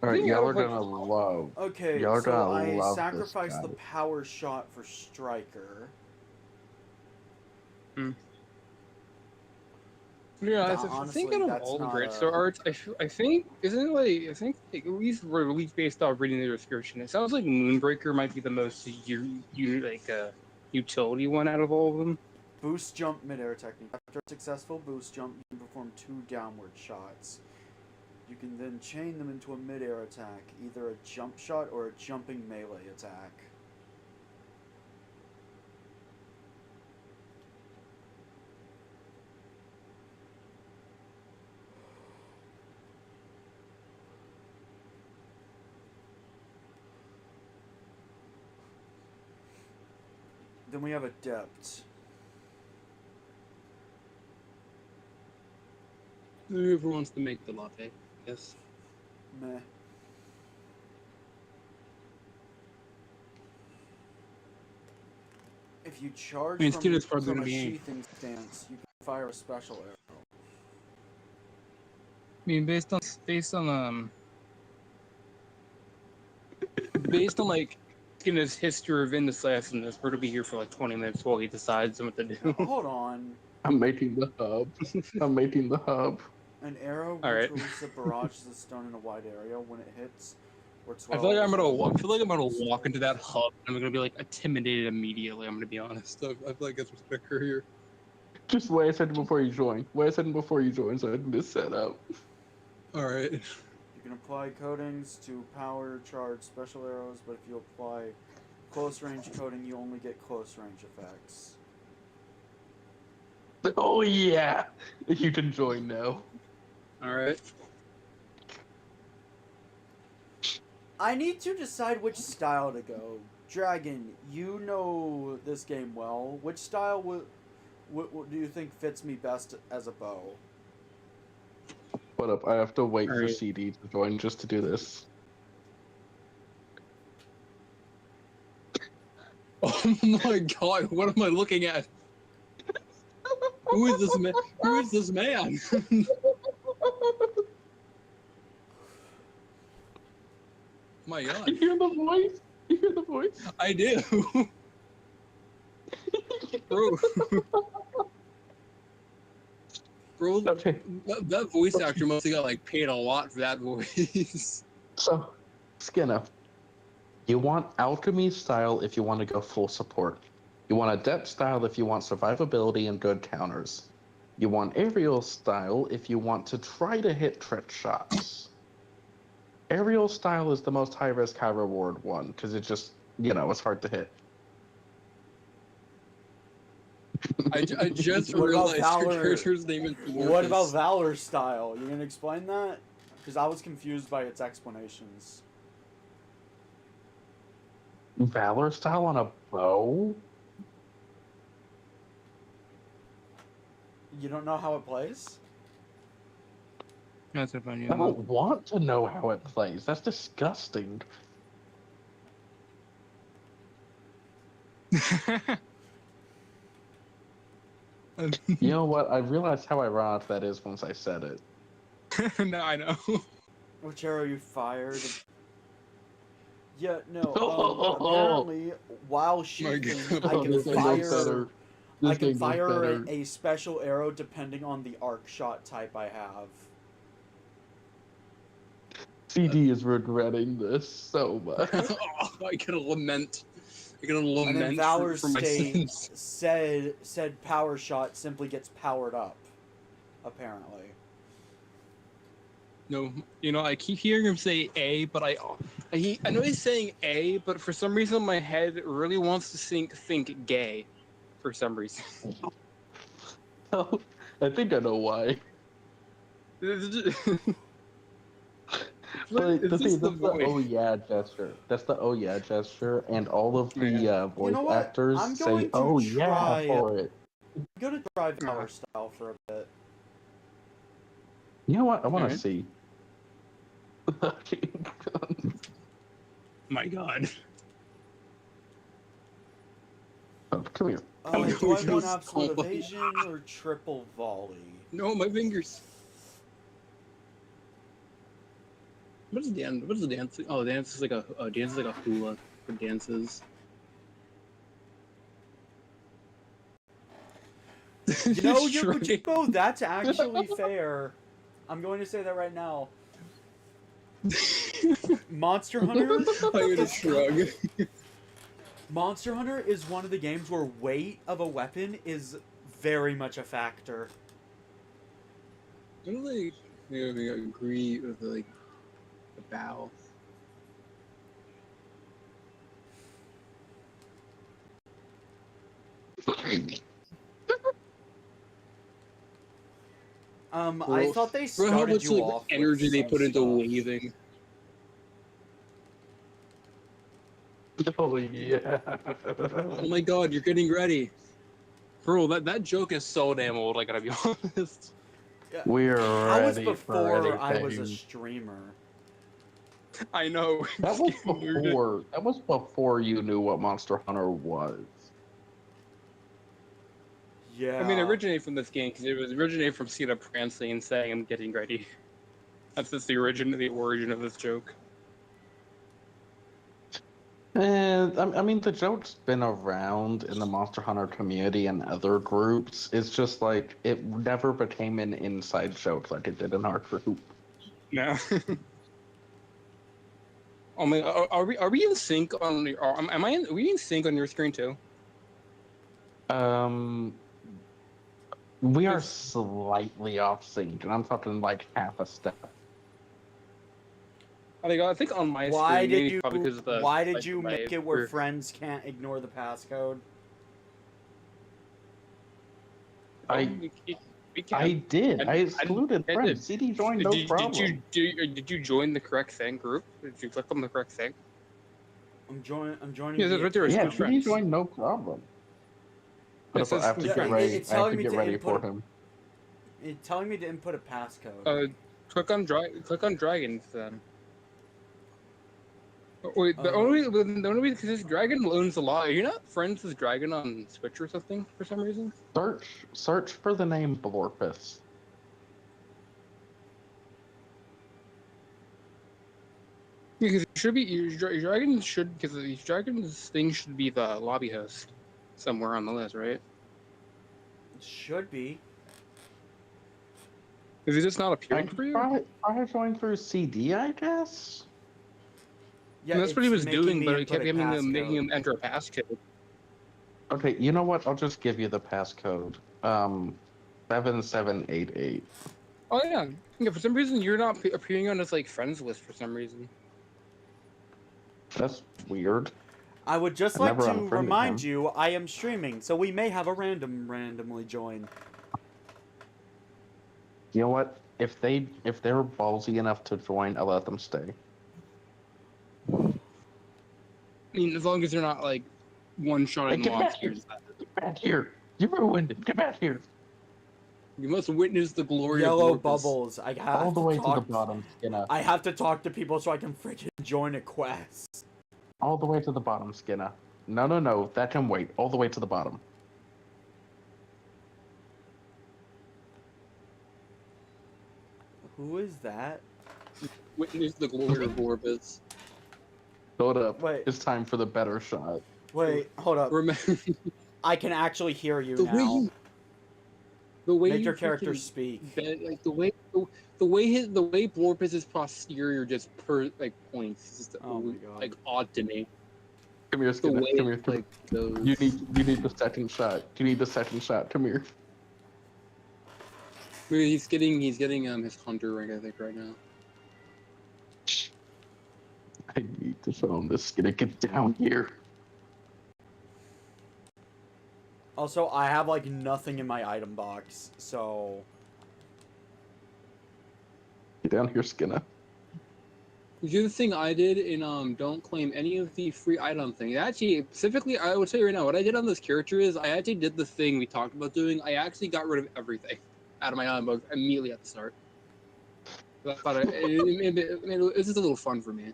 Alright, y'all are gonna love. Okay, y'all are so gonna I love sacrificed this the power shot for striker. Yeah, Nah, I honestly, think out of that's all the not greatsword arts, I think isn't it like at least based off reading the description, it sounds like Moonbreaker might be the most utility one out of all of them. Boost jump midair technique. After a successful boost jump, you can perform 2 downward shots. You can then chain them into a midair attack, either a jump shot or a jumping melee attack. Then we have Adept. Whoever wants to make the latte, yes. Meh. If you charge from a sheathing stance, you can fire a special arrow. I mean, based on like Skinner's history of indecisiveness, we're gonna be here for like 20 minutes while he decides what to do. Hold on. I'm making the hub. I'm making the hub. An arrow which releases a barrage of the stone in a wide area. When it hits Or I 12. feel like I'm gonna walk into that hub and I'm gonna be like intimidated immediately. I'm gonna be honest. I feel like that's what's gonna occur here. Just wait a second before you join. Wait a second before you join so I can just set up. Alright. You can apply coatings to power charge special arrows, but if you apply close range coating, you only get close range effects. Oh yeah! You can join now. Alright. I need to decide which style to go. Dragon, you know this game well. Which style what do you think fits me best as a bow? What up? I have to wait for Alright. CD to join just to do this. Oh my god, what am I looking at? Who is this man? Who is this man? My god. You hear the voice? You hear the voice? I do. Bro. Bro, Okay. that voice actor must have got like paid a lot for that voice. So, Skinner, you want alchemy style if you want to go full support. You want adept style if you want survivability and good counters. You want aerial style if you want to try to hit trick shots. Aerial style is the most high risk, high reward one because it just, it's hard to hit. I just What about realized your Valor? character's name is What about Valor style? You gonna explain that? Because I was confused by its explanations. Valor style on a bow? You don't know how it plays? That's a funny. I don't want to know how it plays. That's disgusting. You know what? I realized how ironic that is once I said it. No, I know. Which arrow you fired? Yeah, no. Apparently, while shooting, God. I can This game goes better. This I can game goes fire better. a special arrow depending on the arc shot type I have. CD is regretting this so much. Oh, I can lament. I can And then lament Valor for my State sins. said power shot simply gets powered up. Apparently. No, I keep hearing him say A, but I know he's saying A, but for some reason my head really wants to think gay, for some reason. Oh, I think I know why. But the thing, that's the oh yeah gesture. That's the oh yeah gesture, and all of the voice know what? actors I'm say going to oh try- yeah for it. I'm gonna try Valor style for a bit. You know what? I want to Alright. see. My god. Oh, come here. Do I want Just absolute call- evasion or triple volley? No, my fingers. What is dance? What is the dance? Oh, dance is like a hula for dances. You know, Shrug. Yojimbo, that's actually fair. I'm going to say that right now. Monster Hunter. I'm gonna shrug. Monster Hunter is one of the games where weight of a weapon is very much a factor. I don't think we agree with like the bow. I thought they Bro, how started much you like off with energy they some put into stuff. waving. Oh yeah. Oh my god, you're getting ready. Bro, that joke is so damn old, I gotta be honest. We're That was ready before for I was a anything. streamer. I know. That was before you knew what Monster Hunter was. Yeah. I mean, it originated from this game because it was originated from Cena prancing and saying, "I'm getting ready." That's just the origin of this joke. And I mean, the joke's been around in the Monster Hunter community and other groups. It's just like it never became an inside joke like it did in our group. No. Oh my, are we in sync on the? Are we in sync on your screen too? We are slightly off sync, and I'm talking like half a step. I think on my Why screen, did maybe you? probably because of the. Why did like, you my make it where weird- friends can't ignore the passcode? We can't. I did. I excluded I friends. did. CD joined, no problem. Did you join the correct thing group? Did you click on the correct thing? I'm joining. Yeah, that's right there. Yeah, Exclude CD friends. joined, no problem. But It if I says have to exclude get friends. ready. It's I have telling to me get to ready input for him. It's telling me to input a passcode. Click on dragons then. Wait, the only because this dragon owns a lot. Are you not friends with dragon on Switch or something for some reason? Search for the name Blorpus. Because it should be your dragon should because these dragons thing should be the lobby host somewhere on the list, right? It should be. Is it just not I appearing could for you? try join through CD, I guess. Yeah, And that's what he it's was making doing, me but it input kept a making passcode. him enter a passcode. Okay, you know what? I'll just give you the passcode. 7788. Oh yeah, yeah. For some reason, you're not appearing on this like friends list for some reason. That's weird. I would just I like never to unfriended remind him. you, I am streaming, so we may have a randomly join. You know what? If they're ballsy enough to join, I'll let them stay. I mean, as long as they're not like one-shotting Hey, get back here! monsters. Get back here! You ruined it! Get back here! You must witness the glory Yellow of Orcus. bubbles. I have All the way to the talk. bottom, Skinner. I have to talk to people so I can freaking join a quest. All the way to the bottom, Skinner. No. That can wait. All the way to the bottom. Who is that? Witness the glory of Orcus. Hold up. Wait. It's time for the better shot. Wait, hold up. Remember I can actually hear you the now. way Make you your character freaking speak. like the way Blorpus's posterior just points is just Oh my God. like odd to me. Come here, The Skinner. way Come here. it, Come like goes. You need the second shot. You need the second shot. Come here. Maybe he's getting his hunter rank, I think, right now. I need to show him this. Skinner, get down here. Also, I have like nothing in my item box, so Get down here, Skinner. You do the thing I did in don't claim any of the free item thing. Actually, specifically, I would say right now, what I did on this character is I actually did the thing we talked about doing. I actually got rid of everything out of my item box immediately at the start. So I thought it was just a little fun for me.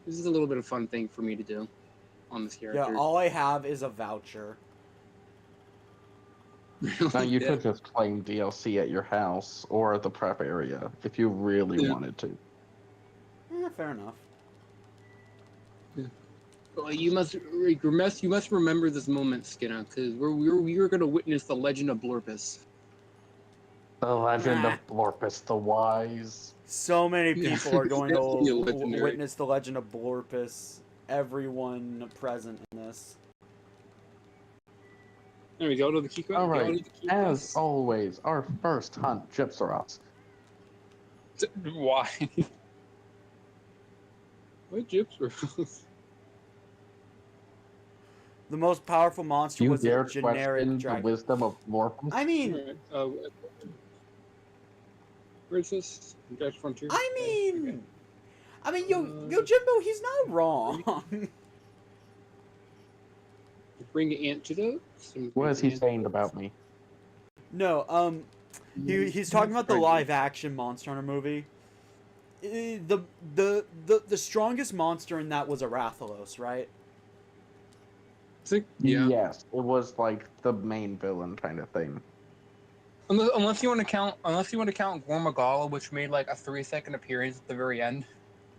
This is a little bit of fun thing for me to do on this character. yeah, all I have is a voucher. Now you Yeah. could just claim DLC at your house or at the prep area if you really Yeah. wanted to. Fair enough. Well, you must remember this moment, Skinner, because we were going to witness the legend of Blorpus. The legend Nah. of Blorpus the Wise. So many Yeah, people are going it's definitely a to legendary. witness the legend of Blorpus. Everyone present in this. There we go to the key quest. All right, as always, our first hunt, Gypsaroths. Why? What gyps? The most powerful monster You was dare a generic question the dragon. wisdom of Blorpus? I mean, Where's this? Dash Frontier? I mean, yo, Uh, Jimbo, he's not wrong. Bring antidotes. What is he saying about me? No, he's talking about the live action Monster Hunter movie. The strongest monster in that was a Rathalos, right? Yeah. Yes, it was like the main villain kind of thing. Unless you want to count Gormagala, which made like a 3-second appearance at the very end,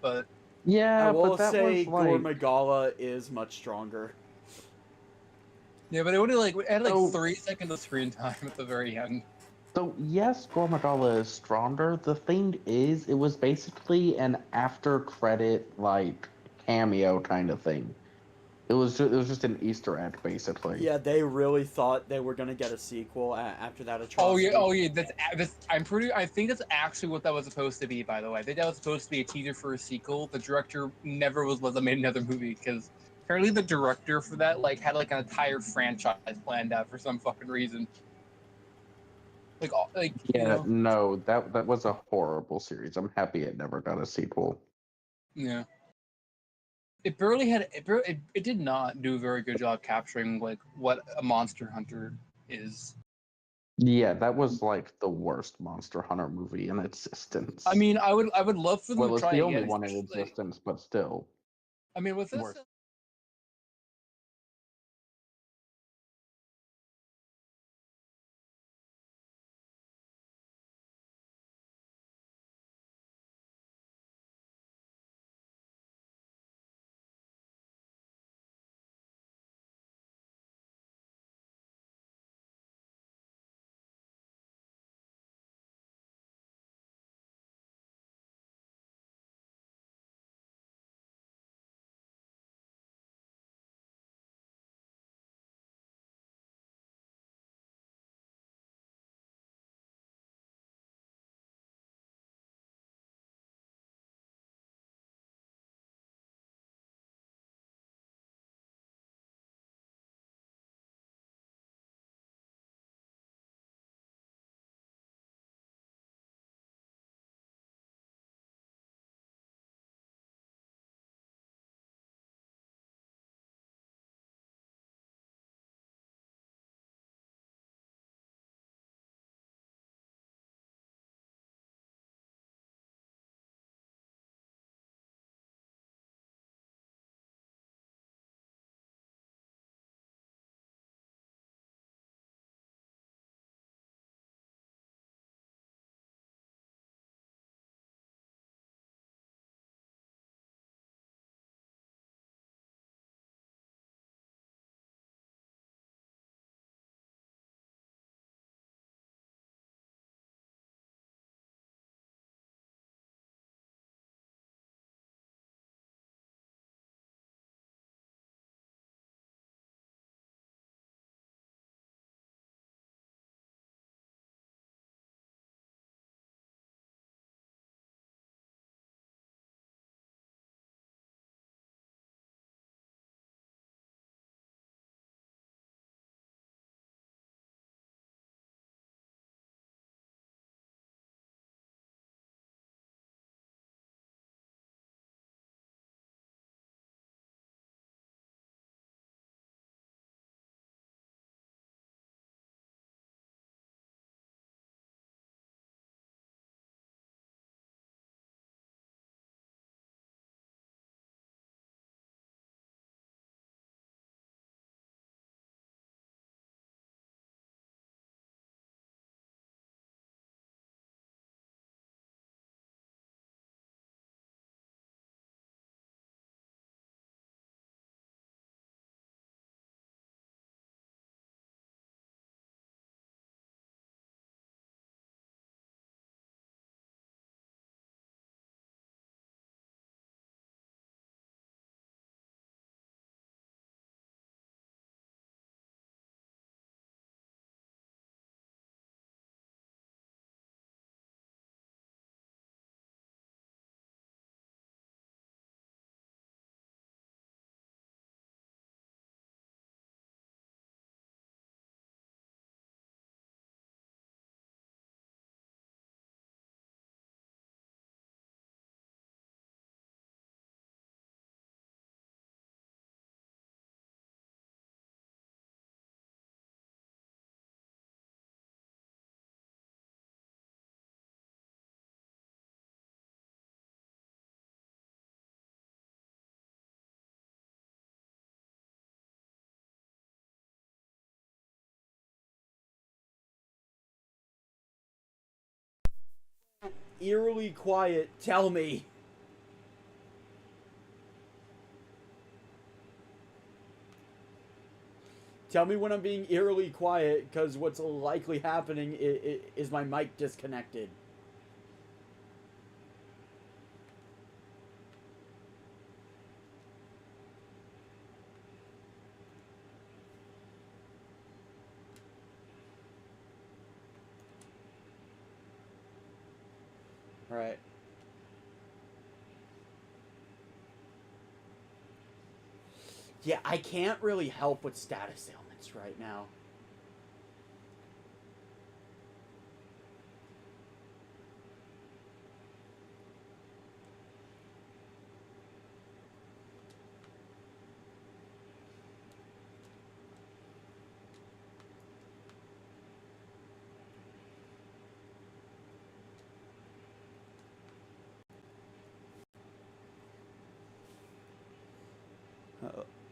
but Yeah, I will but that say was like... Gormagala is much stronger. yeah, but it had So- 3 seconds of screen time at the very end. So yes, Gormadala is stronger. The thing is, it was basically an after credit like cameo kind of thing. It was just an Easter egg basically. Yeah, they really thought they were gonna get a sequel after that Oh atrocity. yeah, oh yeah. That's. I think that's actually what that was supposed to be. By the way, I think that was supposed to be a teaser for a sequel. The director never was let them make another movie because apparently the director for that had an entire franchise planned out for some fucking reason. Yeah, no, that was a horrible series. I'm happy it never got a sequel. Yeah. It barely had. It did not do a very good job capturing what a monster hunter is. Yeah, that was like the worst Monster Hunter movie in existence. I mean, I would love for them Well, to it's try the again. only one in existence, but still. I mean, with this, Worse. Eerily quiet. Tell me. Tell me when I'm being eerily quiet, because what's likely happening is my mic disconnected. Alright. Yeah, I can't really help with status ailments right now.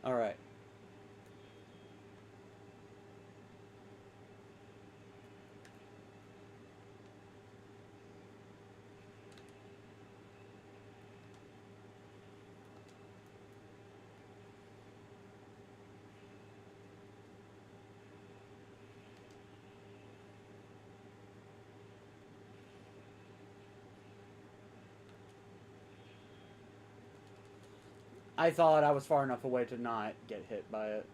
Alright. I thought I was far enough away to not get hit by it.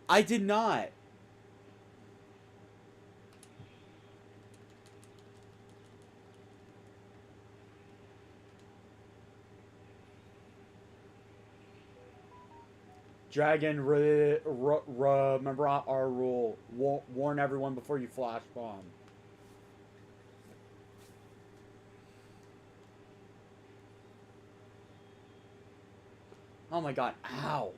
I did not. Dragon, remember our rule. Warn everyone before you flash bomb. Oh my god, ow.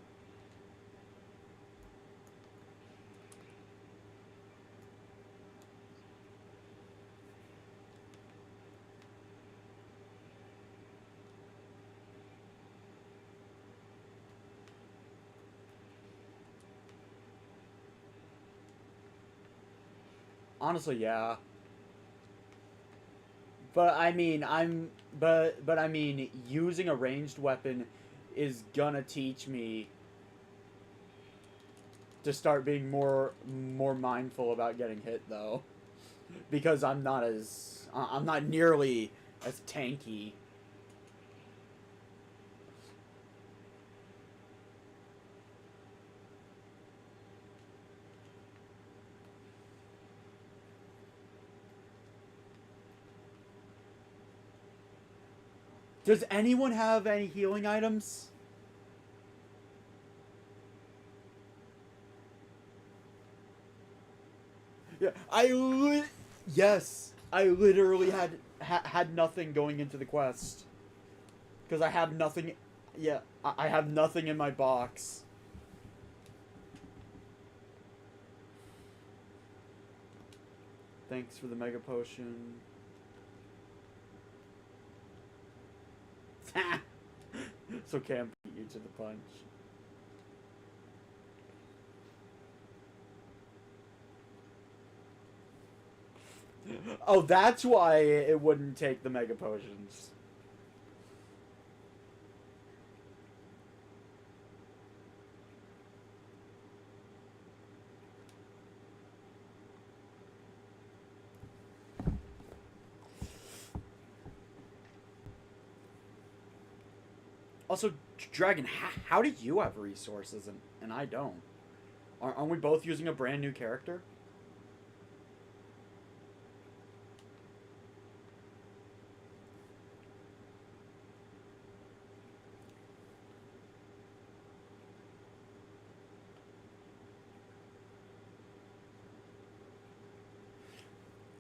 Honestly, yeah. But I mean, but I mean, using a ranged weapon is gonna teach me to start being more mindful about getting hit, though, because I'm not nearly as tanky. Does anyone have any healing items? Yeah, yes, I literally had nothing going into the quest. Because I have nothing, yeah, I have nothing in my box. Thanks for the mega potion. It's okay, I'm beating you to the punch. Oh, that's why it wouldn't take the mega potions. Also, Dragon, how do you have resources and I don't? Aren't we both using a brand new character?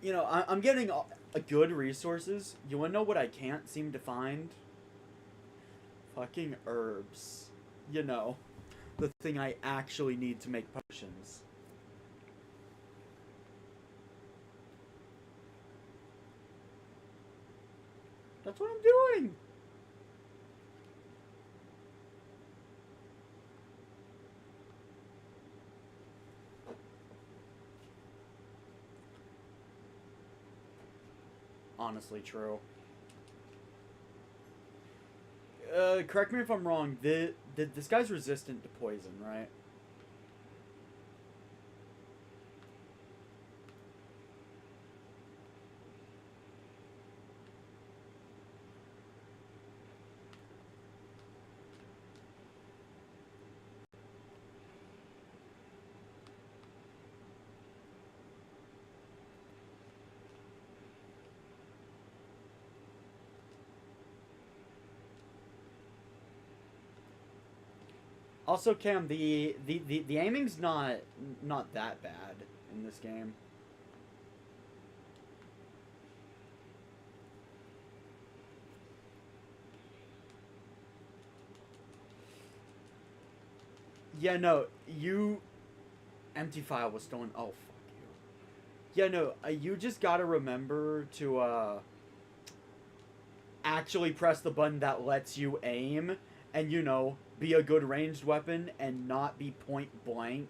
You know, I'm getting a good resources. You wanna know what I can't seem to find? Fucking herbs. You know, the thing I actually need to make potions. That's what I'm doing! Honestly true. Correct me if I'm wrong. This guy's resistant to poison, right? Also, Cam, the aiming's not that bad in this game. Yeah, no, empty file was stolen. Oh, fuck you. Yeah, no, you just gotta remember to actually press the button that lets you aim, and be a good ranged weapon and not be point blank.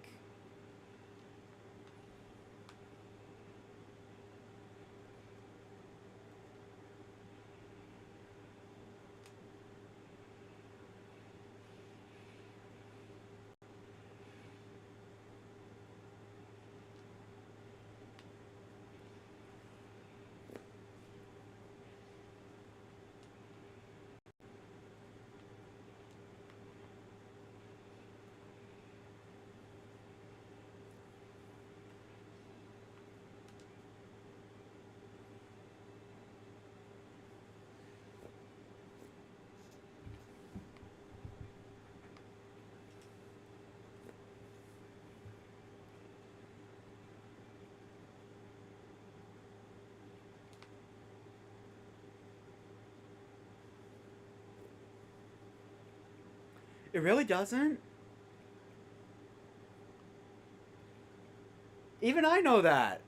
It really doesn't? Even I know that.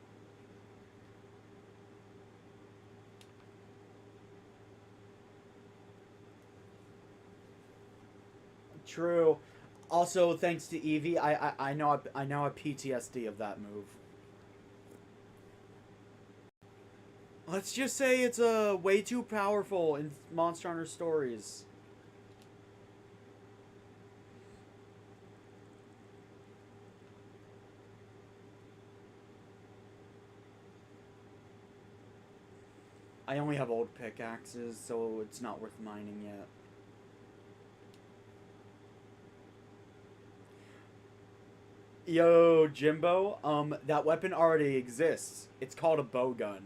True. Also, thanks to Evie, I know a PTSD of that move. Let's just say it's way too powerful in Monster Hunter stories. I only have old pickaxes, so it's not worth mining yet. Yo, Jimbo, that weapon already exists. It's called a bowgun.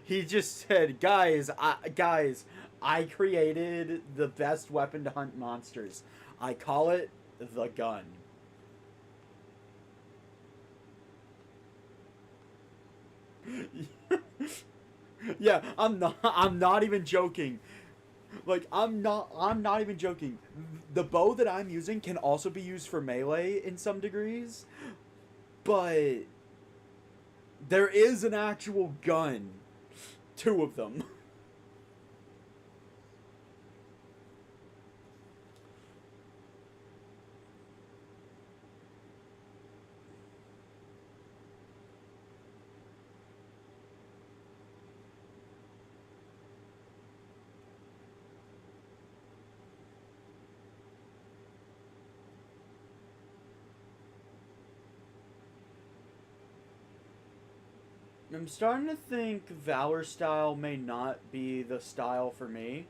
He just said, guys, I created the best weapon to hunt monsters. I call it the gun. Yeah, I'm not even joking. Like, I'm not even joking. The bow that I'm using can also be used for melee in some degrees, but there is an actual gun. 2 of them. I'm starting to think Valor style may not be the style for me.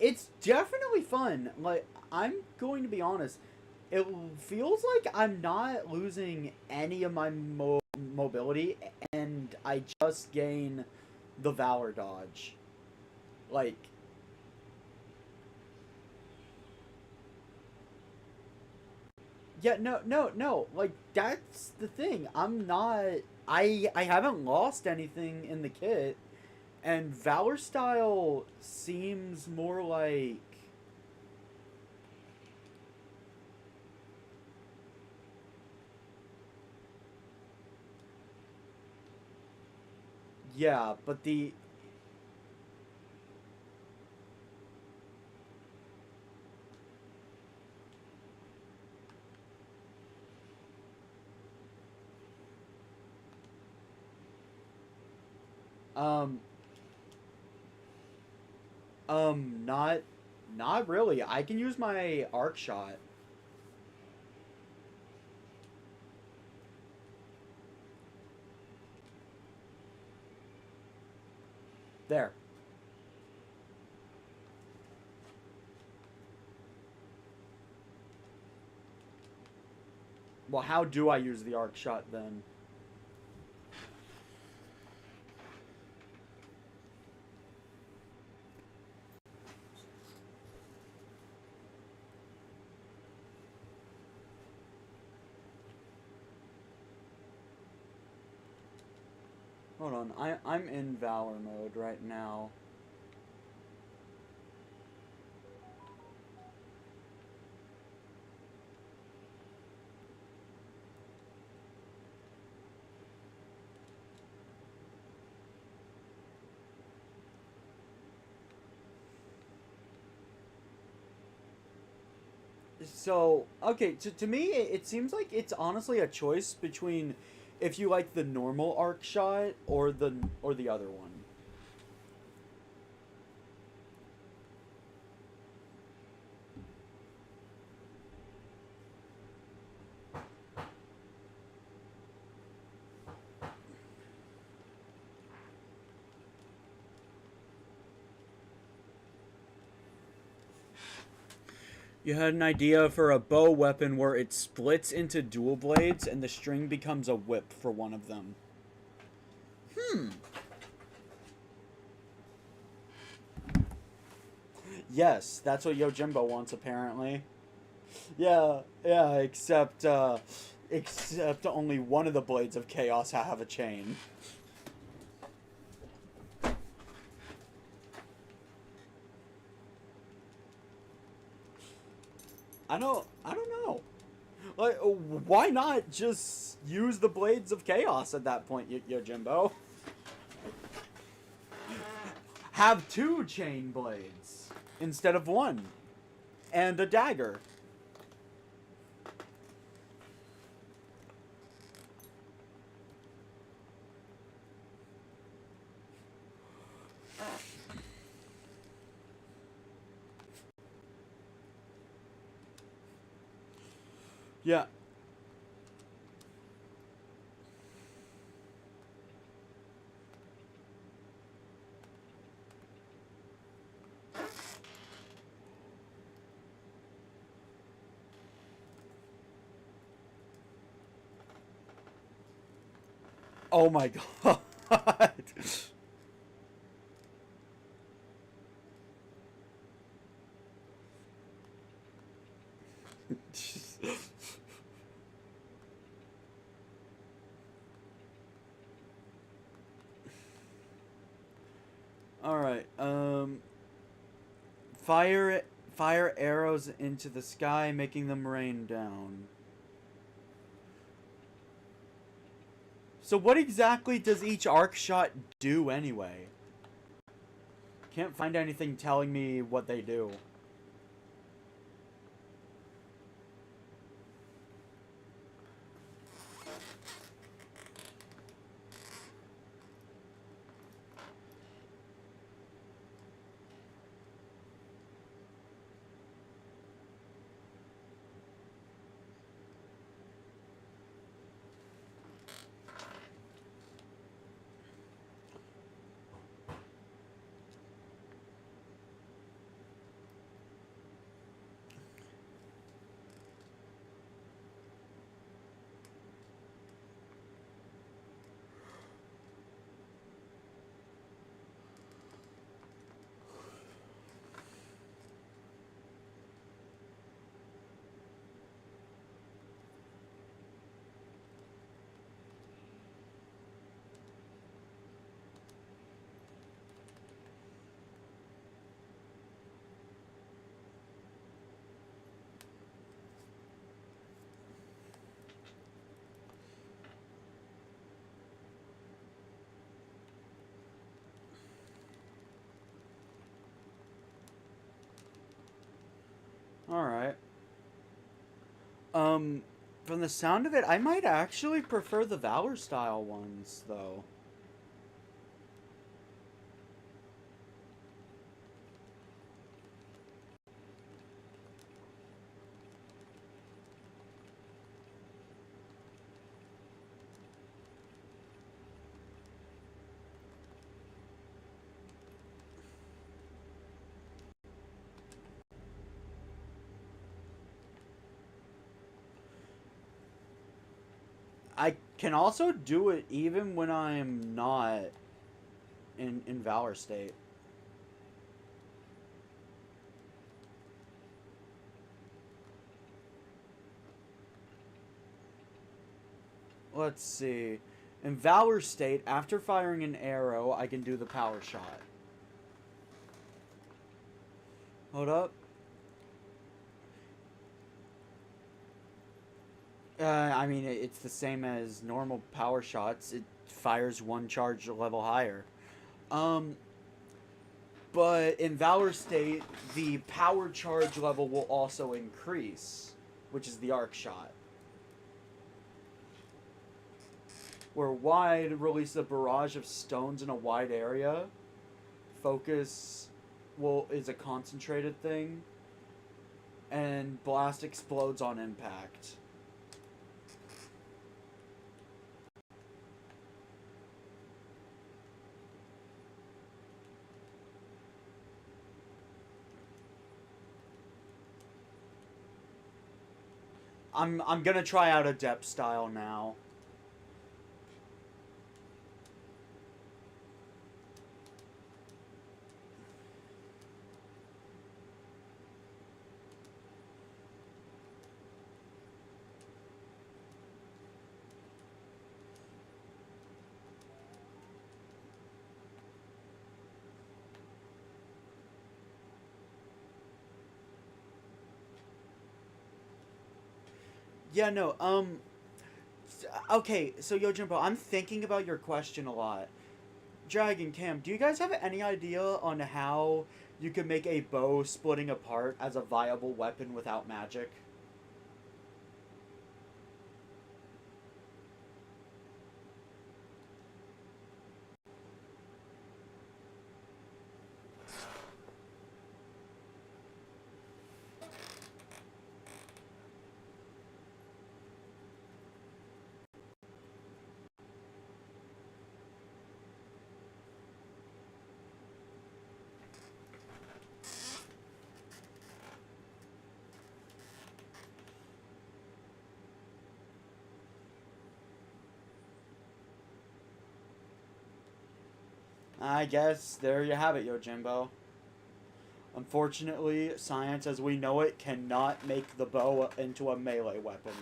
It's definitely fun. Like, I'm going to be honest. It feels like I'm not losing any of my mobility, and I just gain the Valor dodge. Like... Yeah, no. Like, that's the thing. I'm not... I haven't lost anything in the kit. And Valor style seems more like... Yeah, but the... Um, not really. I can use my arc shot. There. Well, how do I use the arc shot then? Hold on, I'm in Valor mode right now. So, okay, to me, it seems like it's honestly a choice between if you like the normal arc shot or the other one. You had an idea for a bow weapon where it splits into dual blades and the string becomes a whip for one of them. Yes, that's what Yojimbo wants apparently. Yeah, except only one of the blades of chaos have a chain. I don't know. Like, why not just use the blades of chaos at that point, Yojimbo? Have 2 chain blades instead of 1, and a dagger. Yeah. Oh my god. Alright, fire arrows into the sky, making them rain down. So what exactly does each arc shot do anyway? Can't find anything telling me what they do. Alright. From the sound of it, I might actually prefer the Valor style ones, though. can also do it even when I'm not in Valor state. Let's see. In Valor state, after firing an arrow, I can do the power shot. Hold up. I mean, it's the same as normal power shots. It fires one charge level higher. But in Valor state, the power charge level will also increase, which is the arc shot. Where wide releases a barrage of stones in a wide area. Focus is a concentrated thing. And blast explodes on impact. I'm gonna try out Adept style now. Yeah, no, okay, so Yojimbo, I'm thinking about your question a lot. Dragon Cam, do you guys have any idea on how you could make a bow splitting apart as a viable weapon without magic? I guess there you have it, Yojimbo. Unfortunately, science as we know it cannot make the bow into a melee weapon.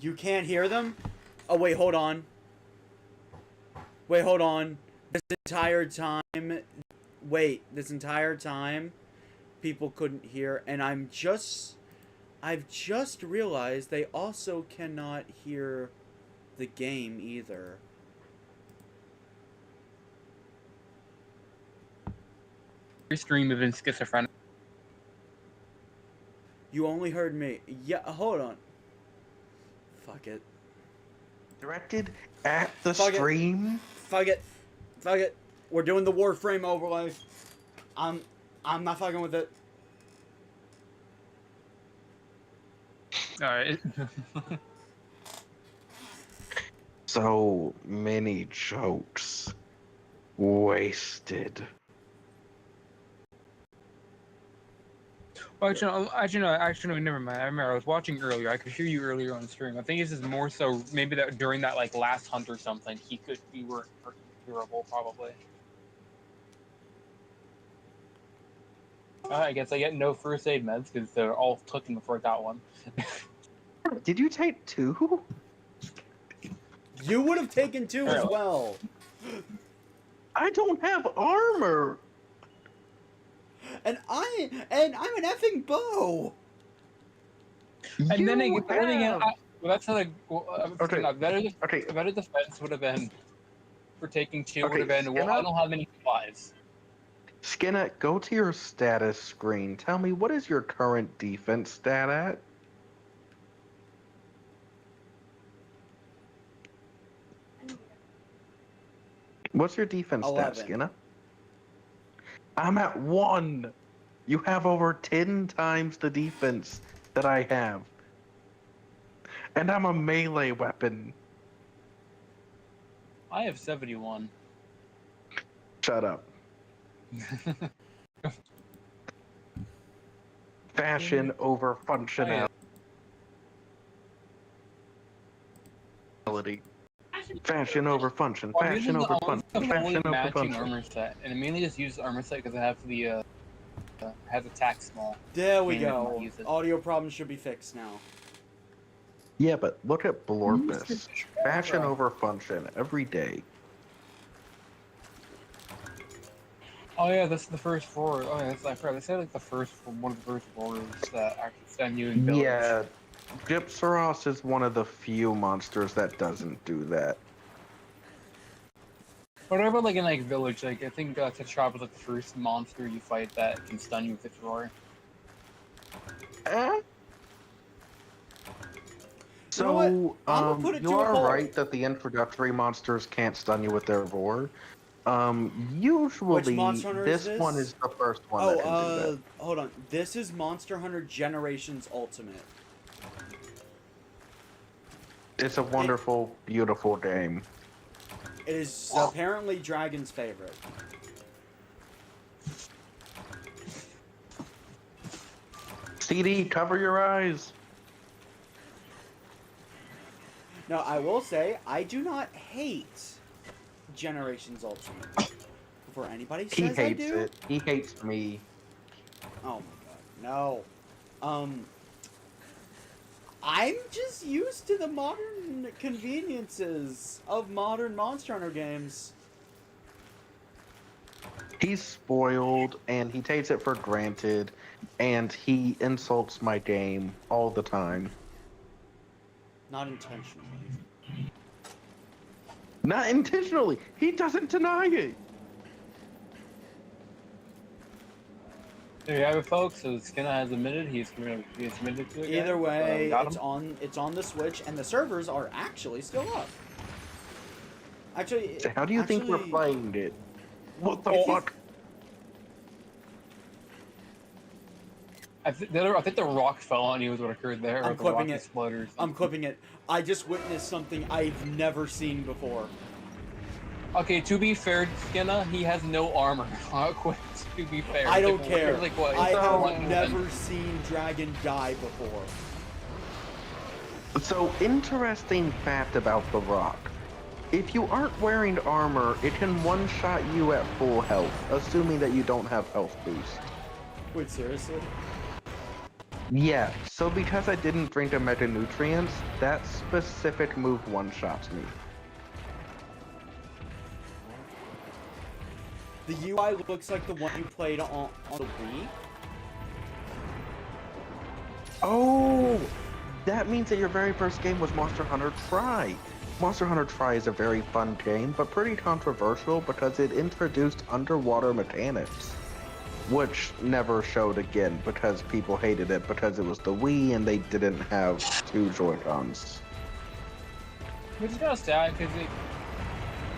You can't hear them? Oh, wait, hold on. Wait, hold on. This entire time, people couldn't hear, and I've just realized they also cannot hear the game either. Your stream has been schizophrenic. You only heard me. Yeah, hold on. Fuck it. Directed at the Fuck stream? Fuck it. Fuck it. We're doing the Warframe overlay. I'm not fucking with it. Alright. So many jokes wasted. Well, actually, no, never mind. I remember I was watching earlier. I could hear you earlier on stream. I think this is more so maybe that during that like last hunt or something, you were hearable probably. I guess I get no first aid meds because they're all taken before I got one. Did you take 2? You would have taken 2 as well. I don't have armor. And I'm an effing bow. And then again, that's how Okay. A better defense would have been for taking 2 would have been, well, I don't have any supplies. Skena, go to your status screen. Tell me, what is your current defense stat at? What's your defense 11. stat, Skena? I'm at 1. You have over 10 times the defense that I have. And I'm a melee weapon. I have 71. Shut up. Fashion over functionality. Fashion over function. Well, Fashion over function. Fashion over matching function. armor set, and it mainly just uses armor set because I have the has attack small. There we Mainly go. use it. Audio problems should be fixed now. Yeah, but look at Blorpus. Fashion over function every day. Oh yeah, that's the first floor. Oh yeah, I forgot. They said like one of the first floors that actually stand you in village. Yeah, Gypsaros is one of the few monsters that doesn't do that. Whatever, like in like village, like I think Tetrap is like the first monster you fight that can stun you with its roar. So, You know what? I'm gonna put it you to a are poll. right that the introductory monsters can't stun you with their roar. Usually, Which Monster Hunter is this this? one is the first one that can do that. Hold on. This is Monster Hunter Generations Ultimate. It's a wonderful, beautiful game. It is apparently Dragon's favorite. CD, cover your eyes. Now, I will say, I do not hate Generations Ultimate. Before anybody He says I hates do. it. He hates me. Oh my god, no. I'm just used to the modern conveniences of modern Monster Hunter games. He's spoiled, and he takes it for granted, and he insults my game all the time. Not intentionally. Not intentionally. He doesn't deny it. There you have it, folks. So Skena has admitted he's admitted to it. Either way, got it's him. on the Switch, and the servers are actually still up. Actually, How do you think we're playing it? What the fuck? I think the rock fell on you is what occurred there. I'm or the clipping rock it. exploded. I'm clipping it. I just witnessed something I've never seen before. Okay, to be fair, Skena, he has no armor. Quit. To be fair, I don't Like, care. like, what, I one- have never seen Dragon die before. So, interesting fact about the rock. If you aren't wearing armor, it can one-shot you at full health, assuming that you don't have health boost. Wait, seriously? Yeah, so because I didn't drink the mega nutrients, that specific move one-shots me. The UI looks like the one you played on the Wii. Oh, that means that your very first game was Monster Hunter Tri. Monster Hunter Tri is a very fun game, but pretty controversial because it introduced underwater mechanics, which never showed again because people hated it because it was the Wii and they didn't have two Joy-Cons. Which is kind of sad because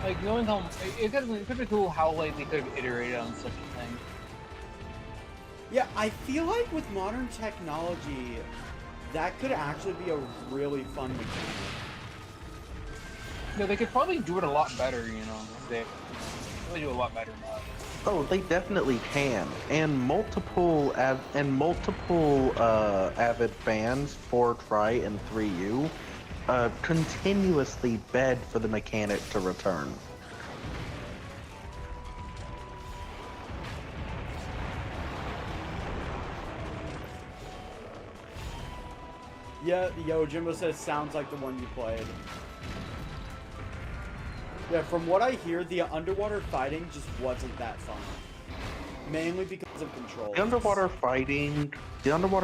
like knowing how it could be cool how like they could have iterated on such a thing. Yeah, I feel like with modern technology, that could actually be a really fun mechanic. No, they could probably do it a lot better. You know, they really do a lot better now. Oh, they definitely can, and multiple avid fans for Tri and 3U continuously beg for the mechanic to return. Yeah, Yo Jimbo says sounds like the one you played. Yeah, from what I hear, the underwater fighting just wasn't that fun. Mainly because of controls. The underwater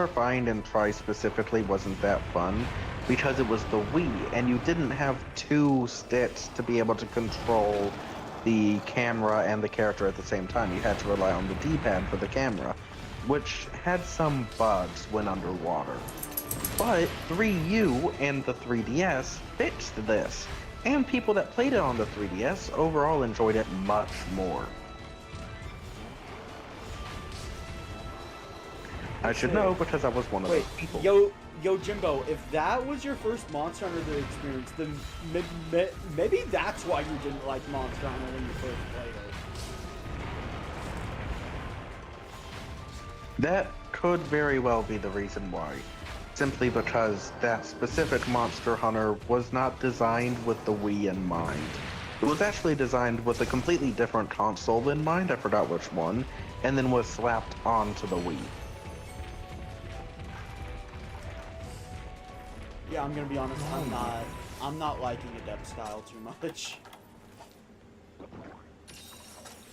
fighting in Tri specifically wasn't that fun because it was the Wii, and you didn't have two sticks to be able to control the camera and the character at the same time. You had to rely on the D-pad for the camera, which had some bugs when underwater. But 3U and the 3DS fixed this, and people that played it on the 3DS overall enjoyed it much more. I should know because I was one of those people. Yo Jimbo, if that was your first Monster Hunter experience, then maybe that's why you didn't like Monster Hunter when you first played it. That could very well be the reason why. Simply because that specific Monster Hunter was not designed with the Wii in mind. It was actually designed with a completely different console in mind, I forgot which one, and then was slapped onto the Wii. Yeah, I'm gonna be honest, I'm not liking Adept style too much.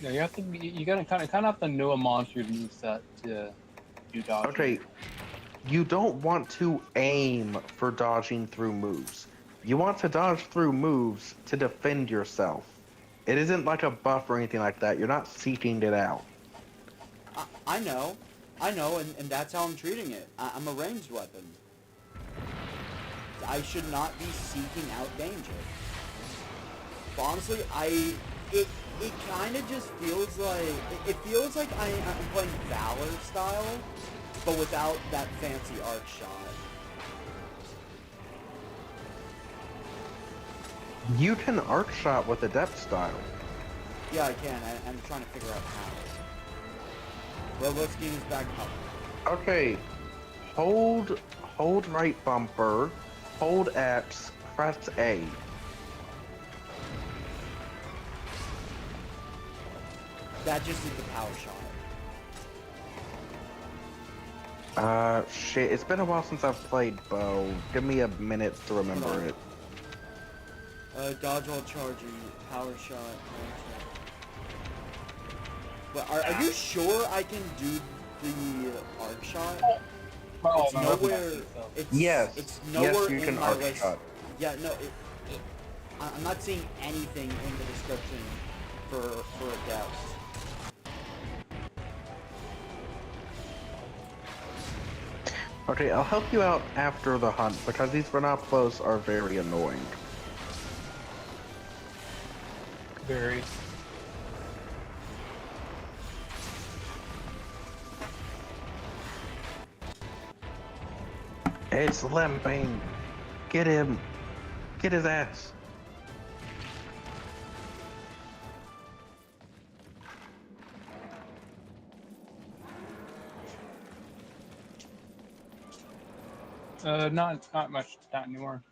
Yeah, you gotta kind of have to know a monster's moveset to do dodging. Okay, you don't want to aim for dodging through moves. You want to dodge through moves to defend yourself. It isn't like a buff or anything like that. You're not seeking it out. I know, and that's how I'm treating it. I'm a ranged weapon. I should not be seeking out danger. But honestly, it kind of just feels like, it feels like I'm playing Valor style, but without that fancy arc shot. You can arc shot with Adept style. Yeah, I can. I'm trying to figure out how. Roboscheme is back up. Okay, hold right bumper, hold X, press A. That just is the power shot. Shit, it's been a while since I've played Bow. Give me a minute to remember it. Dodge while charging, power shot. But are you sure I can do the arc shot? Oh, it's nowhere. Yes. It's nowhere yes, you in can my arc list. shot. Yeah, no. I'm not seeing anything in the description for Adept. Okay, I'll help you out after the hunt because these Renoplos are very annoying. Very. It's limping. Get him. Get his ass. Not much, not anymore.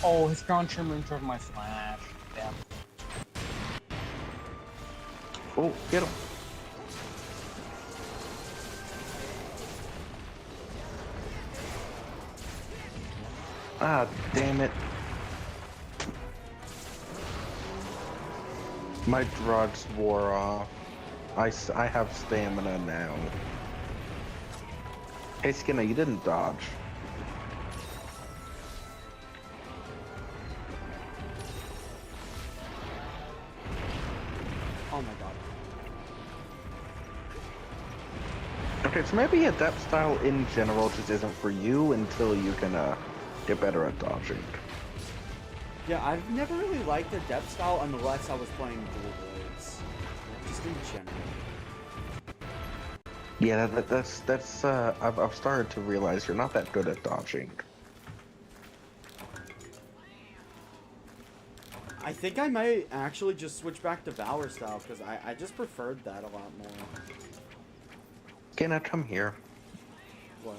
Oh, his ground trimmer drove my slash. Damn. Oh, get him. Ah, damn it. My drugs wore off. I have stamina now. Hey, Skinner, you didn't dodge. Oh my god. Okay, so maybe Adept style in general just isn't for you until you can get better at dodging. Yeah, I've never really liked Adept style unless I was playing dual blades. Just in general. Yeah, that's I've started to realize you're not that good at dodging. I think I might actually just switch back to Valor style because I just preferred that a lot more. Skinner, come here. What?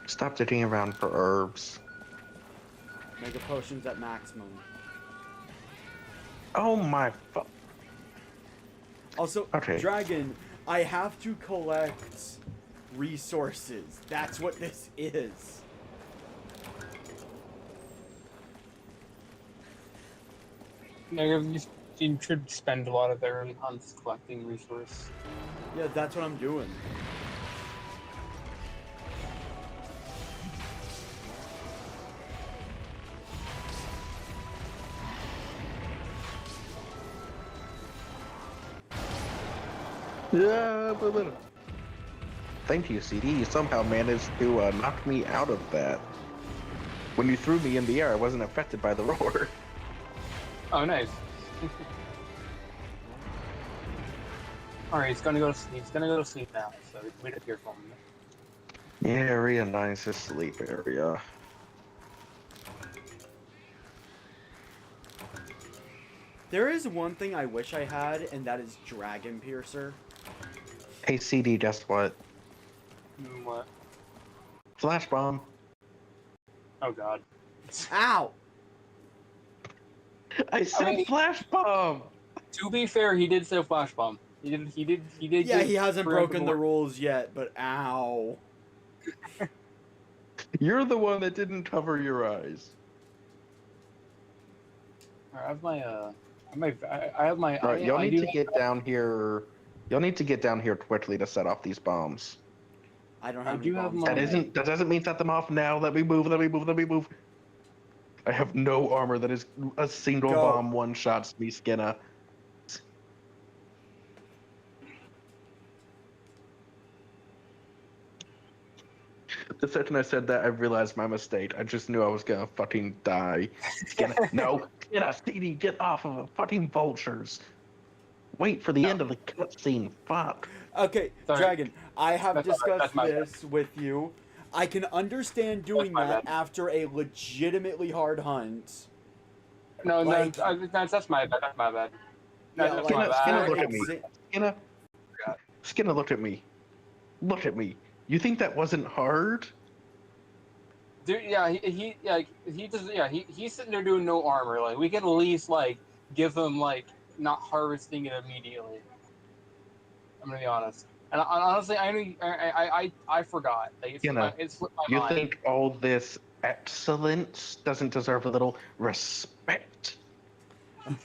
Stop digging around for herbs. Mega potions at maximum. Oh my fu- Also, Okay. Dragon, I have to collect resources. That's what this is. Yeah, you should spend a lot of their hunts collecting resource. Yeah, that's what I'm doing. Yeah, thank you, CD. You somehow managed to knock me out of that. When you threw me in the air, I wasn't affected by the roar. Oh, nice. Alright, he's gonna go to sleep. He's gonna go to sleep now, so wait up here for him. Yeah, area 9's his sleep area. There is one thing I wish I had, and that is Dragon Piercer. Hey, CD, guess what? What? Flash bomb. Oh god. Ow! I said flash bomb. To be fair, he did say flash bomb. He did. Yeah, he hasn't broken the rules. rules yet, but ow. You're the one that didn't cover your eyes. I have my I have my. Alright, y'all need to get down here. Y'all need to get down here quickly to set off these bombs. I don't have I do have bombs. my- That doesn't mean set them off now. Let me move. Let me move. Let me move. I have no armor that is a single Go. bomb one shots me, Skinner. The second I said that, I realized my mistake. I just knew I was gonna fucking die. Skinner, no, Skinner, CD, get off of the fucking vultures. Wait for the end of the cutscene. Fuck. Okay, Sorry. Dragon, I have That's all right, discussed that's my this with you. I can understand doing my that bad. after a legitimately hard hunt. No, Like- that's my bad. That's my bad. Yeah, That's like, my bad. Skinner, look at me. exa- Skinner, God. Skinner, look at me. Look at me. You think that wasn't hard? Dude, yeah, he's sitting there doing no armor. Like we can at least like give him like not harvesting it immediately. I'm gonna be honest. And honestly, I forgot. Like, it's slipped my You mind. think all this excellence doesn't deserve a little respect?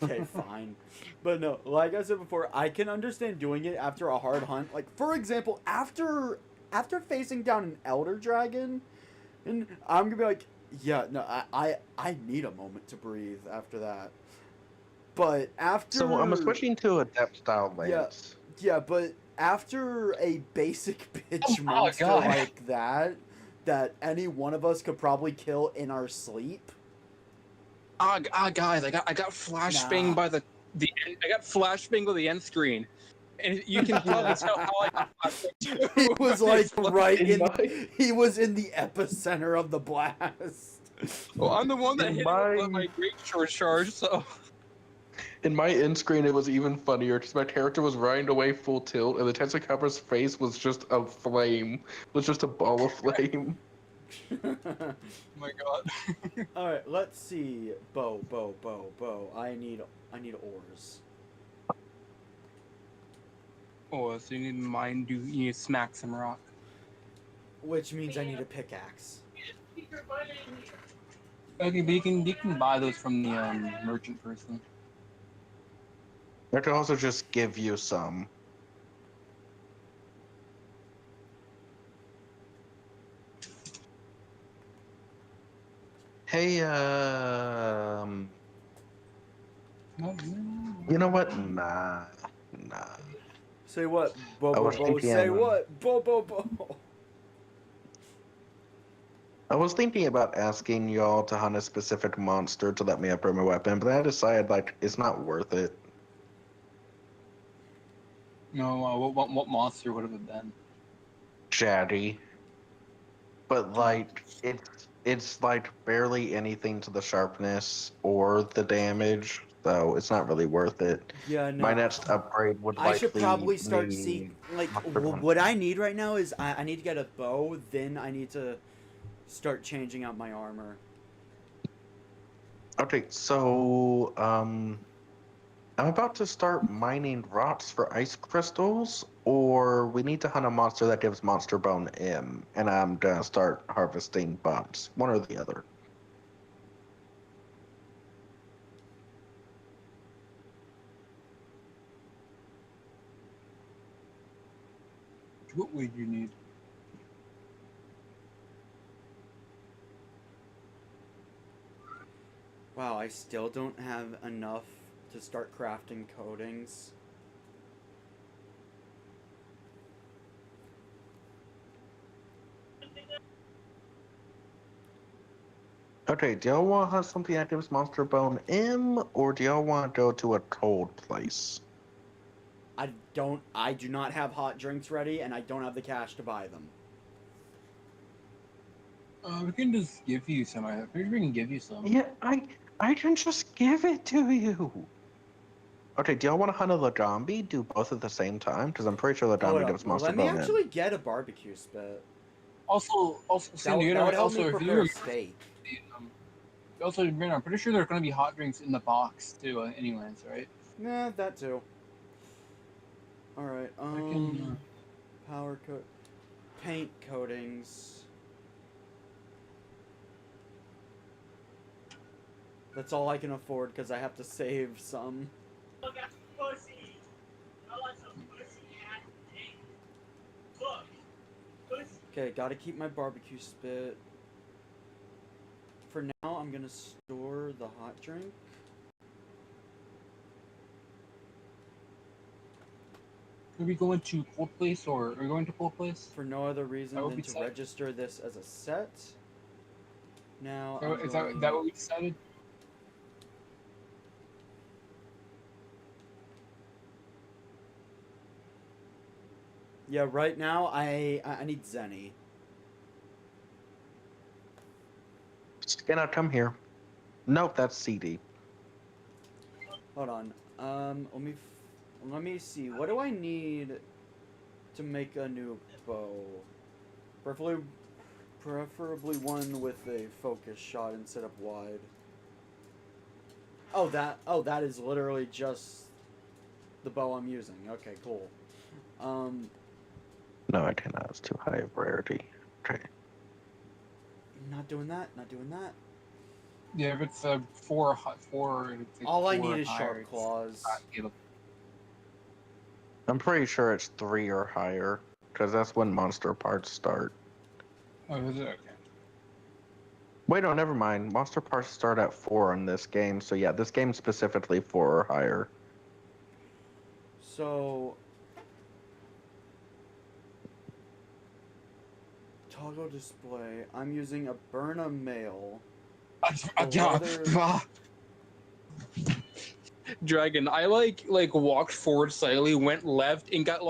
Okay, fine. But no, like I said before, I can understand doing it after a hard hunt. Like, for example, after facing down an Elder Dragon, and I'm gonna be like, yeah, no, I need a moment to breathe after that. But after... So I'm switching to Adept style lance. Yeah, but after a basic bitch monster God. like that any one of us could probably kill in our sleep... Guys, I got flashbanged Nah. by the end. I got flashbanged with the end screen, and you can probably tell how I got flashbanged. He was like right In in he was in the epicenter of the blast. Well, I'm the one that In hit my- it with my great short charge, so. In my end screen, it was even funnier because my character was running away full tilt, and the Tensei face was just a flame, was just a ball of flame. Oh my god. Alright, let's see. Bow. I need ores. Oh, so you need you need to smack some rock. Which means I need a pickaxe. Okay, but you can buy those from the merchant person. I could also just give you some. Hey, you know what? Nah. Say what? Bo. I was thinking, Say what? Bo. I was thinking about asking y'all to hunt a specific monster to let me upgrade my weapon, but then I decided, like, it's not worth it. No, what monster would have it been? Chatty. But, like, it's like barely anything to the sharpness or the damage, so it's not really worth it. Yeah, no. My next upgrade would I should likely probably start be seeing like monster hunting. what I need right now is I need to get a bow, then I need to start changing out my armor. Okay, so I'm about to start mining rocks for ice crystals, or we need to hunt a monster that gives monster bone M, and I'm gonna start harvesting bots. One or the other. What would you need? Wow, I still don't have enough to start crafting coatings. Okay, do y'all want to hunt something that gives monster bone M, or do y'all want to go to a cold place? I do not have hot drinks ready, and I don't have the cash to buy them. We can just give you some. I think we can give you some. Yeah, I can just give it to you. Okay, do y'all want to hunt a zombie? Do both at the same time? Because I'm pretty sure the Oh, zombie wait, does well, most let of me them in. actually get a barbecue spit. Also, That, Cindy, that would help also me if you prepare a remember, steak. also remember, I'm pretty sure there are going to be hot drinks in the box too. Anyways, right? Nah, that too. All right. Power coat, paint coatings. That's all I can afford because I have to save some. Okay, gotta keep my barbecue spit. For now, I'm gonna store the hot drink. Are we going to cold place or are we going to cold place? For no other reason That than would to be register this as a set. Now, Is that what we decided? Yeah, right now I need Zenny. Skinner, come here. Nope, that's CD. Hold on. Let me see. What do I need to make a new bow? Preferably one with a focus shot instead of wide. Oh, that is literally just the bow I'm using. Okay, cool. No, I cannot. It's too high of rarity. Okay. Not doing that. Not doing that. Yeah, if it's four. All I need is sharp claws. I'm pretty sure it's 3 or higher, because that's when monster parts start. Oh, is it? Okay. Wait, no, never mind. Monster parts start at 4 in this game, so yeah, this game's specifically 4 or higher. So, toggle display. I'm using a Burna Mail. Dragon, I like walked forward slightly, went left, and got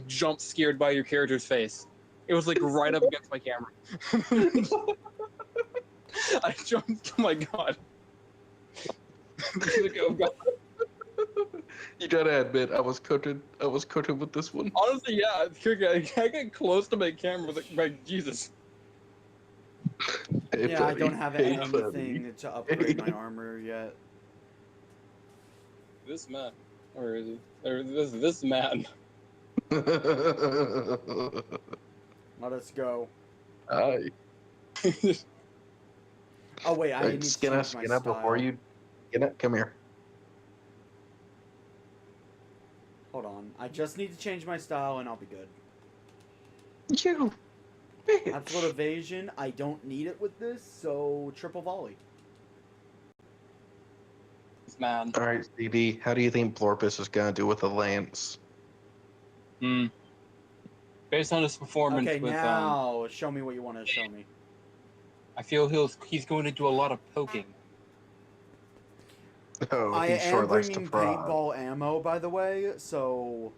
jump scared by your character's face. It was like right up against my camera. I jumped. Oh my god. Like, oh god. You gotta admit, I was cooking with this one. Honestly, yeah. I get close to my camera, like Jesus. Hey, Yeah, buddy. I don't have Hey, anything to upgrade my armor yet. This man, where is he? This man. Let us go. Hi. Oh wait, I need to change my Skin style. up before you. Come here. Hold on. I just need to change my style and I'll be good. You. Bitch. Absolute evasion. I don't need it with this, so triple volley. This man. All right, CD. How do you think Blorpus is gonna do with the lance? Based on his performance Okay, with now show me what you want to show me. I feel he's going to do a lot of poking. Oh, I he sure am likes to bringing prod. paintball ammo, by the way, so...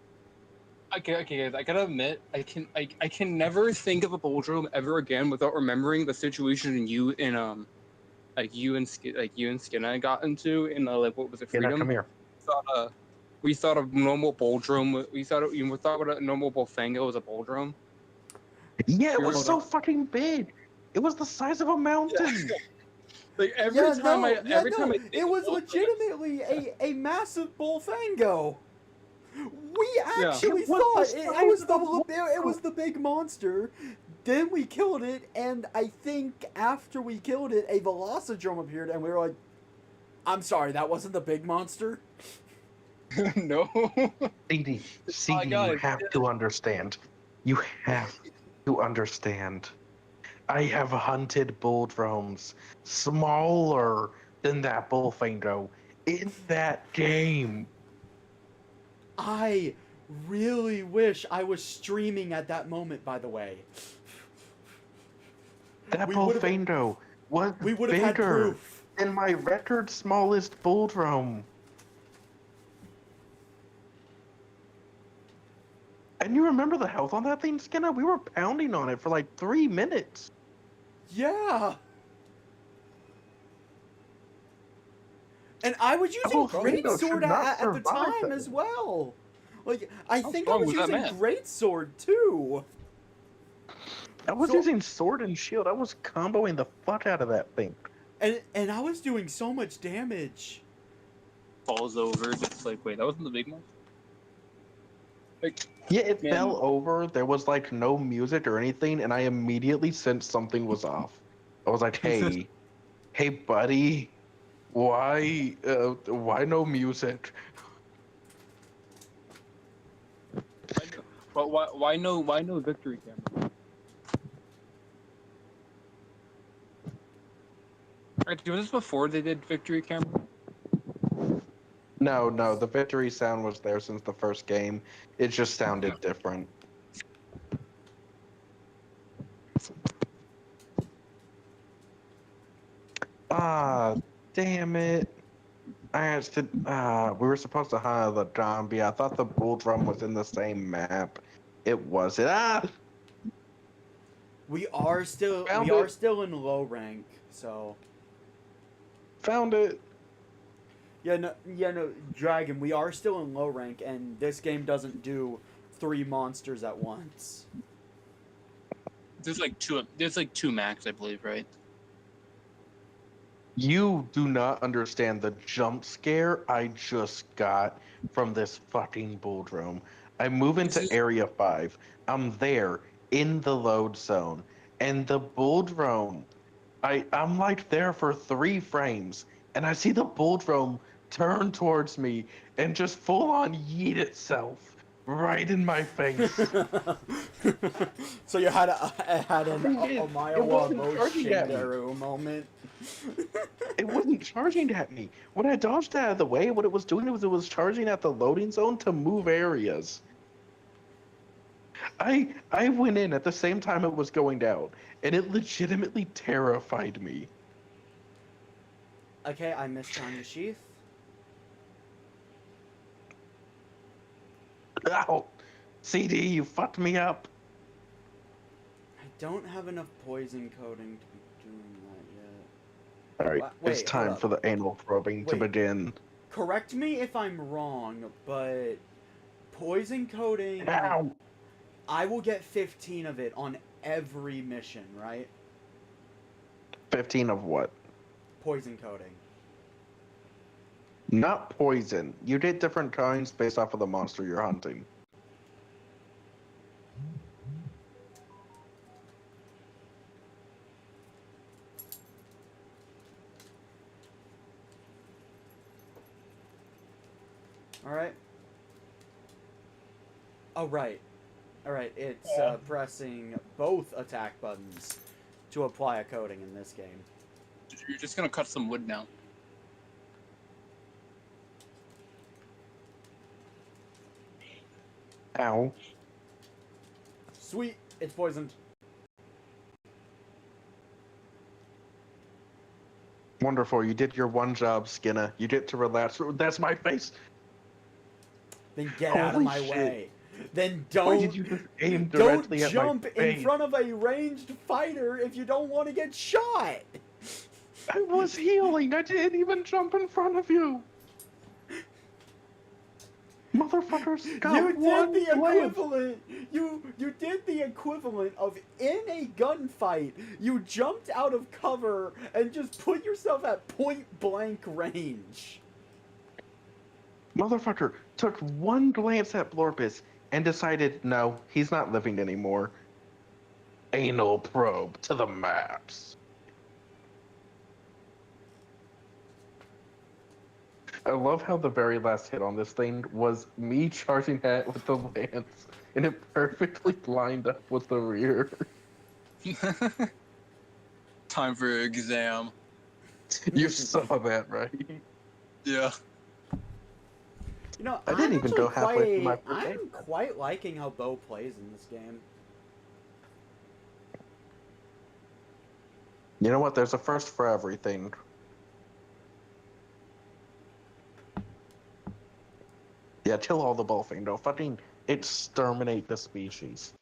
Okay, guys. I gotta admit, I can never think of a Boldrome ever again without remembering the situation you and Skinna got into in what was it, Freedom? Come here. We thought a normal Boldrome. We thought a normal Bullfango was a Boldrome. Yeah, it was so fucking big. It was the size of a mountain. Like every time I it was legitimately a massive Bullfango. We actually thought it was the big monster. Then we killed it, and I think after we killed it, a Velocidrome appeared, and we were like, "I'm sorry, that wasn't the big monster." No. CD, you have to understand. You have to understand. I have hunted Boldromes smaller than that Bullfango in that game. I really wish I was streaming at that moment, by the way. That Bullfango was bigger than my record smallest Boldrome. And you remember the health on that thing, Skinner? We were pounding on it for like 3 minutes. Yeah. And I was using Volcano should greatsword not at the survive time that. as well. Like, I What's think I wrong was with that using man? greatsword too. I was So- using sword and shield. I was comboing the fuck out of that thing. And I was doing so much damage. Falls over. Just like, wait, that wasn't the big one. Like, Yeah, it Man. fell over. There was like no music or anything, and I immediately sensed something was off. I was like, "Hey, hey, buddy, why no music?" why no victory camera? Right, was this before they did victory camera? No, the victory sound was there since the first game. It just sounded different. Ah, damn it. I asked it, we were supposed to hire the zombie. I thought the bull drum was in the same map. It wasn't. Ah! We are still Found we are it. still in low rank, so Found it. yeah, no, Dragon, we are still in low rank, and this game doesn't do 3 monsters at once. There's like two max, I believe, right? You do not understand the jump scare I just got from this fucking bull drum. I move into This is- Area 5. I'm there in the load zone. And the bull drone, I'm like there for 3 frames. And I see the bull drone turn towards me and just full on yeet itself right in my face. So you had an It Omayawa wasn't charging at me. Shinderu moment. It wasn't charging at me. When I dodged out of the way, what it was doing was it was charging at the loading zone to move areas. I went in at the same time it was going down, and it legitimately terrified me. Okay, I missed Tanya Sheath. Ow! CD, you fucked me up. I don't have enough poison coating to be doing that yet. Alright, Wait, it's hold time up. for the anal probing to Wait. begin. Correct me if I'm wrong, but poison coating, Ow! I will get 15 of it on every mission, right? 15 of what? Poison coating. Not poison. You get different kinds based off of the monster you're hunting. Alright. Oh, right. Alright, it's pressing both attack buttons to apply a coating in this game. You're just gonna cut some wood now. Ow. Sweet, it's poisoned. Wonderful, you did your one job, Skinner. You get to relax. That's my face! Then get out of Holy my shit. way. Then Why don't did you just aim don't directly at jump my in face? front of a ranged fighter if you don't want to get shot. I was healing. I didn't even jump in front of you. Motherfuckers got You did one the glance. equivalent. You did the equivalent of in a gunfight. You jumped out of cover and just put yourself at point blank range. Motherfucker took one glance at Blorpus and decided, no, he's not living anymore. Anal probe to the max. I love how the very last hit on this thing was me charging at it with the lance, and it perfectly lined up with the rear. Time for exam. You saw that, right? Yeah. You know, I didn't I'm even go actually halfway through my quite- first I'm quite liking how Bo plays in this game. You know what? There's a first for everything. Yeah, kill all the bullfing. No, fucking exterminate the species.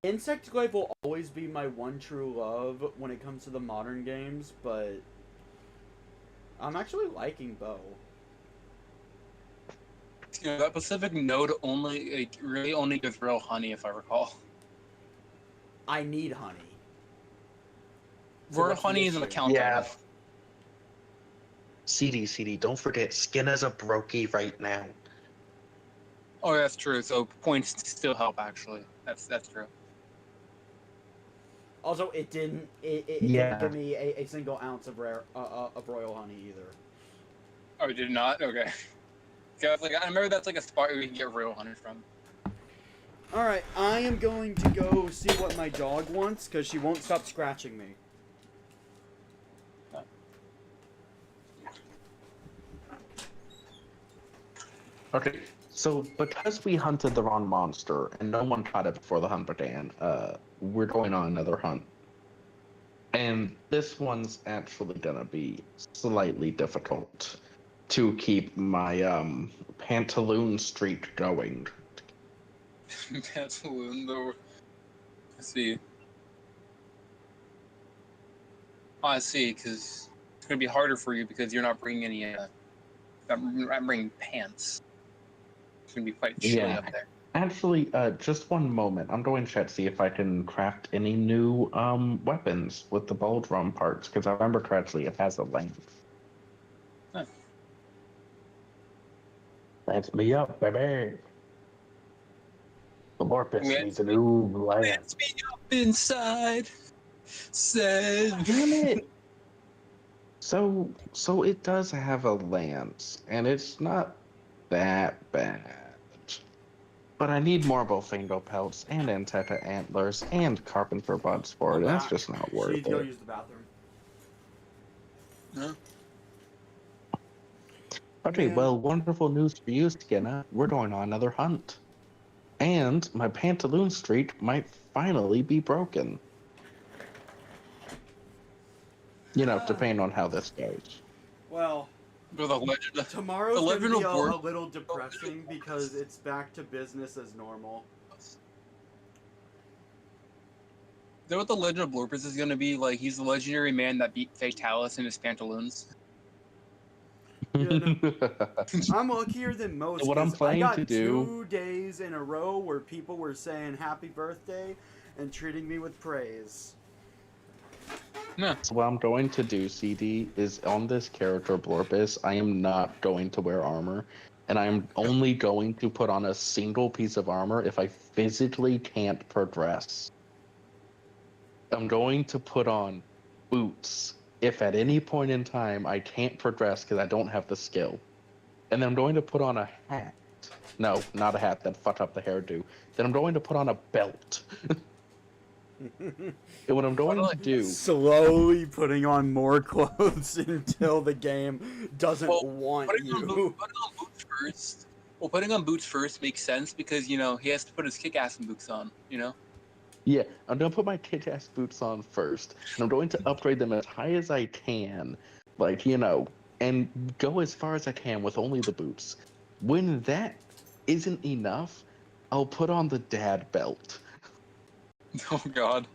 Insect Glaive will always be my one true love when it comes to the modern games, but I'm actually liking Bo. You know, that Pacific node only, like, really only gives real honey, if I recall. I need honey. So Royal what's the honey is an issue? account item. CD, don't forget, Skinner's a brokey right now. Oh, that's true. So points still help, actually. That's true. Also, it didn't Yeah. give me a single ounce of royal honey either. Oh, it did not? Okay. Yeah, I was like, I remember that's like a spot where you can get real honey from. Alright, I am going to go see what my dog wants, because she won't stop scratching me. Okay, so because we hunted the wrong monster and no one caught it before the hunt began, we're going on another hunt. And this one's actually gonna be slightly difficult to keep my pantaloon streak going. Pantaloon, though. Let's see. Oh, I see, because it's going to be harder for you because you're not bringing any, I'm bringing pants. It's going to be quite chilly up there. Actually, just one moment. I'm going to check to see if I can craft any new weapons with the bow drum parts, because I remember correctly it has a length. Huh. That's me up, baby. The Morpus needs a new lance. Let's me up inside. Said. Damn it. So it does have a lance, and it's not that bad. But I need more Bofingo pelts and Anteta antlers and carpenter buds for it. That's just not worth She needs to go it. use the bathroom. Huh? Okay, Man. well, wonderful news for you, Skinner. We're going on another hunt. And my pantaloon streak might finally be broken. You know, depending on how this goes. Well, tomorrow's the going to legend be of a War- little depressing because it's back to business as normal. You know what the Legend of Blorpus is going to be? Like, he's the legendary man that beat Fatalis in his pantaloons. Yeah, no. I'm luckier than most. What I'm 'cause I planning got to do- 2 days in a row where people were saying happy birthday and treating me with praise. Yeah. So what I'm going to do, CD, is on this character Blorpus, I am not going to wear armor, and I'm only going to put on a single piece of armor if I physically can't progress. I'm going to put on boots if at any point in time I can't progress because I don't have the skill. And then I'm going to put on a hat. No, not a hat, that fucked up the hairdo. Then I'm going to put on a belt. And what I'm going to do... Slowly putting on more clothes until the game doesn't want you. Putting on boots first. Well, putting on boots first makes sense because, you know, he has to put his kick-ass boots on, you know? Yeah, I'm going to put my kick-ass boots on first, and I'm going to upgrade them as high as I can, like, you know, and go as far as I can with only the boots. When that isn't enough, I'll put on the dad belt. Oh, God.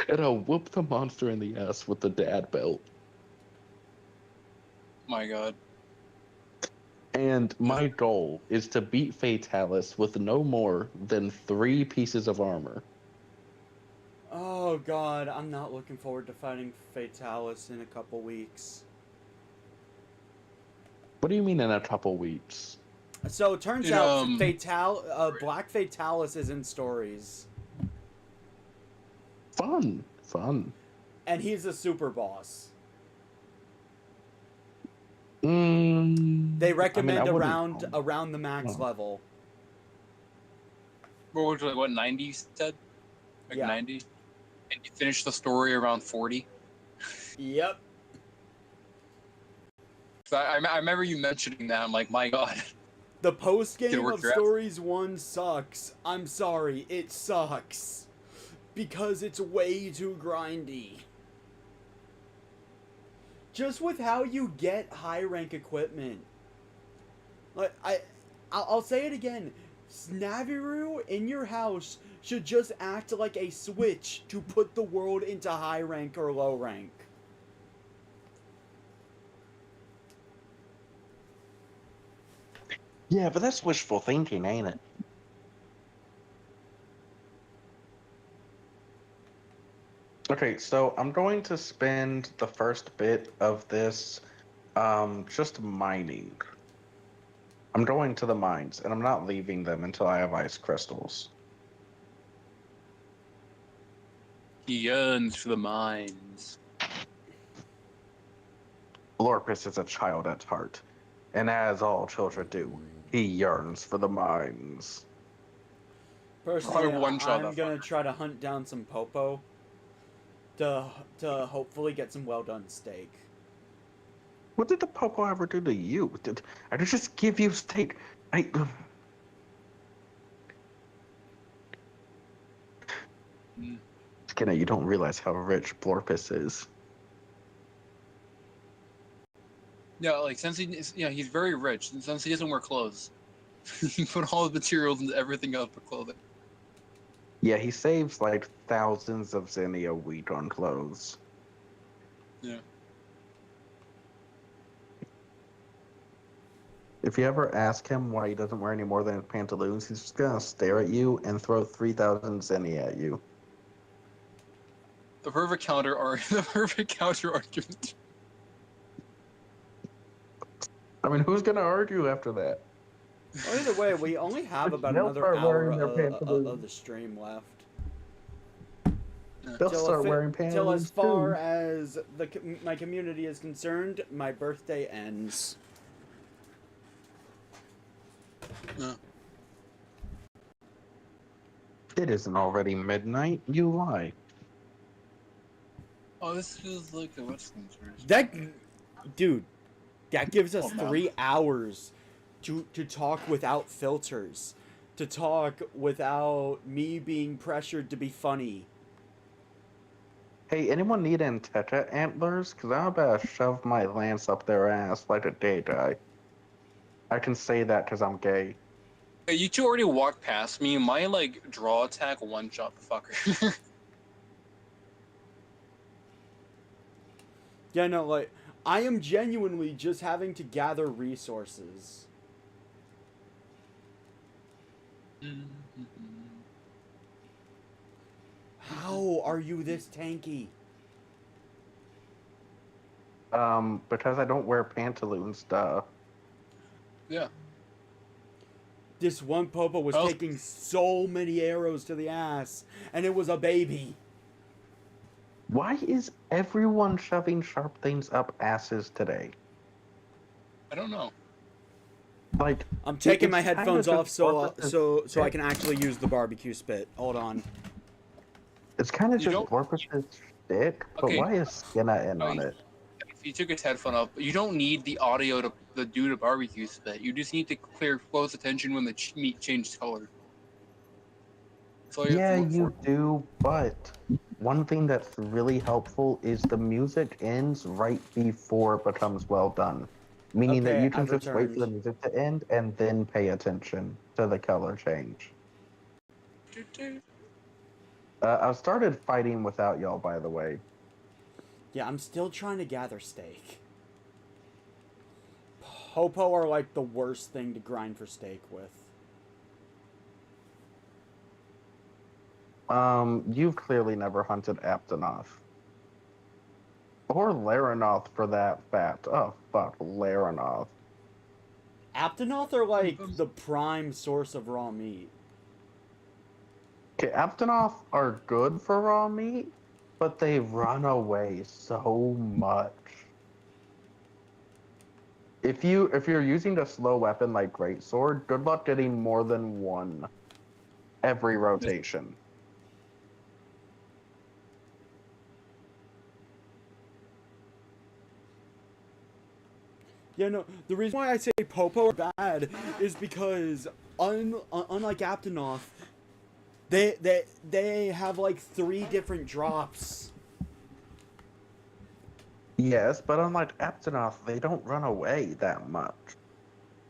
And I'll whoop the monster in the ass with the dad belt. My God. And my goal is to beat Fatalis with no more than 3 pieces of armor. Oh god, I'm not looking forward to fighting Fatalis in a couple weeks. What do you mean in a couple weeks? So it turns out Black Fatalis is in stories. Fun. And he's a super boss. They recommend around the max level. What was it, like, what, 90 you said? Like, Yeah. 90? And you finished the story around 40? Yep. So I remember you mentioning that. I'm like, my God. The post Did it game work of your ass? Stories 1 sucks. I'm sorry, it sucks. Because it's way too grindy. Just with how you get high rank equipment. Like I'll say it again. Snaviru in your house should just act like a switch to put the world into high rank or low rank. Yeah, but that's wishful thinking, ain't it? Okay, so I'm going to spend the first bit of this just mining. I'm going to the mines, and I'm not leaving them until I have ice crystals. He yearns for the mines. Lorpus is a child at heart, and as all children do, he yearns for the mines. Personally, one shot I'm that gonna fucker. try to hunt down some popo to hopefully get some well done steak. What did the popo ever do to you? I just give you steak? Skinner, you don't realize how rich Blorpus is. Yeah, like since he's very rich, and since he doesn't wear clothes, he put all the materials into everything else but clothing. Yeah, he saves like thousands of zinnia wheat on clothes. Yeah. If you ever ask him why he doesn't wear any more than his pantaloons, he's just gonna stare at you and throw 3,000 zinnia at you. The perfect counter argument. I mean, who's gonna argue after that? Well, either way, we only have about They'll another start hour wearing their pantaloons. of the stream left. They'll start wearing Till pantaloons as far too. as my community is concerned, my birthday ends. It isn't already midnight. You lie. Oh, this feels like a Western Dude, that gives us Oh, man. 3 hours to talk without filters, to talk without me being pressured to be funny. Hey, anyone need Anteta antlers? Because I'm about to shove my lance up their ass like a gay guy. I can say that because I'm gay. Hey, you two already walked past me. My like draw attack one shot the fucker. Yeah, no, like, I am genuinely just having to gather resources. How are you this tanky? Because I don't wear pantaloons, duh. Yeah. This one popo was Oh. taking so many arrows to the ass, and it was a baby. Why is everyone shoving sharp things up asses today? I don't know. Like, I'm taking it's my kinda headphones off just so I can actually use the barbecue spit. Hold on. It's kind of You just don't- Porpoise's stick, but Okay. why is Skinna in on it? If you took his headphone up, you don't need the audio to do the barbecue spit. You just need to clear close attention when the meat changes color. That's all you Yeah, have to you look for. do, but one thing that's really helpful is the music ends right before it becomes well done. Meaning that Okay, you can I've just wait for the returned. music to end and then pay attention to the color change. I've started fighting without y'all, by the way. Yeah, I'm still trying to gather steak. Popo are like the worst thing to grind for steak with. You've clearly never hunted Aptonoth. Or Laranoth for that fact. Oh, fuck, Laranoth. Aptonoth are like the prime source of raw meat. Okay, Aptonoth are good for raw meat, but they run away so much. If you're using a slow weapon like Greatsword, good luck getting more than one every rotation. Yeah, no, the reason why I say Popo are bad is because unlike Aptonoth, they have like 3 different drops. Yes, but unlike Aptonoth, they don't run away that much.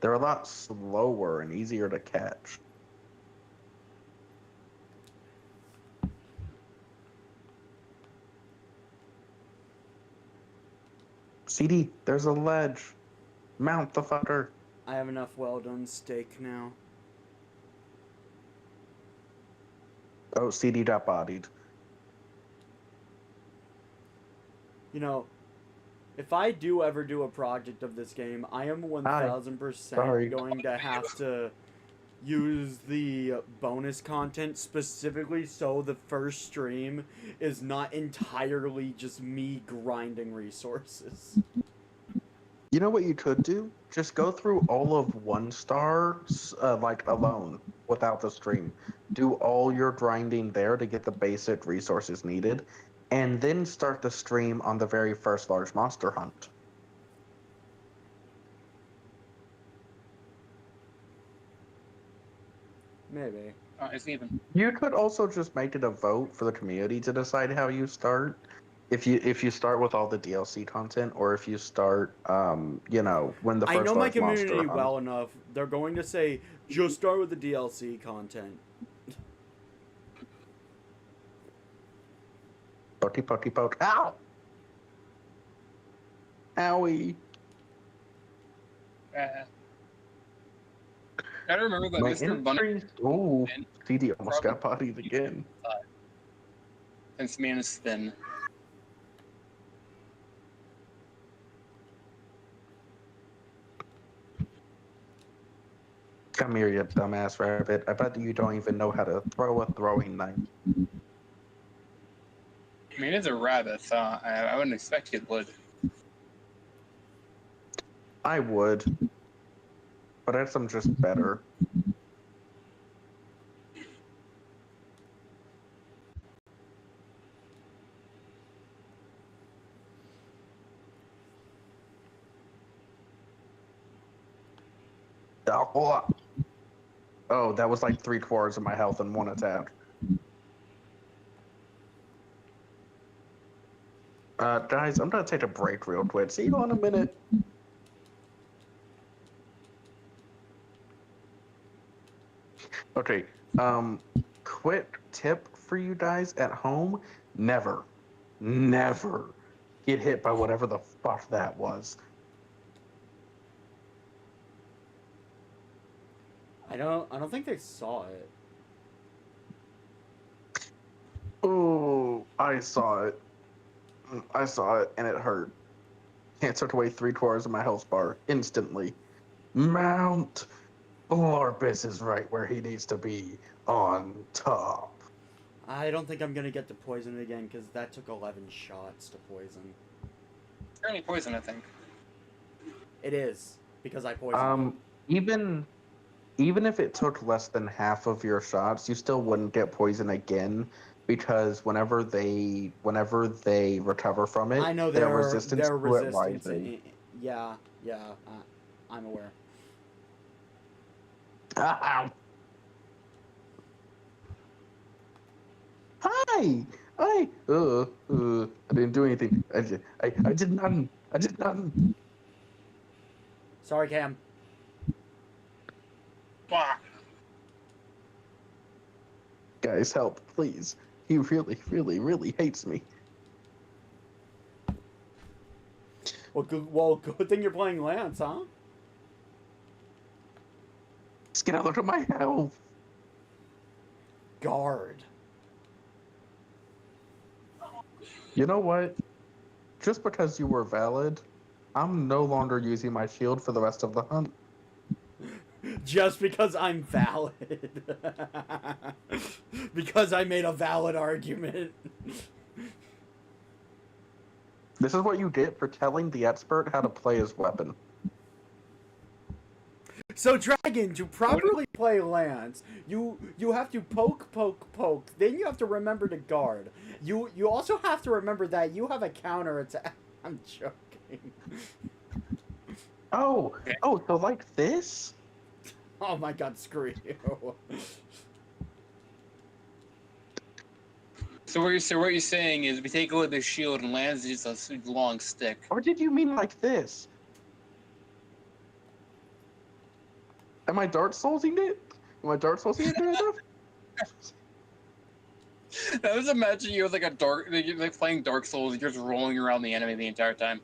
They're a lot slower and easier to catch. CD, there's a ledge. Mount the fucker. I have enough well-done steak now. Oh, CD got bodied. You know, if I do ever do a project of this game, I am 1000% Sorry. going to have to use the bonus content specifically so the first stream is not entirely just me grinding resources. You know what you could do? Just go through all of 1-stars, like alone, without the stream. Do all your grinding there to get the basic resources needed, and then start the stream on the very first large monster hunt. Maybe. Oh, it's even. You could also just make it a vote for the community to decide how you start. If you start with all the DLC content, or if you start, you know, when the first I know my large monster community hunt. well enough. They're going to say, just start with the DLC content. Pokey, pokey, poke. Ow! Owie. Gotta remember that My Mr. Bunny Ooh, CD almost got bodied again. since man is thin. Come here, you dumbass rabbit. I bet you don't even know how to throw a throwing knife. I mean, it's a rabbit, so I wouldn't expect it would. I would. But I'm just better. Oh, that was like 3/4 of my health in one attack. Guys, I'm gonna take a break real quick. See you in a minute. Okay, quick tip for you guys at home: never get hit by whatever the fuck that was. I don't think they saw it. Oh, I saw it. And it hurt. It took away 3/4 of my health bar instantly. Mount Orbis is right where he needs to be, on top. I don't think I'm gonna get to poison again because that took 11 shots to poison. It's currently poison, I think. It is because I poisoned. Even if it took less than half of your shots, you still wouldn't get poison again, because whenever they recover from it, I know their their resistance to it resistance. rises. Yeah, I'm aware. Ow. Hi! I didn't do anything. I did nothing. I did nothing. Sorry, Cam. Fuck. Guys, help, please. He really, really, really hates me. Well, good thing you're playing Lance, huh? Let's get out of my health. Guard. You know what? Just because you were valid, I'm no longer using my shield for the rest of the hunt. Just because I'm valid. Because I made a valid argument. This is what you get for telling the expert how to play his weapon. So, Dragon, to properly play Lance, you have to poke, then you have to remember to guard. You also have to remember that you have a counter attack. I'm joking. Oh, so like this? Oh my god, screw you. So what you're saying is we take away the shield and Lance is just a long stick. Or did you mean like this? Am I Dark Soulsing it? Am I Dark Soulsing it good enough? I was imagining you as like playing Dark Souls, you're just rolling around the enemy the entire time.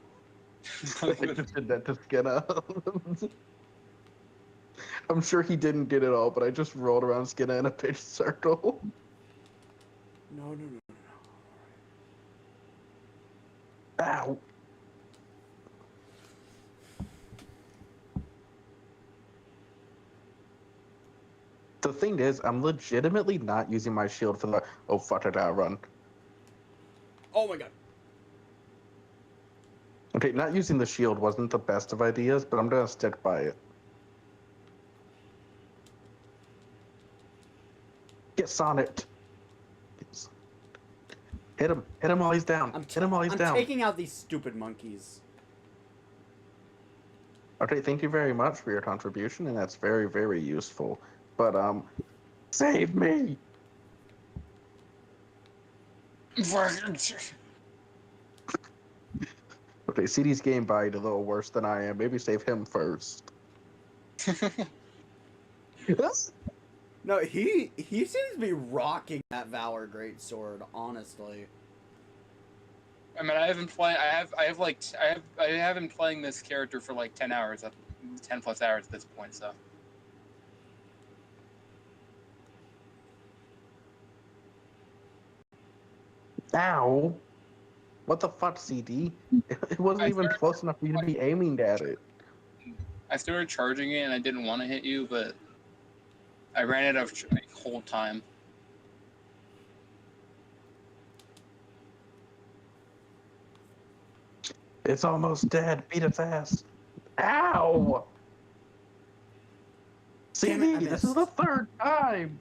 I just did that to Skena. I'm sure he didn't get it all, but I just rolled around Skinna in a pitch circle. No. Ow. The thing is, I'm legitimately not using my shield for the... Oh, fuck, I gotta run. Oh my god. Okay, not using the shield wasn't the best of ideas, but I'm gonna stick by it. Get Sonic. Hit him while he's down. Hit him while he's down. I'm taking out these stupid monkeys. Okay, thank you very much for your contribution, and that's very, very useful. But, save me! Okay, CD's game bite a little worse than I am. Maybe save him first. No, he seems to be rocking that Valor Greatsword, honestly. I mean, I have been playing this character for like 10 hours, 10 plus hours at this point, so. Ow! What the fuck, CD? It wasn't even close enough for you to be aiming at it. I started charging it and I didn't want to hit you, but I ran it out of whole time. It's almost dead. Beat its ass. Ow! CD, this is the third time!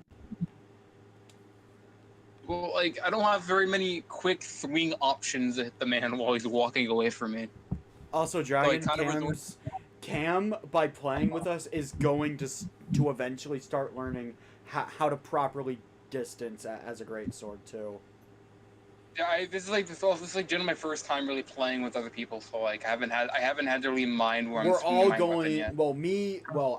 Well, like, I don't have very many quick swing options to hit the man while he's walking away from me. Also, Dragon, Cam, by playing with us, is going to eventually start learning how to properly distance as a greatsword too. Yeah, this is like generally my first time really playing with other people, so like I haven't had to really mind where I'm swinging my weapon yet.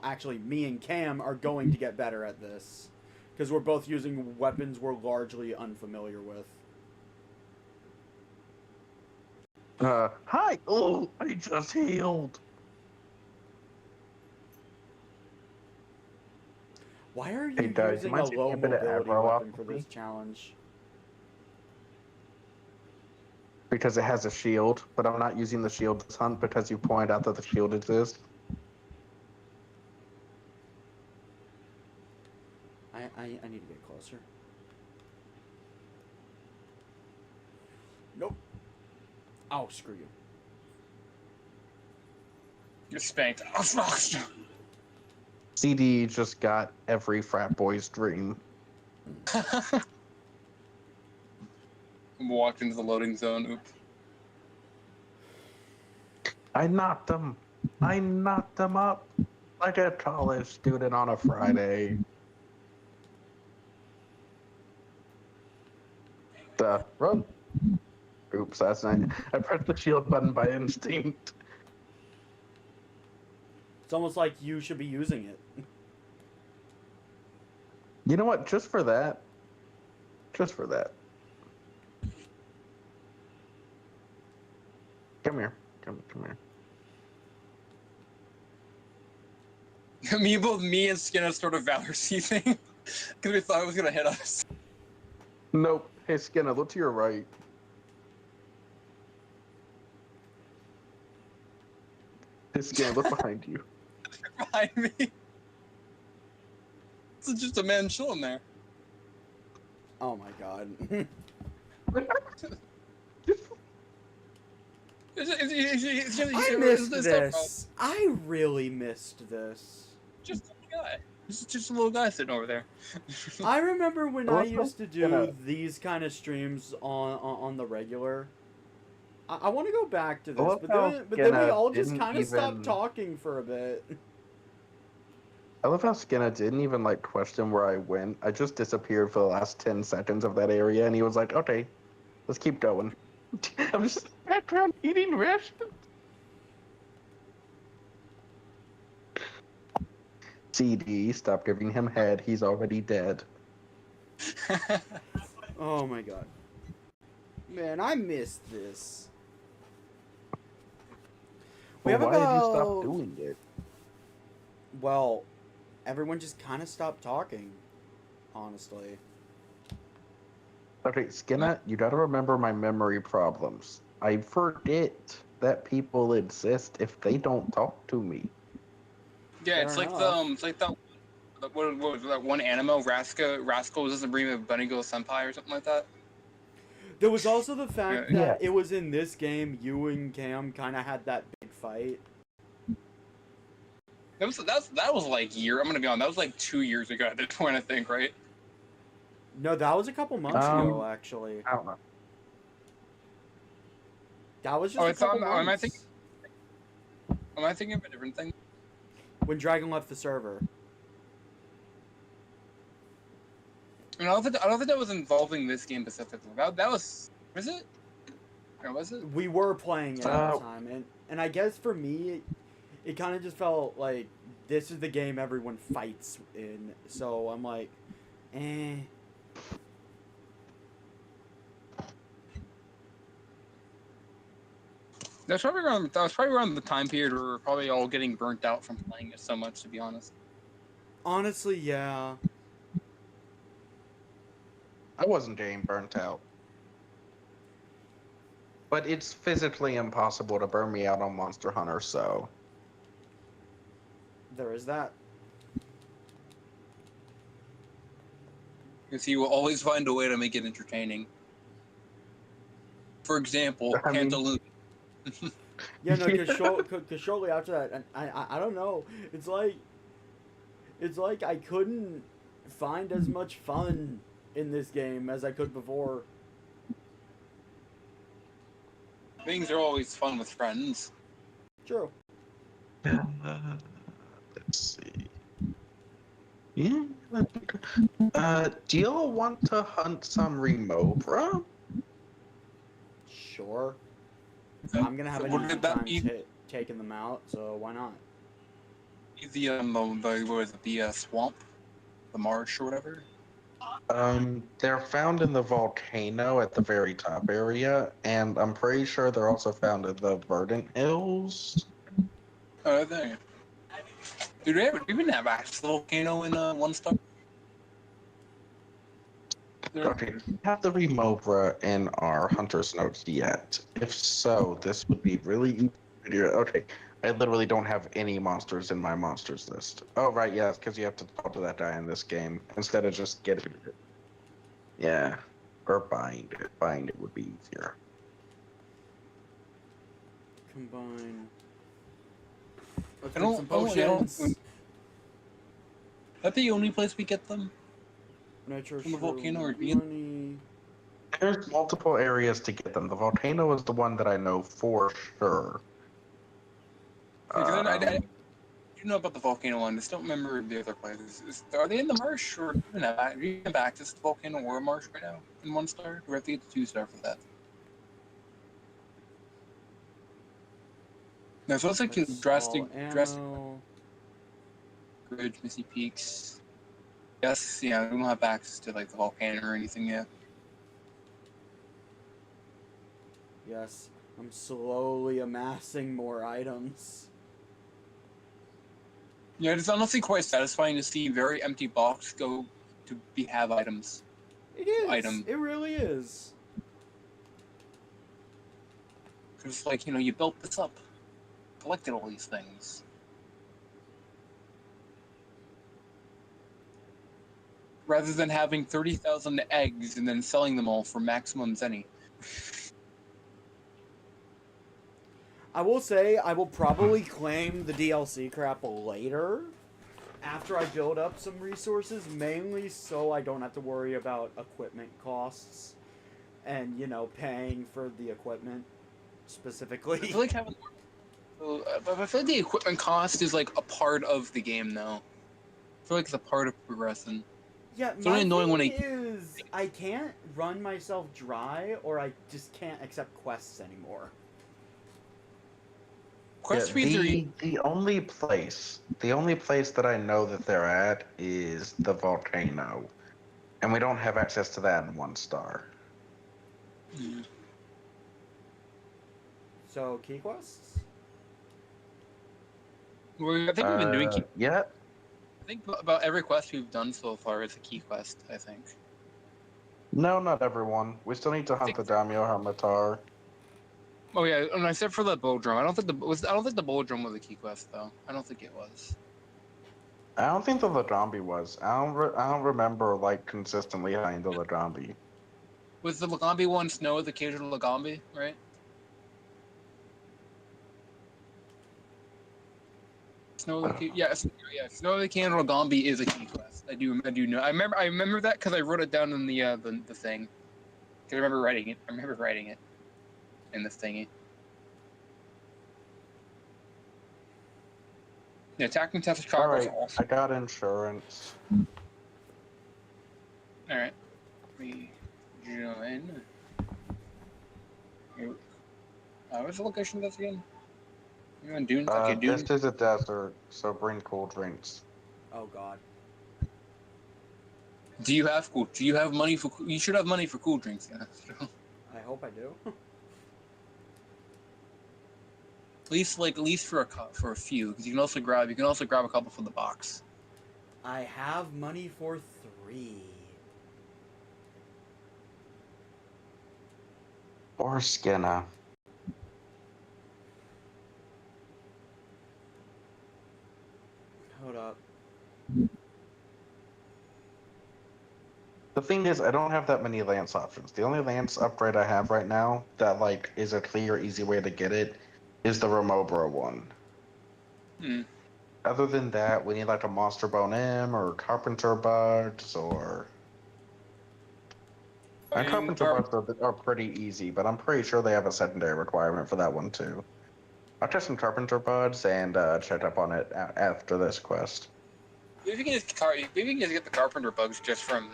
Actually, me and Cam are going to get better at this. Because we're both using weapons we're largely unfamiliar with. Hi! Oh, I just healed! Why are you guys, using a low mobility weapon for this challenge? Because it has a shield, but I'm not using the shield this hunt because you pointed out that the shield exists. I need to get closer. Nope. Oh, screw you. You're spanked. CD just got every frat boy's dream. Walked into the loading zone. Oops. I knocked them up like a college student on a Friday. Run. Oops, that's not. I pressed the shield button by instinct. It's almost like you should be using it. You know what? Just for that. Just for that. Come here. Come here. Both me and Skinner sort of Valor C thing. Because we thought it was going to hit us. Nope. Hey, Skinner, look to your right. Hey, Skinner, look behind you. Behind me? It's just a man chilling there. Oh my god. I missed this. I really missed this. Just a guy. This is just a little guy sitting over there. I remember when I used to do these kind of streams on the regular. I want to go back to this, but then we all just kind of stopped talking for a bit. I love how Skinner didn't even like question where I went. I just disappeared for the last 10 seconds of that area, and he was like, "Okay, let's keep going." I'm just in the background eating rations. CD, stop giving him head. He's already dead. Oh my god. Man, I missed this. Well, why did you stop doing it? Well, everyone just kind of stopped talking, honestly. Okay, Skinner, you gotta remember my memory problems. I forget that people exist if they don't talk to me. Yeah, Fair it's like enough. it's like that. What was that one anime? Rascal was this a dream of Bunny Girl Senpai or something like that? There was also the fact Yeah. that it was in this game, you and Cam kind of had that big fight. That was like I'm gonna be honest. That was like 2 years ago at this point, I think, right? No, that was a couple months ago, actually. I don't know. That was just a couple months. Am I thinking of a different thing? When Dragon left the server. I don't think that was involving this game specifically. That was it? Or was it? We were playing it at the time, and I guess for me, it kind of just felt like this is the game everyone fights in. So I'm like, eh. That was probably around the time period where we were probably all getting burnt out from playing it so much, to be honest. Honestly, yeah. I wasn't getting burnt out. But it's physically impossible to burn me out on Monster Hunter, so... There is that. Because he will always find a way to make it entertaining. For example, Pantaloon. Yeah, no, because shortly after that, and I don't know, it's like I couldn't find as much fun in this game as I could before. Things are always fun with friends. True. Let's see. Yeah. Do y'all want to hunt some Remobra? Sure. I'm gonna have an easy time taking them out, so why not? The swamp, the marsh or whatever. They're found in the volcano at the very top area, and I'm pretty sure they're also found in the Verdant Hills. Oh, there. Dude, do we even have access to the volcano in 1 star? Okay, we have the Remobra in our Hunter's Notes yet. If so, this would be really easy to do. Okay, I literally don't have any monsters in my monsters list. Oh, right, yeah, because you have to talk to that guy in this game instead of just getting it. Yeah, or bind it. Bind it would be easier. Combine. Let's I get some potions. Is that the only place we get them? Nitro From the volcano or money. There's multiple areas to get them. The volcano is the one that I know for sure. I do know about the volcano one. I just don't remember the other places. Are they in the marsh, or do you have access to the volcano or a marsh right now in 1 star? Or we have to get the 2 star for that? No, so it's like drastic Bridge, Missy Peaks. Yes, yeah, we don't have access to like the volcano or anything yet. Yes, I'm slowly amassing more items. Yeah, it's honestly quite satisfying to see a very empty box go to have items. It is. It really is. Because, like, you know, you built this up, collected all these things. Rather than having 30,000 eggs and then selling them all for maximum zenny. I will say, I will probably claim the DLC crap later, after I build up some resources, mainly so I don't have to worry about equipment costs, and, you know, paying for the equipment, specifically. I feel like having... I feel like the equipment cost is, like, a part of the game, though. I feel like it's a part of progressing. Yeah, it's only annoying when I can't run myself dry, or I just can't accept quests anymore. Yeah, the only place that I know that they're at is the volcano, and we don't have access to that in 1 star. Yeah. So key quests? Well, I think we've been doing key. Yeah. I think about every quest we've done so far is a key quest, I think. No, not everyone. We still need to hunt the Daimyo Hermitar. Oh yeah, and except for the bow drum. I don't think the bow drum was a key quest though. I don't think it was. I don't think the Lagambi was. I don't remember like consistently hunting the Lagambi. Was the Lagambi one Snow the occasional Lagambi, right? Snow the yeah, Snow the occasional Lagambi is a key quest. I do know. I remember that because I wrote it down in the thing. 'Cause I remember writing it. I remember writing it in this thingy. The attacking test progress Alright, also. I got insurance. Alright. We join. What's the location of this again? You're on Dune? Okay, Dune. This is a desert, so bring cool drinks. Oh god. Do you have money for? You should have money for cool drinks, yeah. I hope I do. At least for a few, because you can also grab a couple from the box. I have money for 3. Or Skena. Hold up. The thing is, I don't have that many lance options. The only lance upgrade I have right now that like is a clear, easy way to get it is the Remobra one. Hmm. Other than that, we need like a Monster Bone M or Carpenter Buds or. And Carpenter Buds are pretty easy, but I'm pretty sure they have a secondary requirement for that one too. I'll try some Carpenter Buds and check up on it after this quest. Maybe you can just get the Carpenter bugs just from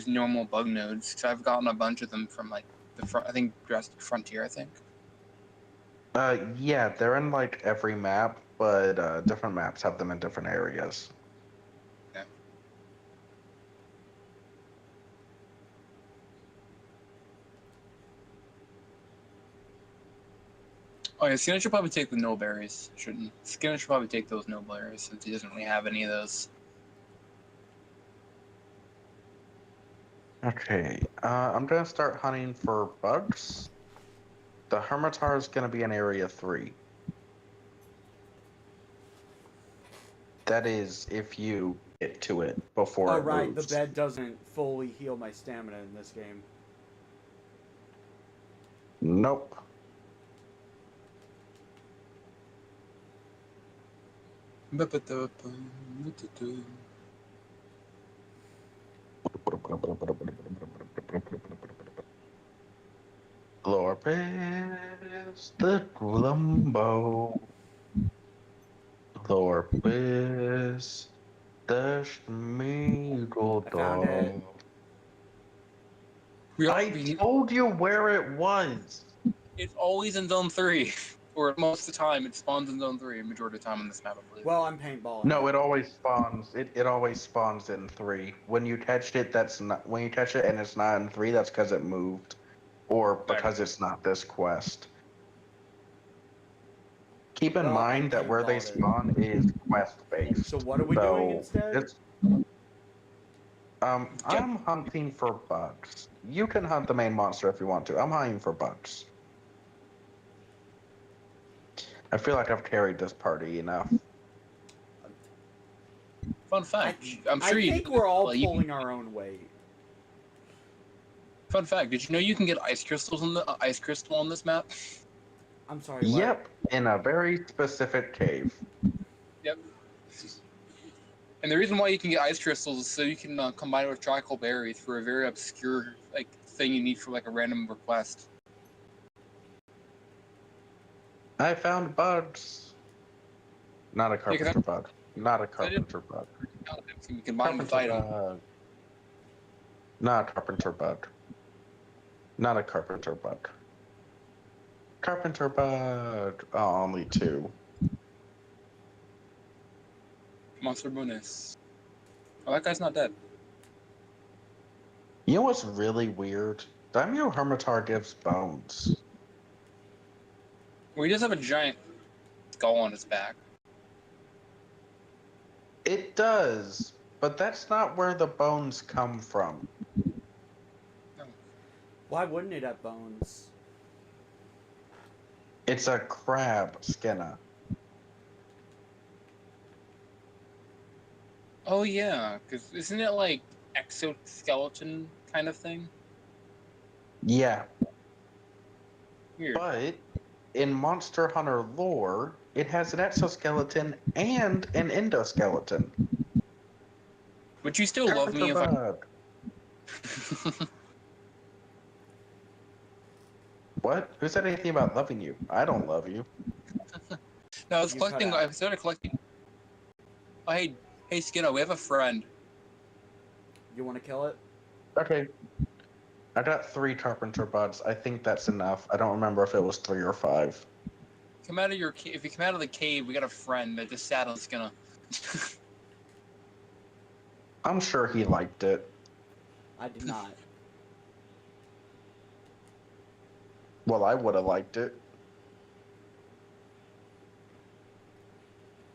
normal bug nodes. Cause I've gotten a bunch of them from like I think Jurassic Frontier. I think. Yeah, they're in like every map, but different maps have them in different areas. Yeah. Oh yeah, Skinner should probably take the no berries, shouldn't? Skinner should probably take those no berries since he doesn't really have any of those. Okay, I'm gonna start hunting for bugs. The Hermitar is gonna be in Area 3. That is, if you get to it before it right, moves. the bed doesn't fully heal my stamina in this game. Nope. Lorpes the Columbo. Lorpes the Schmiegel I found it. I told you where it was. It's always in Zone 3, or most of the time it spawns in Zone 3. Majority of the time on this map, I believe. Well, I'm paintballing. No, it always spawns. It always spawns in 3. When you catch it, that's not. When you catch it and it's not in 3, that's because it moved, or because it's not this quest. Keep in mind that where they spawn is quest based. So what are we doing instead? I'm hunting for bugs. You can hunt the main monster if you want to. I'm hunting for bugs. I feel like I've carried this party enough. Fun fact. I think we're all pulling our own weight. Fun fact. Did you know you can get ice crystals in the ice crystal on this map? I'm sorry. Yep, in a very specific cave. Yep. And the reason why you can get ice crystals is so you can combine it with tropical berries for a very obscure thing you need for like a random request. I found bugs. Not a carpenter bug. Not a carpenter bug. You combine with item. Not a carpenter bug. Not a carpenter bug. Carpenter bug. Oh, only 2. Monster bonus. Oh, that guy's not dead. You know what's really weird? Daimyo Hermitar gives bones. Well, he does have a giant skull on his back. It does, but that's not where the bones come from. Why wouldn't it have bones? It's a crab, Skinner. Oh yeah, because isn't it like exoskeleton kind of thing? Yeah, Weird. but in Monster Hunter lore, it has an exoskeleton and an endoskeleton. Would you still love me if I... What? Who said anything about loving you? I don't love you. No, I was You collecting. cut out. I started collecting. Oh, hey, Skinner, we have a friend. You want to kill it? Okay. I got 3 carpenter buds. I think that's enough. I don't remember if it was 3 or 5. Come out of your cave. If you come out of the cave, we got a friend that just sat on Skinner. I'm sure he liked it. I did not. Well, I would have liked it.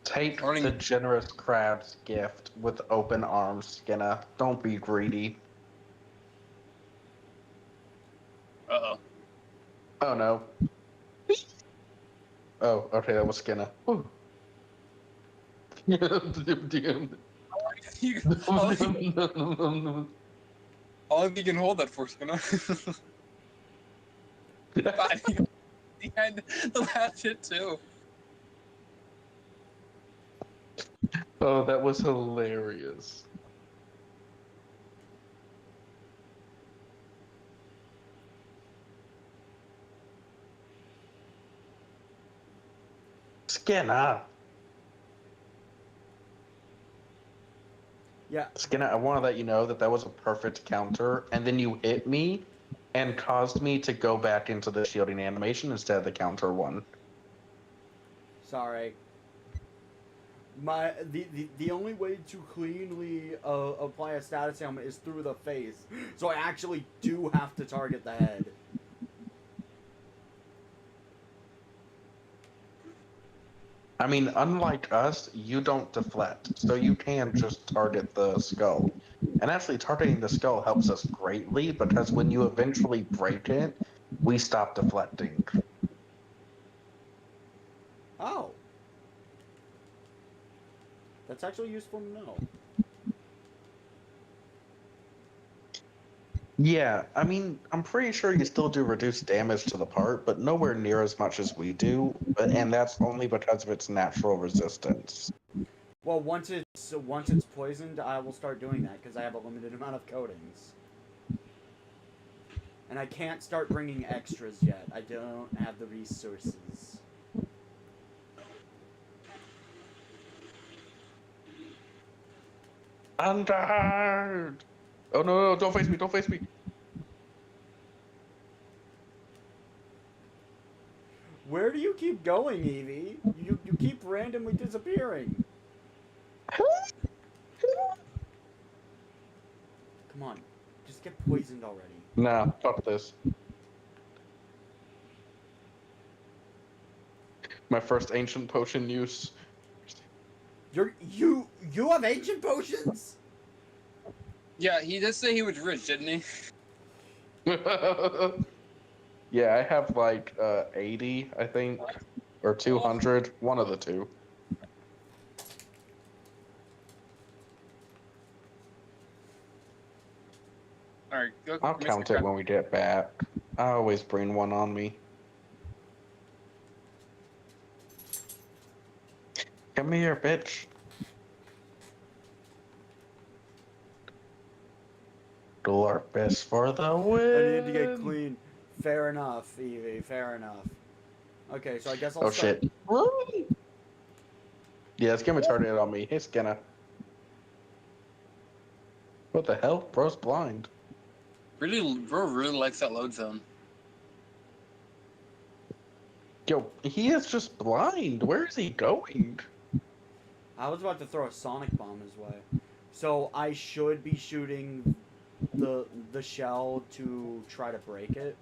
Take Morning. the generous crab's gift with open arms, Skinner. Don't be greedy. Uh-oh. Oh, no. Oh, okay, that was Skinner. Whew. You, how long you can hold that for, Skinner? Behind the last hit, too. Oh, that was hilarious. Skinner. Yeah. Skinner, I want to let you know that that was a perfect counter, and then you hit me and caused me to go back into the shielding animation instead of the counter one. Sorry. The only way to cleanly apply a status ailment is through the face, so I actually do have to target the head. I mean, unlike us, you don't deflect, so you can just target the skull. And actually, targeting the skull helps us greatly, because when you eventually break it, we stop deflecting. Oh. That's actually useful to know. Yeah, I mean, I'm pretty sure you still do reduce damage to the part, but nowhere near as much as we do, and that's only because of its natural resistance. Well, once it's poisoned, I will start doing that because I have a limited amount of coatings. And I can't start bringing extras yet. I don't have the resources. I'm tired! Oh no, don't face me, don't face me! Where do you keep going, Evie? You keep randomly disappearing. Come on, just get poisoned already. Nah, fuck this. My first ancient potion use. You have ancient potions? Yeah, he did say he was rich, didn't he? Yeah, I have like 80, I think, or 200, one of the two. Alright, go. I'll count it when we get back. I always bring one on me. Come here, bitch. Glorpus for the win. I need to get clean. Fair enough, Evie. Fair enough. Okay, so I guess I'll start. Shit. Yeah, it's gonna be targeted on me. Hey, Skinner. What the hell? Bro's blind. Bro really likes that load zone. Yo, he is just blind. Where is he going? I was about to throw a sonic bomb his way. So I should be shooting the shell to try to break it.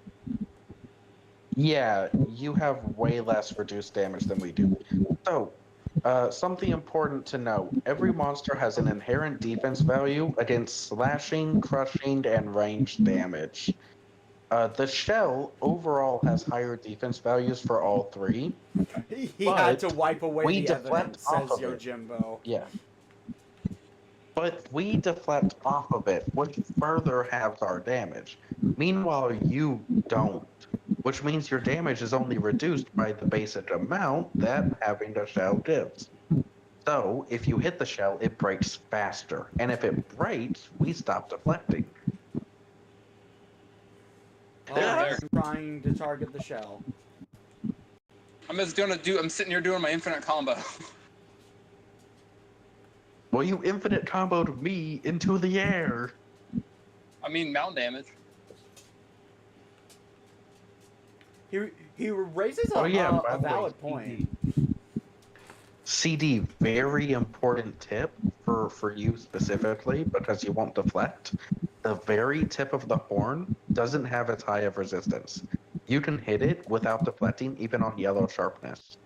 Yeah, you have way less reduced damage than we do. So, Something important to note. Every monster has an inherent defense value against slashing, crushing, and ranged damage. The shell overall has higher defense values for all three. He had to wipe away we the deflect evidence, off says of it. Yojimbo. Yeah. But we deflect off of it, which further halves our damage. Meanwhile, you don't, which means your damage is only reduced by the basic amount that having the shell gives. So, if you hit the shell, it breaks faster. And if it breaks, we stop deflecting. Oh, I'm trying to target the shell. I'm sitting here doing my infinite combo. Well, you infinite comboed me into the air. I mean, mountain damage. He raises a valid point. CD, very important tip for you specifically, because you won't deflect. The very tip of the horn doesn't have as high of resistance. You can hit it without deflecting, even on yellow sharpness.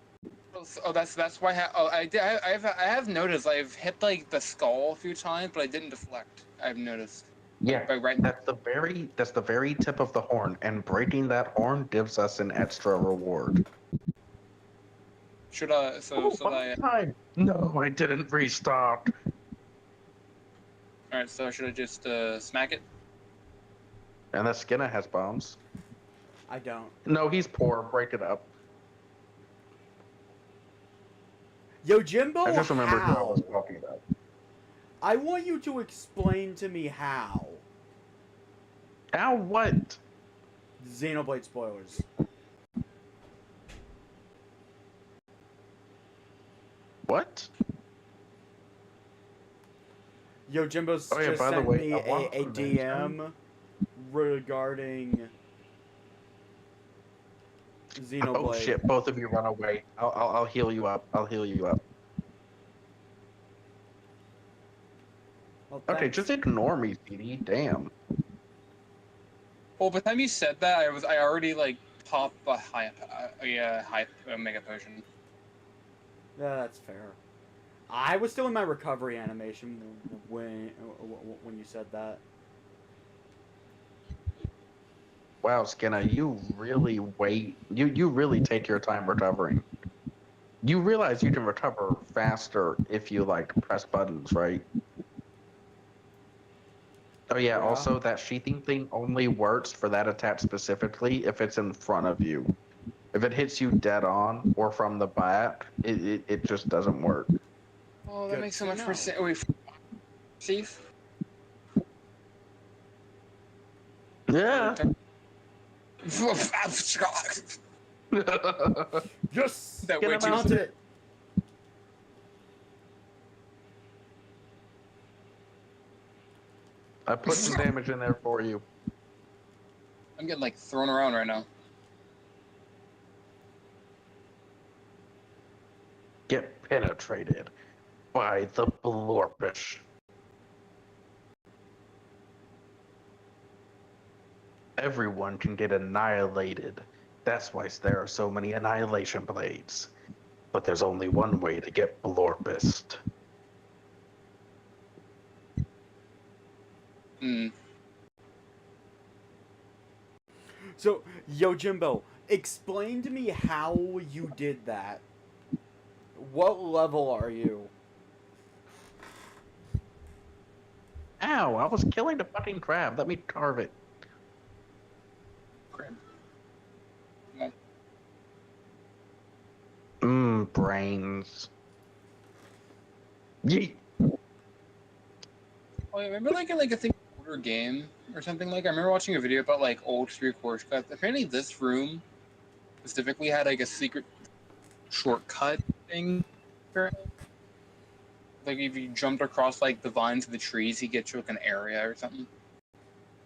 Oh, that's why. I have noticed. I've hit like the skull a few times, but I didn't deflect. I've noticed. Yeah, right. That's the very tip of the horn, and breaking that horn gives us an extra reward. Should I? Time. No, I didn't restart. All right. So should I just smack it? And the Skinner has bombs. I don't. No, he's poor. Break it up. Yojimbo, I just remembered who I how? was talking about. I want you to explain to me how. How what? Xenoblade spoilers. What? Yojimbo's just by the sent way, me a DM regarding Xenoblade. Oh shit! Both of you run away. I'll heal you up. I'll heal you up. Well, Okay, just ignore me, CD. Damn. Well, by the time you said that, I already like popped a high mega potion. Yeah, that's fair. I was still in my recovery animation when you said that. Wow, Skinner, you really wait. You really take your time recovering. You realize you can recover faster if you like press buttons, right? Oh yeah, also that sheathing thing only works for that attack specifically if it's in front of you. If it hits you dead on or from the back, it just doesn't work. Oh, that makes so much more sense. Wait, Steve? Yeah. Yes! That Get way him too. out it. I put some damage in there for you. I'm getting like thrown around right now. Get penetrated by the blorpish. Everyone can get annihilated. That's why there are so many annihilation blades. But there's only one way to get blorpist. So, Yojimbo, explain to me how you did that. What level are you? Ow, I was killing the fucking crab. Let me carve it. Crab. Brains. Yeet. Oh, I remember like I think older game or something like. I remember watching a video about like old 3-core cuts. Apparently, this room specifically had like a secret shortcut thing. Apparently, like if you jumped across like the vines of the trees, you get to like an area or something.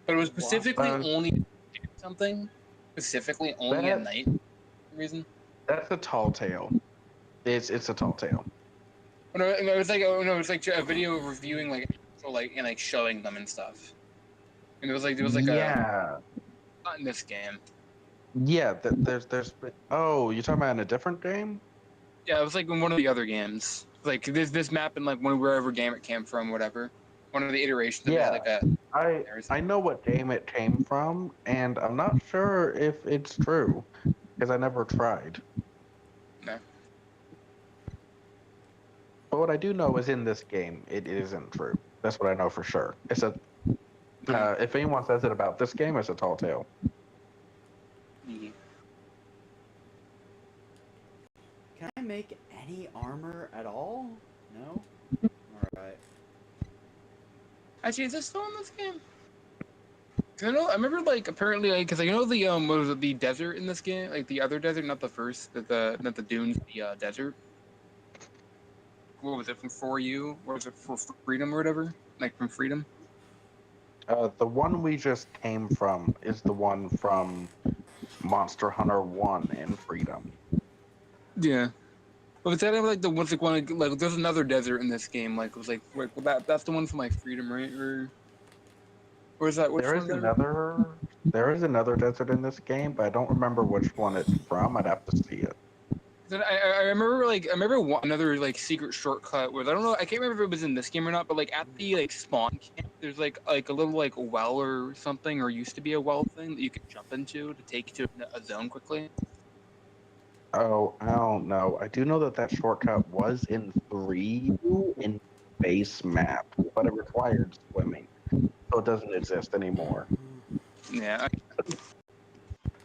But it was specifically only something. Specifically only at night. For some reason. That's a tall tale. It's a tall tale. Oh, no, it was like a video reviewing like so like and like showing them and stuff. And there was like yeah. Not in this game. Yeah, there's oh, you're talking about in a different game? Yeah, it was like in one of the other games. Like this map in like wherever game it came from, whatever. One of the iterations of it, Yeah, like a. I know what game it came from, and I'm not sure if it's true because I never tried. No. But what I do know is in this game, it isn't true. That's what I know for sure. It's a. If anyone says it about this game, it's a tall tale. Yeah. Can I make any armor at all? No? Alright. Actually, is this still in this game? 'Cause I remember like apparently like because I know the what was it, the desert in this game, like the other desert, not the first, not the dunes, the desert. What was it from For You? Or was it for Freedom or whatever? Like from Freedom? The one we just came from is the one from Monster Hunter 1 and Freedom. Yeah. But was that like the one's like one like there's another desert in this game, like it was like that's the one from like Freedom, right? Or is that which There one? there is another desert in this game, but I don't remember which one it's from. I'd have to see it. Then I remember another like secret shortcut where I don't know, I can't remember if it was in this game or not, but like at the like spawn camp there's like a little like well or something, or used to be a well thing that you could jump into to take you to a zone quickly. Oh, I don't know. I do know that that shortcut was in 3 in base map, but it required swimming, so it doesn't exist anymore. Yeah.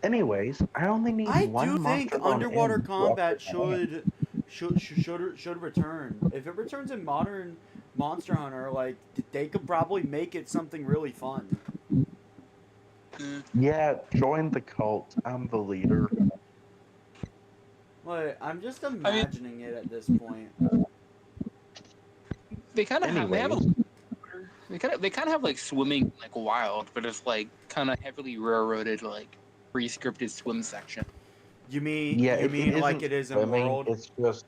Anyways, I only need one. I do think Monster Bone underwater in combat Warframe. should return. If it returns in modern Monster Hunter, like they could probably make it something really fun. Yeah, join the cult. I'm the leader. Like I'm just imagining it at this point. They kind of have they kind of have like swimming like wild, but it's like kind of heavily railroaded like pre-scripted swim section. You mean like isn't it is in swimming, World? It's just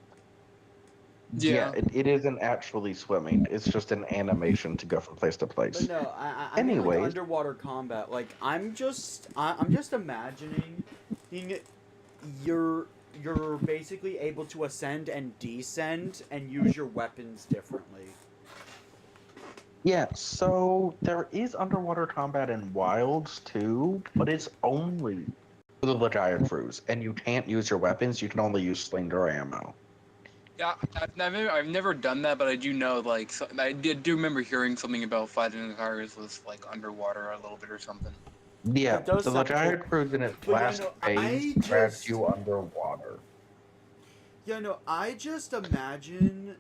it isn't actually swimming. It's just an animation to go from place to place. But no, I mean like underwater combat. Like I'm just imagining you're basically able to ascend and descend and use your weapons differently. Yeah, so there is underwater combat in Wilds too, but it's only for the giant crews, and you can't use your weapons. You can only use slinger ammo. Yeah, I've never done that, but I do know like I do remember hearing something about fighting the cars was like underwater a little bit or something. Yeah, the giant crews in its last phase drags you underwater. Yeah, no, I just imagine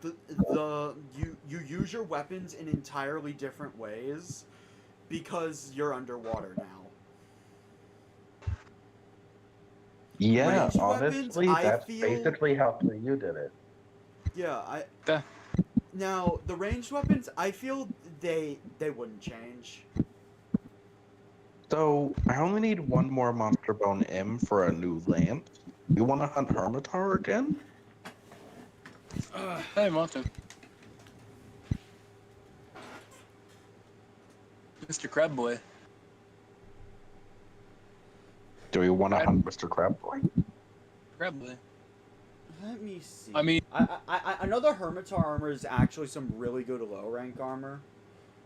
you use your weapons in entirely different ways because you're underwater now. Yeah, honestly, that's basically how you did it. Yeah, now the ranged weapons, I feel they wouldn't change. So I only need one more Monster Bone M for a new lance. You want to hunt Hermitar again? I want to. Mr. Crab Boy. Do we want to hunt Mr. Crab Boy? Crab Boy. Let me see. I mean, I know the Hermitar armor is actually some really good low rank armor,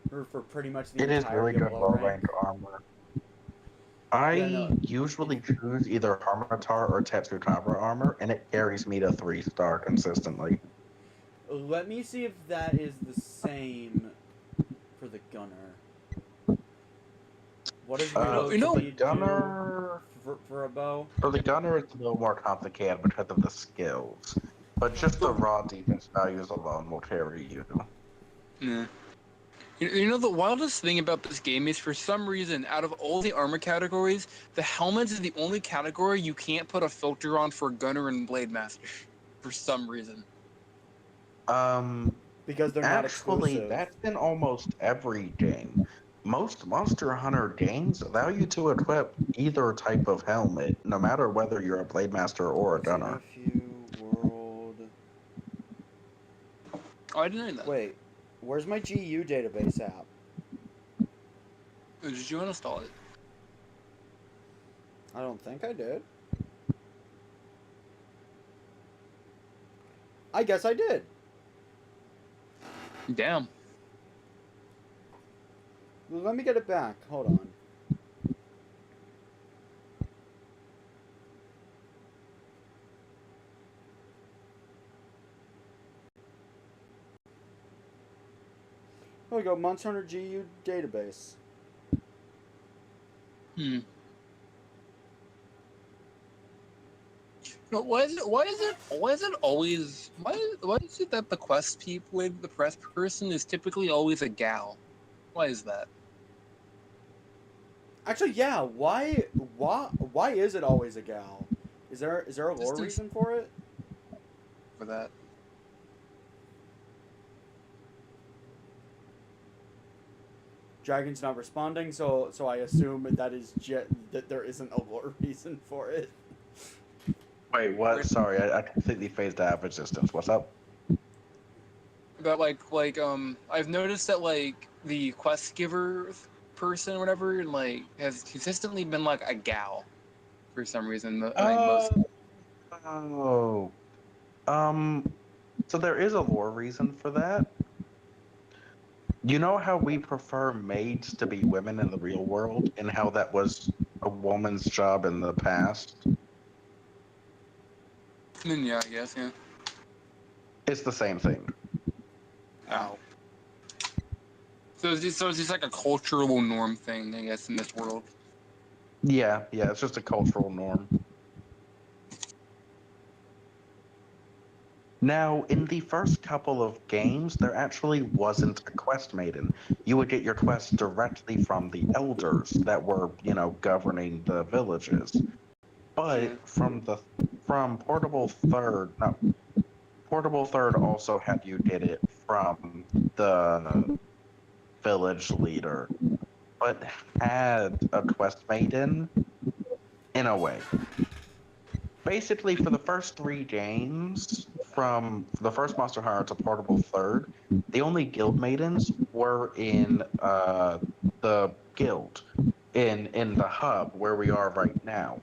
for pretty much the entirety It is really good low rank armor. I usually choose either Hermitar or Tetsutama armor, and it carries me to 3-star consistently. Let me see if that is the same for the gunner. What is the gunner for a bow? For the gunner, it's a little more complicated because of the skills, but just the raw defense values alone will carry you. Yeah. You know, the wildest thing about this game is for some reason, out of all the armor categories, the helmets is the only category you can't put a filter on for Gunner and Blade Master. For some reason. Because they're not exclusive. Actually, that's in almost every game. Most Monster Hunter games allow you to equip either type of helmet, no matter whether you're a Blade Master or a Gunner. World. Oh, I didn't know that. Wait. Where's my GU database app? Did you uninstall it? I don't think I did. I guess I did. Damn. Let me get it back. Hold on. There we go. Monster Hunter GU database. Hmm. No, why is it that the quest people, the press person is typically always a gal? Why is that? Actually, yeah. Why is it always a gal? Is there a lore reason for it? For that. Dragon's not responding, so I assume that there isn't a lore reason for it. Wait, what? Sorry, I completely phased out of existence. What's up? But I've noticed that like the quest giver person or whatever has consistently been like a gal for some reason. Oh. So there is a lore reason for that. You know how we prefer maids to be women in the real world, and how that was a woman's job in the past? Yeah, I guess, yeah. It's the same thing. Oh. So it's just like a cultural norm thing, I guess, in this world. Yeah, it's just a cultural norm. Now, in the first couple of games, there actually wasn't a quest maiden. You would get your quests directly from the elders that were, governing the villages. But from Portable Third, no, Portable Third also had you get it from the village leader, but had a quest maiden in a way. Basically, for the first 3 games, from the first Monster Hunter to Portable Third, the only guild maidens were in the guild, in the hub where we are right now,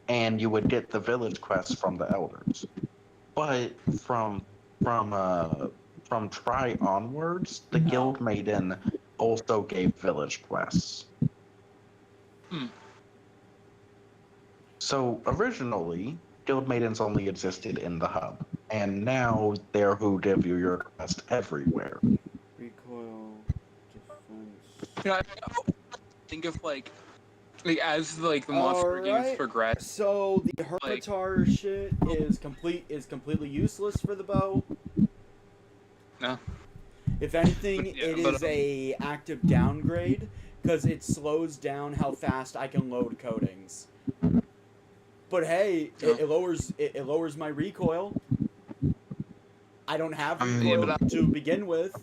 and you would get the village quests from the elders. But from Tri onwards, the guild maiden also gave village quests. So originally, guild maidens only existed in the hub, and now they're who give you your quest everywhere. Recoil, defense. I think of as the monster games progress. So the Hermitar shit is completely useless for the bow. No. If anything, it is a active downgrade because it slows down how fast I can load coatings. But hey, it lowers my recoil. I don't have recoil to begin with.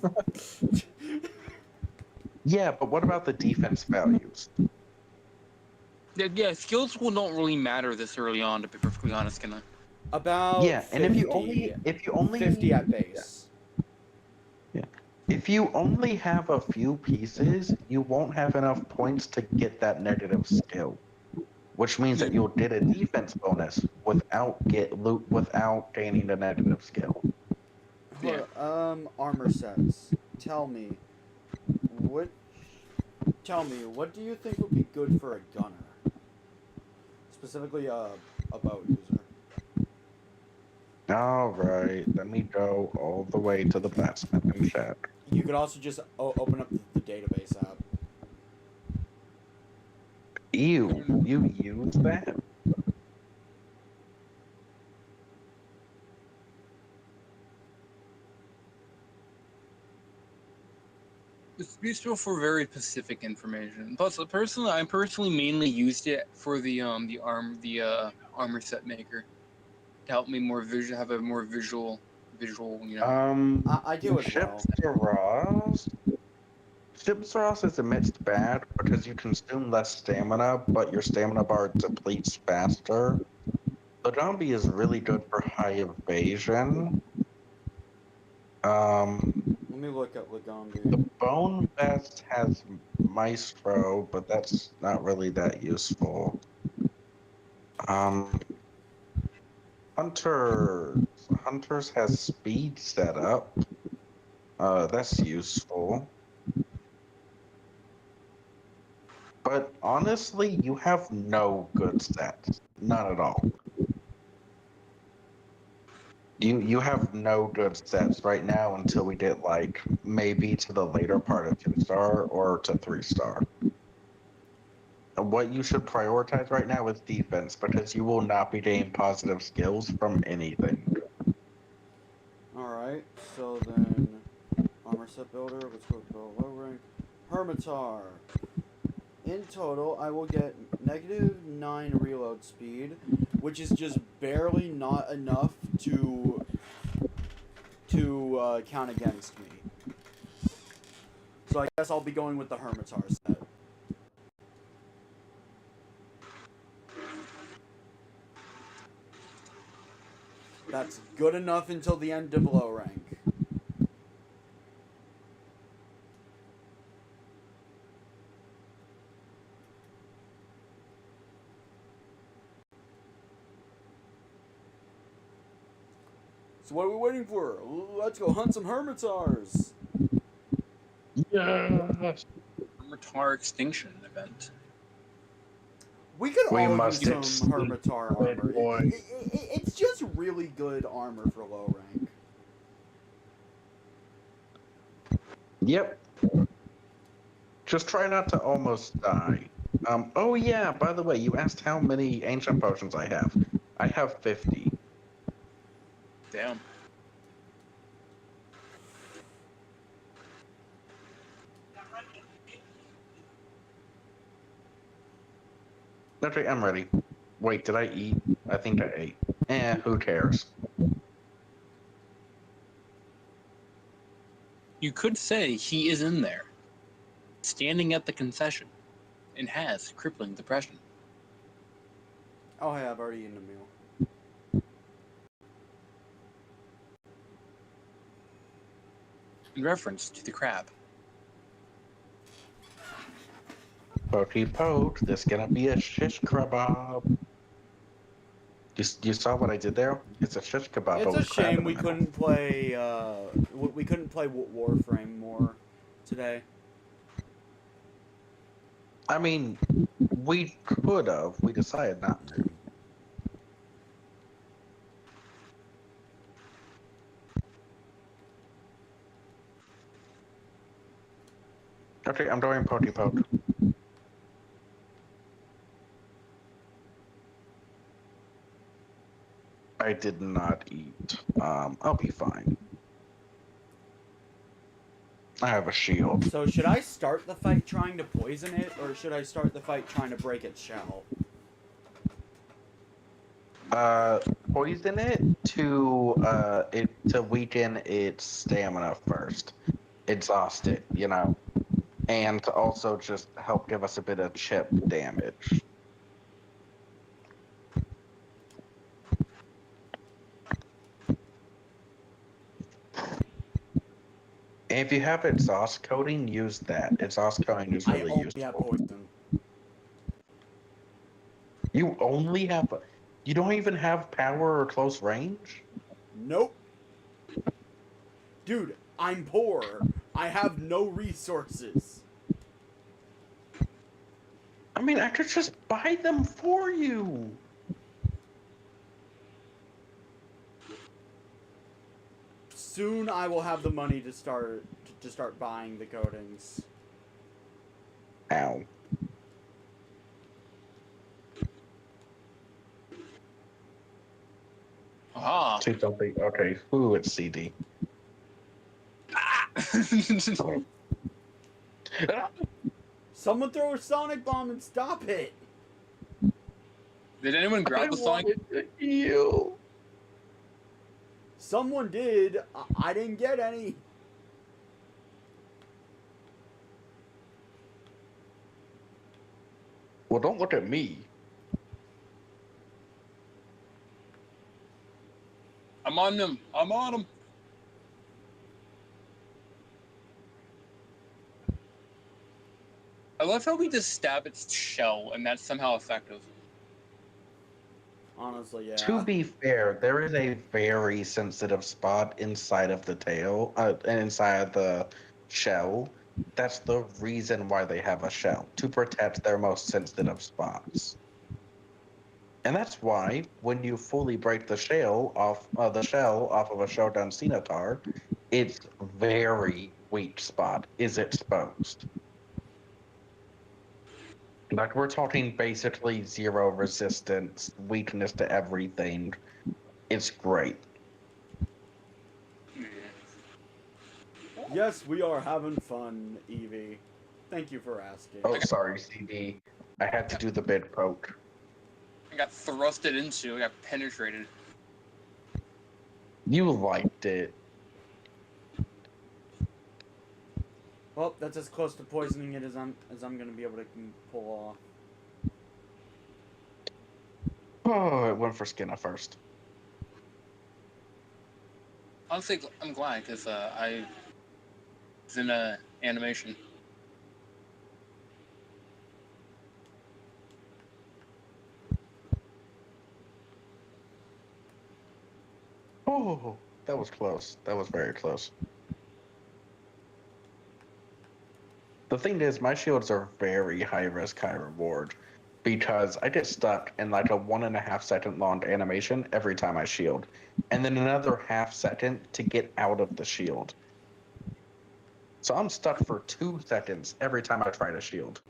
Yeah, but what about the defense values? Yeah, skills don't really matter this early on, to be perfectly honest, can I? About 50, and if you only 50 at base. Yeah. If you only have a few pieces, you won't have enough points to get that negative skill, which means that you'll get a defense bonus without gaining the negative skill. Yeah. Armor sets. Tell me, what do you think would be good for a gunner? Specifically, a bow user. Alright, let me go all the way to the blacksmith and check. You could also just open up the database app. Ew, you use that? It's useful for very specific information. Plus, I personally mainly used it for the armor set maker to help me have a more visual. I do as well. Ship's Ross is a mixed bag because you consume less stamina, but your stamina bar depletes faster. The zombie is really good for high evasion. Let me look up Lagombi. The Bone Vest has Maestro, but that's not really that useful. Hunters has speed set up. That's useful. But honestly, you have no good stats. None at all. You have no good stats right now until we get like maybe to the later part of 2-star or to 3-star. What you should prioritize right now is defense because you will not be getting positive skills from anything. Alright, so then armor set builder, let's go low rank. Hermitar. In total, I will get -9 reload speed, which is just barely not enough to count against me. So I guess I'll be going with the Hermitar set. That's good enough until the end of low rank. So what are we waiting for? Let's go hunt some Hermitars! Yes. Hermitar extinction event. We could We all must use some get Hermitar good armor. boy. It's just really good armor for low rank. Yep. Just try not to almost die. Oh yeah, by the way, you asked how many ancient potions I have. I have 50. Damn. Okay, I'm ready. Wait, did I eat? I think I ate. Who cares? You could say he is in there, standing at the concession, and has crippling depression. Oh hey, I've already eaten a meal. In reference to the crab. Pokey poke, this gonna be a shish kebab. You saw what I did there? It's a shish kebab. It's a with crab shame in we the middle. couldn't play Warframe more today. I mean, we could have. We decided not to. Okay, I'm doing Pokey Poke. I did not eat. I'll be fine. I have a shield. So should I start the fight trying to poison it, or should I start the fight trying to break its shell? Poison it to weaken its stamina first. Exhaust it, you know. And to also just help give us a bit of chip damage. If you have exhaust coating, use that. Exhaust coating is really I only useful. have poison. You only have... You don't even have power or close range? Nope. Dude, I'm poor. I have no resources. I mean, I could just buy them for you. Soon I will have the money to start buying the coatings. Ow. Ah. See something. Okay. Ooh, it's CD. Someone throw a sonic bomb and stop it. Did anyone grab the sonic? You. Someone did. I didn't get any. Well, don't look at me. I'm on them. I'm on them. I love how we just stab its shell and that's somehow effective. Honestly, yeah. To be fair, there is a very sensitive spot inside of the tail, and inside of the shell. That's the reason why they have a shell, to protect their most sensitive spots. And that's why when you fully break the shell off of a Showdown Cenotar, its very weak spot is exposed. Like, we're talking basically zero resistance, weakness to everything. It's great. Yes, we are having fun, Evie. Thank you for asking. Oh, sorry, CD. I had to do the big poke. I got thrusted into. I got penetrated. You liked it. Well, that's as close to poisoning it as I'm gonna be able to pull off. Oh, it went for Skinner first. Honestly, I'm glad because I was in a animation. Oh, that was close. That was very close. The thing is, my shields are very high risk, high reward, because I get stuck in like a 1.5 second long animation every time I shield, and then another half second to get out of the shield. So I'm stuck for 2 seconds every time I try to shield.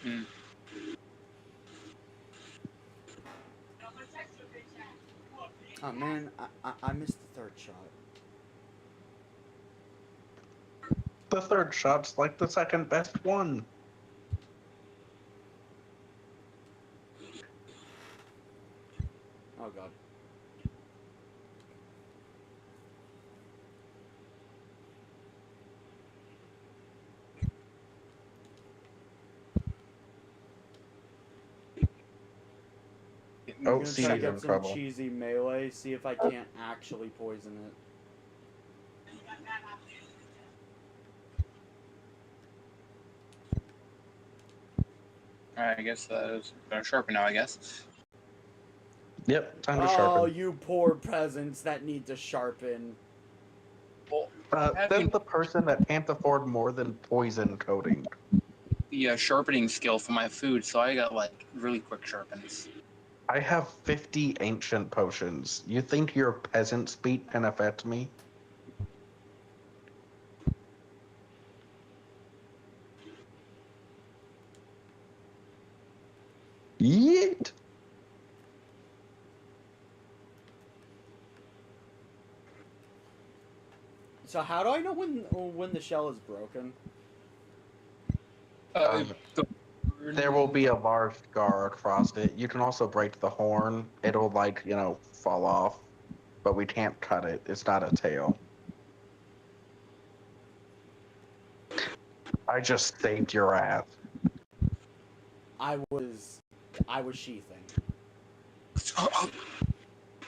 Hmm. Oh man, I missed the third shot. The third shot's like the second best one. Oh god. I'm Oh, gonna see, try to he's get in some trouble. cheesy melee, see if I can't actually poison it. Alright, I guess it's gonna sharpen now, I guess. Yep, time to Oh, sharpen. you poor peasants that need to sharpen. Well, Then the person that can't afford more than poison coating. the sharpening skill for my food, so I got like really quick sharpens. I have 50 ancient potions. You think your peasant speed can affect me? Yeet! So how do I know when the shell is broken? There will be a large scar across it. You can also break the horn. It'll, like, fall off. But we can't cut it. It's not a tail. I just saved your ass. I was sheathing.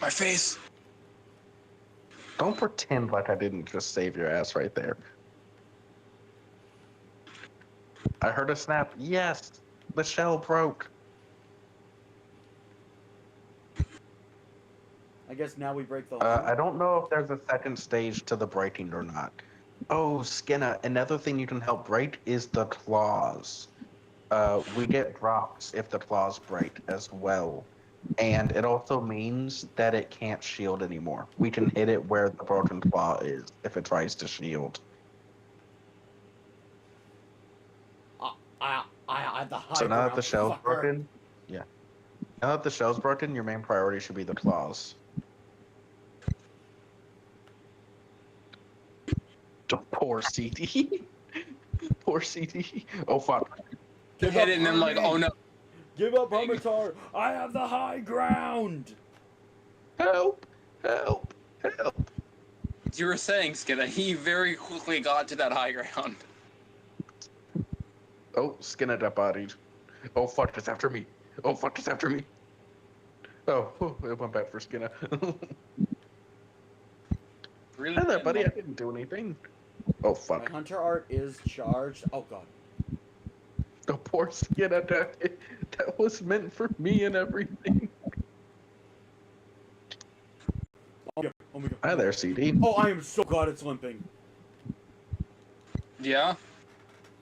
My face! Don't pretend like I didn't just save your ass right there. I heard a snap. Yes! The shell broke. I guess now we break the horn. I don't know if there's a second stage to the breaking or not. Oh, Skinner, another thing you can help break is the claws. We get drops if the claws break as well. And it also means that it can't shield anymore. We can hit it where the broken claw is if it tries to shield. The high So now that the ground, shell's fucker. broken, yeah. Now that the shell's broken, your main priority should be the claws. Poor CD. Poor CD. Oh, fuck. Give Hit up, it and then like, Army. oh no. Give up, Hermitar! I have the high ground! Help! Help! Help! As you were saying, Skinner, he very quickly got to that high ground. Oh, Skinner got bodied. Oh, fuck, it's after me. Oh, fuck, it's after me. Oh, it went back for Skinner. Really? Hi there, buddy. I didn't do anything. Oh, My fuck. hunter art is charged. Oh god. The poor skin that was meant for me and everything. Oh my god. Hi there, CD. Oh, I am so glad it's limping. Yeah?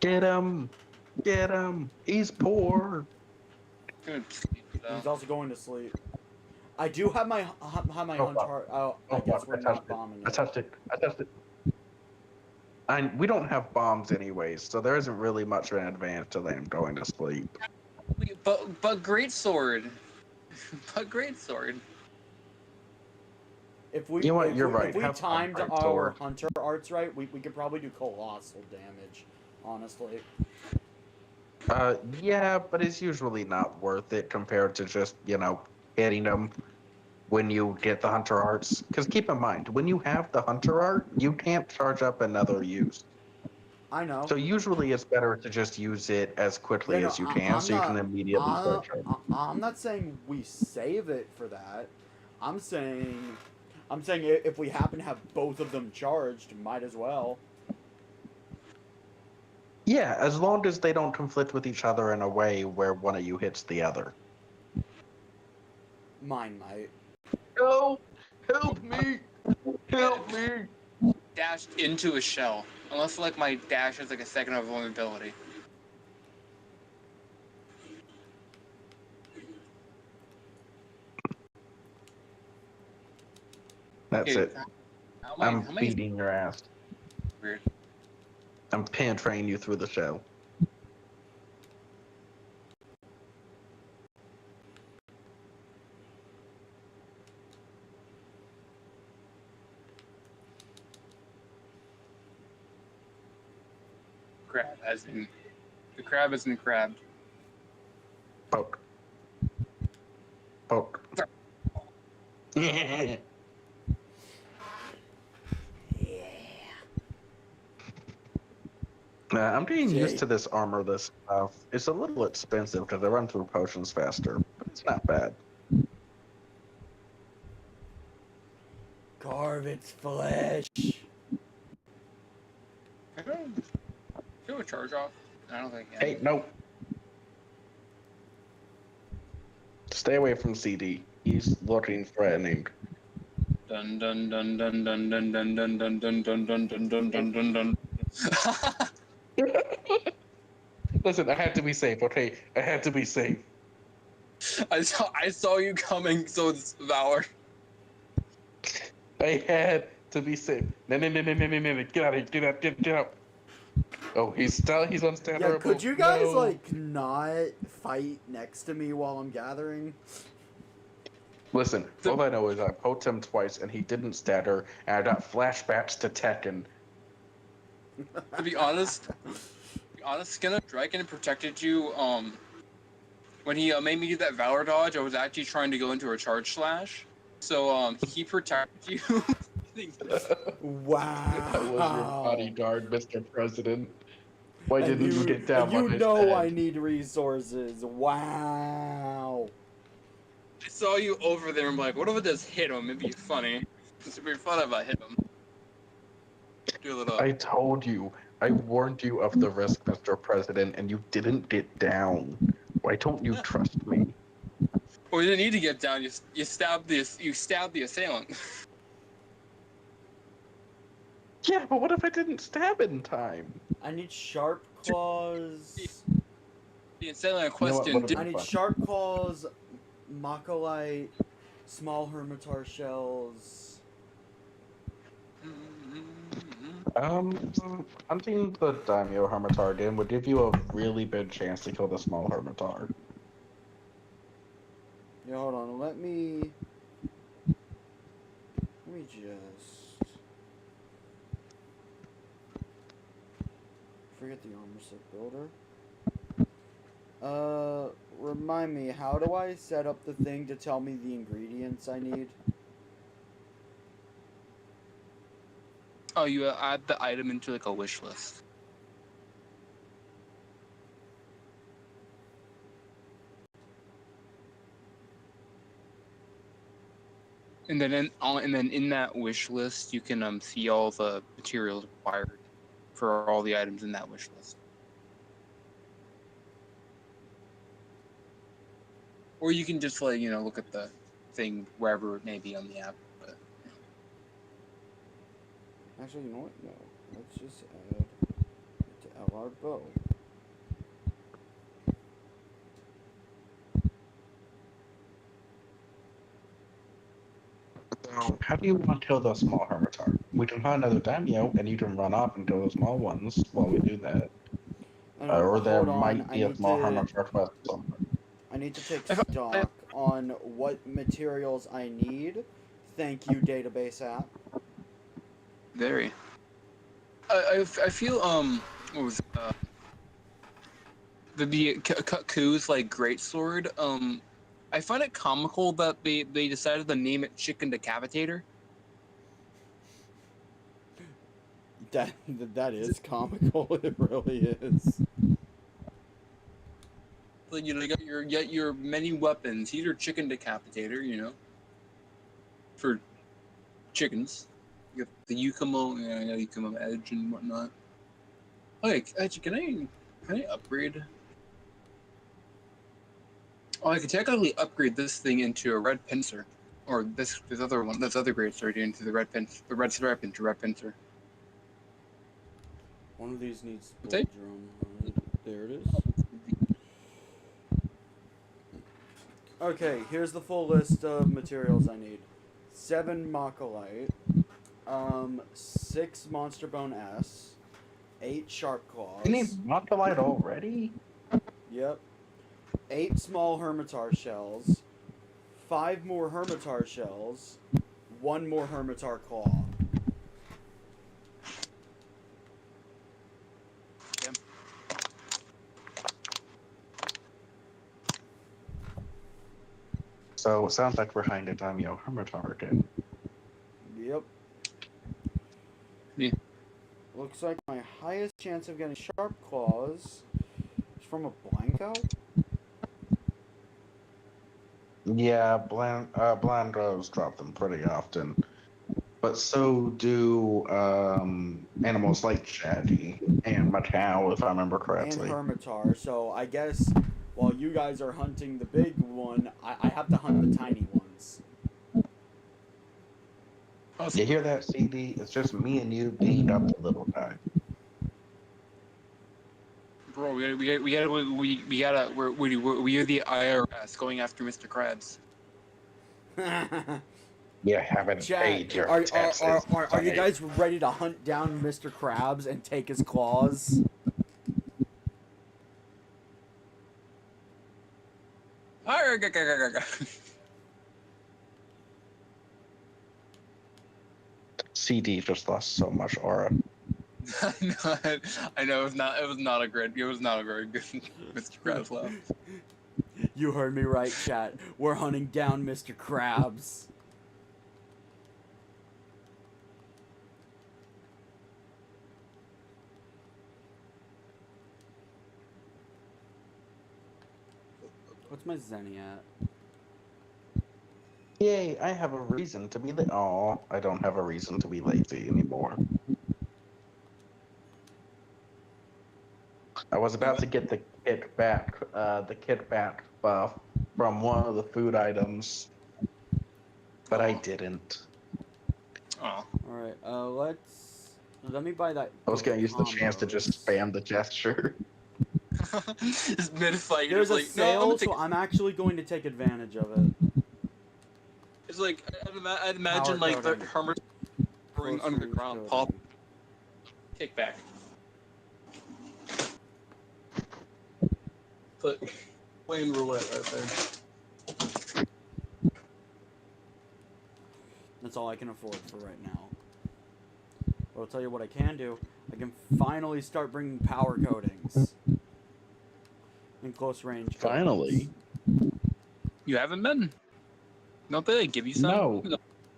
Get him! Get him! He's poor! Good sleep, though. He's also going to sleep. I do have my Oh, hunter. Oh, I guess we're not bombing I it. touched it. I touched it. And we don't have bombs anyways, so there isn't really much of an advantage to them going to sleep. But greatsword. But greatsword. If we, You know what, if you're we, right. If we Have fun, timed great our sword. hunter arts right, we could probably do colossal damage. Honestly. Yeah, but it's usually not worth it compared to just, hitting them when you get the hunter arts. Because keep in mind, when you have the hunter art, you can't charge up another use. I know. So usually it's better to just use it as quickly as you can, so you can immediately charge up. I'm not saying we save it for that. I'm saying if we happen to have both of them charged, might as well. Yeah, as long as they don't conflict with each other in a way where one of you hits the other. Mine might. No! Help me! Help me! Dashed into a shell. Unless, like, my dash is like a second of vulnerability. That's Dude, it. how I'm many beating your ass. weird. I'm penetrating you through the shell. Crab, as in the crab is in crab. Poke. Poke. Yeah. I'm getting used to this armorless stuff. It's a little expensive because I run through potions faster, but it's not bad. Carve its flesh. I don't do a charge off. I don't think. Hey, no. Stay away from CD. He's looking threatening. Dun dun dun dun dun dun dun dun dun dun dun dun dun dun dun dun dun. Listen, I had to be safe, okay? I had to be safe. I saw you coming, so it's Valor. I had to be safe. No, get out of here, get out. Oh, he's unstandable. Yeah, could you guys not fight next to me while I'm gathering? Listen, all I know is I poked him twice and he didn't stutter, and I got flashbacks to Tekken. To be honest, Skinner Dragon protected you. When he made me do that Valor dodge, I was actually trying to go into a charge slash. So he protected you. Wow. That was your bodyguard, Mr. President. Why didn't you get down? And you when know said? I need resources. Wow. I saw you over there. I'm like, what if I just hit him? It'd be funny. It'd be fun if I hit him. Do a little. I told you. I warned you of the risk, Mr. President, and you didn't get down. Why don't you trust me? Well, you didn't need to get down. You stabbed the assailant. Yeah, but what if I didn't stab in time? I need sharp claws. The assailant in You know what, question. what I need sharp claws, Makolite, small hermitar shells. Hunting the Daimyo Hermitar again would give you a really big chance to kill the small Hermitar. Yeah, hold on. Let me just forget the armor set builder. Remind me, how do I set up the thing to tell me the ingredients I need? Oh, you add the item into like a wish list. And then in that wish list, you can see all the materials required for all the items in that wish list. Or you can just like, you know, look at the thing wherever it may be on the app. But, Actually, you know what? No. Let's just add it to LR bow. So, how do you want to kill those small hermitaur? We can find another daimyo, and you can run off and kill the small ones while we do that. I don't know, Or there hold on, might I be a need small to- hermitaur quest somewhere. I need to take stock on what materials I need. Thank you, database app. very. I feel what was the Ku's like greatsword. I find it comical that they decided to name it Chicken Decapitator. That is comical. It really is. Like, you know, you got your many weapons. Here's your Chicken Decapitator. You know, for chickens. You got the Yukumo, Yukumo Edge and whatnot. Like, actually, can I upgrade? Oh, I could technically upgrade this thing into a red pincer, or this other one, this other greatsword into the red pincer, the red stripe into red pincer. One of these needs Okay. drum. There it is. Okay, here's the full list of materials I need. 7 Machilite, 6 Monster Bone S, 8 Sharp Claws. You need Machilite already? Yep. 8 small Hermitar shells, 5 more Hermitar shells, 1 more Hermitar claw. Yep. So it sounds like we're behind a daimyo hermitaur again. Yep. Yeah. Looks like my highest chance of getting Sharp Claws is from a Blanco. Yeah, Blandros drop them pretty often. But so do animals like Shaggy and Macau, if I remember correctly. And Hermitar, so I guess while you guys are hunting the big one, I have to hunt the tiny ones. You hear that, CD? It's just me and you beating up the little guy. Bro, we gotta, we're the IRS going after Mr. Krabs. You haven't paid your taxes. Are you guys ready to hunt down Mr. Krabs and take his claws? CD just lost so much aura. I know it was not a very good Mr. Krabs laugh. You heard me right, chat. We're hunting down Mr. Krabs. What's my Zenny at? Yay, I have a reason to be Oh, I don't have a reason to be lazy anymore. I was about to get the kit back buff from one of the food items, but I didn't. Oh. Alright, let me buy that. I was gonna use the chance to combos. just spam the gesture. Just mid-fight. There's a like, sale, no, so I'm actually going to take advantage of it. It's like, I'd imagine Power like the coding. hermit bring under the ground, pop, kick back. But playing roulette right there. That's all I can afford for right now. But I'll tell you what I can do. I can finally start bringing power coatings in close range. Finally? You haven't been? Don't they give you some? No.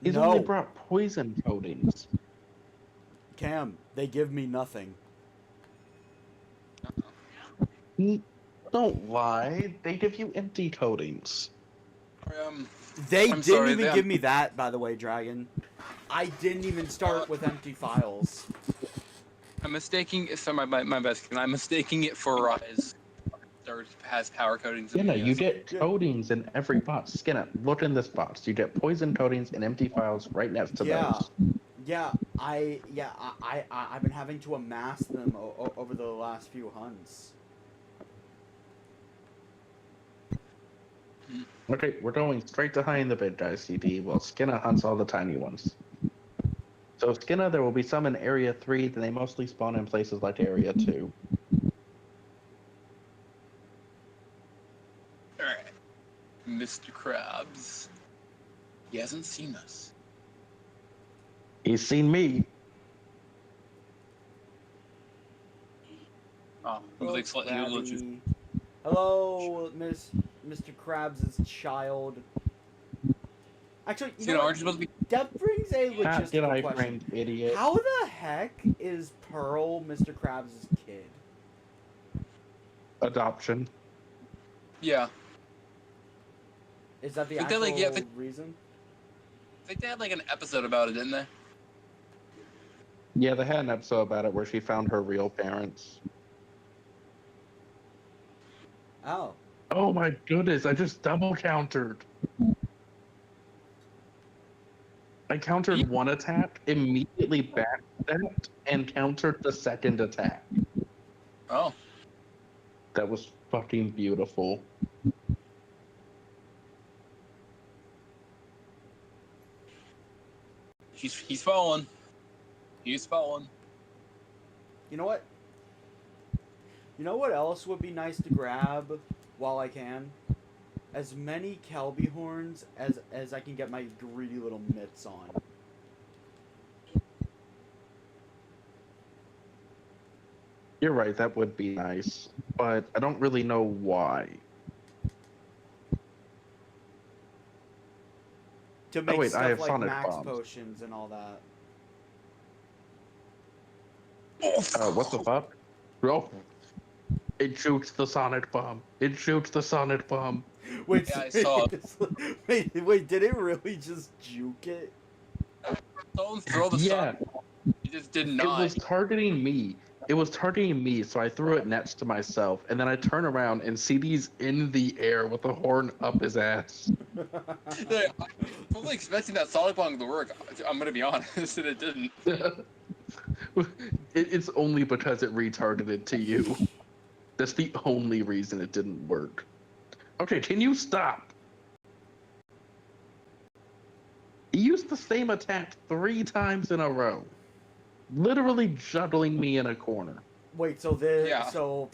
He's only brought poison coatings. Cam, they give me nothing. Don't lie. They give you empty coatings. They I'm didn't sorry, even give me that, by the way, Dragon. I didn't even start with empty files. I'm mistaking. Sorry, my best. I'm mistaking it for Rise. or has power coatings. Skinner, you yes. get coatings in every box. Skinner, look in this box. You get poison coatings and empty files right next to those. I've been having to amass them over the last few hunts. Okay, we're going straight to hiding the big guys, CD, while Skinner hunts all the tiny ones. So Skinner, there will be some in Area 3, then they mostly spawn in places like Area 2. Alright. Mr. Krabs. He hasn't seen us. He's seen me. Oh, he was like slightly Krabby. Hello, Mr. Krabs' child. Actually, you know aren't you supposed to be... that brings a logistical question. Framed idiot. How the heck is Pearl Mr. Krabs' kid? Adoption. Yeah. Is that the But actual then, like, reason? I think they had like an episode about it, didn't they? Yeah, they had an episode about it where she found her real parents. Oh. Oh my goodness, I just double countered. I countered one attack, immediately backstepped, and countered the second attack. Oh. That was fucking beautiful. He's falling. He's falling. You know what? You know what else would be nice to grab while I can? As many Kelby horns as I can get my greedy little mitts on. You're right, that would be nice, but I don't really know why. To make wait, I stuff have like Sonic max bombs. potions and all that. What the fuck? Oh, it shoots the Sonic bomb. It shoots the Sonic bomb. Wait, Yeah, I saw wait, did it really just juke it? Don't throw the Yeah. He just did It not. was targeting me. It was targeting me, so I threw it next to myself, and then I turn around and CD's in the air with the horn up his ass. I was fully expecting that Sonic Bomb to work. I'm gonna be honest, and it didn't. It's only because it retargeted to you. That's the only reason it didn't work. Okay, can you stop? He used the same attack 3 times in a row. Literally juggling me in a corner. Wait, so this, Yeah. so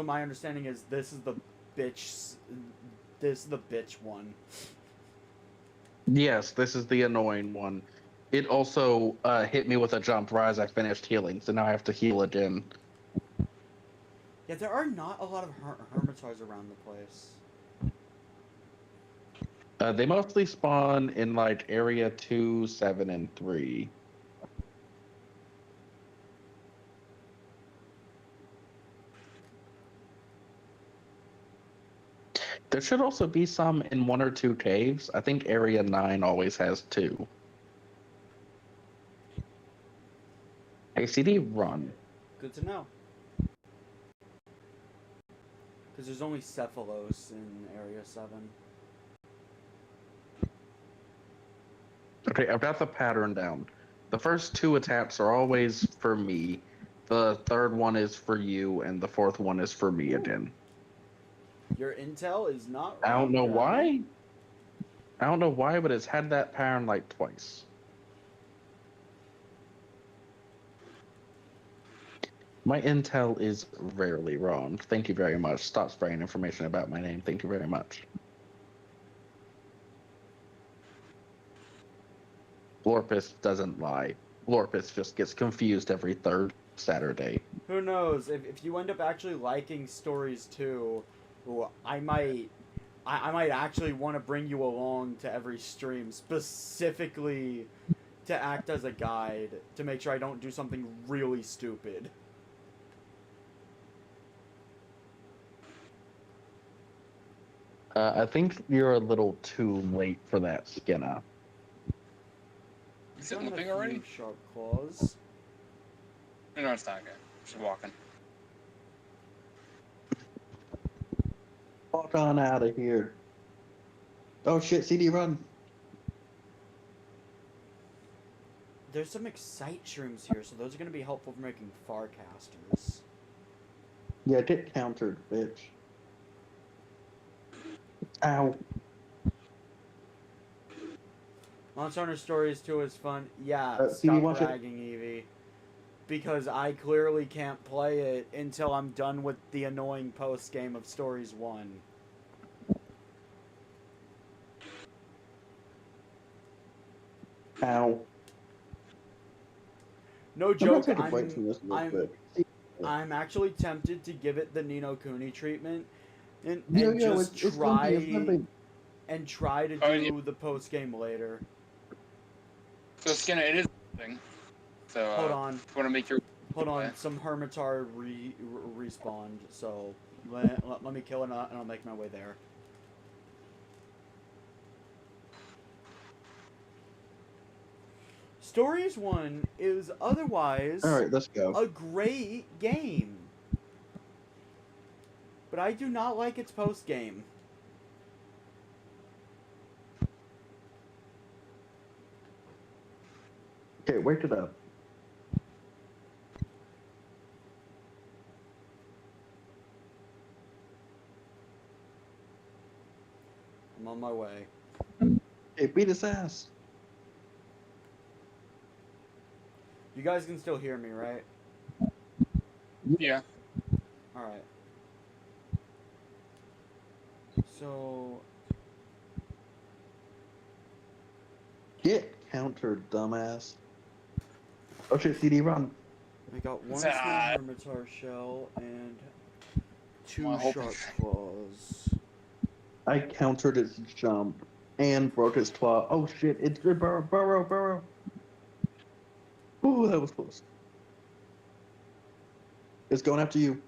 my understanding is this is the bitch one. Yes, this is the annoying one. It also hit me with a jump right as I finished healing, so now I have to heal again. Yeah, there are not a lot of hermitaurs around the place. They mostly spawn in like area 2, 7, and 3. There should also be some in 1 or 2 caves. I think area 9 always has 2. Hey, CD, run. Good to know. Because there's only Cephalos in Area 7. Okay, I've got the pattern down. The first 2 attacks are always for me. The third one is for you, and the fourth one is for me again. Your intel is not I don't know Johnny. why. I don't know why, but it's had that pattern like twice. My intel is rarely wrong. Thank you very much. Stop spraying information about my name. Thank you very much. Blorpus doesn't lie. Blorpus just gets confused every 3rd Saturday. Who knows? If you end up actually liking stories too, I might actually want to bring you along to every stream specifically to act as a guide to make sure I don't do something really stupid. I think you're a little too late for that, Skinner. Is it Done a looping few already? Sharp claws. No, it's not good. She's walking. fuck on out of here. Oh shit, CD run. There's some Excite shrooms here, so those are going to be helpful for making Farcasters. Yeah, get countered, bitch. Ow. Monster Hunter Stories 2 is fun. Yeah, CD, stop watch it. lagging, Evie. Because I clearly can't play it until I'm done with the annoying post-game of Stories 1. Ow. No joke, take a break from this real quick. I'm actually tempted to give it the Ni no Kuni treatment and Yeah, just it's gonna be- try to Oh, do the post-game later. So Skinner, it is a thing. So Hold on. If you want to make your Hold on, some Hermitar respawned, so let me kill it and I'll make my way there. Stories 1 is otherwise Alright, let's go. a great game. But I do not like its post-game. Okay, wake it up. I'm on my way. Hey, beat his ass. You guys can still hear me, right? yeah. Alright. So... Get countered, dumbass. Oh shit, CD run. I got one small Hermitar shell and 2 shark claws. I countered its jump and broke its claw. Oh shit, it's good. Burrow. Ooh, that was close. It's going after you.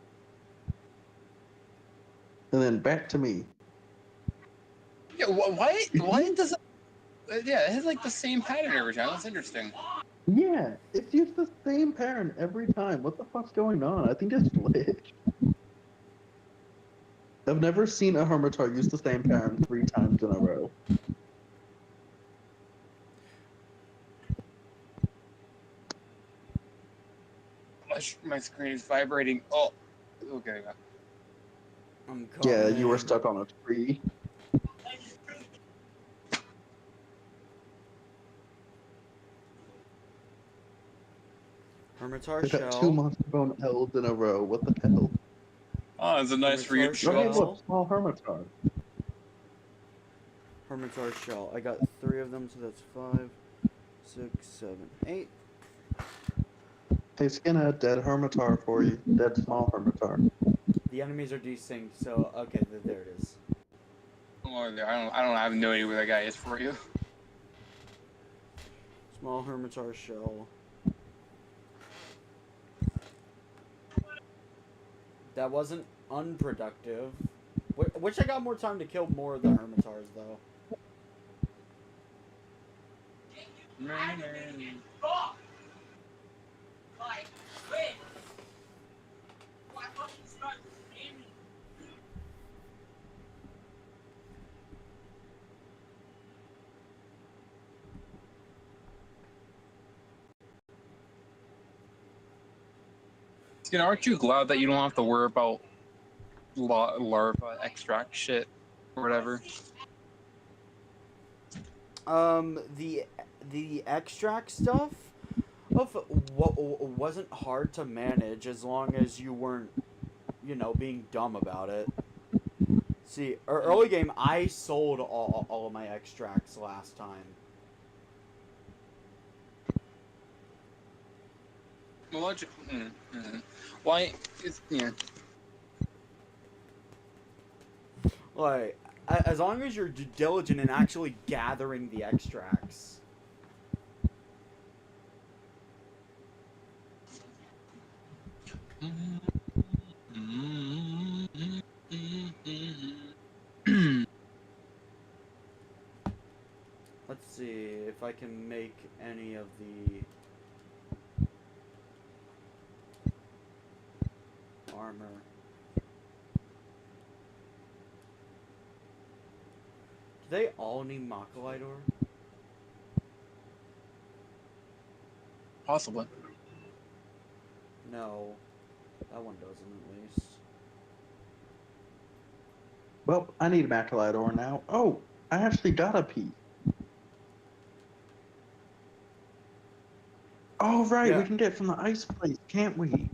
And then back to me. Yeah. Why does it? Yeah, it has like the same pattern every time. That's interesting. Yeah, it's used the same pattern every time. What the fuck's going on? I think it's glitched. I've never seen a Hermitar use the same pattern 3 times in a row. My screen is vibrating. Oh, okay. I'm Yeah, coming. you were stuck on a tree. Hermitar I got 2 shell. monster bone elves in a row. What the hell? Oh, it's a nice Hermitar read. shell. Okay, look, small Hermitar. Hermitar shell. I got 3 of them, so that's 5, 6, 7, 8. Hey, skin a dead Hermitar for you. Dead small Hermitar. The enemies are desynced, so okay, there it is. Oh, I don't have no idea where that guy is for you. Small Hermitar shell. That wasn't unproductive. Wish I got more time to kill more of the Hermitars, though. Aren't you glad that you don't have to worry about larva extract shit or whatever? The extract stuff wasn't hard to manage as long as you weren't, being dumb about it. See, early game, I sold all of my extracts last time. Well, why? Yeah. Like, as long as you're diligent in actually gathering the extracts. Let's see if I can make any of the armor. They all need Makalidor? Possibly. No. That one doesn't, at least. Well, I need a Macalidor now. Oh, I actually got a piece. Oh, right, we Yeah. can get it from the ice place, can't we?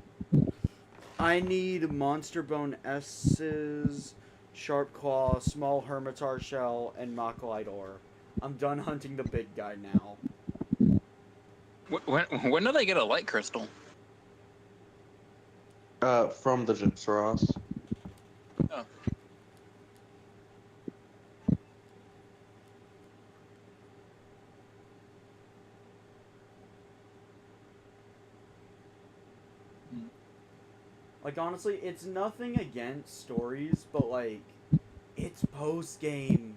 I need Monster Bone S's, Sharp Claw, Small Hermitar Shell, and Makalidor. I'm done hunting the big guy now. When do they get a light crystal? From the Jinsaros. Oh. Like, honestly, it's nothing against stories, but, like, it's post-game.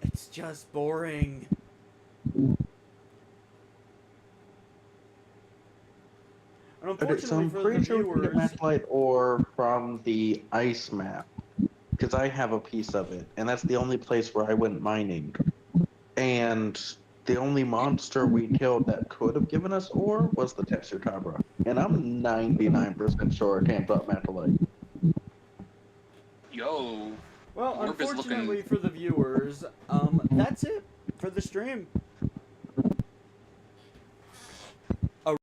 It's just boring. And Okay, so unfortunately I'm for the pretty sure we can viewers, get Macalite ore from the ice map. Because I have a piece of it, and that's the only place where I went mining. And the only monster we killed that could have given us ore was the Texutabra. And I'm 99% sure it can't drop Macalite. Yo. well, Warp is unfortunately looking- for the viewers, that's it for the stream.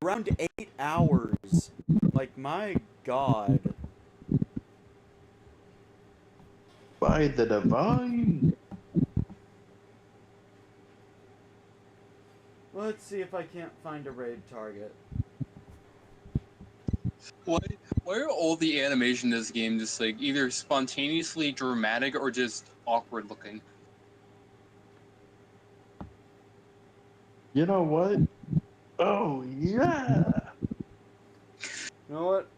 Around 8 hours. Like, my god. By the divine. Let's see if I can't find a raid target. Why are all the animation in this game just like either spontaneously dramatic or just awkward looking? You know what? Oh, yeah! You know what?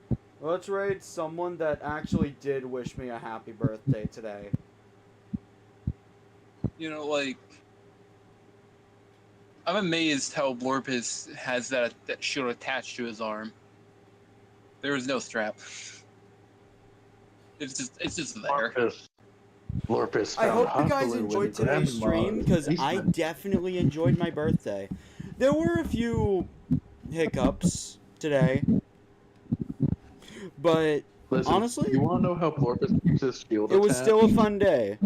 Let's raid someone that actually did wish me a happy birthday today. You know, like I'm amazed how Blorpus has that shield attached to his arm. There is no strap. It's just there. Lorpus I found hope you guys hot glue enjoyed in today's stream, because I basement. definitely enjoyed my birthday. There were a few hiccups today, but Listen, honestly, you want to know how Lorpus keeps his shield it was attached? still a fun day.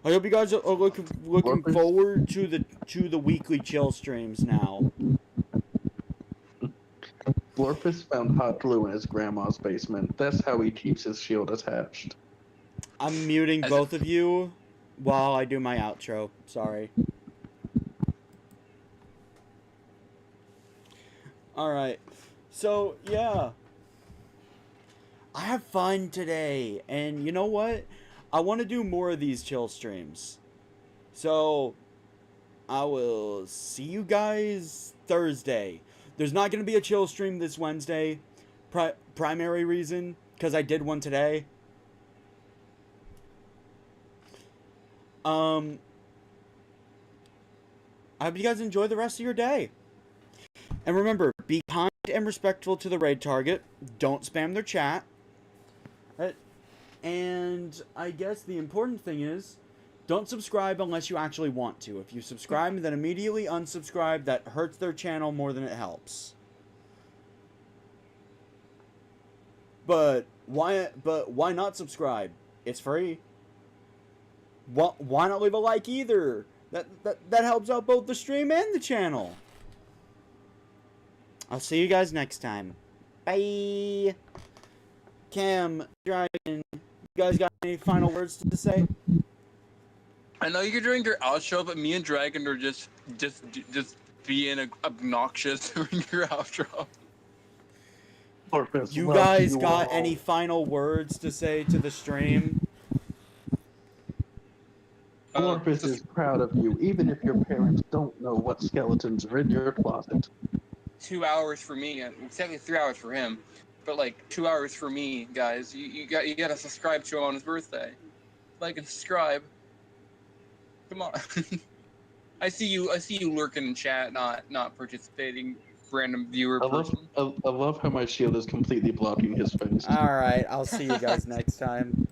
I hope you guys are looking Lorpus- forward to the weekly chill streams now. Lorpus found hot glue in his grandma's basement. That's how he keeps his shield attached. I'm muting both of you while I do my outro. Sorry. Alright. So, yeah. I have fun today. And you know what? I want to do more of these chill streams. So, I will see you guys Thursday. There's not going to be a chill stream this Wednesday. Primary reason, because I did one today. I hope you guys enjoy the rest of your day. And remember, be kind and respectful to the raid target. Don't spam their chat. And I guess the important thing is, don't subscribe unless you actually want to. If you subscribe and then immediately unsubscribe, that hurts their channel more than it helps. But why not subscribe? It's free. Why not leave a like either? That helps out both the stream and the channel. I'll see you guys next time. Bye. Cam, Dragon, you guys got any final words to say? I know you're doing your outro, but me and Dragon are just being obnoxious during your outro. Lorpus You loves guys you got all. any final words to say to the stream? Lorpus is proud of you, even if your parents don't know what skeletons are in your closet. 2 hours for me, and exactly 3 hours for him, but like 2 hours for me, guys. You gotta subscribe to him on his birthday. Like and subscribe. Come on. I see you lurking in chat, not participating, random viewer person. I love how my shield is completely blocking his face. Alright, I'll see you guys next time.